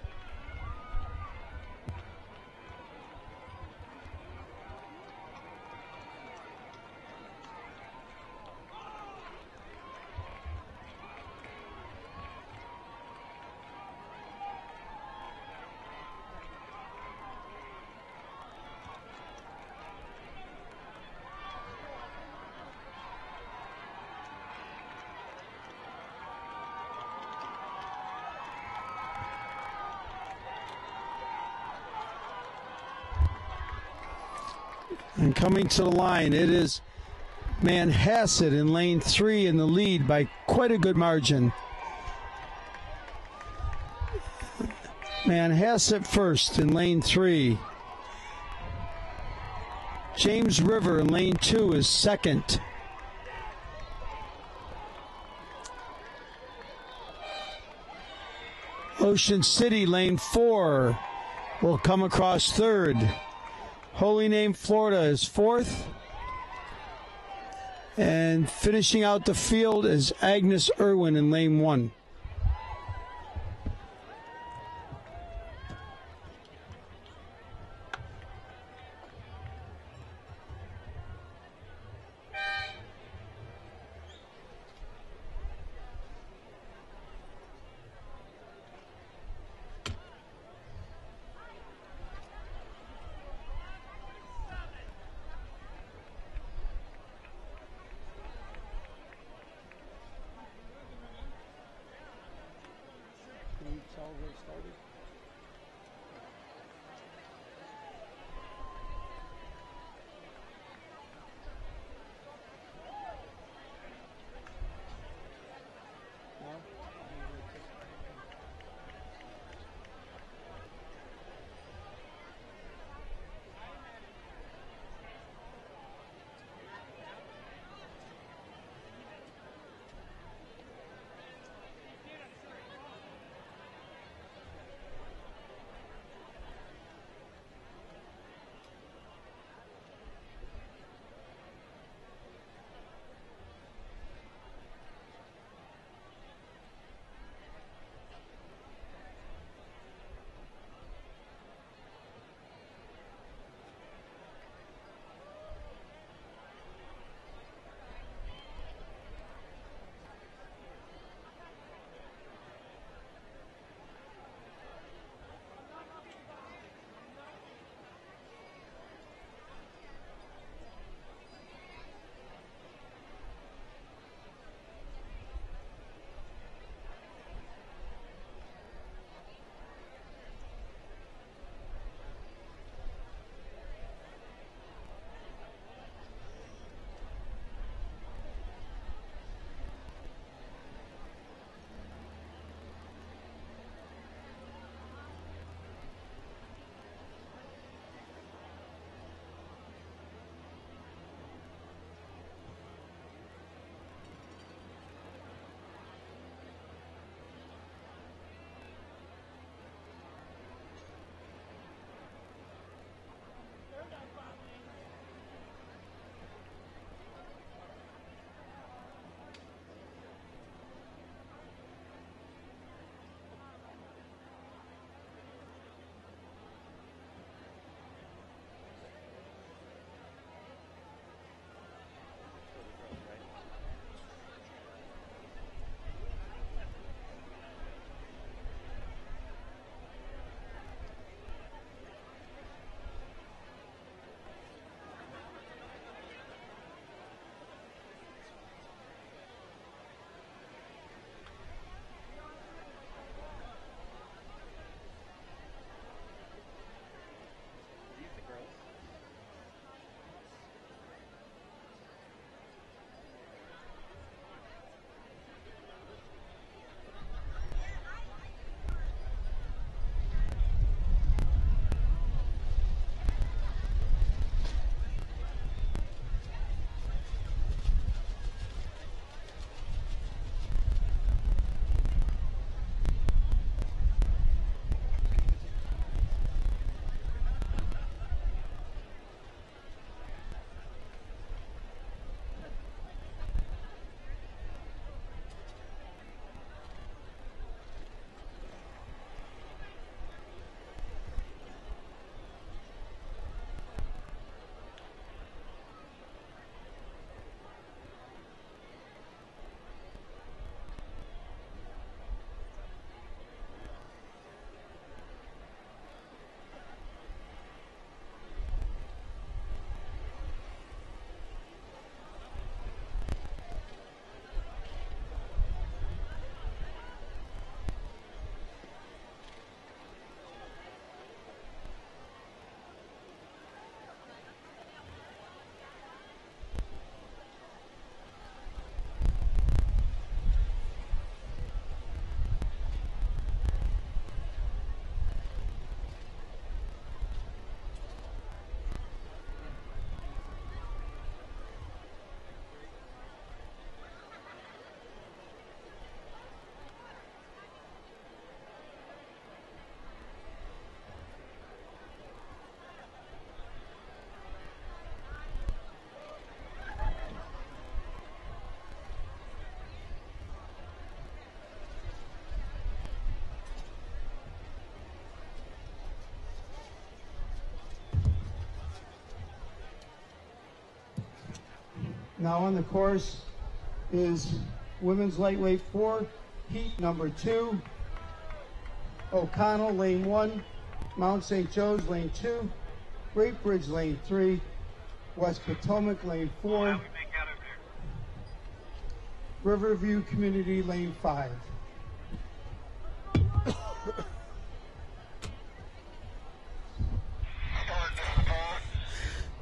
And coming to the line, it is Manhasset in lane 3 in the lead by quite a good margin. Manhasset first in lane 3. James River in lane 2 is second. Ocean City, lane 4, will come across third. Holy Name, Florida is fourth. And finishing out the field is Agnes Irwin in lane 1. Now on the course is women's lightweight 4, heat number 2. O'Connell, lane 1. Mount St. Joe's, lane 2. Great Bridge, lane 3. West Potomac, lane 4. Riverview Community, lane 5.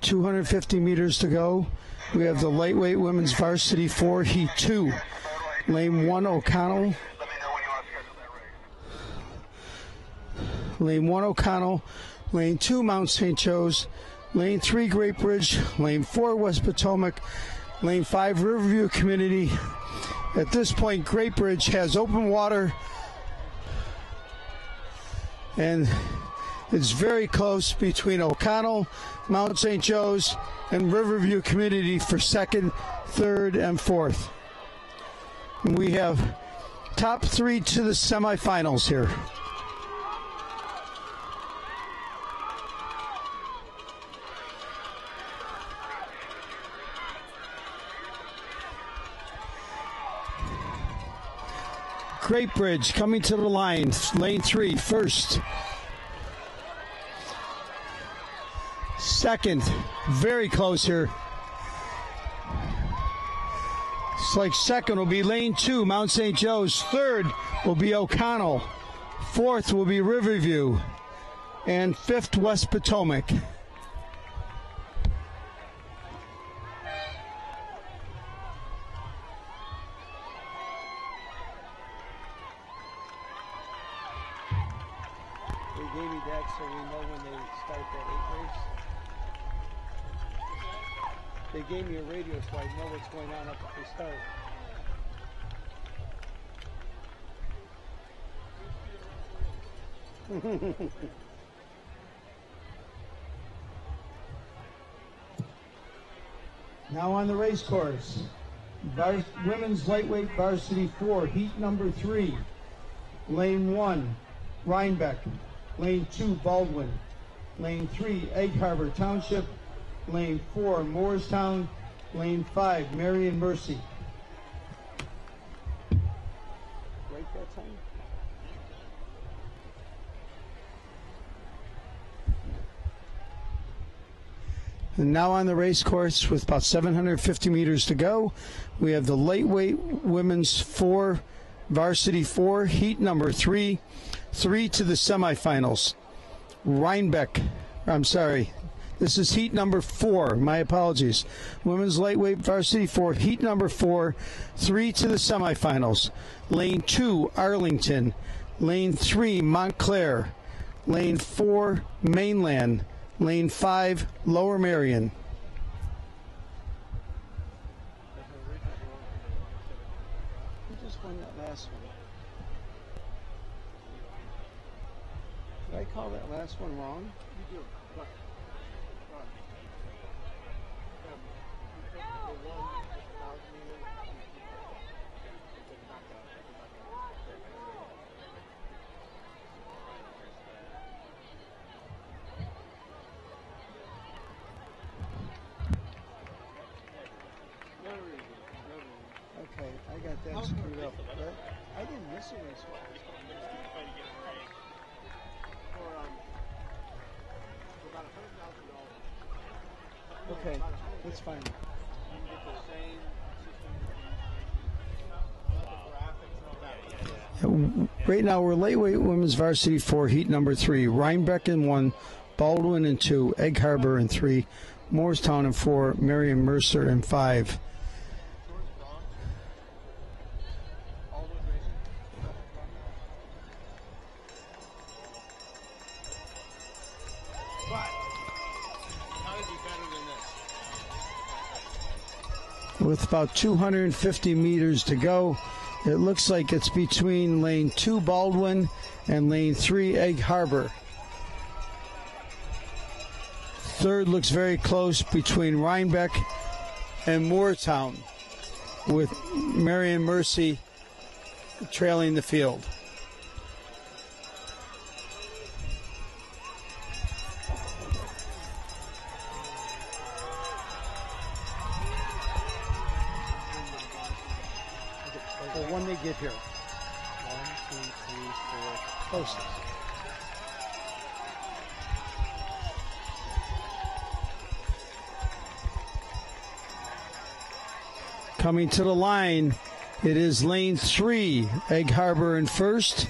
250 meters to go. We have the lightweight women's varsity 4, heat 2. Lane 1, O'Connell. Lane 1, O'Connell. Lane 2, Mount St. Joe's. Lane 3, Great Bridge. Lane 4, West Potomac. Lane 5, Riverview Community. At this point, Great Bridge has open water, and it's very close between O'Connell, Mount St. Joe's, and Riverview Community for second, third, and fourth. And we have top 3 to the semifinals here. Great Bridge coming to the line, lane 3, first. Second, very close here. It's like second will be lane 2, Mount St. Joe's. Third will be O'Connell. Fourth will be Riverview. And fifth, West Potomac. They gave me that so we know when they start that 8 race. They gave me a radio so I know what's going on up at the start. Now on the race course, women's lightweight varsity 4, heat number 3. Lane 1, Rhinebeck. Lane 2, Baldwin. Lane 3, Egg Harbor Township. Lane 4, Moorestown. Lane 5, Marion Mercy. Right that time? And now on the race course with about 750 meters to go, we have the lightweight women's 4, varsity 4, heat number 3, 3 to the semifinals. Rhinebeck, I'm sorry, this is heat number 4, my apologies. Women's lightweight varsity 4, heat number 4, 3 to the semifinals. Lane 2, Arlington. Lane 3, Montclair. Lane 4, Mainland. Lane 5, Lower Marion. Who just won that last one? Did I call that last one wrong? You do. What? Okay, I got that screwed up. I didn't miss a race. Okay, that's fine. Right now we're lightweight women's varsity 4, heat number 3. Rhinebeck in 1, Baldwin in 2, Egg Harbor in 3, Moorestown in 4, Marion Mercer in 5. With about 250 meters to go, it looks like it's between lane 2 Baldwin and lane 3 Egg Harbor. Third looks very close between Rhinebeck and Moortown, with Marion Mercy trailing the field. when they get here. 1, 2, 3, 4. Closest. Coming to the line, it is lane 3, Egg Harbor in first.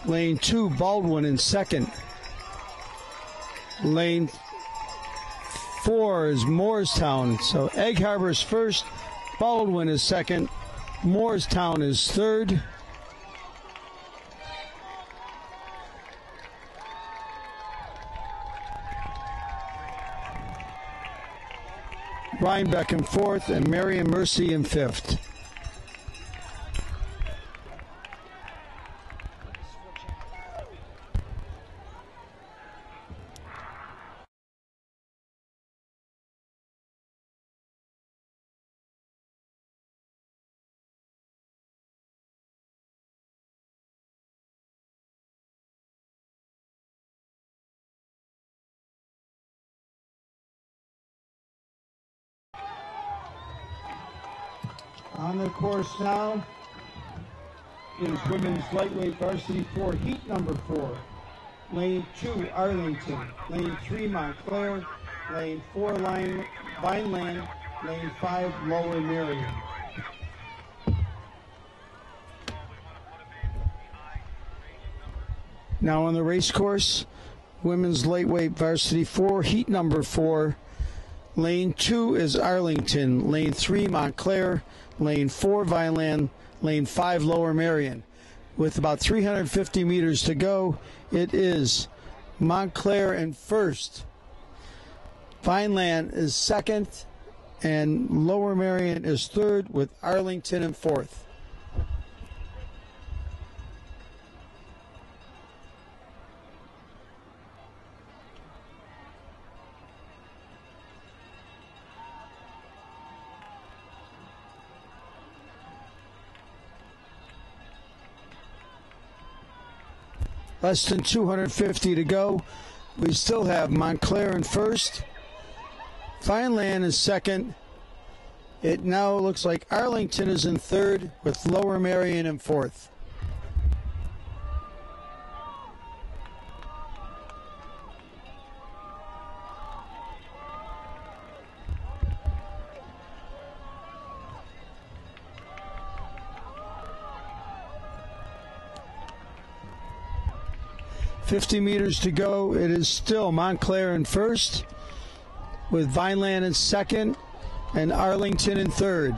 Lane 2, Baldwin in second. Lane 4 is Moorestown. So Egg Harbor is first, Baldwin is second, Moorestown is third. Rhinebeck in fourth, and Marion Mercy in fifth. On the course now is women's lightweight varsity 4, heat number 4. Lane 2, Arlington. Lane 3, Montclair. Lane 4, Vineland. Lane 5, Lower Marion. Now on the race course, women's lightweight varsity 4, heat number 4. Lane 2 is Arlington. Lane 3, Montclair. Lane 4, Vineland. Lane 5, Lower Marion. With about 350 meters to go, it is Montclair in first. Vineland is second, and Lower Marion is third, with Arlington in fourth. Less than 250 to go. We still have Montclair in first. Vineland is second. It now looks like Arlington is in third, with Lower Marion in fourth. .50 meters to go. It is still Montclair in first, with Vineland in second and Arlington in third.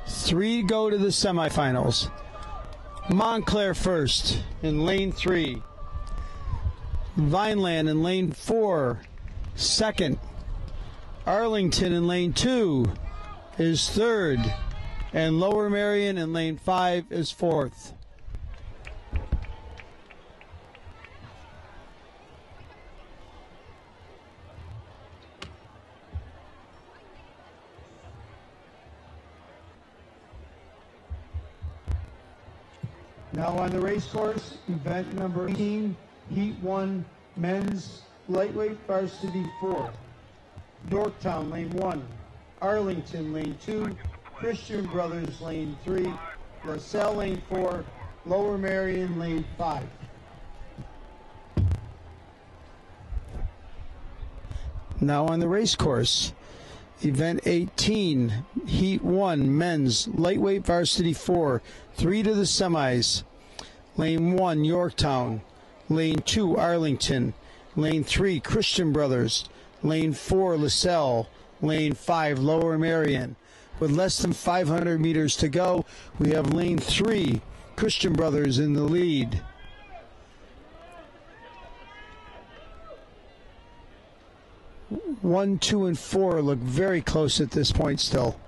3 go to the semifinals. Montclair first in lane 3. Vineland in lane 4, second. Arlington in lane 2 is third. And Lower Marion in lane 5 is fourth. Now on the race course, event number 18, Heat 1, men's lightweight varsity 4. Yorktown, lane 1. Arlington, lane 2. Christian Brothers, lane 3. LaSalle, lane 4. Lower Marion, lane 5. Now on the race course, event 18, Heat 1, men's lightweight varsity 4, 3 to the semis. Lane 1, Yorktown. Lane 2, Arlington. Lane 3, Christian Brothers. Lane 4, LaSalle. Lane 5, Lower Marion. With less than 500 meters to go, we have lane 3, Christian Brothers in the lead. One, 2, and 4 look very close at this point still.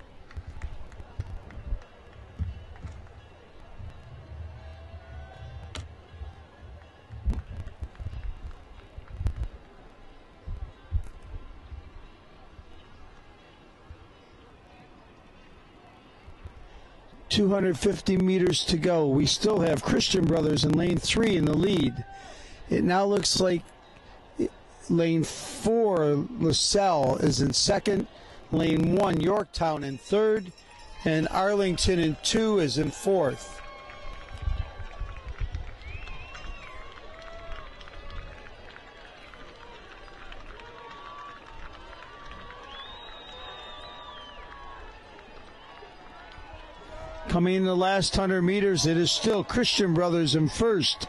.250 meters to go. We still have Christian Brothers in lane 3 in the lead. It now looks like lane 4, LaSalle, is in second. Lane 1, Yorktown in third. And Arlington in 2 is in 4th. Coming in the last 100 meters, it is still Christian Brothers in 1st.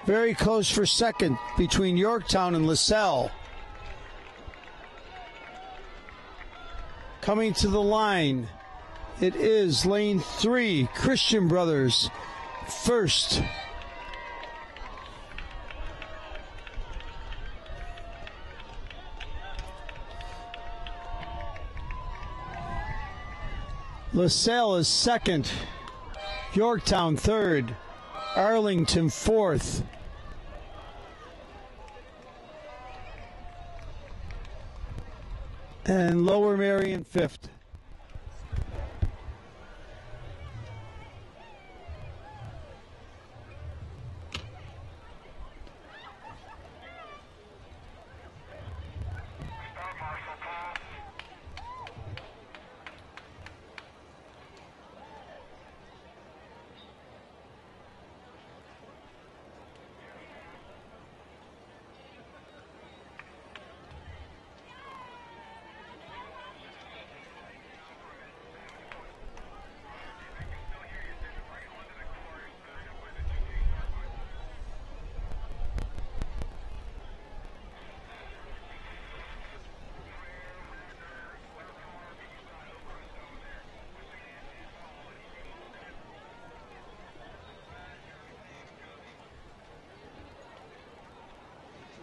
Very close for 2nd between Yorktown and LaSalle. Coming to the line, it is lane 3, Christian Brothers, 1st. LaSalle is 2nd, Yorktown 3rd, Arlington 4th. And Lower Merion 5th.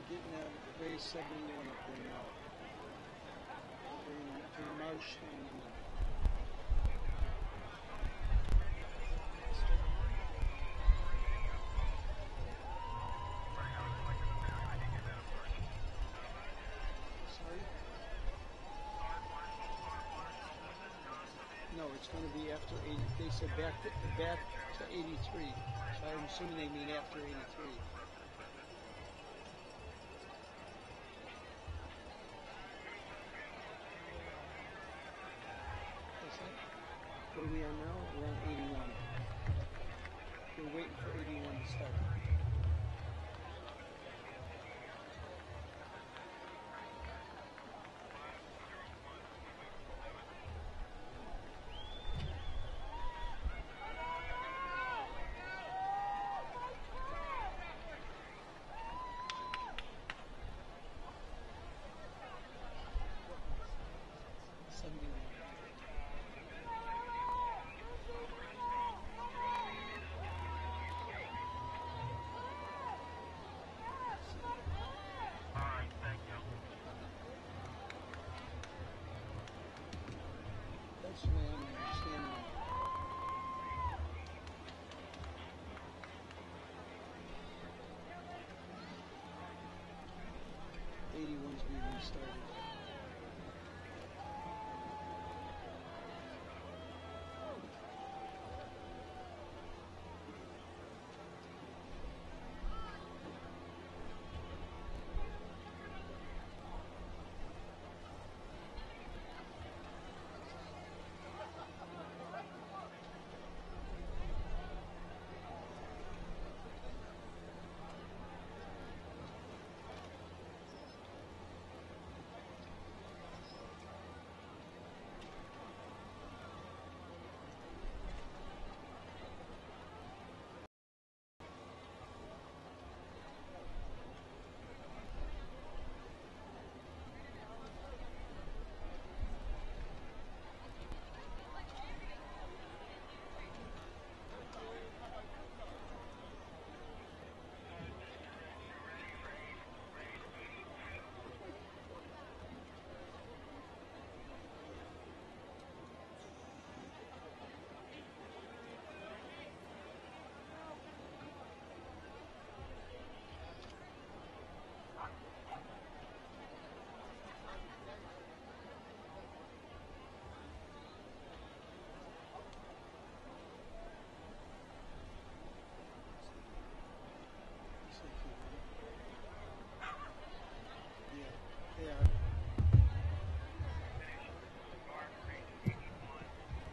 Getting a race 71 up there now. Between Marsh and sorry? No, it's going to be after 80. They said back to 83. So I'm assuming they mean after 83. What are we on now? We're on 81. We're waiting for 81 to start. That's the way I'm understanding it. '81's being restarted.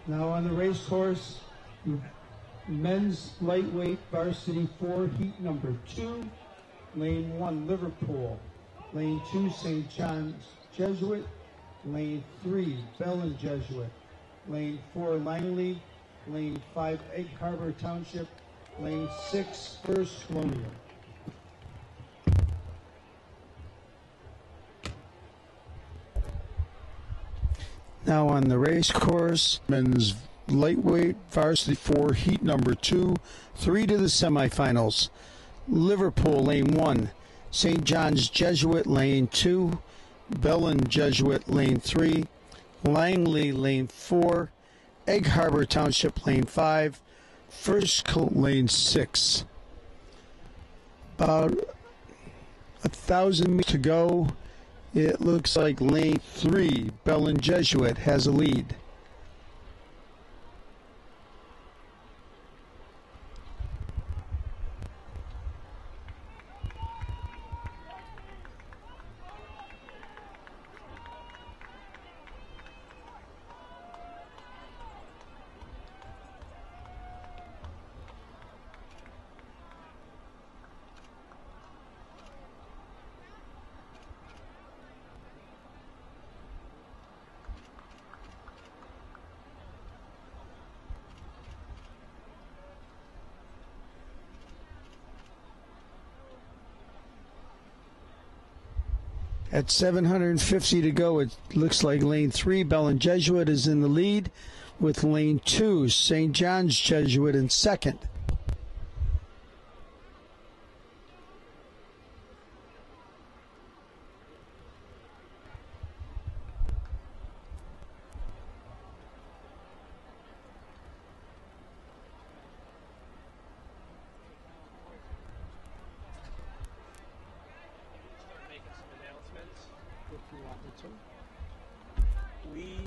Now on the race course, men's lightweight varsity 4, heat number 2, lane 1, Liverpool, lane 2, St. John's Jesuit, lane 3, Bellin Jesuit, lane 4, Langley, lane 5, Egg Harbor Township, lane 6, First Colonial. Now on the race course, men's lightweight varsity 4, heat number 2, 3 to the semifinals. Liverpool, lane 1, St. John's Jesuit, lane 2, Bellin Jesuit, lane 3, Langley, lane 4, Egg Harbor Township, lane 5, First lane 6. About 1,000 meters to go. It looks like lane 3, Bellin Jesuit, has a lead. At 750 to go, it looks like lane 3, Bellin Jesuit, is in the lead, with lane 2, St. John's Jesuit, in second. We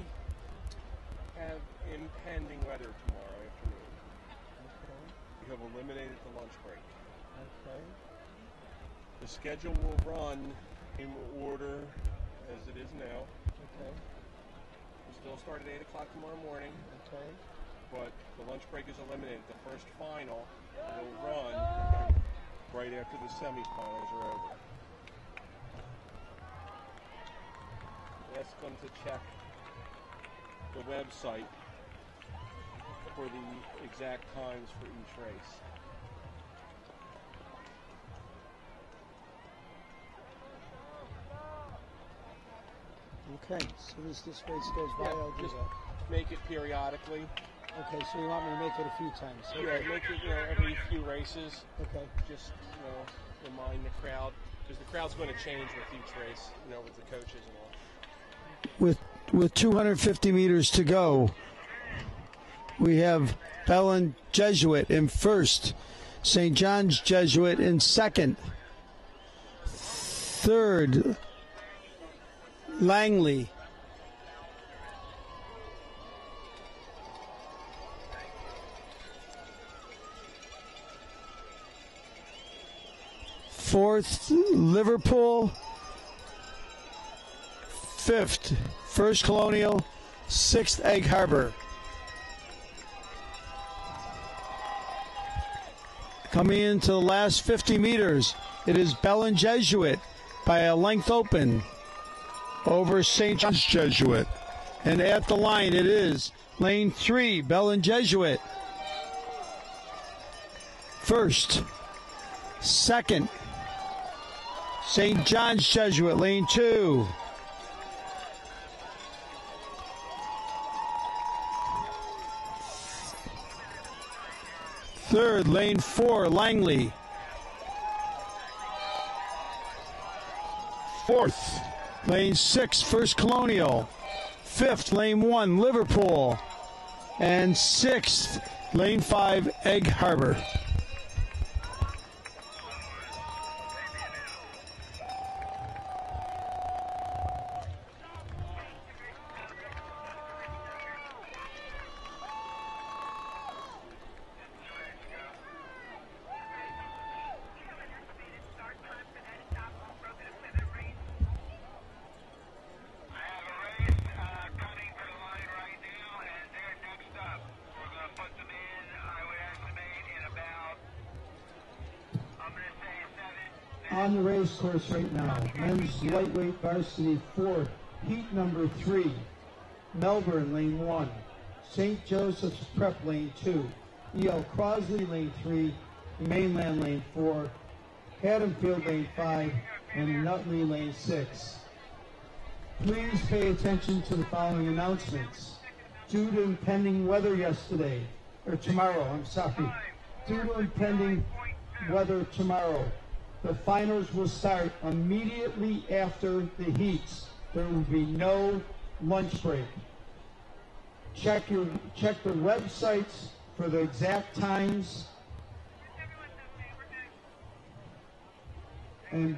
have impending weather tomorrow afternoon. Okay. We have eliminated the lunch break. Okay. The schedule will run in order as it is now. Okay. We still start at 8 o'clock tomorrow morning, Okay. but the lunch break is eliminated. The first final will run right after the semifinals are over. Ask them to check the website for the exact times for each race. Okay. As soon as this race goes by, I'll do just that. make it periodically. Okay, so you want me to make it a few times? Okay. Yeah, make it every few races. Okay. Just remind the crowd, because the crowd's going to change with each race, with the coaches and all. With 250 meters to go, we have Bellin Jesuit in first, St. John's Jesuit in second, third, Langley, fourth, Liverpool, fifth, First Colonial, sixth, Egg Harbor. Coming into the last 50 meters, it is Bellin Jesuit by a length open over St. John's Jesuit. And at the line, it is lane 3, Bellin Jesuit. First, second, St. John's Jesuit, lane 2. Third, lane 4, Langley. Fourth, lane 6, First Colonial. Fifth, lane 1, Liverpool. And sixth, lane 5, Egg Harbor. on the race course right now, men's lightweight varsity 4, heat number 3, Melbourne, lane 1, St. Joseph's Prep, lane 2, E.L. Crosley, lane 3, Mainland, lane 4, Haddonfield, lane 5, and Nutley, lane 6. Please pay attention to the following announcements. Due to impending weather tomorrow, due to impending weather tomorrow, the finals will start immediately after the heats. There will be no lunch break. Check the websites for the exact times and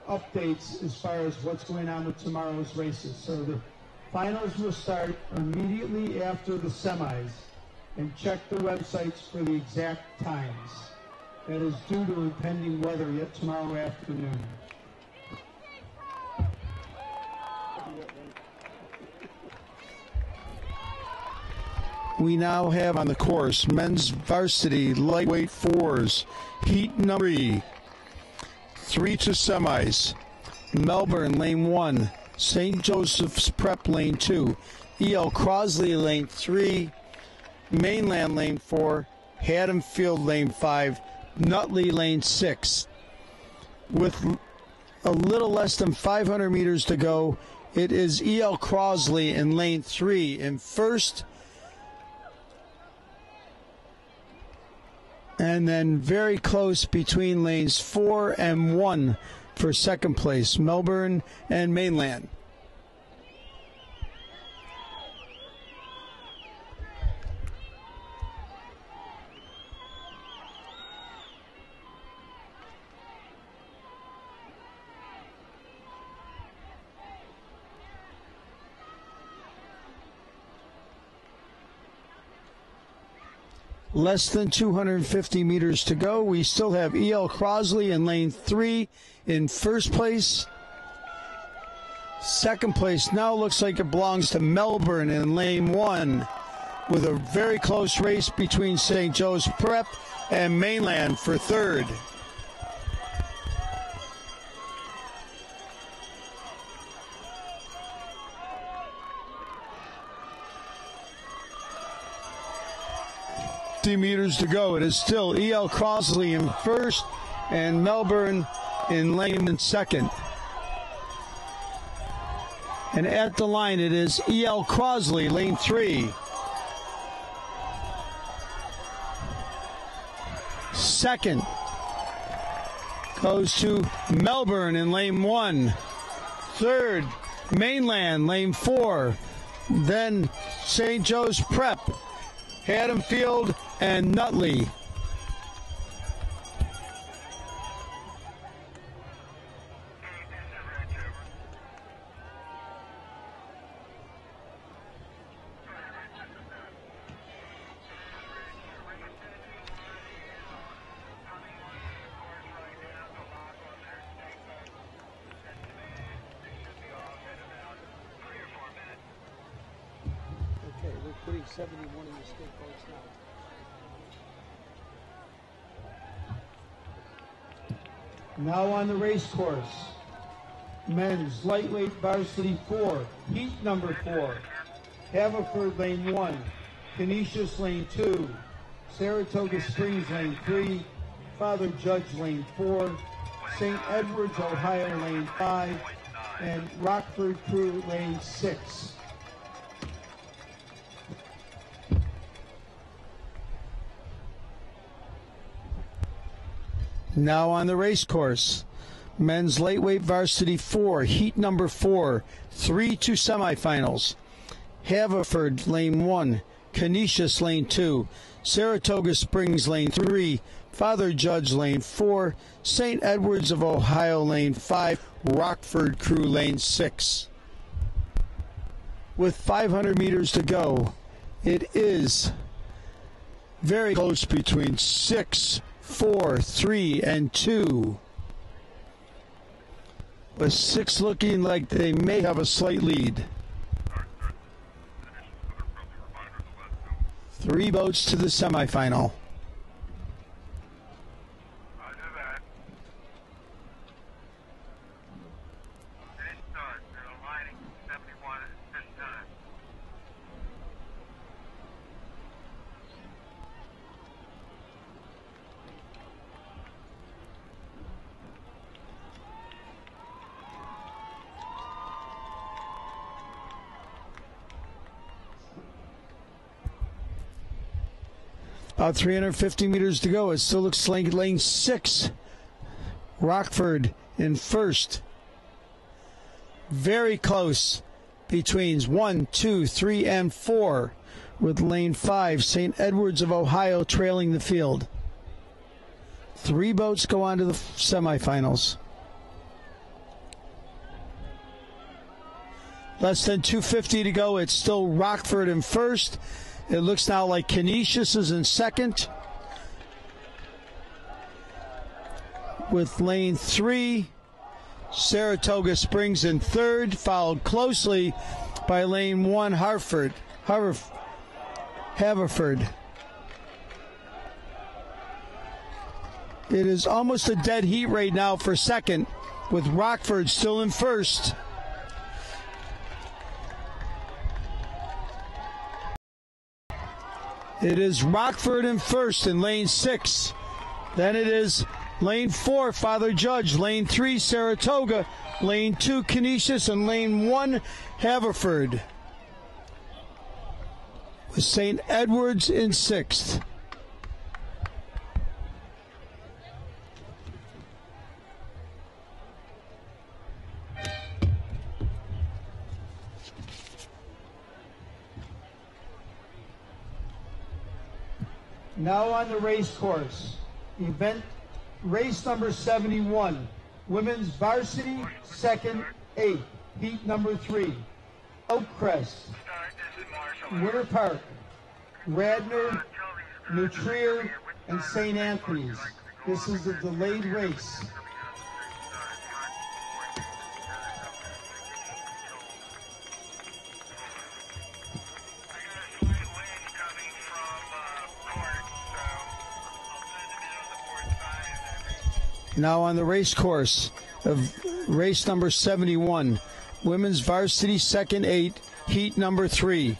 updates as far as what's going on with tomorrow's races. So the finals will start immediately after the semis, and check the websites for the exact times. That is due to impending weather yet tomorrow afternoon. We now have on the course men's varsity lightweight 4s, heat number 3 to semis. Melbourne, lane 1, St. Joseph's Prep, lane 2, E.L. Crosley, lane 3, Mainland, lane 4, Haddonfield, lane 5, Nutley, lane 6. With a little less than 500 meters to go, it is E.L. Crosley in lane 3 in first, and then very close between lanes 4 and 1 for second place, Melbourne and Mainland. Less than 250 meters to go. We still have E.L. Crosley in lane 3 in first place. Second place now looks like it belongs to Melbourne in lane 1, with a very close race between St. Joe's Prep and Mainland for third. Meters to go. It is still E.L. Crosley in first and Melbourne in lane in second. And at the line it is E.L. Crosley, lane 3. Second goes to Melbourne in lane 1. Third, Mainland, lane 4. Then St. Joe's Prep, Haddonfield, and Nutley. Okay, we're putting 71 in the state votes now. Now on the race course, men's lightweight varsity 4, heat number 4, Haverford, lane 1, Canisius, lane 2, Saratoga Springs, lane 3, Father Judge, lane 4, St. Edwards, Ohio, lane 5, and Rockford Crew, lane 6. Now on the race course, men's lightweight varsity 4, heat number 4, 3 to semifinals. Haverford, lane 1, Canisius, lane 2, Saratoga Springs, lane 3, Father Judge, lane 4, St. Edwards of Ohio, lane 5, Rockford Crew, lane 6. With 500 meters to go, it is very close between 6, 4, 3, and 2. With 6 looking like they may have a slight lead. 3 boats to the semifinal. About 350 meters to go. It still looks like lane 6. Rockford in first. Very close between 1, 2, 3, and 4, with lane 5, St. Edwards of Ohio, trailing the field. 3 boats go on to the semifinals. Less than 250 to go. It's still Rockford in first. It looks now like Canisius is in second, with lane 3, Saratoga Springs in third, followed closely by lane 1, Haverford. It is almost a dead heat right now for second, with Rockford still in first. It is Rockford in first in lane 6. Then it is lane 4, Father Judge. Lane 3, Saratoga. Lane 2, Canisius. And lane 1, Haverford, with St. Edwards in 6th. Now on the race course, race number 71, women's varsity, second, 8, heat number 3, Oakcrest, Winter Park, Radnor, New Trier, and St. Anthony's. This is a delayed race. Now on the race course of race number 71, women's varsity, second, 8, heat number 3.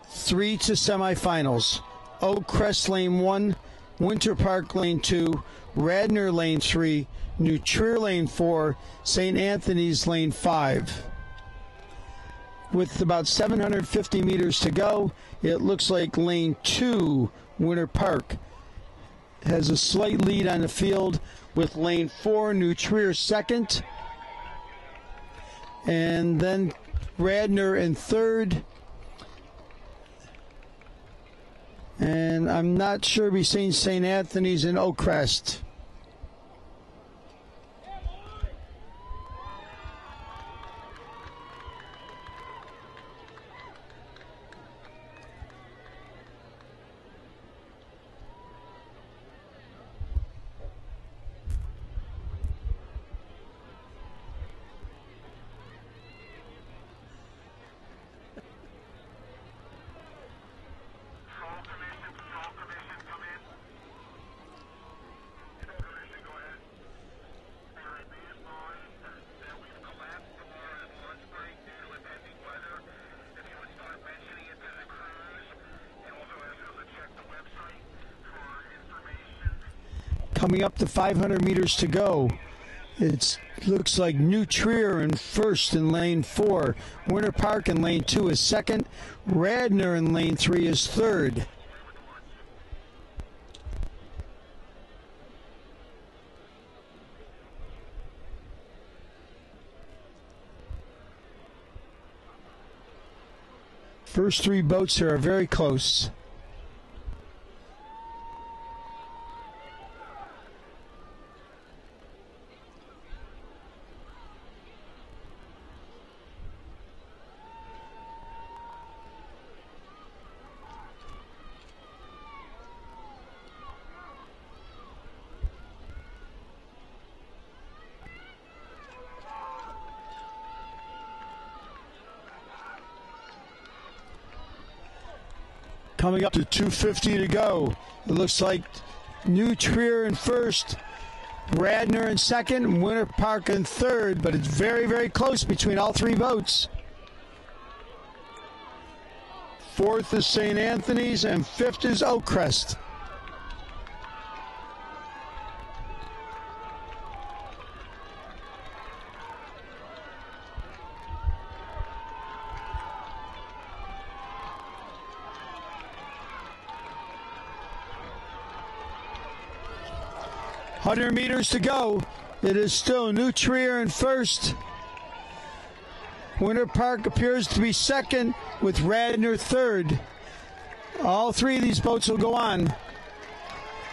3 to semifinals. Oakcrest lane 1, Winter Park lane 2, Radnor lane 3, New Trier lane 4, St. Anthony's lane 5. With about 750 meters to go, it looks like lane 2, Winter Park, has a slight lead on the field, with lane 4, New Trier second, and then Radnor in third, and I'm not sure between St. Anthony's and Oakcrest. Coming up to 500 meters to go, it looks like New Trier in first in lane 4. Winter Park in lane 2 is second. Radnor in lane 3 is third. First 3 boats here are very close. Coming up to 250 to go. It looks like New Trier in first, Radnor in second, Winter Park in third, but it's very, very close between all 3 boats. Fourth is St. Anthony's, and fifth is Oakcrest. 100 meters to go. It is still New Trier in first. Winter Park appears to be second with Radnor third. All three of these boats will go on.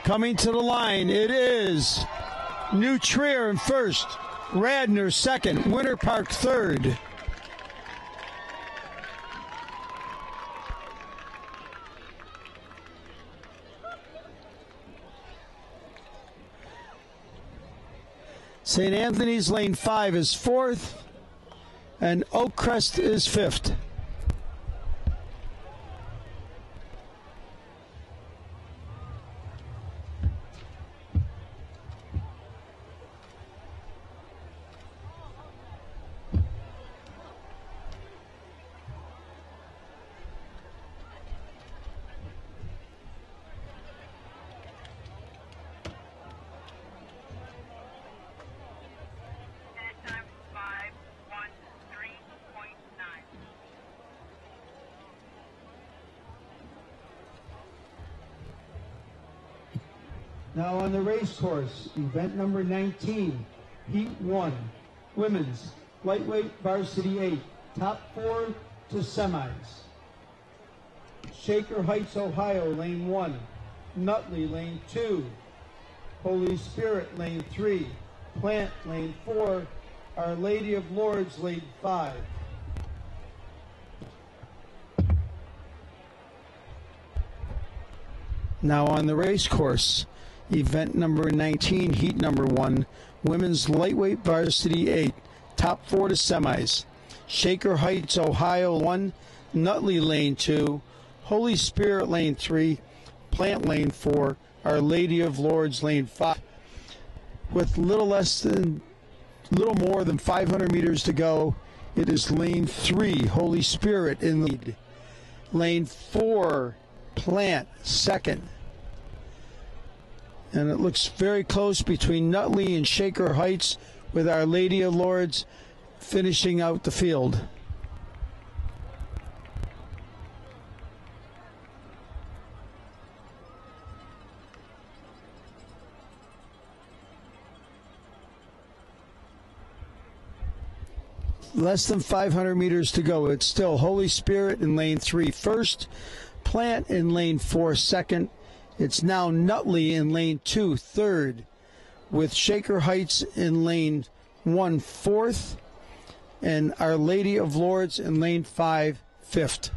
Coming to the line, it is New Trier in first, Radnor second, Winter Park third. St. Anthony's Lane 5 is fourth, and Oakcrest is fifth. Now on the race course, event number 19, Heat 1, Women's, Lightweight Varsity 8, top 4 to semis. Shaker Heights, Ohio, Lane 1, Nutley, Lane 2, Holy Spirit, Lane 3, Plant, Lane 4, Our Lady of Lourdes, Lane 5. Now on the race course, event number 19, heat number 1, Women's Lightweight Varsity 8, top 4 to semis. Shaker Heights, Ohio 1, Nutley Lane 2, Holy Spirit Lane 3, Plant Lane 4, Our Lady of Lourdes Lane 5. With little more than 500 meters to go, it is Lane 3, Holy Spirit in the lead. Lane 4, Plant second. And it looks very close between Nutley and Shaker Heights, with Our Lady of Lourdes finishing out the field. Less than 500 meters to go. It's still Holy Spirit in lane 3 first, Plant in lane 4 second. It's now Nutley in lane 2 third, with Shaker Heights in lane 1 fourth, and Our Lady of Lourdes in lane 5 fifth.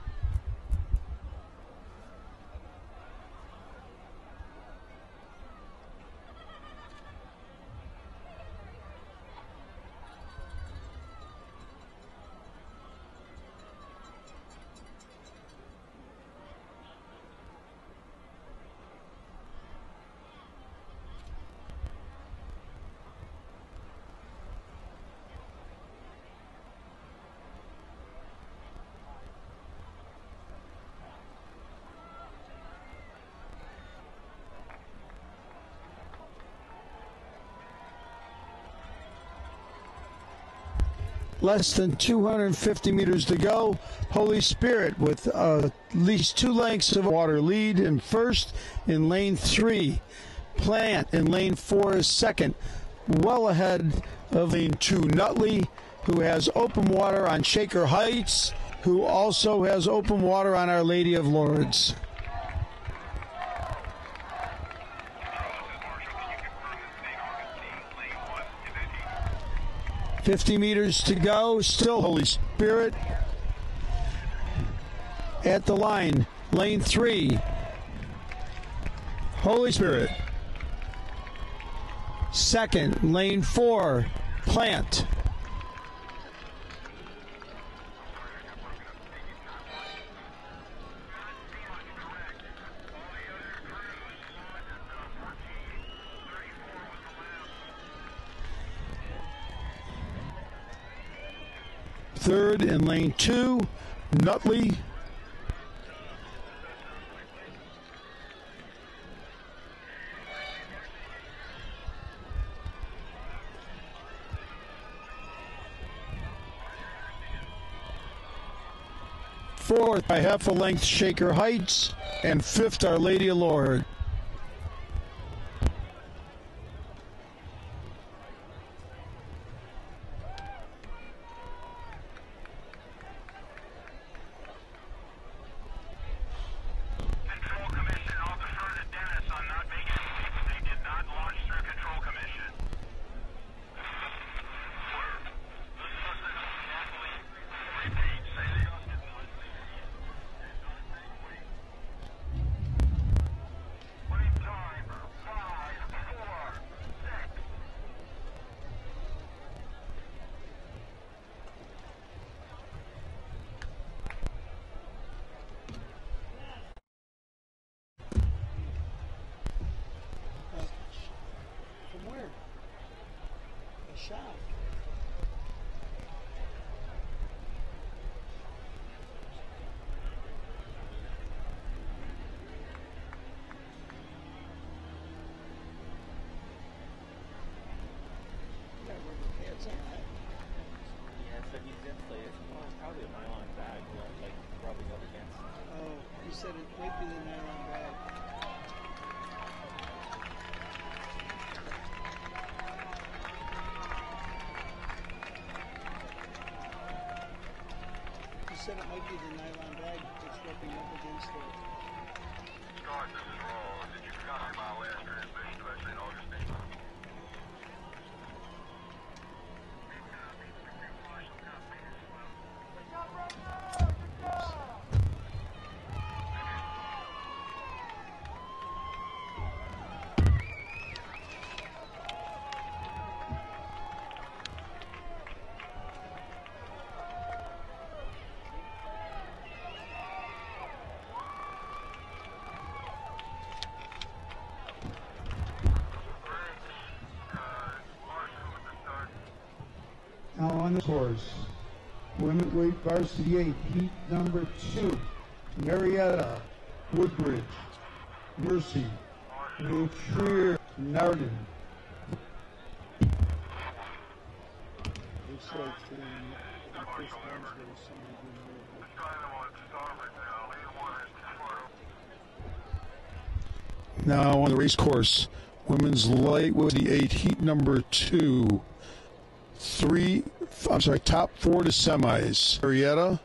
Less than 250 meters to go. Holy Spirit with at least 2 lengths of water lead in first in lane 3. Plant in lane 4 is second, well ahead of lane 2 Nutley, who has open water on Shaker Heights, who also has open water on Our Lady of Lourdes. $50 meters to go. Still Holy Spirit at the line. Lane 3. Holy Spirit. Second, lane 4. Plant. Third in lane 2, Nutley. Fourth by half a length, Shaker Heights, and fifth, Our Lady of Lourdes. said it might be the nylon bag that's rubbing up against it. Scott, this is Roll. Did you copy my last transmission to St. Augustine? Now on the course, women's weight varsity 8, heat number 2, Marietta, Woodbridge, Mercy, New Trier, Narden. Looks like the first one's going to see Now on the race course, women's lightweight 8, heat number 2. Top 4 to semis. Marietta,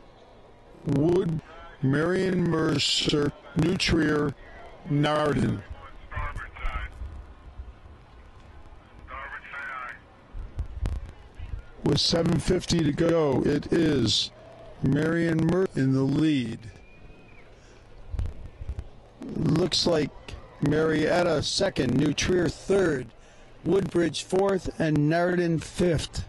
Wood, Marion Mercer, New Trier, Narden. With 7:50 to go, it is Marion Mercer in the lead. Looks like Marietta second, New Trier third, Woodbridge fourth, and Narden fifth.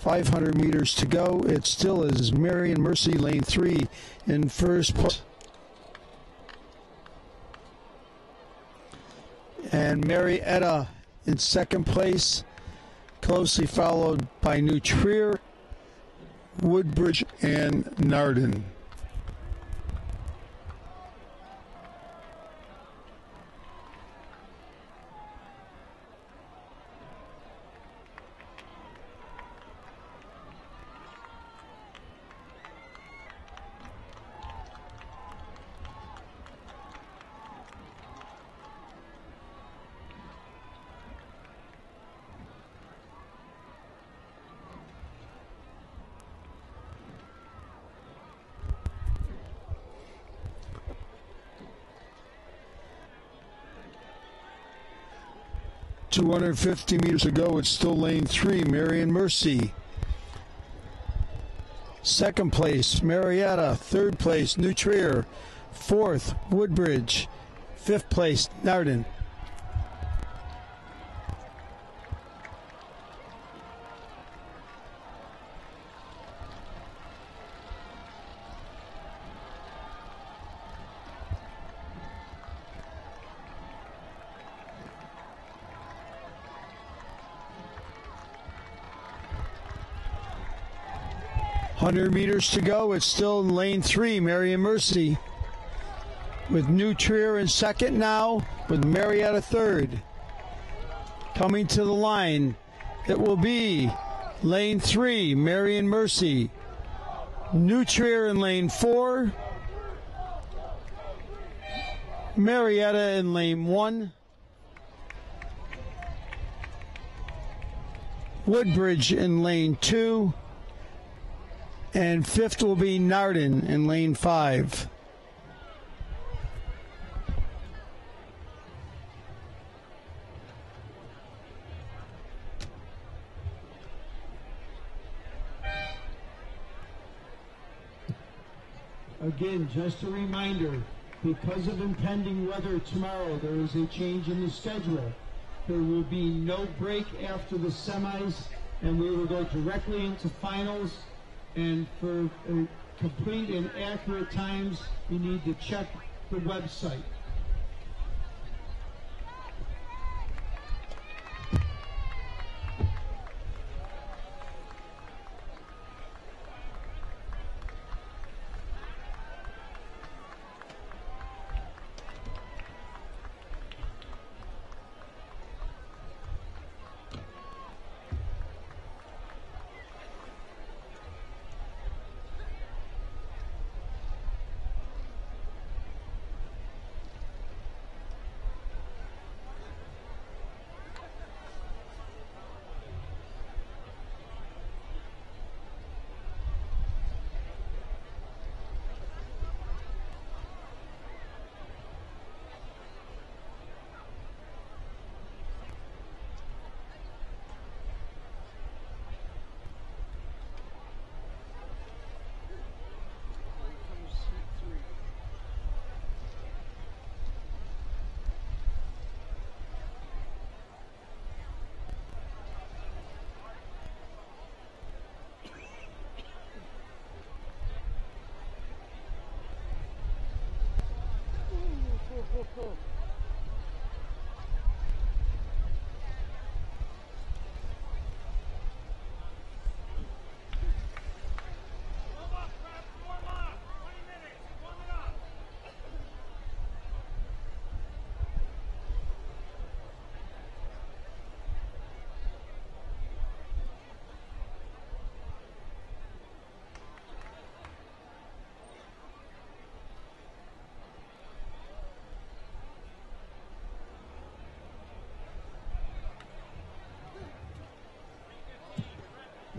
.500 meters to go. It still is Marion Mercy, lane 3, in first place. And Marietta in second place, closely followed by New Trier, Woodbridge, and Narden. .250 meters to go. It's still lane 3, Marion Mercy. Second place, Marietta. Third place, New Trier. Fourth, Woodbridge. Fifth place, Narden. .100 meters to go. It's still in lane 3, Marion Mercy. With New Trier in second now, with Marietta third. Coming to the line, it will be lane 3, Marion Mercy. New Trier in lane 4. Marietta in lane 1. Woodbridge in lane 2. And fifth will be Narden in lane 5. Again, just a reminder, because of impending weather tomorrow, there is a change in the schedule. There will be no break after the semis, and we will go directly into finals. And for complete and accurate times, you need to check the website.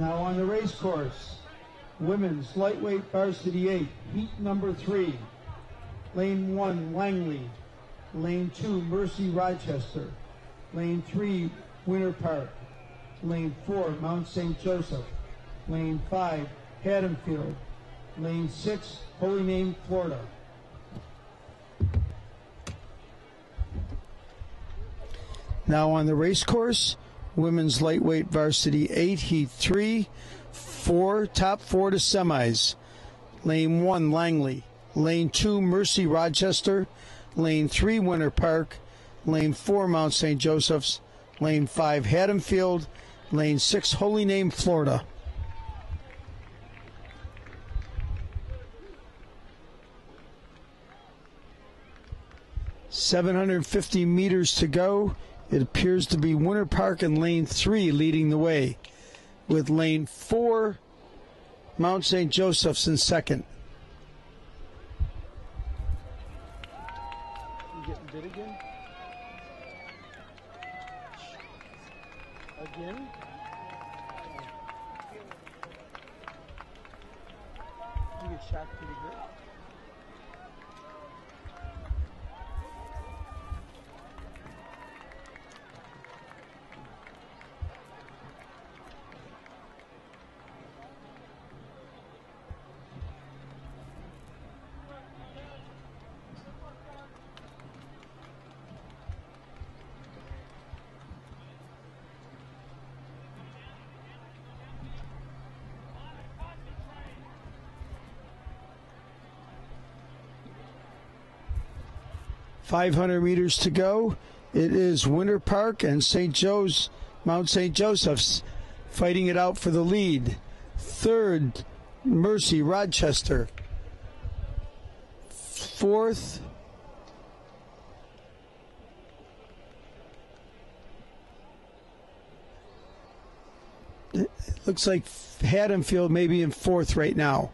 Now on the race course, women's lightweight varsity 8, heat number 3. Lane 1, Langley. Lane 2, Mercy Rochester. Lane 3, Winter Park. Lane 4, Mount St. Joseph. Lane 5, Haddonfield. Lane 6, Holy Name, Florida. Now on the race course, women's lightweight varsity 8, heat 3, top 4 to semis. Lane 1, Langley. Lane 2, Mercy Rochester. Lane 3, Winter Park. Lane 4, Mount St. Joseph's. Lane 5, Haddonfield. Lane 6, Holy Name, Florida. .750 meters to go. It appears to be Winter Park and Lane 3 leading the way, with Lane 4, Mount St. Joseph's in second. You getting bit again? Again? You get shot pretty good. .500 meters to go. It is Winter Park and Mount St. Joseph's fighting it out for the lead. Third, Mercy Rochester. Fourth, it looks like Haddonfield may be in fourth right now.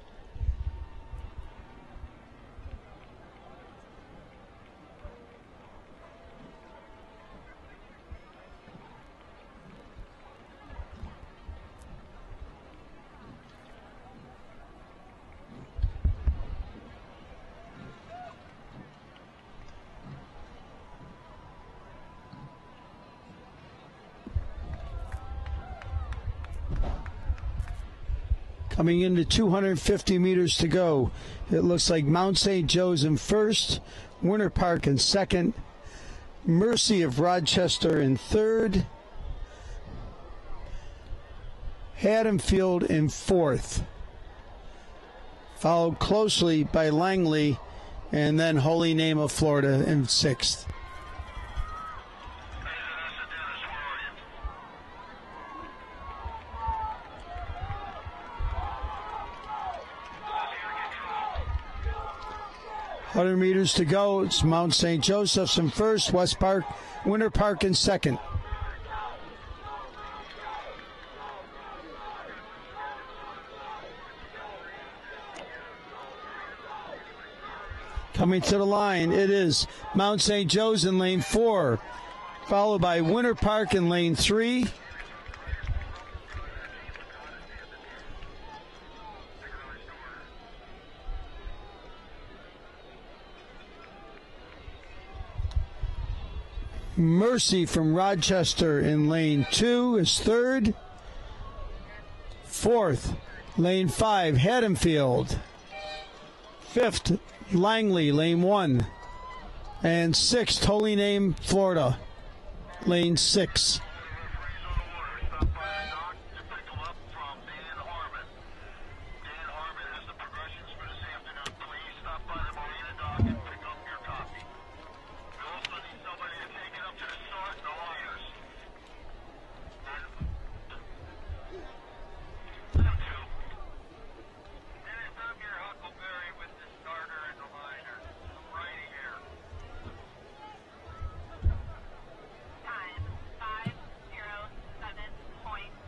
Coming into 250 meters to go, it looks like Mount St. Joe's in first, Winter Park in second, Mercy of Rochester in third, Haddonfield in fourth, followed closely by Langley, and then Holy Name of Florida in sixth. .100 meters to go. It's Mount St. Joseph's in first, Winter Park in second. Coming to the line, it is Mount St. Joe's in lane 4, followed by Winter Park in lane 3. Mercy from Rochester in lane 2 is third. Fourth, lane 5, Haddonfield. Fifth, Langley, lane 1. And sixth, Holy Name, Florida, lane 6.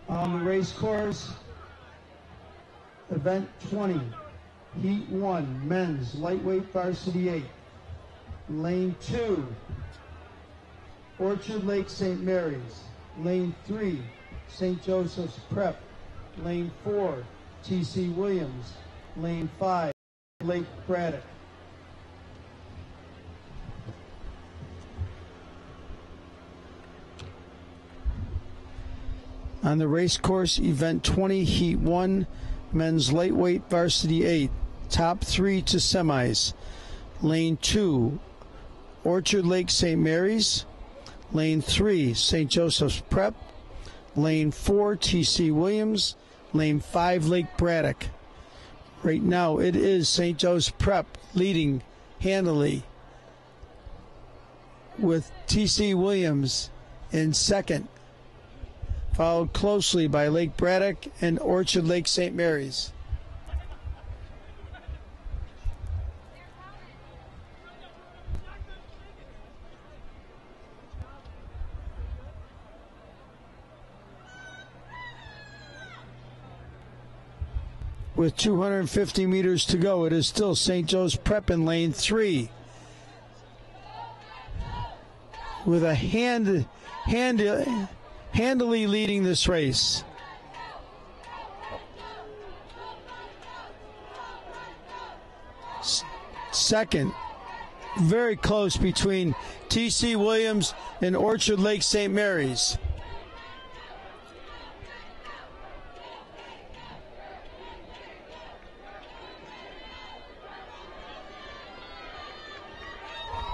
On the race course, event 20, heat 1, men's lightweight varsity 8. Lane 2, Orchard Lake St. Mary's. Lane 3, St. Joseph's Prep. Lane 4, T.C. Williams. Lane 5, Lake Braddock. On the race course, event 20, heat 1, men's lightweight varsity 8, top 3 to semis. Lane 2, Orchard Lake St. Mary's. Lane 3, St. Joseph's Prep. Lane 4, T.C. Williams. Lane 5, Lake Braddock. Right now, it is St. Joe's Prep leading handily, with T.C. Williams in second, followed closely by Lake Braddock and Orchard Lake St. Mary's. With 250 meters to go, it is still St. Joe's Prep in lane 3, with a handily leading this race. Second, very close between T.C. Williams and Orchard Lake St. Mary's.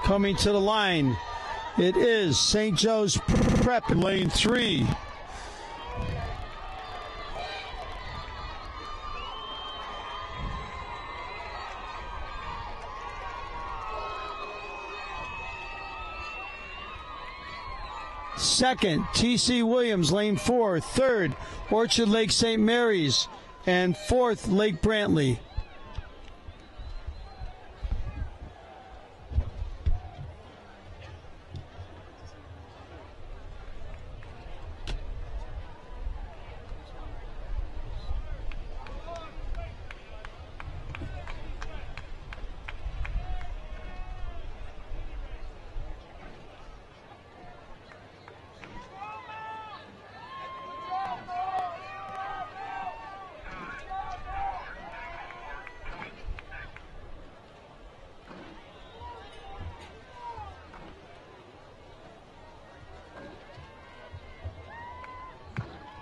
Coming to the line, it is St. Joe's Prep in lane 3. Second, T.C. Williams, lane 4. Third, Orchard Lake St. Mary's. And fourth, Lake Brantley.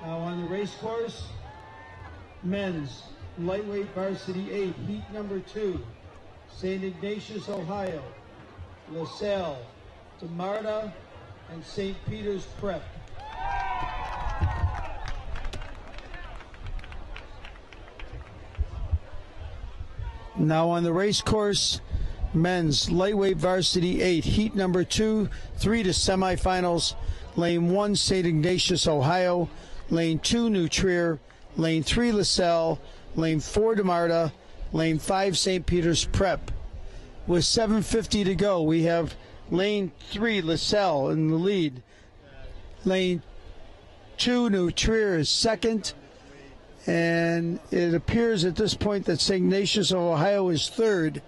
Now on the race course, men's lightweight varsity 8, heat number 2, St. Ignatius, Ohio, LaSalle, DeMarta, and St. Peter's Prep. Now on the race course, men's lightweight varsity 8, heat number 2, 3 to semifinals. Lane 1, St. Ignatius, Ohio. Lane 2, New Trier. Lane 3, LaSalle. Lane 4, DeMarta. Lane 5, St. Peter's Prep. With 7:50 to go, we have Lane 3, LaSalle in the lead. Lane 2, New Trier is second. And it appears at this point that St. Ignatius of Ohio is third.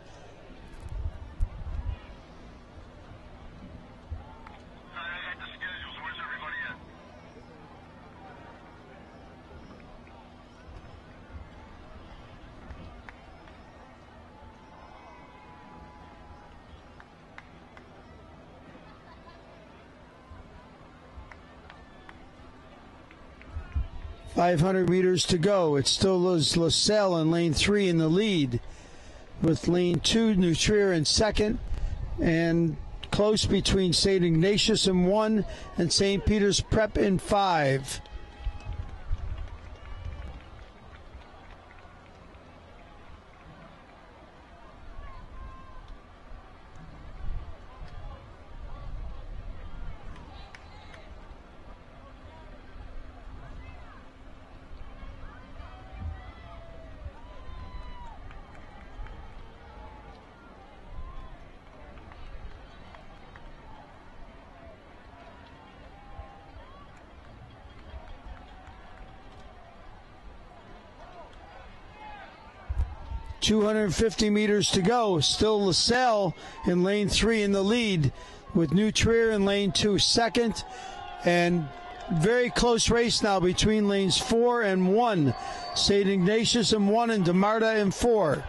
.500 meters to go. It still is LaSalle in lane 3 in the lead, with lane 2, New Trier in second, and close between St. Ignatius in 1 and St. Peter's Prep in 5. .250 meters to go. Still LaSalle in lane 3 in the lead, with New Trier in lane 2 second, and very close race now between lanes 4 and 1. St. Ignatius in 1 and DeMarta in 4.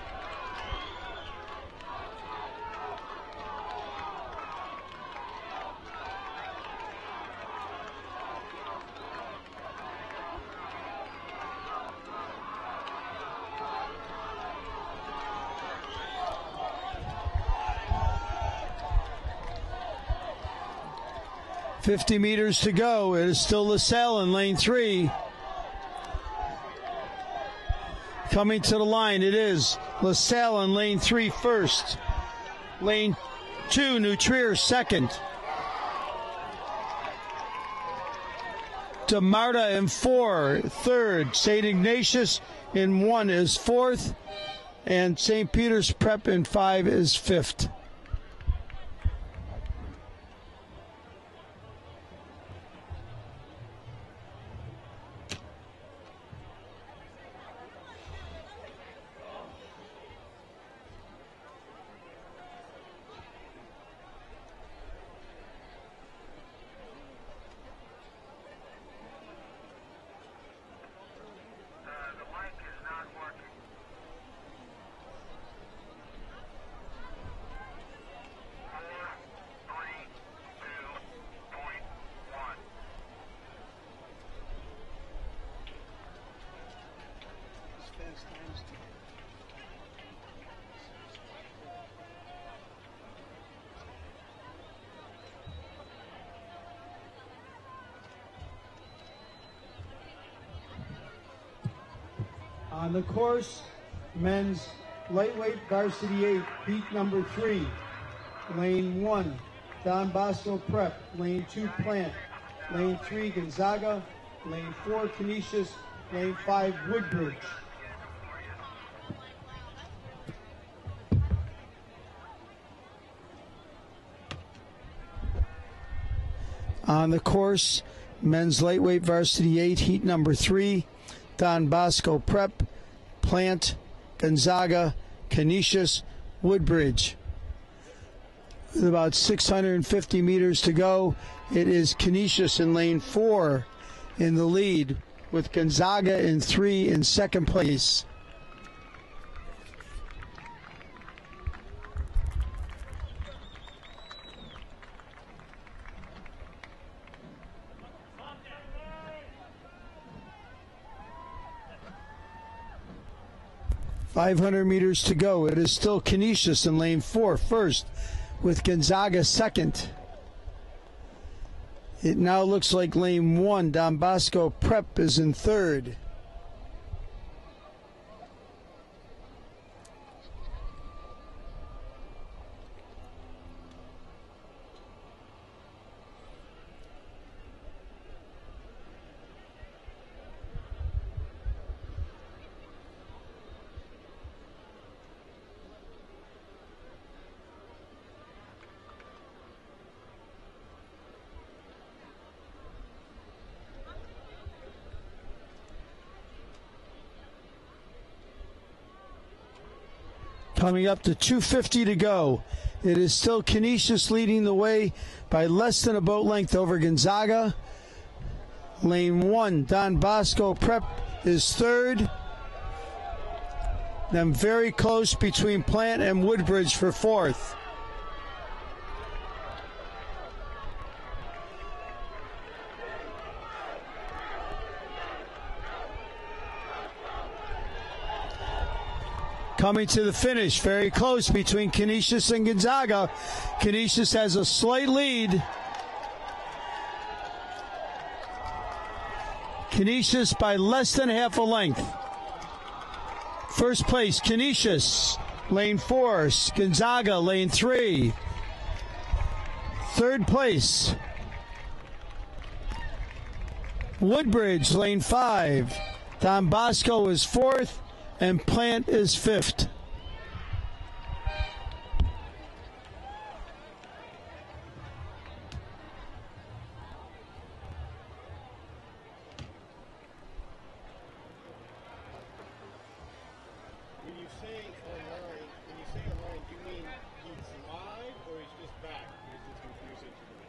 .50 meters to go. It is still LaSalle in lane 3. Coming to the line, it is LaSalle in lane 3 first. Lane 2, New Trier second. DeMarta in 4, third. St. Ignatius in 1 is 4th. And St. Peter's Prep in 5 is 5th. On the course, men's lightweight varsity 8, heat number 3. Lane 1, Don Bosco Prep. Lane 2, Plant. Lane 3, Gonzaga. Lane 4, Canisius. Lane 5, Woodbridge. On the course, men's lightweight varsity 8, heat number 3. Don Bosco Prep, Plant, Gonzaga, Canisius, Woodbridge. With about 650 meters to go, it is Canisius in lane 4 in the lead, with Gonzaga in 3 in second place. .500 meters to go. It is still Canisius in lane 4 first, with Gonzaga second. It now looks like lane 1, Don Bosco Prep, is in third. Coming up to 250 to go. It is still Canisius leading the way by less than a boat length over Gonzaga. Lane 1, Don Bosco Prep, is third. Then very close between Plant and Woodbridge for fourth. Coming to the finish, very close between Canisius and Gonzaga. Canisius has a slight lead. Canisius by less than half a length. First place, Canisius, lane 4. Gonzaga, lane 3. Third place, Woodbridge, lane 5. Don Bosco is 4th. And Plant is 5th. When you say online, do you mean he's live or he's just back? Because it's confusing to me.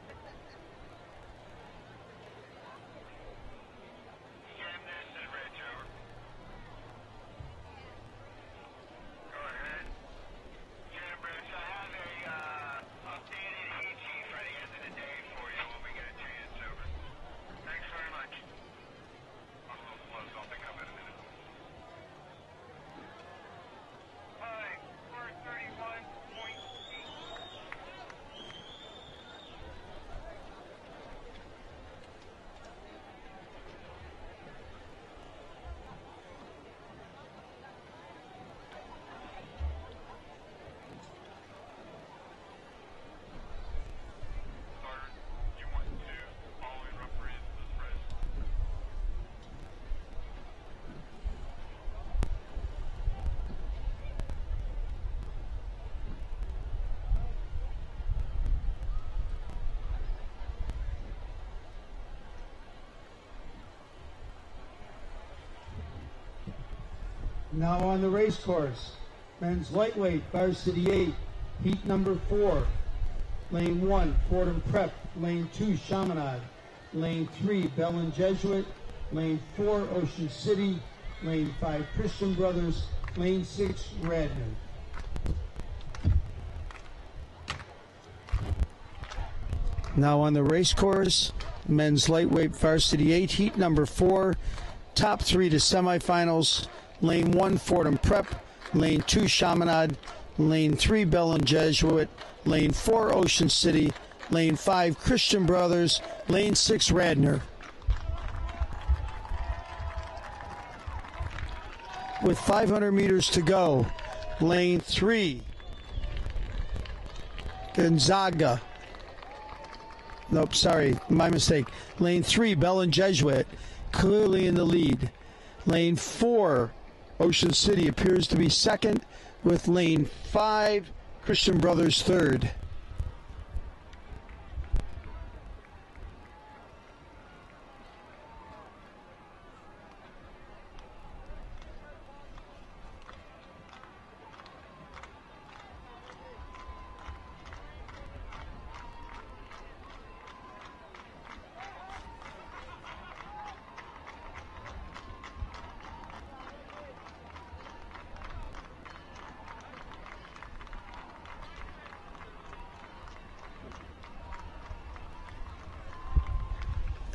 Now on the race course, men's lightweight, varsity 8, heat number 4. Lane 1, Fordham Prep. Lane 2, Chaminade. Lane 3, Bellin Jesuit. Lane 4, Ocean City. Lane 5, Christian Brothers. Lane 6, Radnor. Now on the race course, men's lightweight varsity 8, heat number 4, top 3 to semifinals. Lane 1, Fordham Prep. Lane 2, Chaminade. Lane 3, Bellin Jesuit. Lane 4, Ocean City. Lane 5, Christian Brothers. Lane 6, Radnor. With 500 meters to go, lane 3, Gonzaga. Nope, sorry, my mistake. Lane 3, Bellin Jesuit, clearly in the lead. Lane 4, Ocean City appears to be second, with lane 5, Christian Brothers third.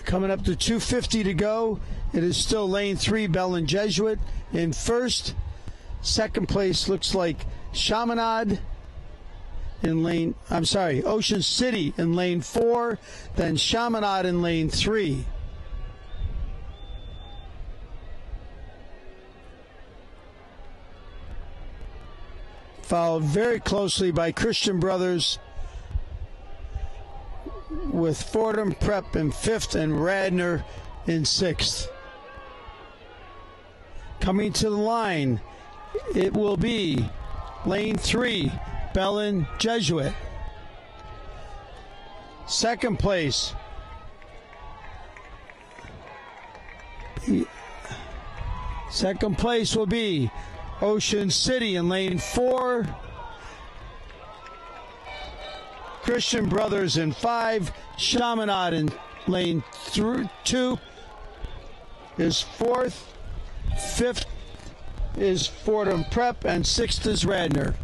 Coming up to 2:50 to go. It is still lane 3, Bellin Jesuit in first. Second place looks like Chaminade in Ocean City in lane 4, then Chaminade in lane 3. Followed very closely by Christian Brothers, with Fordham Prep in 5th and Radnor in 6th. Coming to the line, it will be lane 3, Bellin Jesuit. Second place, will be Ocean City in lane 4. Christian Brothers in 5, Chaminade in lane 2 is 4th, 5th is Fordham Prep, and 6th is Radnor.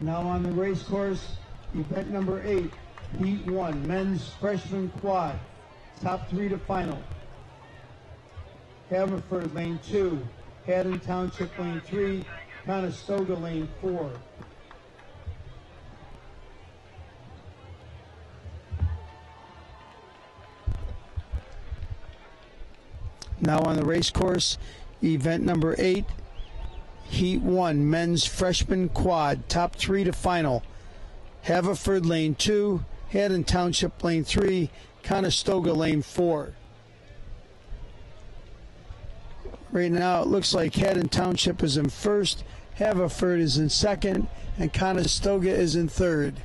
Now on the race course, event number 8, heat 1, men's freshman quad, top 3 to final. Haverford lane 2, Haddon Township lane 3, Conestoga lane 4. Now on the race course, event number 8, Heat 1, men's freshman quad, top 3 to final. Haverford lane 2, Haddon Township lane 3, Conestoga lane 4. Right now it looks like Haddon Township is in first, Haverford is in second, and Conestoga is in third.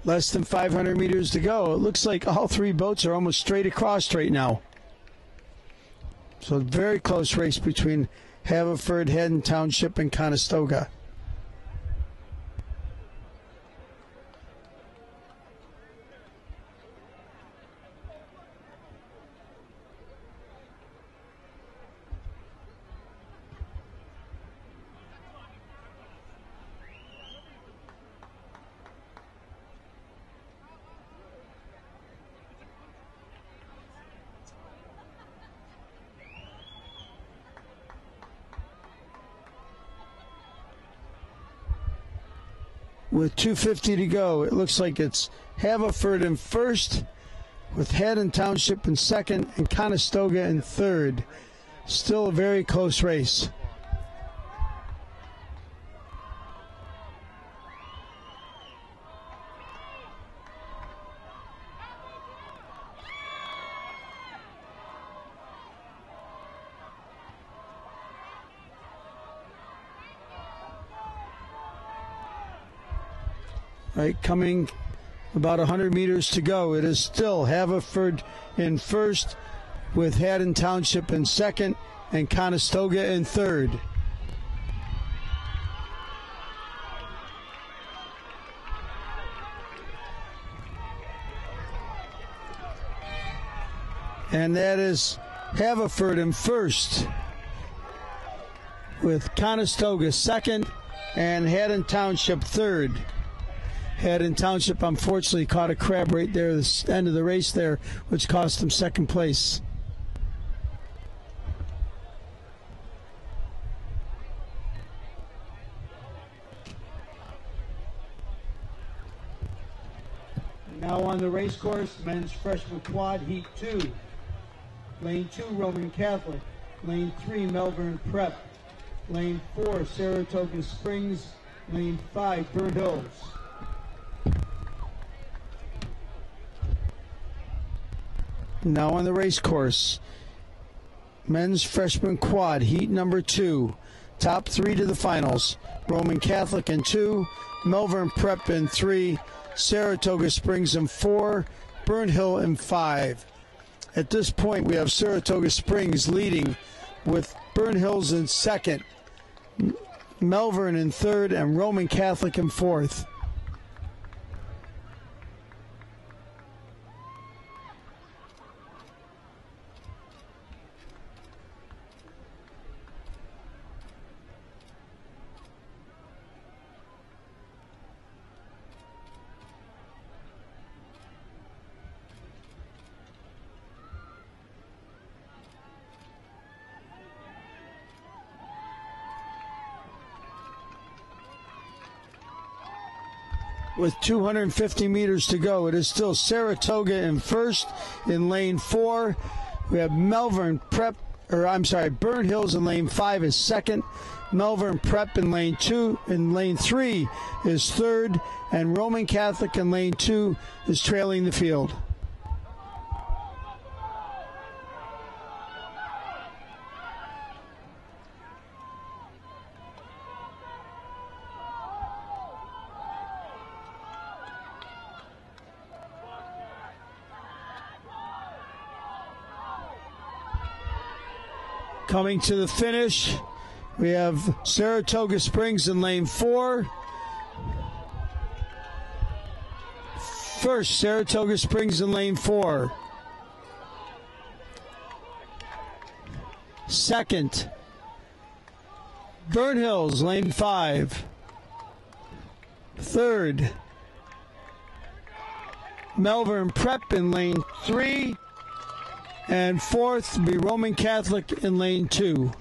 Less than 500 meters to go. It looks like all three boats are almost straight across right now. So very close race between Haverford, Haddon Township, and Conestoga. With 2:50 to go, it looks like it's Haverford in first, with Haddon Township in second, and Conestoga in third. Still a very close race. Right, coming about 100 meters to go. It is still Haverford in first, with Haddon Township in second, and Conestoga in third. And that is Haverford in first, with Conestoga second, and Haddon Township third. Haddon Township unfortunately caught a crab right there at the end of the race there, which cost them second place. Now on the race course, men's freshman quad heat 2. Lane 2, Roman Catholic. Lane 3, Melbourne Prep. Lane 4, Saratoga Springs. Lane 5, Burnt Hills. Now on the race course, men's freshman quad heat number 2. Top 3 to the finals. Roman Catholic in 2, Melbourne Prep in 3, Saratoga Springs in 4, Burnt Hill in 5. At this point, we have Saratoga Springs leading, with Burnt Hills in second, Melbourne in third, and Roman Catholic in fourth. With 250 meters to go, it is still Saratoga in first in lane 4. We have Burnt Hills in lane 5 is second. Melbourne Prep in lane 2. In lane 3 is third. And Roman Catholic in lane 2 is trailing the field. Coming to the finish, we have Saratoga Springs in lane 4. First, Saratoga Springs in lane 4. Second, Burnt Hills, lane 5. Third, Melbourne Prep in lane 3. And fourth will be Roman Catholic in lane 2.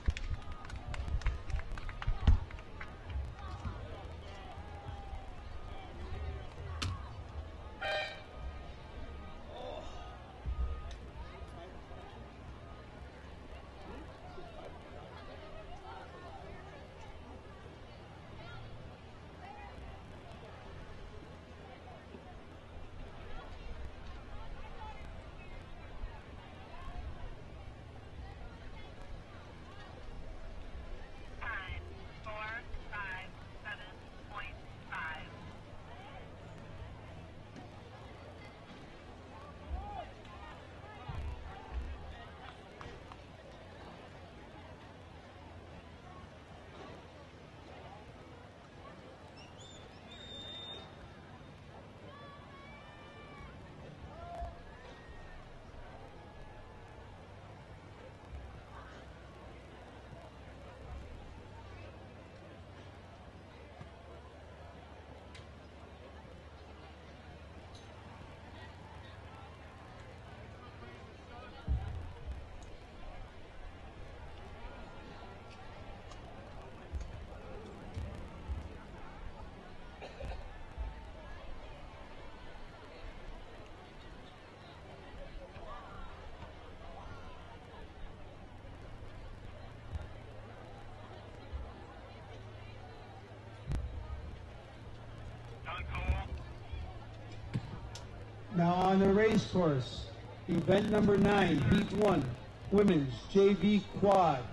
Now on the race course, event number 9, heat 1, women's JV quad.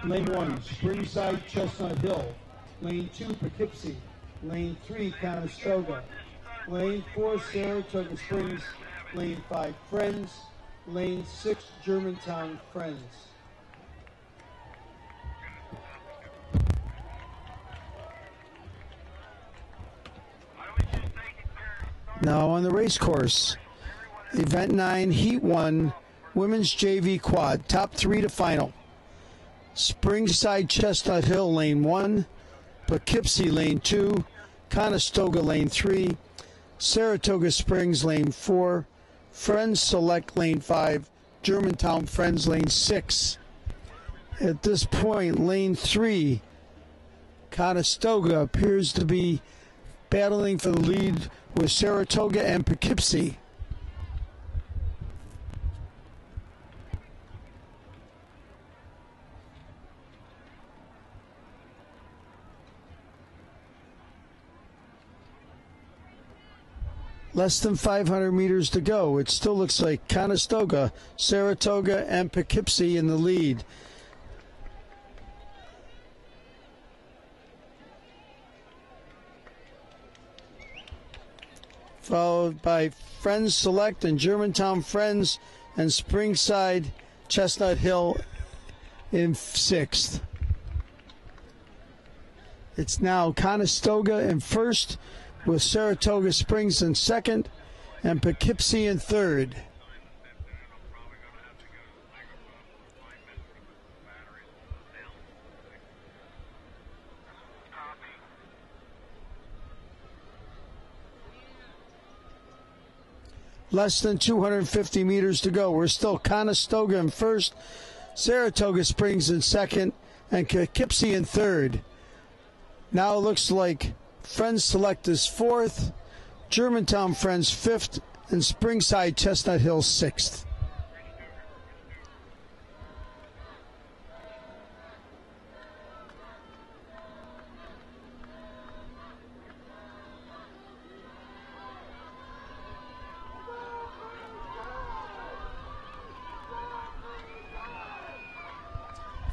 Lane 1, Springside Chestnut Hill. Lane 2, Poughkeepsie. Lane 3, Conestoga. Lane 4, Saratoga Springs. Lane 5, Friends. Lane 6, Germantown Friends. Now on the race course, event 9, heat 1, women's JV quad, top 3 to final. Springside Chestnut Hill, lane 1, Poughkeepsie, lane 2, Conestoga, lane 3, Saratoga Springs, lane 4, Friends Select, lane 5, Germantown Friends, lane 6. At this point, lane 3, Conestoga appears to be battling for the lead with Saratoga and Poughkeepsie. Less than 500 meters to go. It still looks like Conestoga, Saratoga, and Poughkeepsie in the lead. Followed by Friends Select and Germantown Friends and Springside Chestnut Hill in 6th. It's now Conestoga in 1st, with Saratoga Springs in 2nd and Poughkeepsie in 3rd. Less than 250 meters to go. We're still Conestoga in 1st, Saratoga Springs in 2nd, and Poughkeepsie in 3rd. Now it looks like Friends Select is 4th, Germantown Friends 5th, and Springside Chestnut Hill 6th.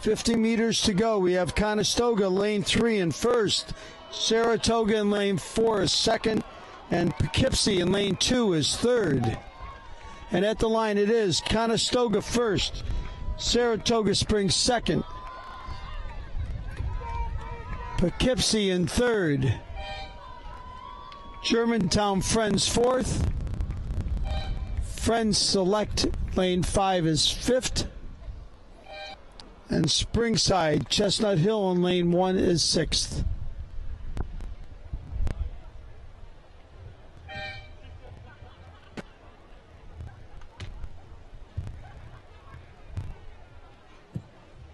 $50 meters to go. We have Conestoga lane 3 in 1st, Saratoga in lane 4 is 2nd, and Poughkeepsie in lane 2 is 3rd. And at the line it is Conestoga 1st, Saratoga Springs 2nd, Poughkeepsie in 3rd, Germantown Friends 4th, Friends Select lane 5 is 5th, and Springside Chestnut Hill in lane 1 is 6th.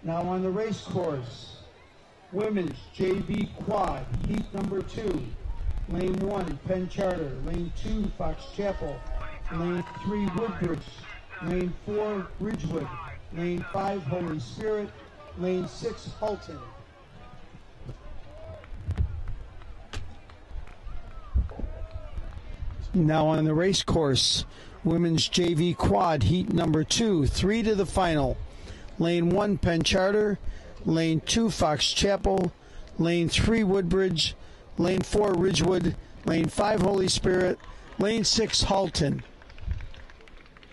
Now on the race course, women's JV quad, heat number 2, lane 1, Penn Charter, lane 2, Fox Chapel, lane 3, Woodbridge, lane 4, Ridgewood, lane 5, Holy Spirit, lane 6, Halton. Now on the race course, women's JV quad, heat number 2, 3 to the final. Lane 1, Penn Charter, lane 2, Fox Chapel, lane 3, Woodbridge, lane 4, Ridgewood, lane 5, Holy Spirit, lane 6, Halton.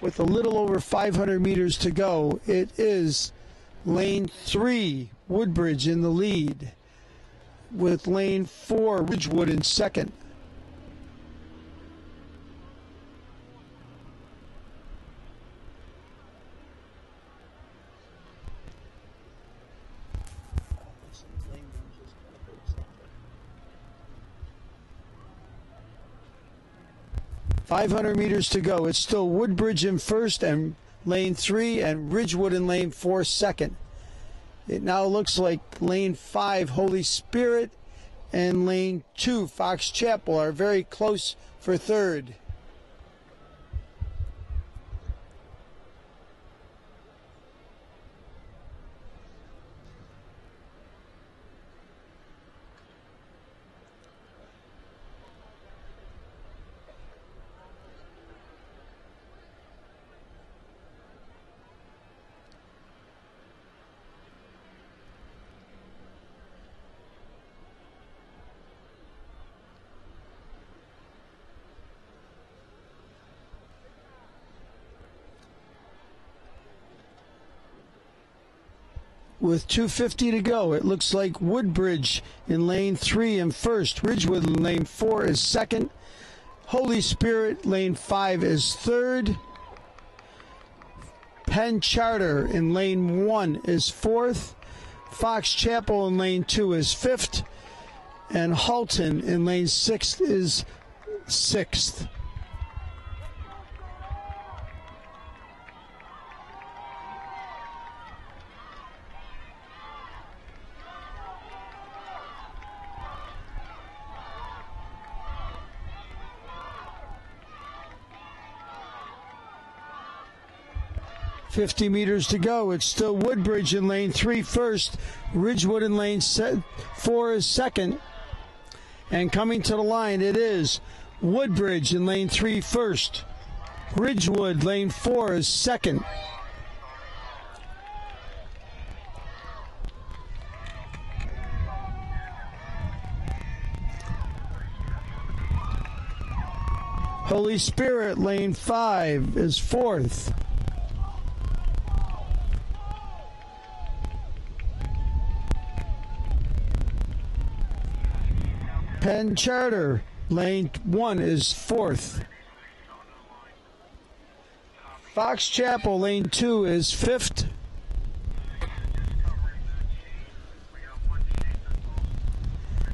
With a little over 500 meters to go, it is lane 3, Woodbridge in the lead, with lane 4, Ridgewood in 2nd. $500 meters to go. It's still Woodbridge in 1st and lane 3, and Ridgewood in lane 4 2nd. It now looks like lane 5, Holy Spirit, and lane 2, Fox Chapel, are very close for 3rd. with 2:50 to go. It looks like Woodbridge in lane 3 and first. Ridgewood in lane 4 is second. Holy Spirit, lane 5 is third. Penn Charter in lane 1 is fourth. Fox Chapel in lane 2 is fifth. And Halton in lane 6 is sixth. .50 meters to go. It's still Woodbridge in lane 3 first. Ridgewood in lane 4 is second. And coming to the line, it is Woodbridge in lane 3 first. Ridgewood lane 4 is second. Holy Spirit lane 5 is fourth. Penn Charter, lane 1 is fourth. Fox Chapel, lane 2 is fifth.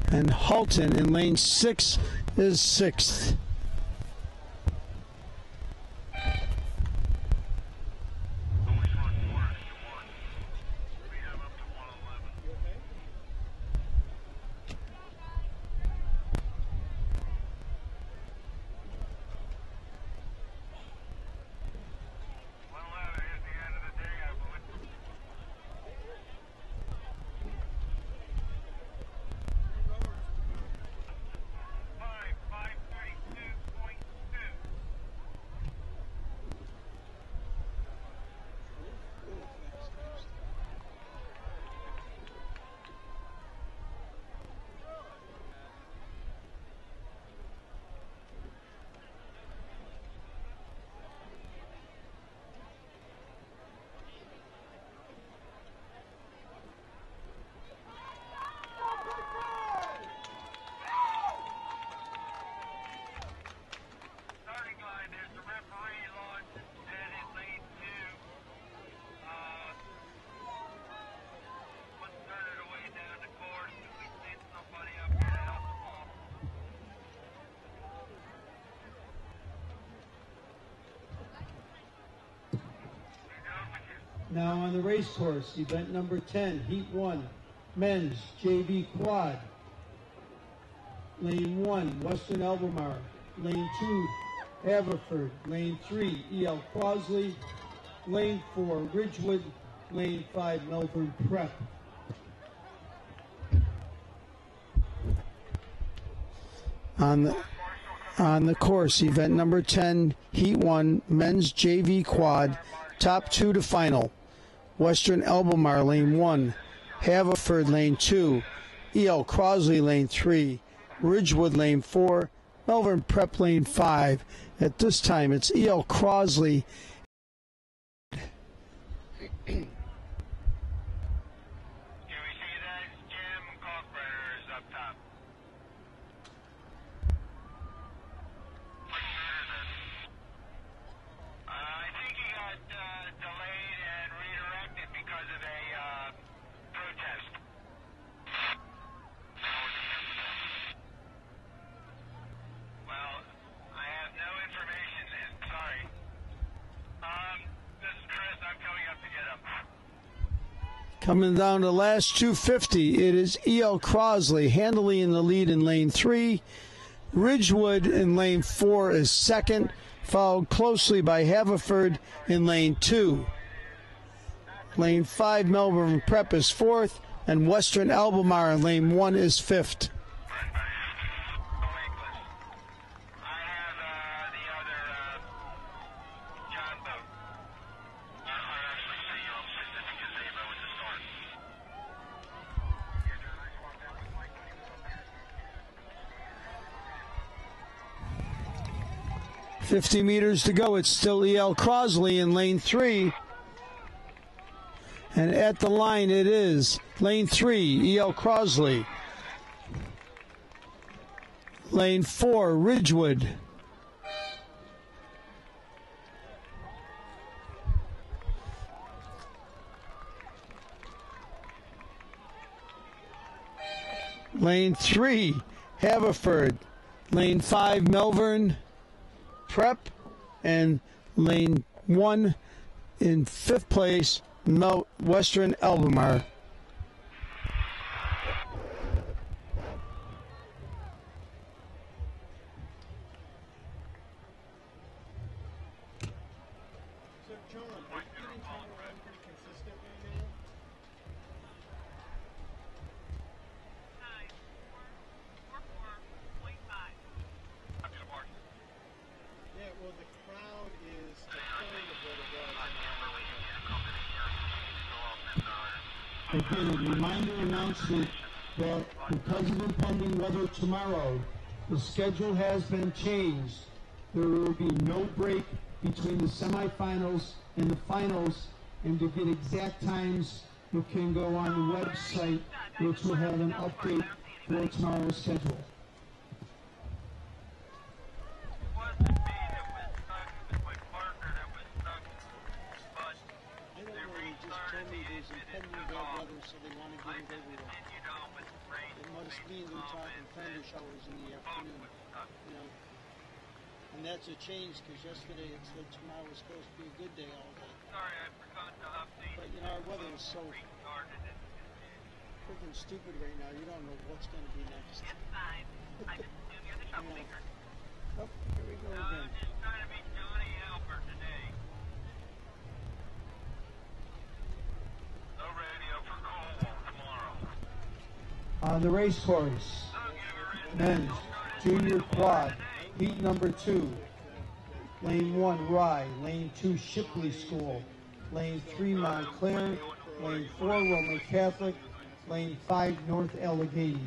And Halton in lane 6 is sixth. Now on the race course, event number 10, Heat 1, Men's JV Quad. Lane 1, Western Albemarle. Lane 2, Haverford. Lane 3, E.L. Crosley. Lane 4, Ridgewood. Lane 5, Melbourne Prep. On the course, event number 10, Heat 1, Men's JV Quad. Top 2 to final. Western Albemarle, lane 1. Haverford, lane 2. E.L. Crosley, lane 3. Ridgewood, lane 4. Melbourne Prep, lane 5. At this time, it's E.L. Crosley. Coming down to the last 250, it is E.L. Crosley handily in the lead in lane 3. Ridgewood in lane 4 is second, followed closely by Haverford in lane 2. Lane 5, Melbourne Prep is fourth, and Western Albemarle in lane 1 is fifth. .50 meters to go. It's still E.L. Crosley in lane 3. And at the line it is lane 3, E.L. Crosley. Lane 4, Ridgewood. Lane 3, Haverford. Lane 5, Melbourne Prep. And lane 1 in 5th place, Western Albemarle. So, John, are you getting time around pretty consistent right now? Yeah, well, the crowd is a third of what it was. Again, a reminder announcement that because of impending weather tomorrow, the schedule has been changed. There will be no break between the semifinals and the finals, and to get exact times, you can go on the website, which will have an update for tomorrow's schedule. I don't know, they just told me there's impending bad weather, so they want to get it over with. It must mean they're talking thunder showers in the afternoon, you know. And that's a change, because yesterday it said tomorrow was supposed to be a good day all day. But, you know, our weather is so freaking stupid right now, you don't know what's going to be next. Oh, here we go again. On the race course, men's junior quad, heat number 2. Lane 1, Rye. Lane 2, Shipley School. Lane 3, Montclair. Lane 4, Roman Catholic. Lane 5, North Allegheny.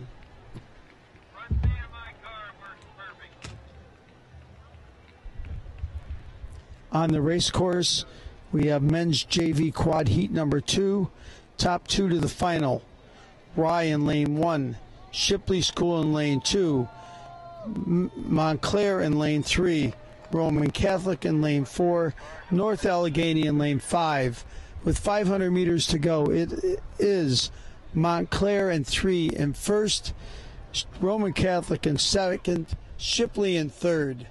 On the race course, we have men's JV quad heat number 2, top 2 to the final. Rye in lane 1, Shipley School in lane 2, Montclair in lane 3, Roman Catholic in lane 4, North Allegheny in lane 5. With 500 meters to go, it is Montclair in 3 in first, Roman Catholic in second, Shipley in third.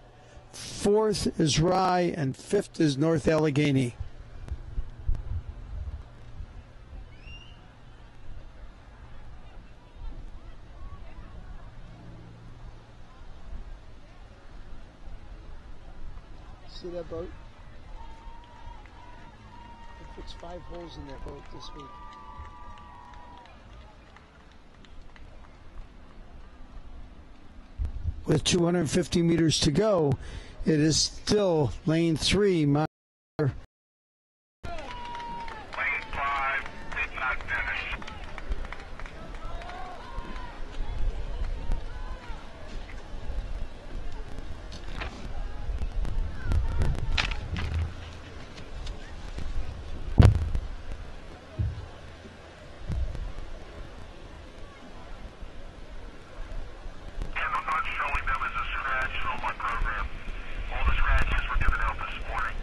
Fourth is Rye, and fifth is North Allegheny. See that boat? It puts 5 holes in that boat this week. With 250 meters to go, it is still lane 3. Lane 5 did not finish. And I'm not showing them as a scratch on my program. All the scratches were given out this morning.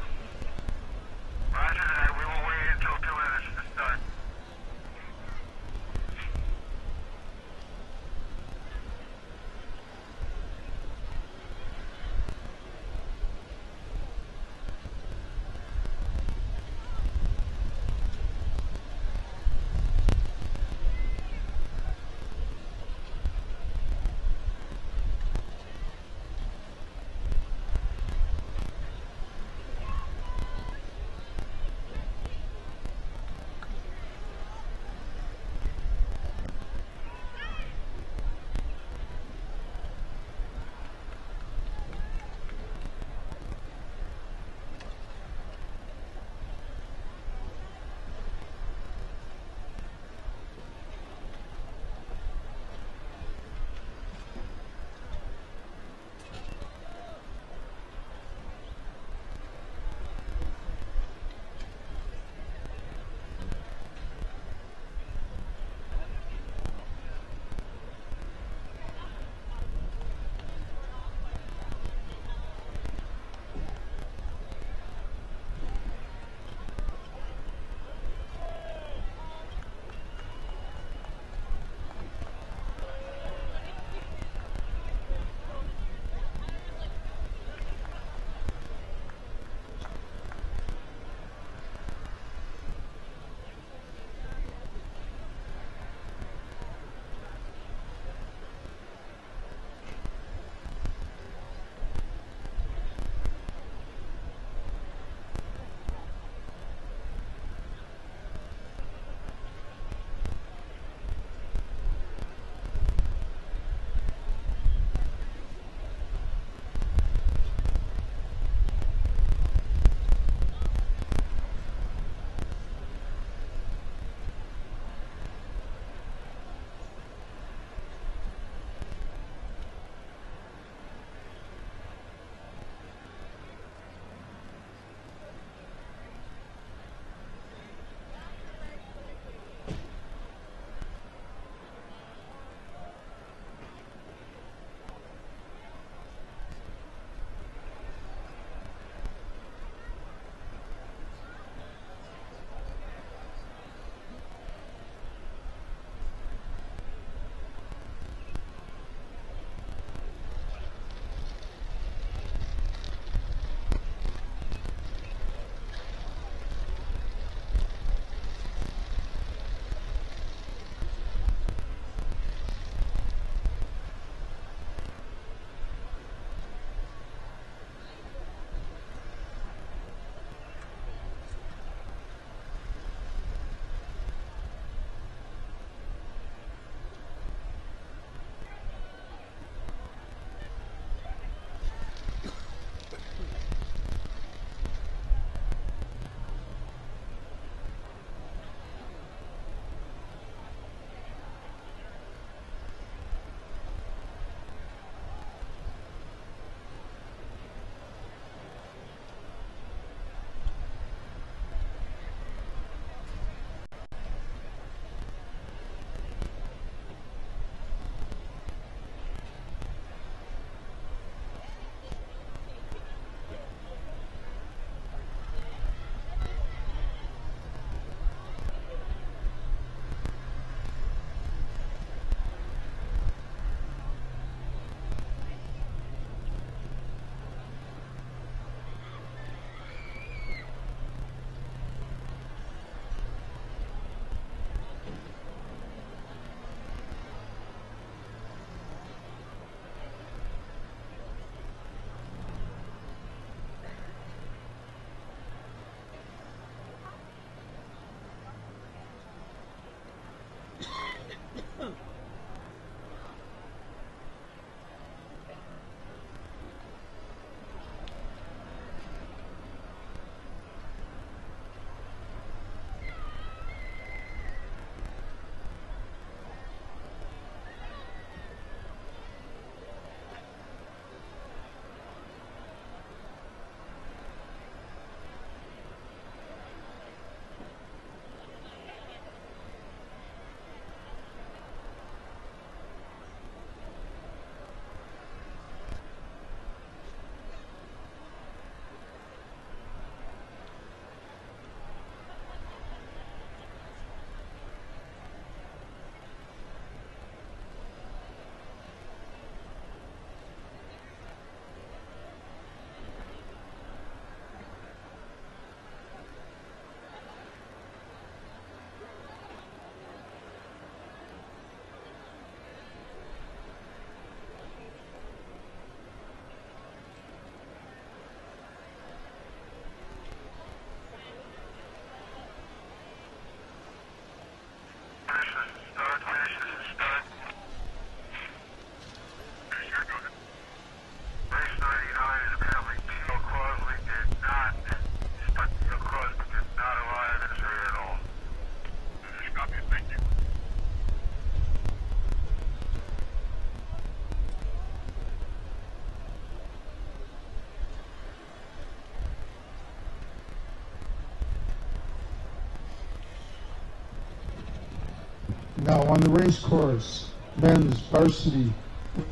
Now on the race course, men's varsity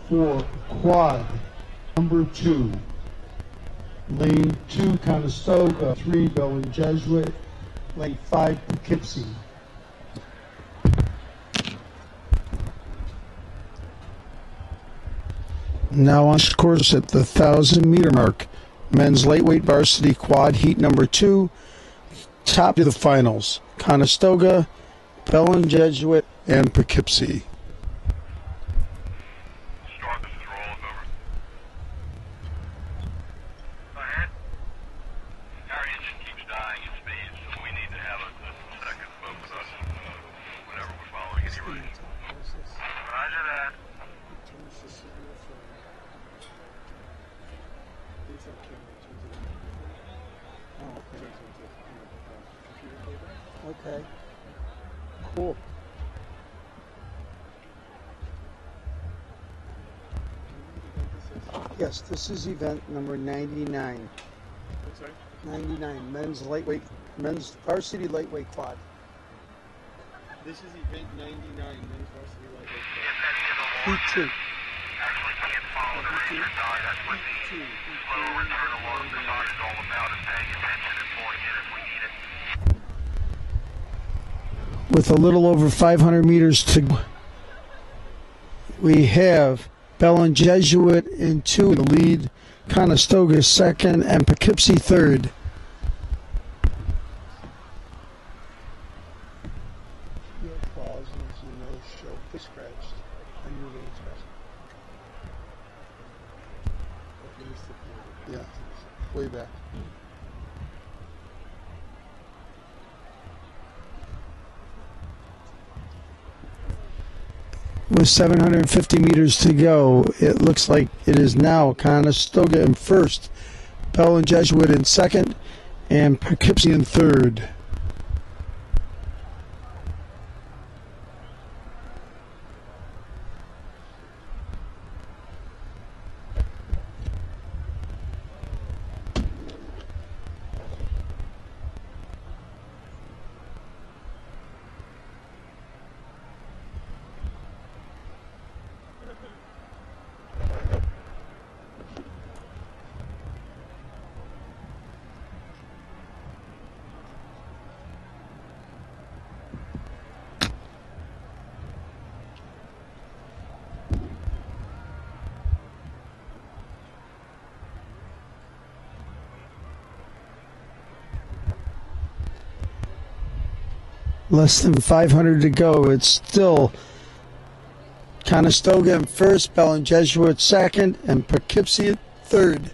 4 quad, number 2. Lane 2, Conestoga. 3, Bellin Jesuit. Lane 5, Poughkeepsie. Now on course at the 1,000-meter mark. Men's lightweight varsity quad heat number 2. Top to the finals. Conestoga, Bellin Jesuit, and Poughkeepsie. Start, this is roll, over. Go ahead. Our engine keeps dying in speed, so we need to have a second, both of us, whenever we're following any route. Roger that. Okay. Cool. Yes, this is event number 99. What's that? 99, men's varsity lightweight quad. This is event 99, men's varsity lightweight. Heat 2. Actually can't follow the ranger dog. That's what the slow return along the dog is all about, is paying attention and pulling in if we need it. With a little over 500 meters to go, we have Bellin Jesuit in 2 in the lead, Conestoga 2nd, and Poughkeepsie 3rd. Your claws and your nose show scratched on your little chest. Yeah, way back. With 750 meters to go, it looks like it is now Conestoga in 1st, Bellin Jesuit in 2nd, and Poughkeepsie in 3rd. Less than 500 to go. It's still Conestoga in 1st, Bellin Jesuit 2nd, and Poughkeepsie 3rd.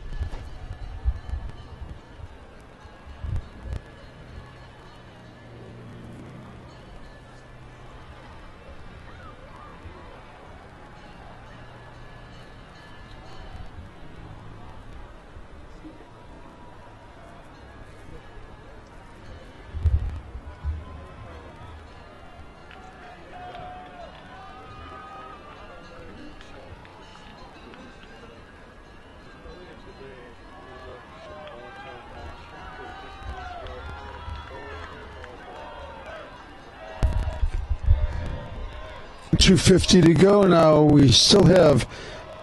.250 to go now. We still have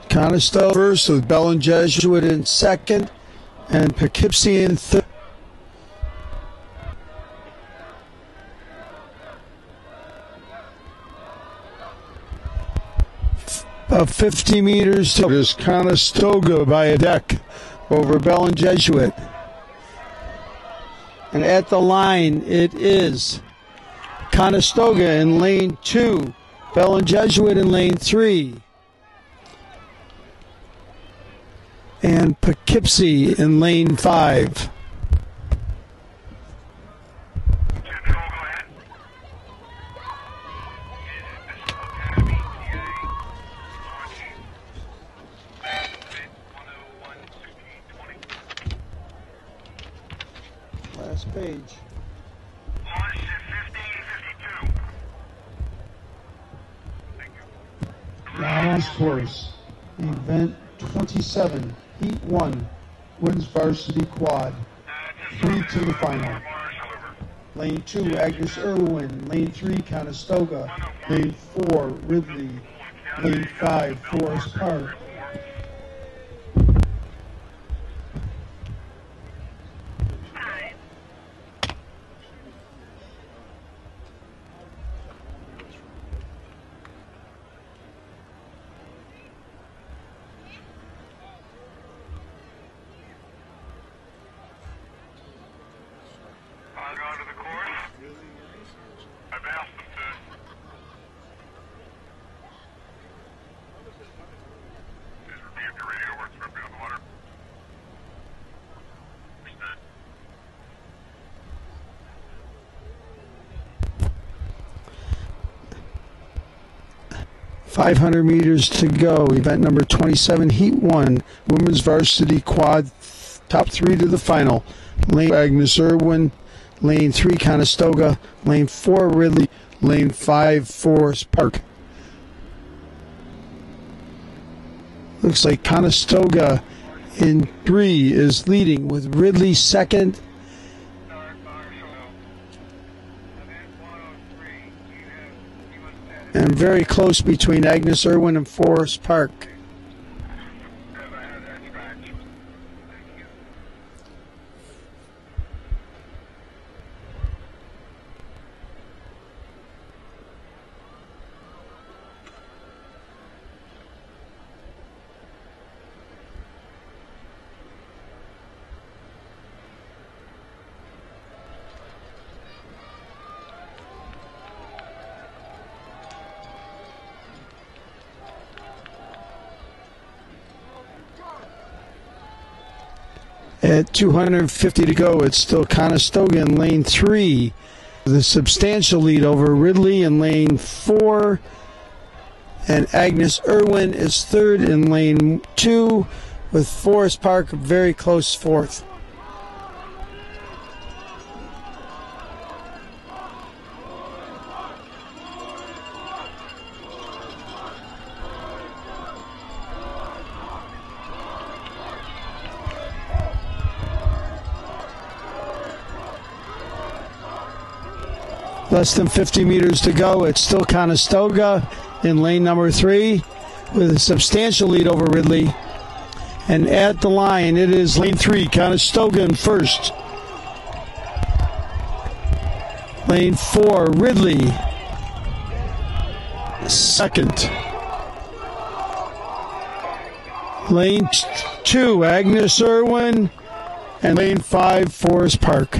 Conestoga first with Bellin Jesuit in 2nd and Poughkeepsie in 3rd. 50 meters to is Conestoga by a deck over Bellin Jesuit. And at the line, it is Conestoga in lane 2, Bellin Jesuit in lane 3, and Poughkeepsie in lane 5. Last page. Now on course, event 27, heat 1, women's varsity quad, 3 to the final. Lane 2, Agnes Irwin. Lane 3, Conestoga. Lane 4, Ridley. Lane 5, Forest Park. On to the course. I've asked them to. Please repeat if your radio works appropriately on the water. Understood. 500 meters to go. Event number 27, Heat 1, Women's Varsity Quad, top 3 to the final. Lane Agnes Irwin, Lane 3, Conestoga, Lane 4, Ridley, Lane 5, Forest Park. Looks like Conestoga in 3 is leading, with Ridley second. And very close between Agnes Irwin and Forest Park. At 250 to go, it's still Conestoga in lane 3. The substantial lead over Ridley in lane 4. And Agnes Irwin is third in lane 2, with Forest Park very close fourth. Less than 50 meters to go. It's still Conestoga in lane number 3 with a substantial lead over Ridley. And at the line, it is lane 3, Conestoga in first. Lane 4, Ridley second. Lane 2, Agnes Irwin. And lane 5, Forest Park.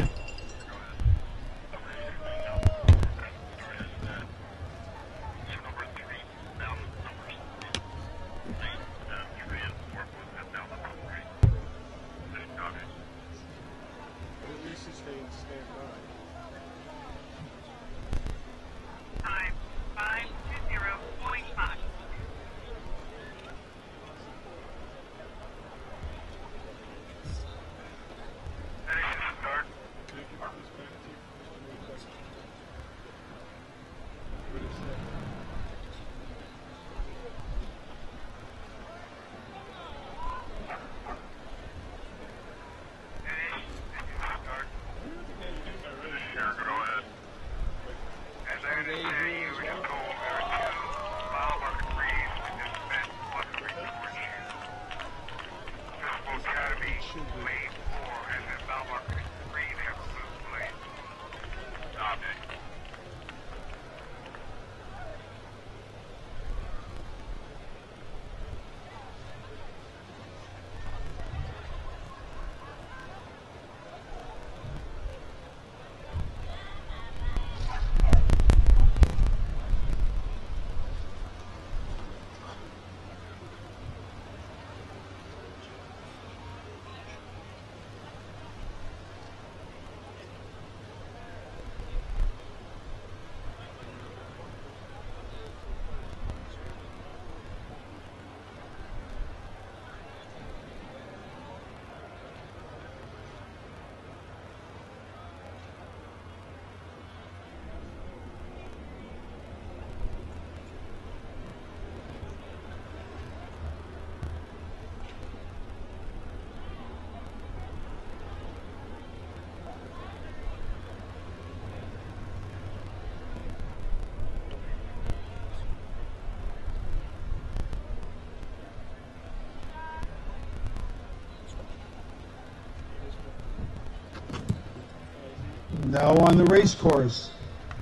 Now on the race course,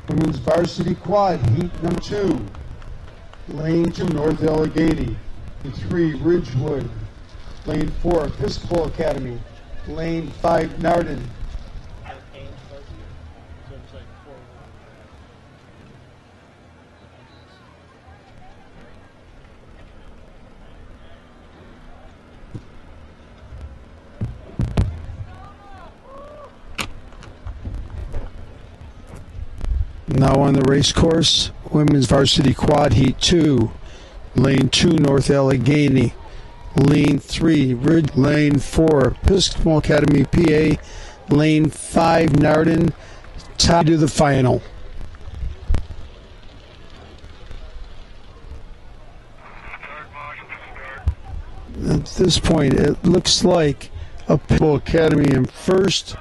women's varsity quad heat number 2. Lane 2, North Allegheny. Lane 3, Ridgewood. Lane 4, Episcopal Academy. Lane 5, Narden. Now on the race course, women's varsity quad heat 2. Lane 2, North Allegheny. Lane 3, Ridge. Lane 4, Episcopal Academy, PA. Lane 5, Narden. Tie to the final. At this point, it looks like Episcopal Academy in first,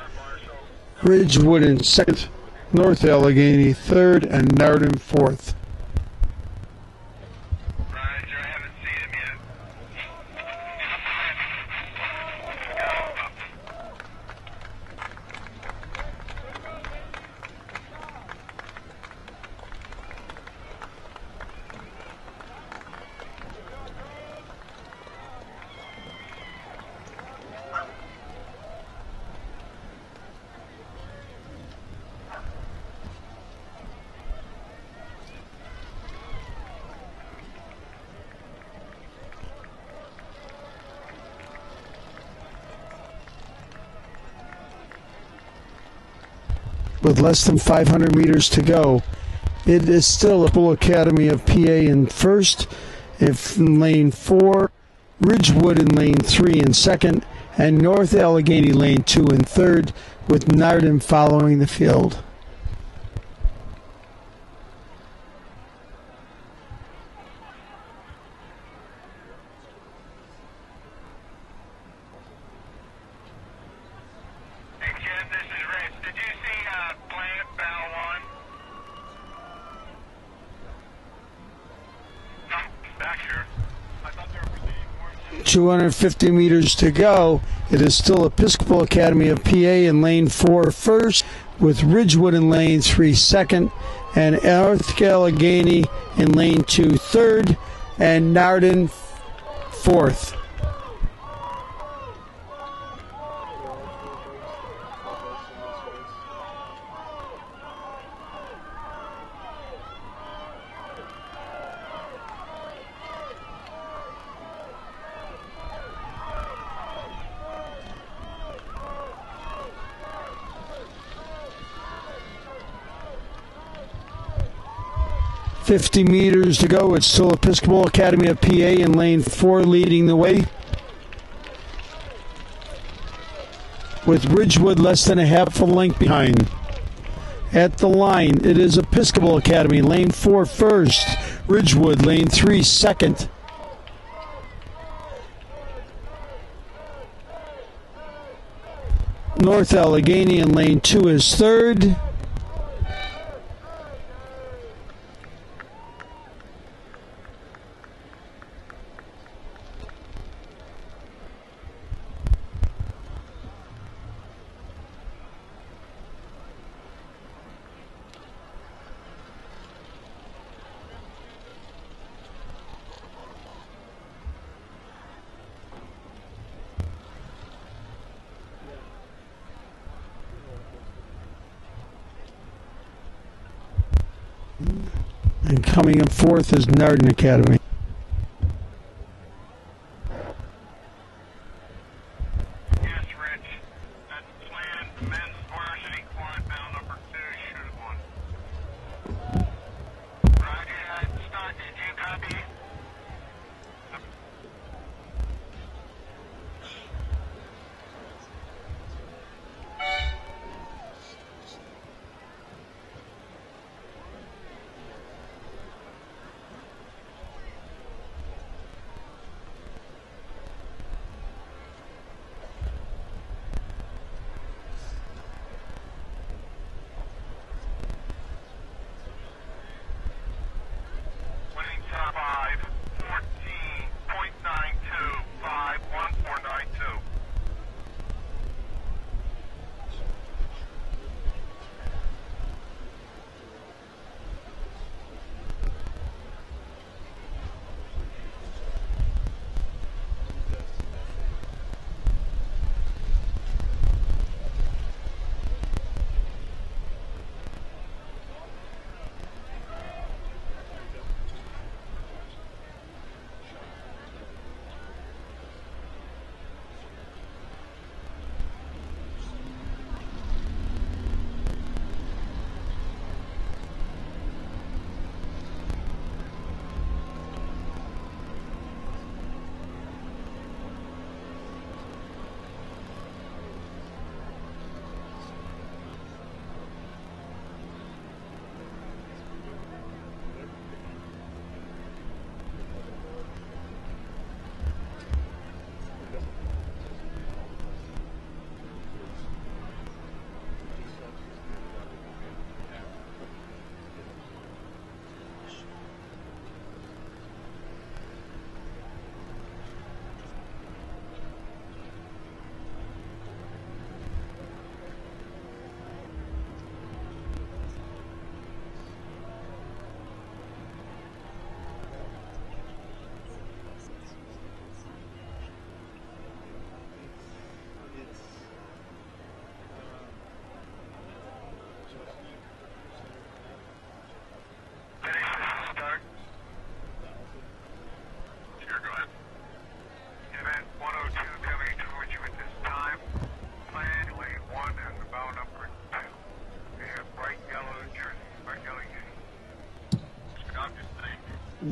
Ridgewood in second, North Allegheny third, and Narden fourth. With less than 500 meters to go, it is still Episcopal Academy of PA in first, in lane 4, Ridgewood in lane 3 in second, and North Allegheny lane 2 in third, with Narden following the field. Did you see Planet Bow 1? No, back here. I thought they were proceeding more. 250 meters to go. It is still Episcopal Academy of PA in lane 4 first, with Ridgewood in lane 3 second, and North Allegheny in lane 2 third, and Narden fourth. .50 meters to go. It's still Episcopal Academy of PA in lane 4 leading the way, with Ridgewood less than a half a length behind. At the line, it is Episcopal Academy, lane 4 first, Ridgewood, lane 3 second. North Allegheny in lane 2 is third. And coming in fourth is Narden Academy. Yes, Rich. That's planned men's varsity quad bow number 2, shoot 1. Roger that. Start, did you copy?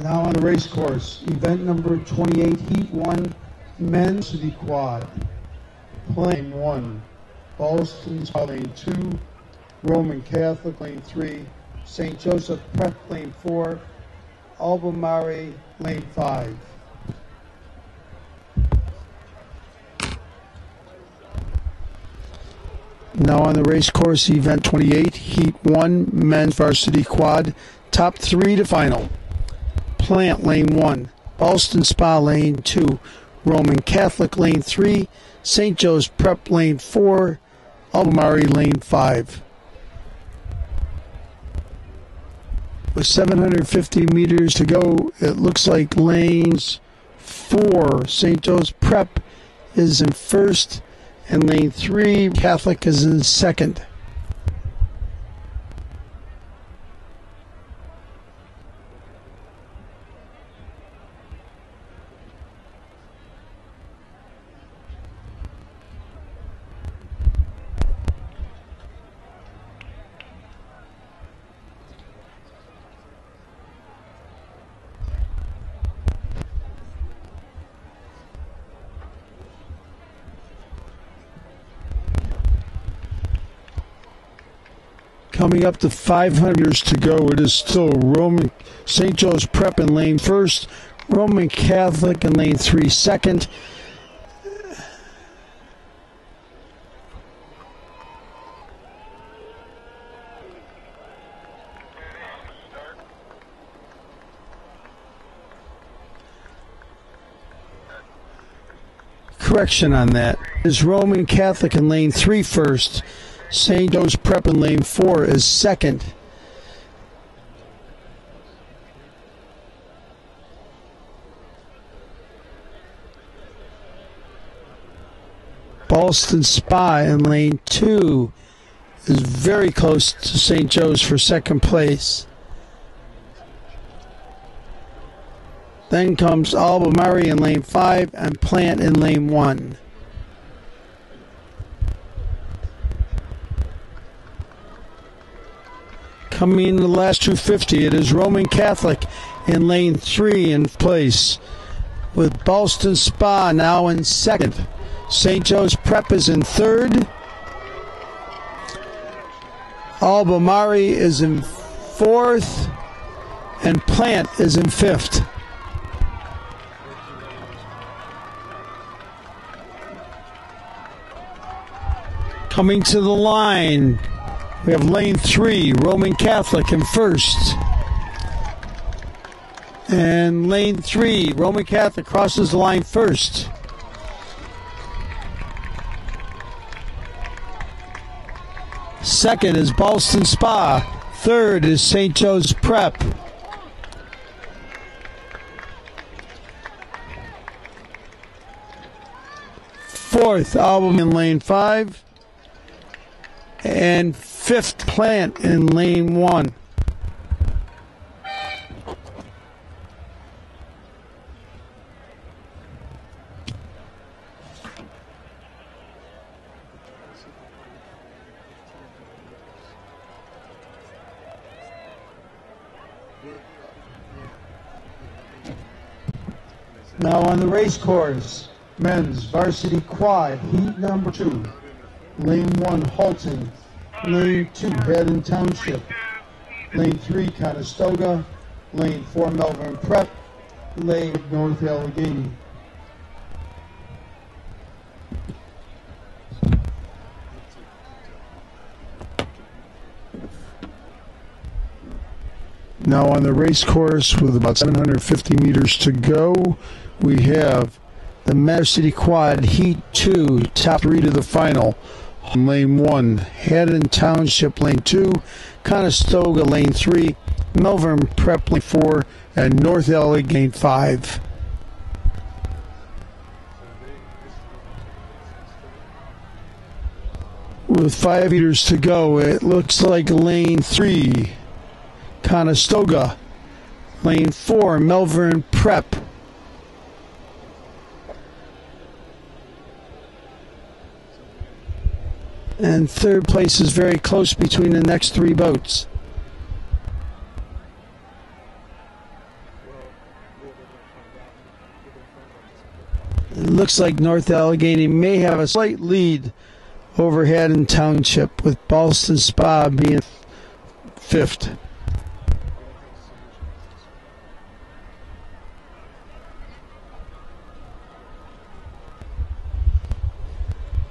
Now on the race course, event number 28, Heat 1, Men's City Quad. Lane 1, Boston Spa Lane 2, Roman Catholic Lane 3, St. Joseph Prep Lane 4, Albemarle Lane 5. Now on the race course, event 28, Heat 1, Men's Varsity Quad, top 3 to final. Plant Lane 1, Boston Spa Lane 2, Roman Catholic Lane 3, St. Joe's Prep Lane 4, Albemarle Lane 5. With 750 meters to go, it looks like lanes 4, St. Joe's Prep is in first, and lane 3, Catholic is in second. Coming up to 500 meters to go, it is still Roman St. Joe's Prep in lane first, Roman Catholic in lane 3 second. Correction on that. It is Roman Catholic in lane 3 first. St. Joe's Prep in lane 4 is second. Boston Spa in lane 2 is very close to St. Joe's for second place. Then comes Albemarle in lane 5 and Plant in lane 1. Coming in the last 250, it is Roman Catholic in lane 3 in place, with Boston Spa now in second. St. Joe's Prep is in third. Albemarle is in fourth, and Plant is in fifth. Coming to the line, we have lane 3, Roman Catholic in first. And lane 3, Roman Catholic crosses the line first. Second is Boston Spa. Third is St. Joe's Prep. Fourth, Album in lane 5. And fifth, Plant in lane 1. Now on the race course, men's varsity quad, heat number 2. Lane 1, Halton. Lane 2, Haddon Township. Lane 3, Conestoga. Lane 4, Melbourne Prep. Lane North Allegheny. Now on the race course with about 750 meters to go, we have the Varsity Quad Heat 2, top 3 to the final. Lane 1, Haddon Township Lane 2, Conestoga Lane 3, Melbourne Prep Lane 4, and North Allegheny 5. With 5 meters to go, it looks like Lane 3, Conestoga, Lane 4, Melbourne Prep. And third place is very close between the next 3 boats. It looks like North Allegheny may have a slight lead over Haddon Township, with Ballston Spa being fifth.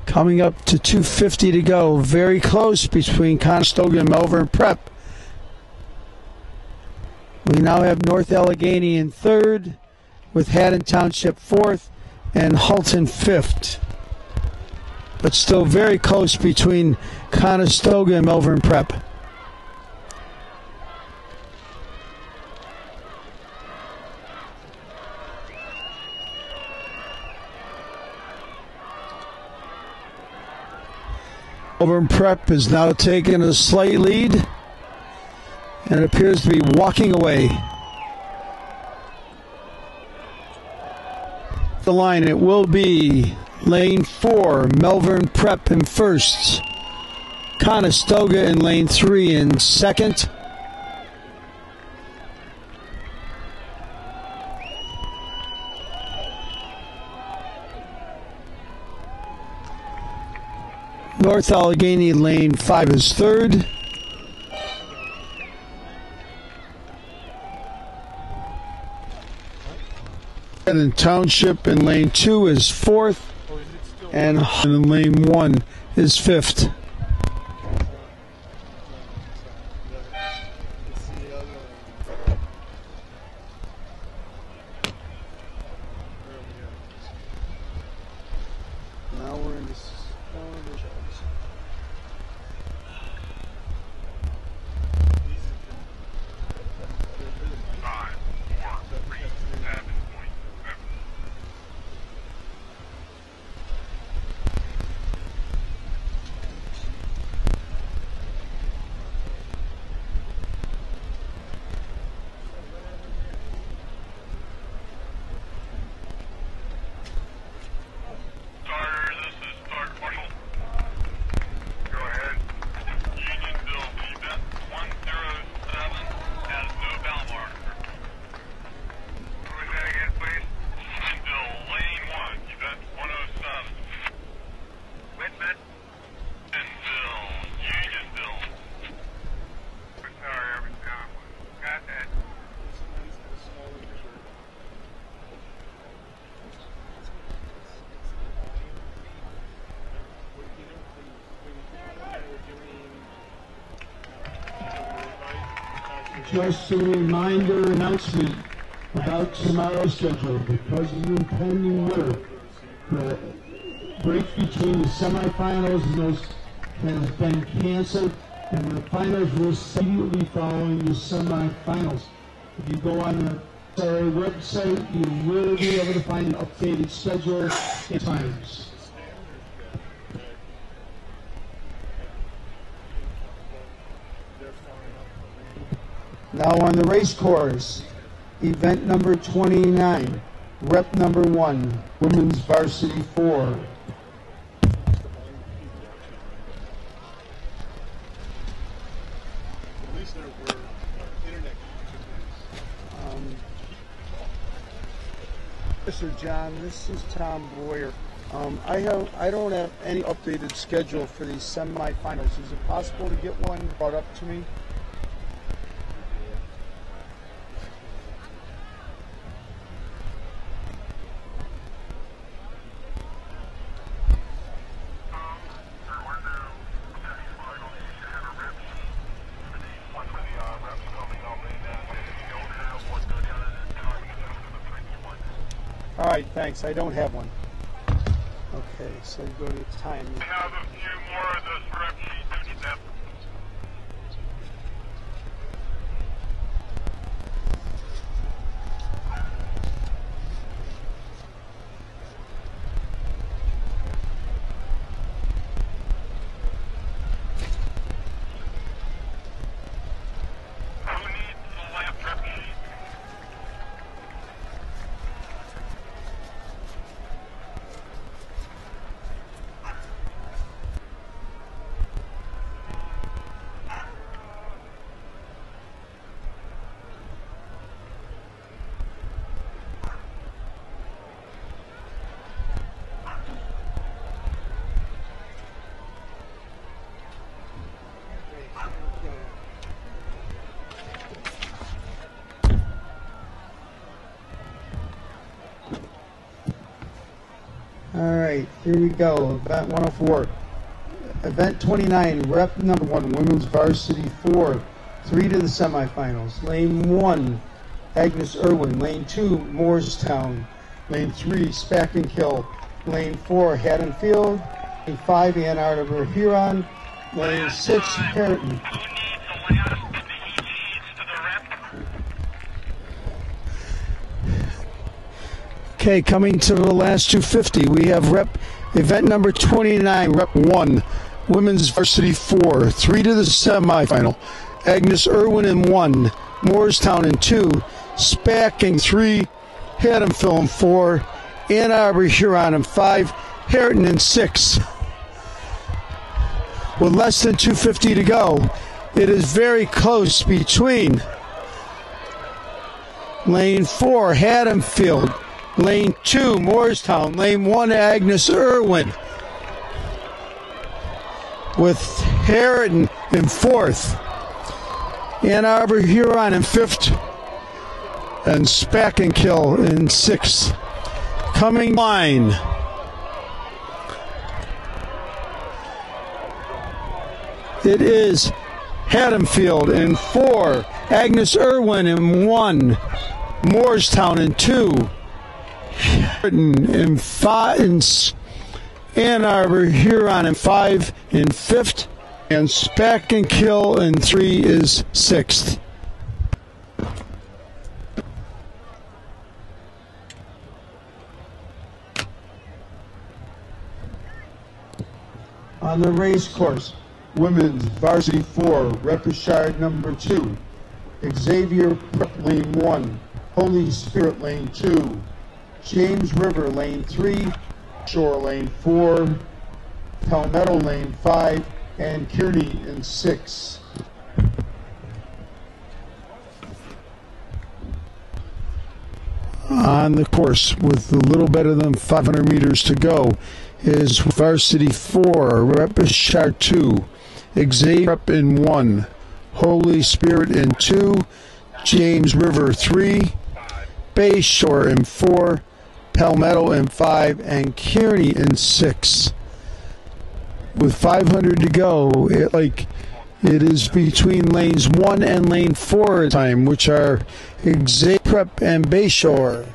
Coming up to 2:50 to go. Very close between Conestoga and Malvern Prep. We now have North Allegheny in third, with Haddon Township fourth and Halton fifth. But still very close between Conestoga and Malvern Prep. Malvern Prep is now taking a slight lead and appears to be walking away. The line, it will be lane 4, Malvern Prep in first, Conestoga in lane 3 in second. North Allegheny lane 5 is third. Haddon Township in lane 2 is fourth, and in lane 1 is fifth. Now we're in this. Just a reminder announcement about tomorrow's schedule. Because of the impending weather, the break between the semifinals has been canceled, and the finals will immediately following the semifinals. If you go on the SRAA website, you will be able to find an updated schedule and times. Now on the race course, event number 29, rep number 1, women's varsity 4. Mr. John, this is Tom Boyer. I don't have any updated schedule for these semifinals. Is it possible to get one brought up to me? All right, thanks. I don't have one. Okay, so go to time. We have a few more of those rep sheets. Who needs that? Who needs the last rep sheet? right, here we go. Event 104. Event 29, rep number 1, women's varsity 4. 3 to the semifinals. Lane 1, Agnes Irwin. Lane 2, Moorestown. Lane 3, Spack and Kill. Lane 4, Haddonfield. Lane 5, Ann Arbor Huron. Lane 6, Harriton. Okay, coming to the last 250, we have event number 29, rep 1, women's varsity 4, 3 to the semifinal. Agnes Irwin in 1, Moorestown in 2, Spack in 3, Haddonfield in 4, Ann Arbor Huron in 5, Harriton in 6. With less than 250 to go, it is very close between Lane 4, Haddonfield, Lane 2, Moorestown, Lane 1, Agnes Irwin, with Harriton in 4th, Ann Arbor Huron in 5th, and Spack and Kill in 6th. Coming line. It is Haddonfield in 4, Agnes Irwin in 1, Moorestown in 2, Harriton in 5, Ann Arbor Huron in 5 in 5th, and Spack and Kill in 3 is 6th. On the race course, women's varsity 4, Reperchard number 2, Xavier Prep Lane 1, Holy Spirit Lane 2, James River Lane 3, Shore Lane 4, Palmetto Lane 5, and Kearney in 6. On the course, with a little better than 500 meters to go, is varsity 4, Reperchard 2, Xavier Prep in 1, Holy Spirit in 2, James River 3, Bay Shore in 4, Palmetto in 5, and Kearney in 6. With 500 to go, it is between lanes 1 and lane 4 at time, which are Xavier Prep and Bay Shore.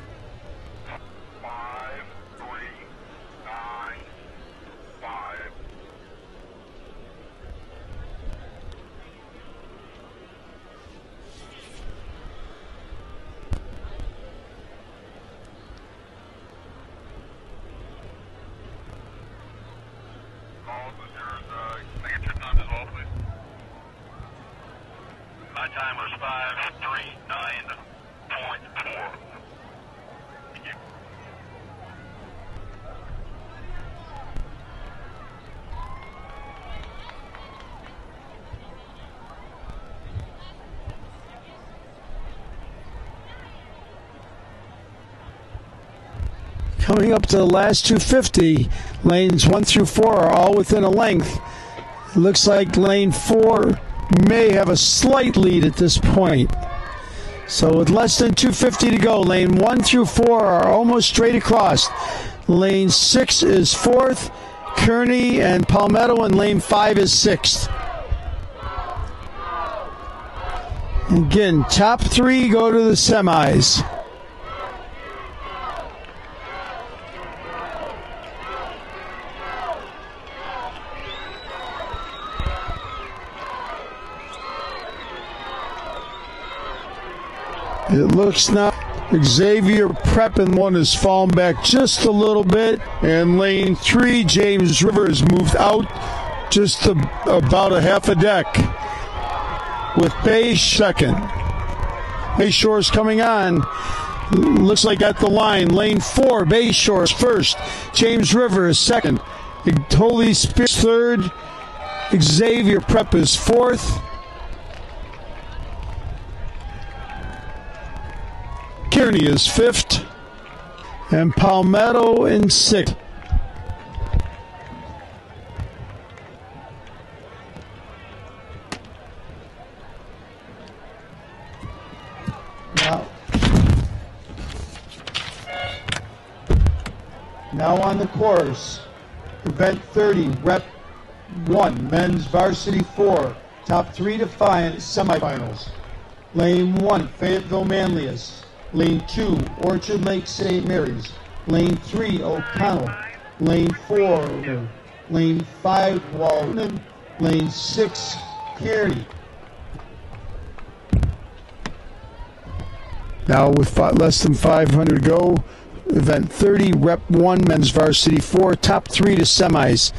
My time was 5:39.4. Thank you. Coming up to the last 250, lanes 1 through 4 are all within a length. It looks like lane 4 may have a slight lead at this point. So with less than 250 to go, lane 1 through 4 are almost straight across. Lane 6 is 4th, Kearney and Palmetto, and lane 5 is 6th. Again, top 3 go to the semis. It looks now Xavier Prep in 1 has fallen back just a little bit, and lane 3, James River, has moved out just about a half a deck, with Bay second. Bay Shore's coming on. Looks like at the line, lane 4, Bay Shore is first, James River is second, Holy Spirit third, Xavier Prep is 4th. Kearney is 5th, and Palmetto in 6th. Now on the course, event 30, rep 1, men's varsity 4, top 3 to 5 semifinals. Lane 1, Fayetteville Manlius. Lane 2, Orchard Lake St. Mary's. Lane 3, O'Connell. Lane 4, Lane 5, Walton. Lane 6, Kearney. Now with less than 500 to go, event 30, rep 1, men's varsity 4, top 3 to semis.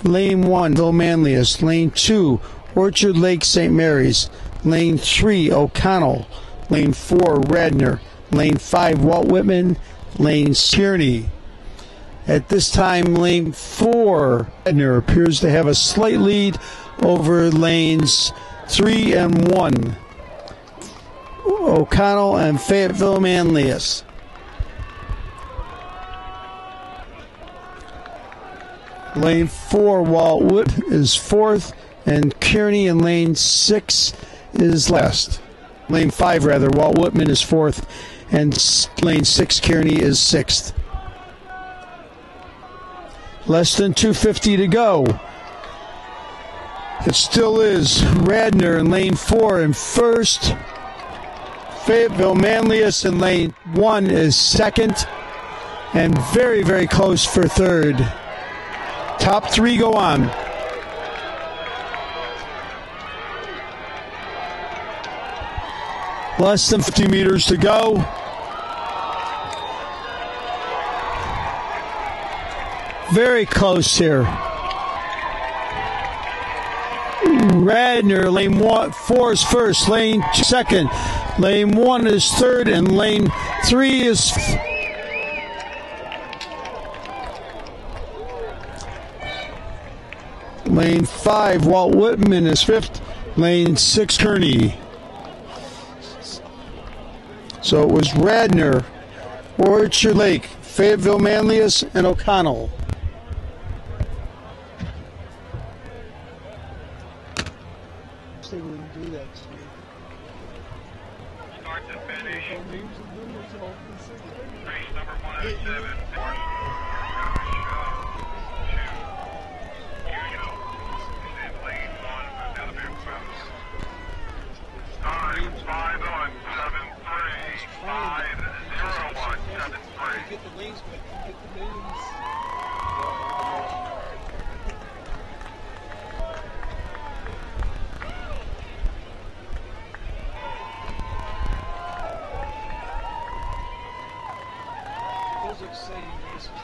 Lane 1, Fayetteville Manlius. Lane 2, Orchard Lake St. Mary's. Lane 3, O'Connell. Lane 4, Radnor. Lane 5, Walt Whitman. Lane Kearney. At this time, lane 4, Radnor appears to have a slight lead over lanes 3 and 1. O'Connell and Fayetteville Manlius. Lane 4, Walt Whit is 4th, and Kearney in lane 6 is last. Lane 5, rather, Walt Whitman is 4th, and lane 6, Kearney is 6th. Less than 250 to go. It still is Radnor in lane 4 in first. Fayetteville Manlius in lane 1 is second, and very, very close for third. Top 3 go on. Less than 50 meters to go. Very close here. Radnor, lane 4 is first, lane 2 second, lane 1 is third, and lane 3 is fifth. Lane 5, Walt Whitman is 5th, lane 6, Kearney. So it was Radnor, Orchard Lake, Fayetteville Manlius, and O'Connell. They wouldn't do that to me. Start to finish. Race number 107. Time 5:07:73. Get the lanes, but get the lanes. Those are exciting races.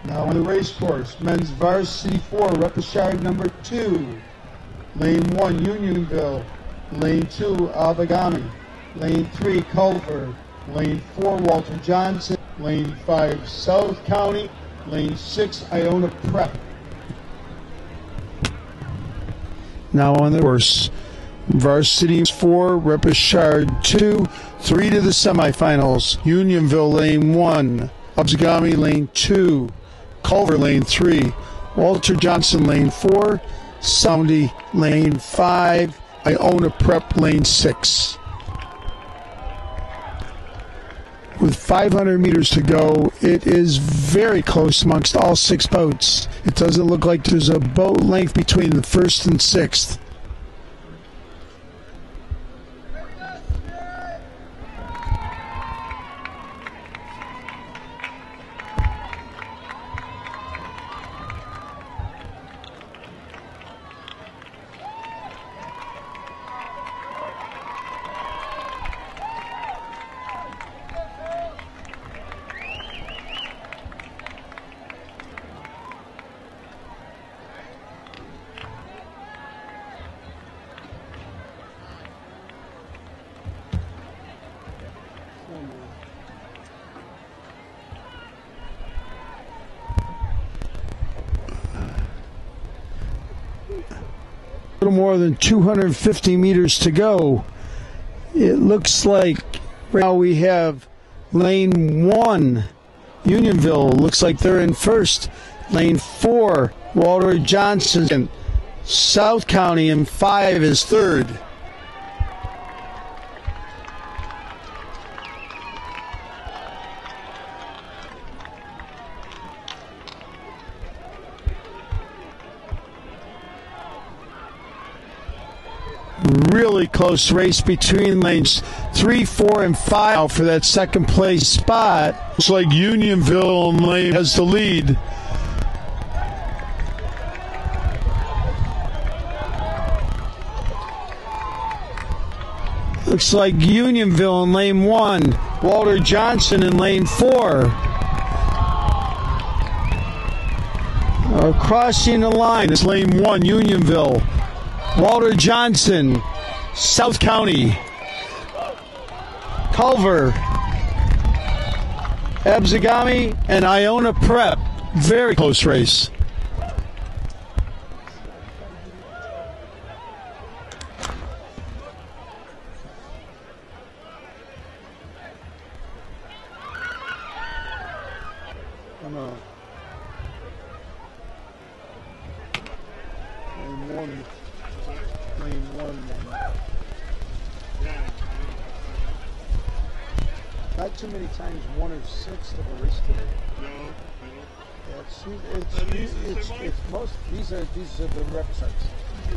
Now on the race course, men's varsity 4, repechage number 2. Lane 1, Unionville. Lane 2, Abagami. Lane 3, Culver. Lane 4, Walter Johnson. Lane 5, South County. Lane 6, Iona Prep. Now on the course, varsity 4, repechage 2, 3 to the semifinals. Unionville, lane 1. Abagami, lane 2. Culver, lane 3. Walter Johnson, lane 4. Soundy, lane 5. Iona Prep, lane 6. With 500 meters to go, it is very close amongst all 6 boats. It doesn't look like there's a boat length between the first and 6th. A little more than 250 meters to go. It looks like right now we have lane 1, Unionville. Looks like they're in first. Lane 4, Walter Johnson. South County in 5 is third. Really close race between lanes 3, 4, and 5 for that second place spot. Looks like Unionville in lane has the lead. Looks like Unionville in lane 1, Walter Johnson in lane 4. Crossing the line is lane 1, Unionville. Walter Johnson, South County, Culver, Abzagami, and Iona Prep. Very close race. Not too many times 1 or 6 of a race today. No. It's most. These are the rep sites.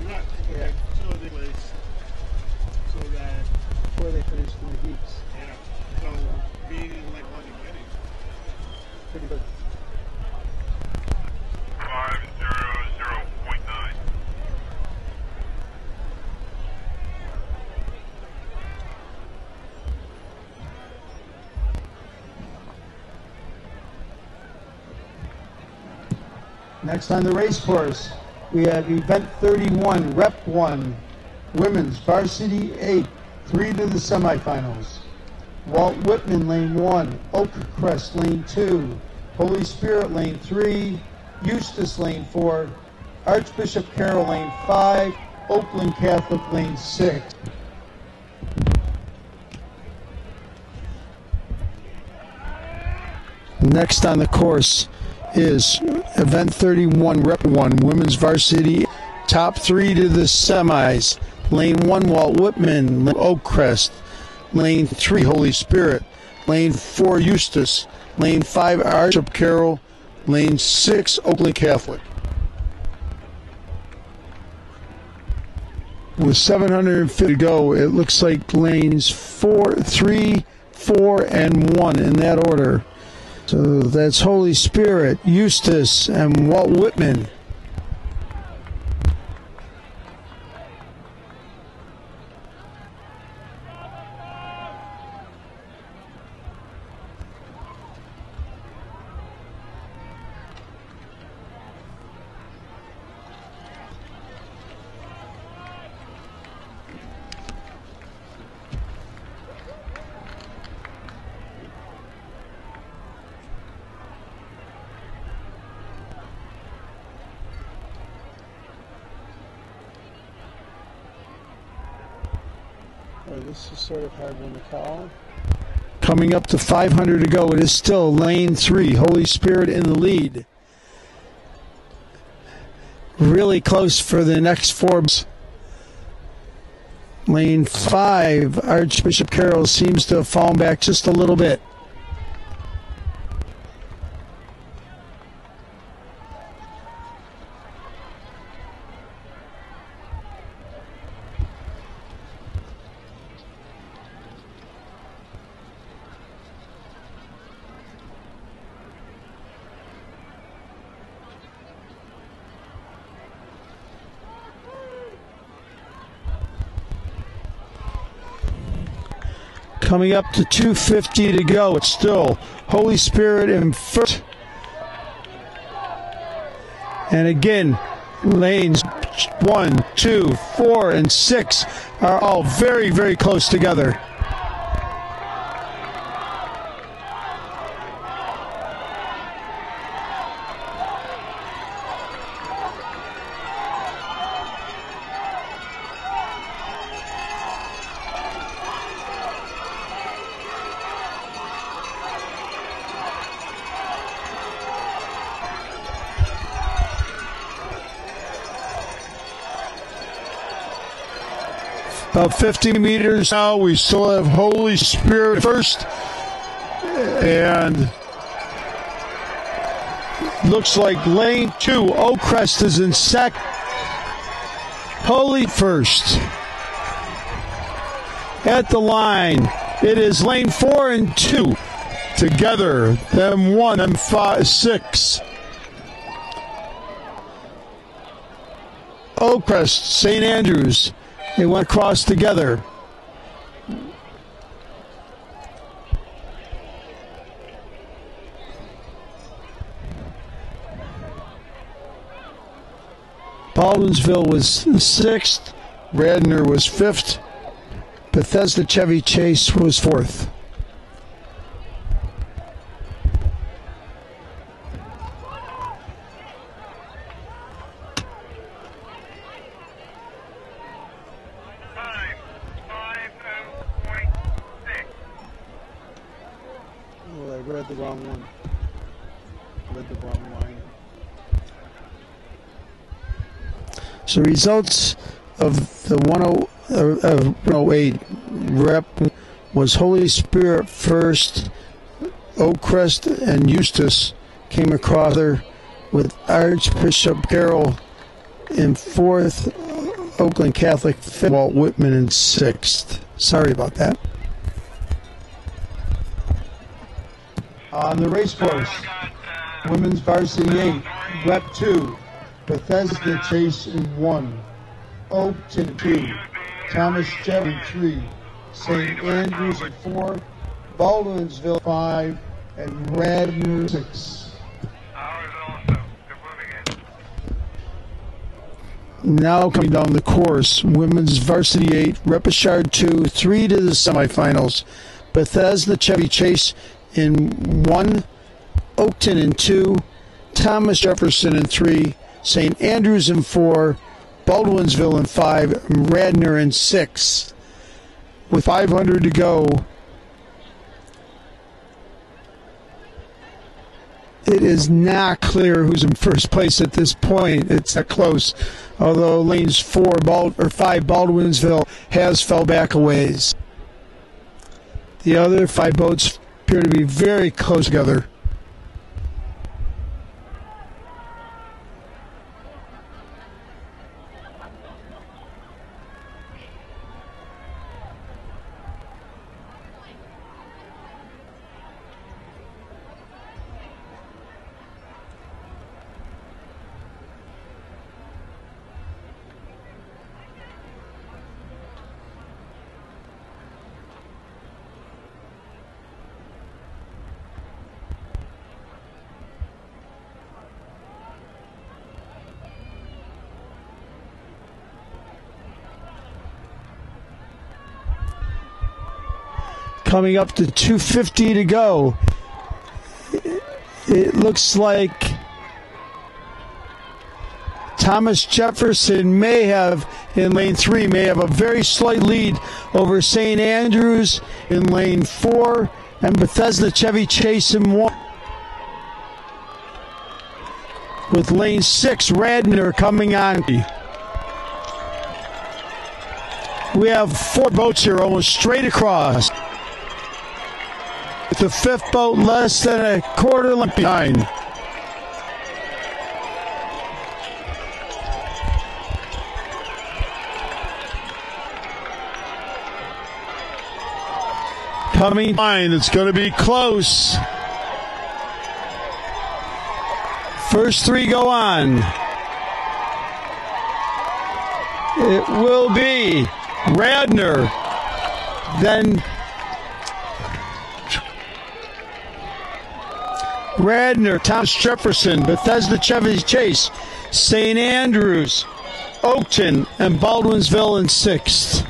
Right. Yeah. So they place. So that Before they finish doing heats. yeah. So being like what you're getting. Pretty good. 500.9. Next on the race course, we have event 31, rep 1, women's varsity 8, 3 to the semifinals. Walt Whitman, lane 1, Oakcrest, lane 2, Holy Spirit, lane 3, Eustis, lane 4, Archbishop Carroll, lane 5, Oakland Catholic, lane 6. Next on the course is event 31, rep 1, women's varsity, top 3 to the semis. Lane 1, Walt Whitman, Oakcrest. Lane 3, Holy Spirit. Lane 4, Eustis. Lane 5, Archbishop Carroll. Lane 6, Oakland Catholic. With 750 to go, it looks like lanes 3, 4, and 1 in that order. So that's Holy Spirit, Eustis, and Walt Whitman. This is sort of hard one to call. Coming up to 500 to go, it is still lane 3, Holy Spirit in the lead. Really close for the next 4. Lane 5, Archbishop Carroll seems to have fallen back just a little bit. Coming up to 250 to go. It's still Holy Spirit in first. And again, lanes 1, 2, 4, and 6 are all very, very close together. About 50 meters now. We still have Holy Spirit first. And looks like lane 2, Oakcrest is in second. Holy first. At the line, it is lane 4 and 2 together. Them 1, them 5, 6. Oakcrest, St. Andrews, they went across together. Baldwinsville was 6th. Radnor was 5th. Bethesda Chevy Chase was 4th. Oh, I read the wrong one. Read the wrong line. So results of the 108 rep was Holy Spirit first. Oakcrest and Eustis came across there with Archbishop Carroll in 4th. Oakland Catholic 5th. Walt Whitman in 6th. Sorry about that. On the race course, women's varsity 8, rep 2, Bethesda Chase in 1, Oakton 2, Thomas Jefferson 3, St. Andrews in 4, Baldwinsville 5, and Radnor 6. Now coming down the course, women's varsity 8, Repichard 2, 3 to the semifinals. Bethesda Chevy Chase in 1, Oakton in 2, Thomas Jefferson in 3, St. Andrews in 4, Baldwinsville in 5, and Radnor in 6. With 500 to go, it is not clear who's in first place at this point. It's that close. Although lanes 5 Baldwinsville has fell back a ways. The other 5 boats appear to be very close together. Coming up to 250 to go. It looks like Thomas Jefferson may have, in lane 3, may have a very slight lead over St. Andrews in lane 4 and Bethesda Chevy Chase in 1. With lane 6, Radnor coming on. We have 4 boats here almost straight across. With the 5th boat less than a quarter length behind. Coming line, it's going to be close. First 3 go on. It will be Radnor, then Radnor, Thomas Jefferson, Bethesda Chevy Chase, St. Andrews, Oakton, and Baldwinsville in 6th.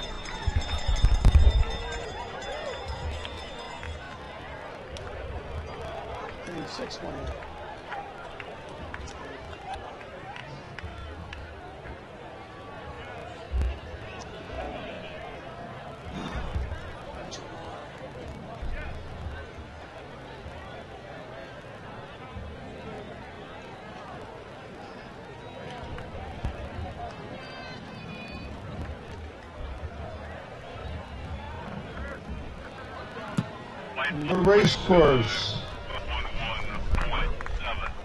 The race course.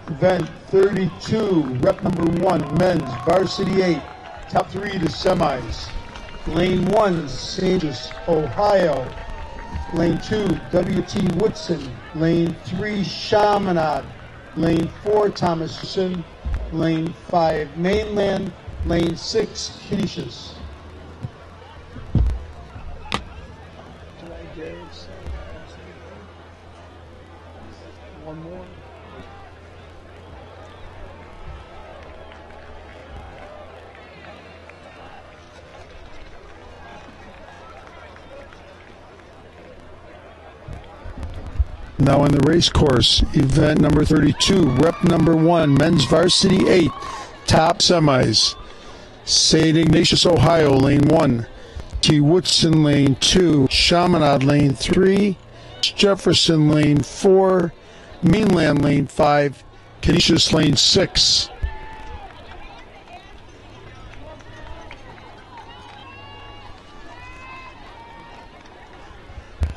Event 32, rep number 1, men's varsity 8, top 3 to semis. Lane 1, St. Louis, Ohio. Lane 2, W.T. Woodson. Lane 3, Chaminade. Lane 4, Thomason. Lane 5, Mainland. Lane 6, Canisius. One more. Now in the race course, event number 32, rep number 1, men's varsity 8, top semis. St. Ignatius, Ohio, lane 1. T. Woodson, lane 2. Chaminade, lane 3. Jefferson, lane 4. Mainland, lane 5. Canisius, lane 6.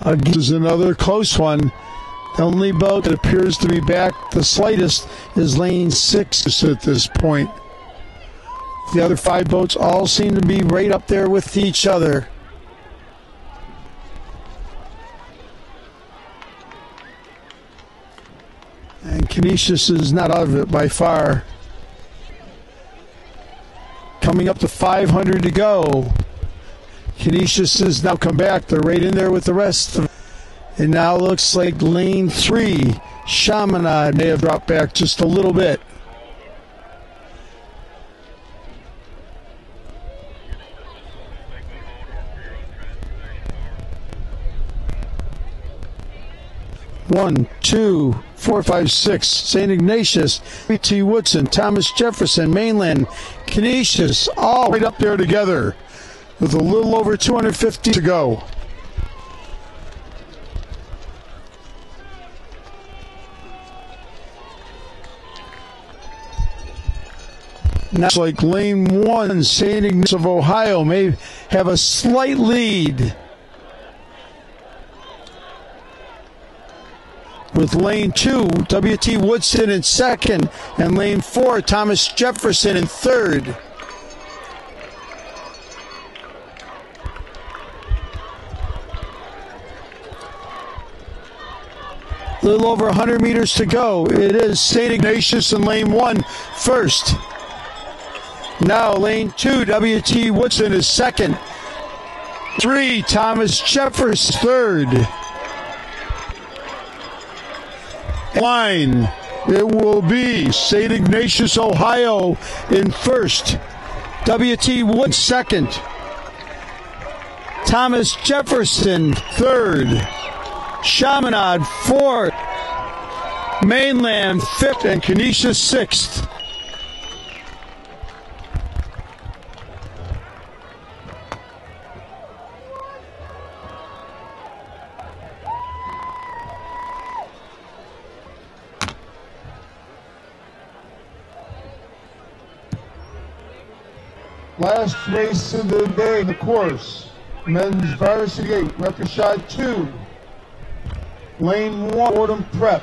This is another close one. The only boat that appears to be back the slightest is lane 6 at this point. The other 5 boats all seem to be right up there with each other. And Canisius is not out of it by far. Coming up to 500 to go. Canisius has now come back. They're right in there with the rest. It now looks like lane 3, Chaminade, may have dropped back just a little bit. One, 2, 4, 5, 6. St. Ignatius, T. Woodson, Thomas Jefferson, Mainland, Canisius, all right up there together with a little over 250 to go. Now it's like lane 1, St. Ignatius of Ohio, may have a slight lead. With lane 2, W.T. Woodson in second, and lane 4, Thomas Jefferson in third. A little over 100 meters to go. It is St. Ignatius in lane 1 first. Now lane 2, W.T. Woodson is second. 3, Thomas Jefferson third. Line, it will be St. Ignatius, Ohio in first. W.T. Wood second. Thomas Jefferson third. Chaminade fourth. Mainland fifth, and Canisius sixth. Last race of the day, the course. Men's varsity 8, Repashad 2. Lane 1, Fordham Prep.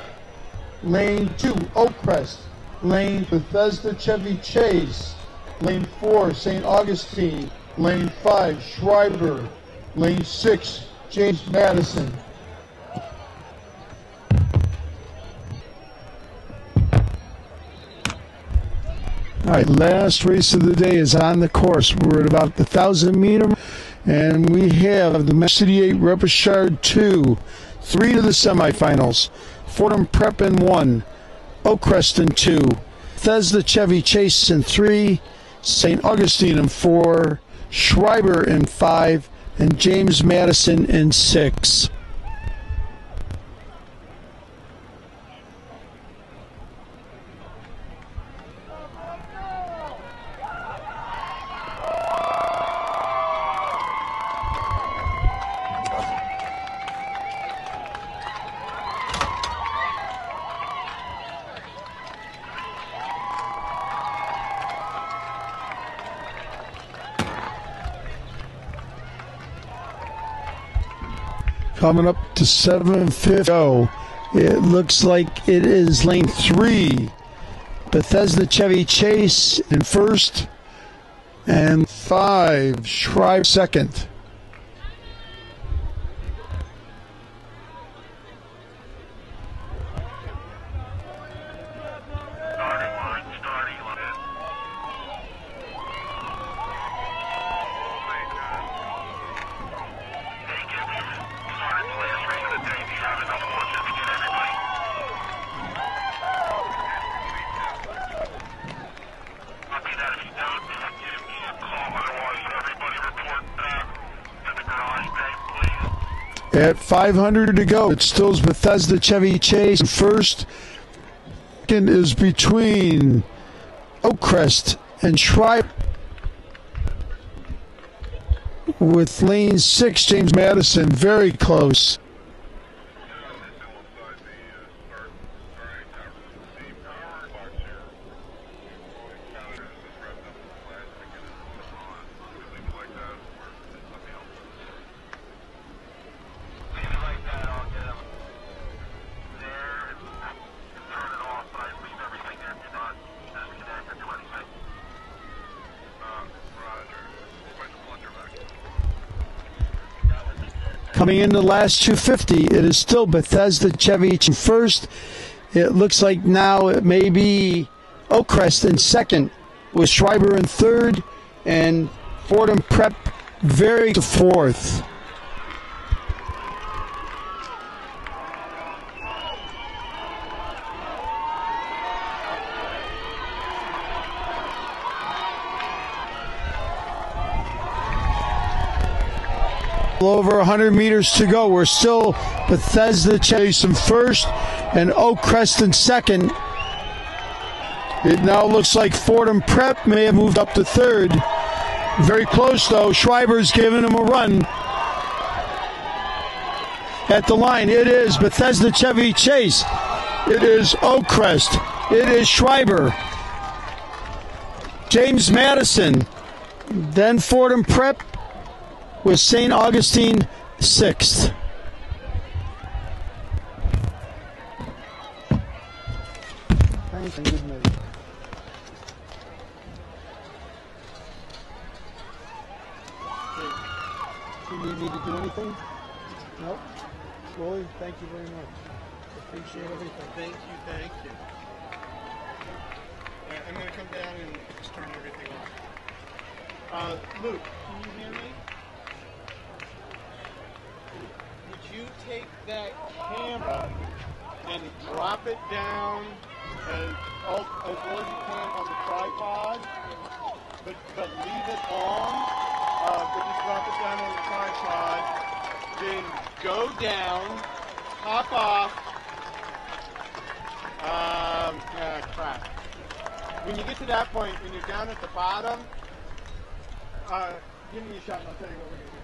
Lane 2, Oakcrest. Lane Bethesda Chevy Chase. Lane 4, St. Augustine. Lane 5, Schreiber. Lane 6, James Madison. All right, last race of the day is on the course. We're at about the 1,000 meter, and we have the City 8 Repashard 2, 3 to the semifinals. Fordham Prep in 1, Oakcrest in 2, Bethesda Chevy Chase in 3, St. Augustine in 4, Schreiber in 5, and James Madison in 6. Coming up to 7:50. It looks like it is lane 3. Bethesda Chevy Chase in first, and 5 Schreiber second. At 500 to go, it still is Bethesda Chevy Chase in first. Second is between Oakcrest and Schreiber. With lane 6, James Madison very close. Coming in the last 250, it is still Bethesda Chevy in first. It looks like now it may be Oakcrest in second, with Schreiber in third, and Fordham Prep very to fourth. Over 100 meters to go. We're still Bethesda Chase in first and Oakcrest in second. It now looks like Fordham Prep may have moved up to third. Very close though. Schreiber's giving him a run. At the line, it is Bethesda Chevy Chase. It is Oakcrest. It is Schreiber. James Madison. Then Fordham Prep with St. Augustine 6th. Thanks and good night. Do you need me to do anything? Nope. Lloyd, thank you very much. Appreciate everything. Thank you, thank you. I'm going to come down and just turn everything off. Luke, can you hear me? Would you take that camera and drop it down as low as you can on the tripod, but leave it on, but just drop it down on the tripod, then go down, hop off, crap. When you get to that point, when you're down at the bottom, give me a shot and I'll tell you what we're going to do.